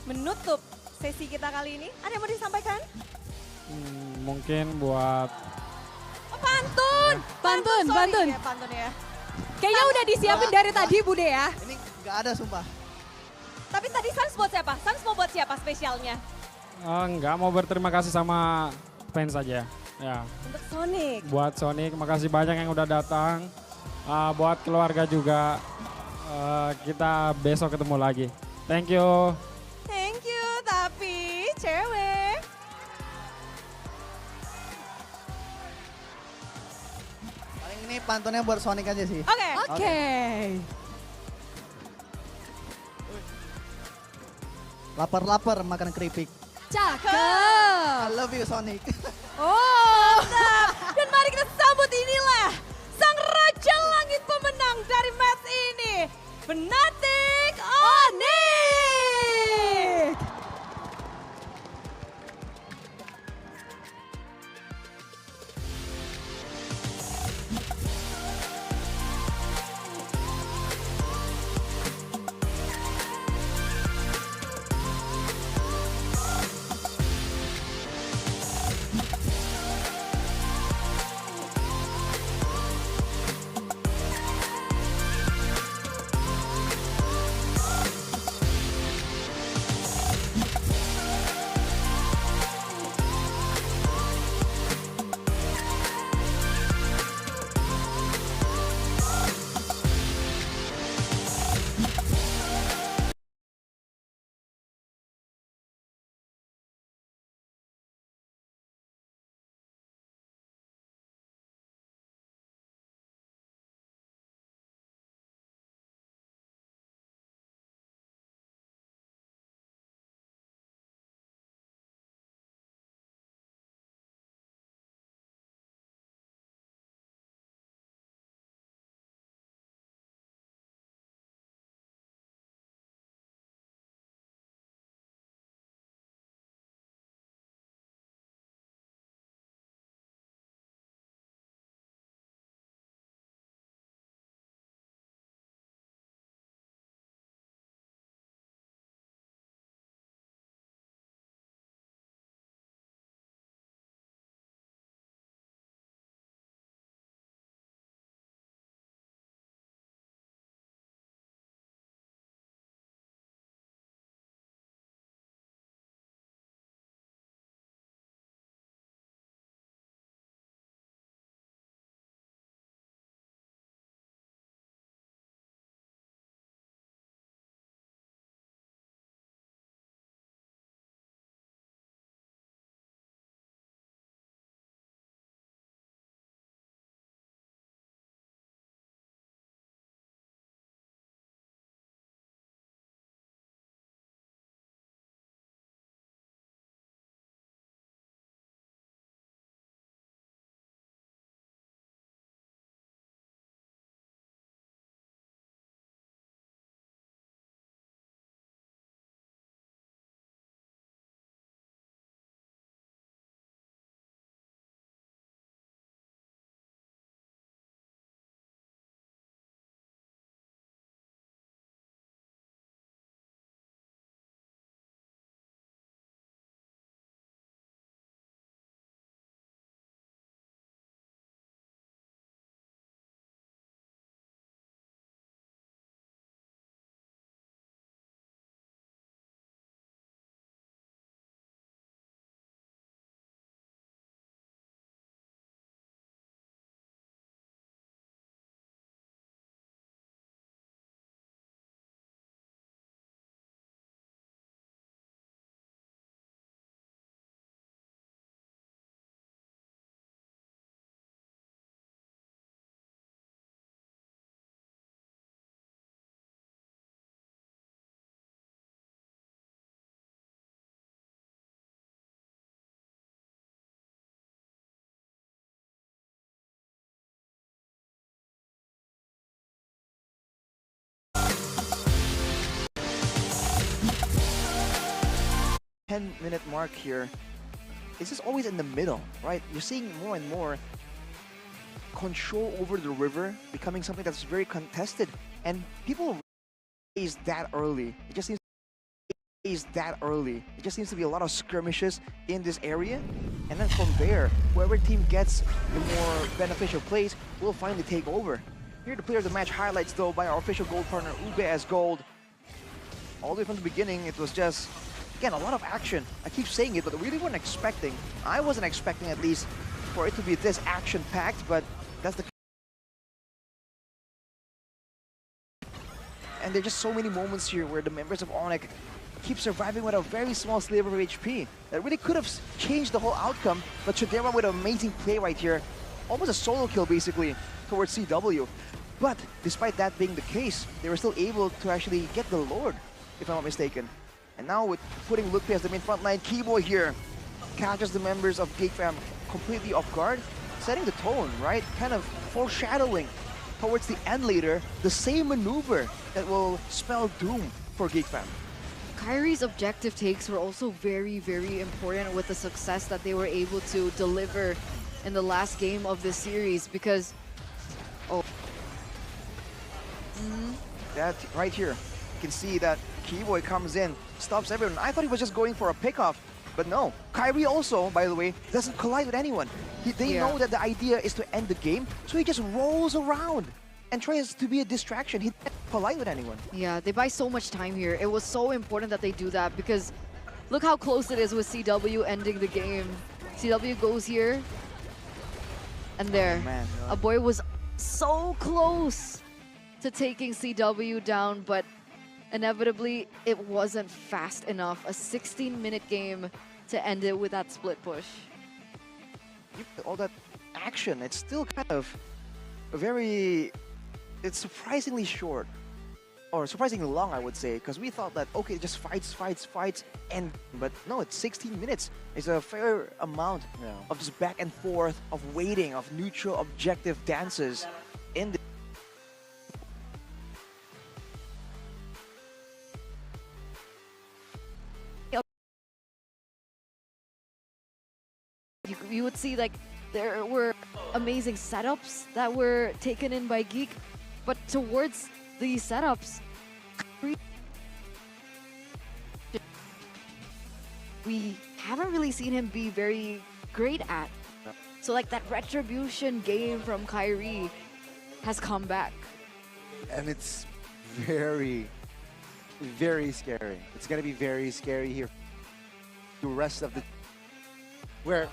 menutup sesi kita kali ini. Ada yang mau disampaikan? Mungkin buat Pantun. Sorry ya, pantun ya. Kayaknya udah disiapin dari tadi Bude ya. Ini nggak ada sumpah. Tapi tadi Sans buat siapa? Sans mau buat siapa spesialnya? enggak, mau berterima kasih sama fans saja. Ya. Untuk Sonic. Buat Sonic, makasih banyak yang udah datang. Buat keluarga juga, kita besok ketemu lagi. Thank you. Thank you, tapi cewek. Paling ini pantunnya buat Sonic aja sih. Oke. Lapar-lapar makan keripik. Cakep. I love you Sonic. Oh, mantap. Dan mari kita sambut inilah sang Raja Langit pemenang dari match ini. Fnatic Onic. 10-minute mark here, it's just always in the middle, right? You're seeing more and more control over the river becoming something that's very contested, and people raise that early. It just seems to be a lot of skirmishes in this area, and then from there, whoever team gets the more beneficial plays will finally take over. Here the player of the match highlights though by our official gold partner UBS Gold. All the way from the beginning, it was just, again, a lot of action. I keep saying it, but we really weren't expecting. I wasn't expecting, at least, for it to be this action-packed, but that's the... And there are just so many moments here where the members of Onic keep surviving with a very small sliver of HP. That really could have changed the whole outcome, but Chidera with an amazing play right here. Almost a solo kill, basically, towards CW. But despite that being the case, they were still able to actually get the Lord, if I'm not mistaken. And now with putting Lukpi as the main frontline, Keyboy here catches the members of Geek Fam completely off guard, setting the tone, right? Kind of foreshadowing towards the end later, the same maneuver that will spell doom for Geek Fam. Kyrie's objective takes were also very, very important with the success that they were able to deliver in the last game of this series, because that right here, you can see that Keyboy comes in, stops everyone. I thought he was just going for a pickoff, but no. Kyrie also, by the way, doesn't collide with anyone. They know that the idea is to end the game, so he just rolls around and tries to be a distraction. He doesn't collide with anyone. Yeah, they buy so much time here. It was so important that they do that, because look how close it is with CW ending the game. CW goes here, and there. Oh, man, A boy was so close to taking CW down, but inevitably it wasn't fast enough. A 16-minute game to end it with that split push. All that action, it's still kind of it's surprisingly short, or surprisingly long, I would say, because we thought that, okay, just fights, and but no, it's 16 minutes. It's a fair amount of just back and forth, of waiting, of neutral objective dances in the you would see like there were amazing setups that were taken in by Geek, but towards these setups, we haven't really seen him be very great at. So like that retribution game from Kyrie has come back. And it's very, very scary. It's gonna be very scary here. The rest of the... Where...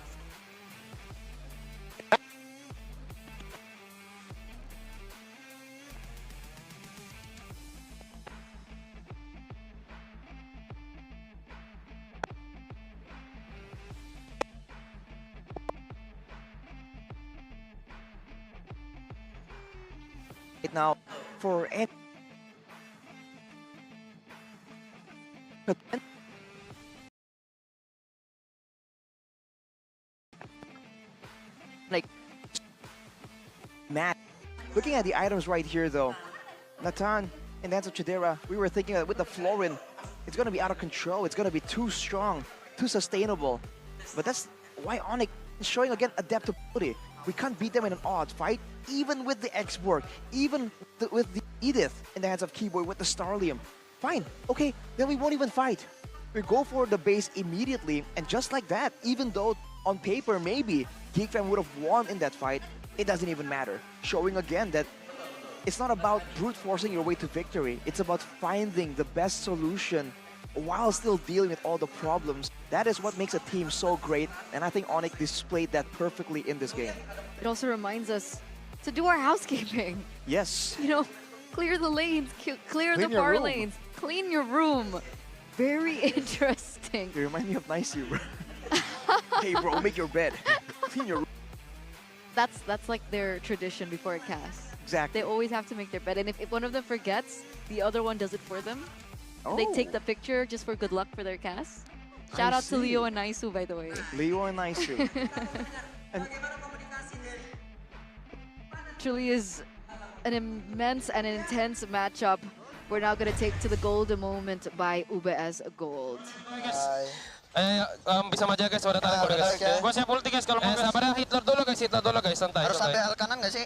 it now for like Matt. Looking at the items right here though, Natan and Dance of Chidera, we were thinking that with the Florin, it's gonna be out of control, it's gonna be too strong, too sustainable. But that's why Onic is showing again adaptability. We can't beat them in an odd fight, even with the X-Borg, even with the Edith in the hands of Keyboy with the Starlium. Fine, okay, then we won't even fight. We go for the base immediately, and just like that, even though on paper maybe Geek Fam would have won in that fight, it doesn't even matter. Showing again that it's not about brute forcing your way to victory, it's about finding the best solution while still dealing with all the problems. That is what makes a team so great, and I think Onic displayed that perfectly in this game. It also reminds us to do our housekeeping. Yes. You know, clear the lanes, clear the far lanes, clean your room. Very interesting. You remind me of Nicey, bro. Hey bro, make your bed. Clean your room. That's like their tradition before a cast. Exactly. They always have to make their bed, and if one of them forgets, the other one does it for them. Oh. They take the picture just for good luck for their cast. Shout out to Leo and Naisu, by the way. Leo and Naisu. And truly is an immense and an intense matchup. We're now going to take to the golden moment by UBS Gold. Bisa maju guys, udah tarik udah guys. Gua siap ulti guys kalau mau guys. Sabar, Hitler dulu guys, santai. Harus sampai al kanan nggak sih?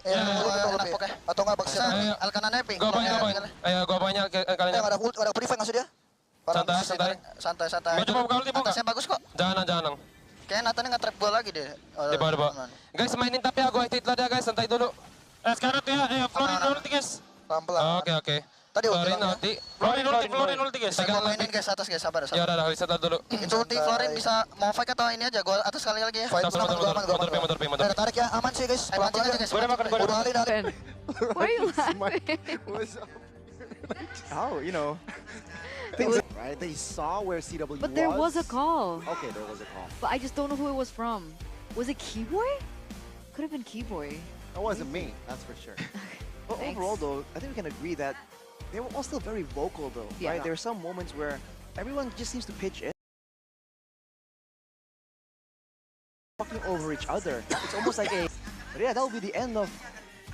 Atau nggak bakal al kanannya ping? Gua banyak. Ayo, gua banyak kalian. Ada prefect nggak sih dia? Santai. Gua coba buka ulti buka. Atasnya bagus kok. Jangan. Kayaknya Nathan nggak trap gua lagi deh. Di bawah. Guys, mainin tapi ya gua Hitler dia guys, santai dulu. Sekarang tuh ya, ayo Florin ulti guys. Pelan-pelan. Oke. Tadi Florin ulti guys. Gua mainin guys atas guys, sabar. Ya udah, reset dulu. Itu ulti Florin bisa mau fight atau ini aja, gua atas sekali lagi ya. Mundur. Udah tarik ya, aman sih guys. Pelan-pelan aja guys. Gua udah makan. Why are you laughing? Oh, you know. Right, they saw where CW was. But there was a call. Okay, there was a call. But I just don't know who it was from. Was it Keyboy? Could have been Keyboy. That wasn't me, that's for sure. But overall though, I think we can agree that they were all still very vocal though, Yeah. right? There are some moments where everyone just seems to pitch in. Talking over each other. It's almost like a... But yeah, that will be the end of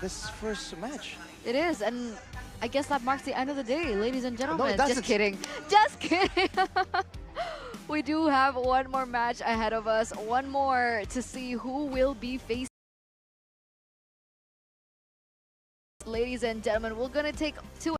this first match. It is, and I guess that marks the end of the day, ladies and gentlemen. it doesn't. Just kidding. Just kidding. We do have one more match ahead of us. One more to see who will be facing. Ladies and gentlemen, we're gonna take two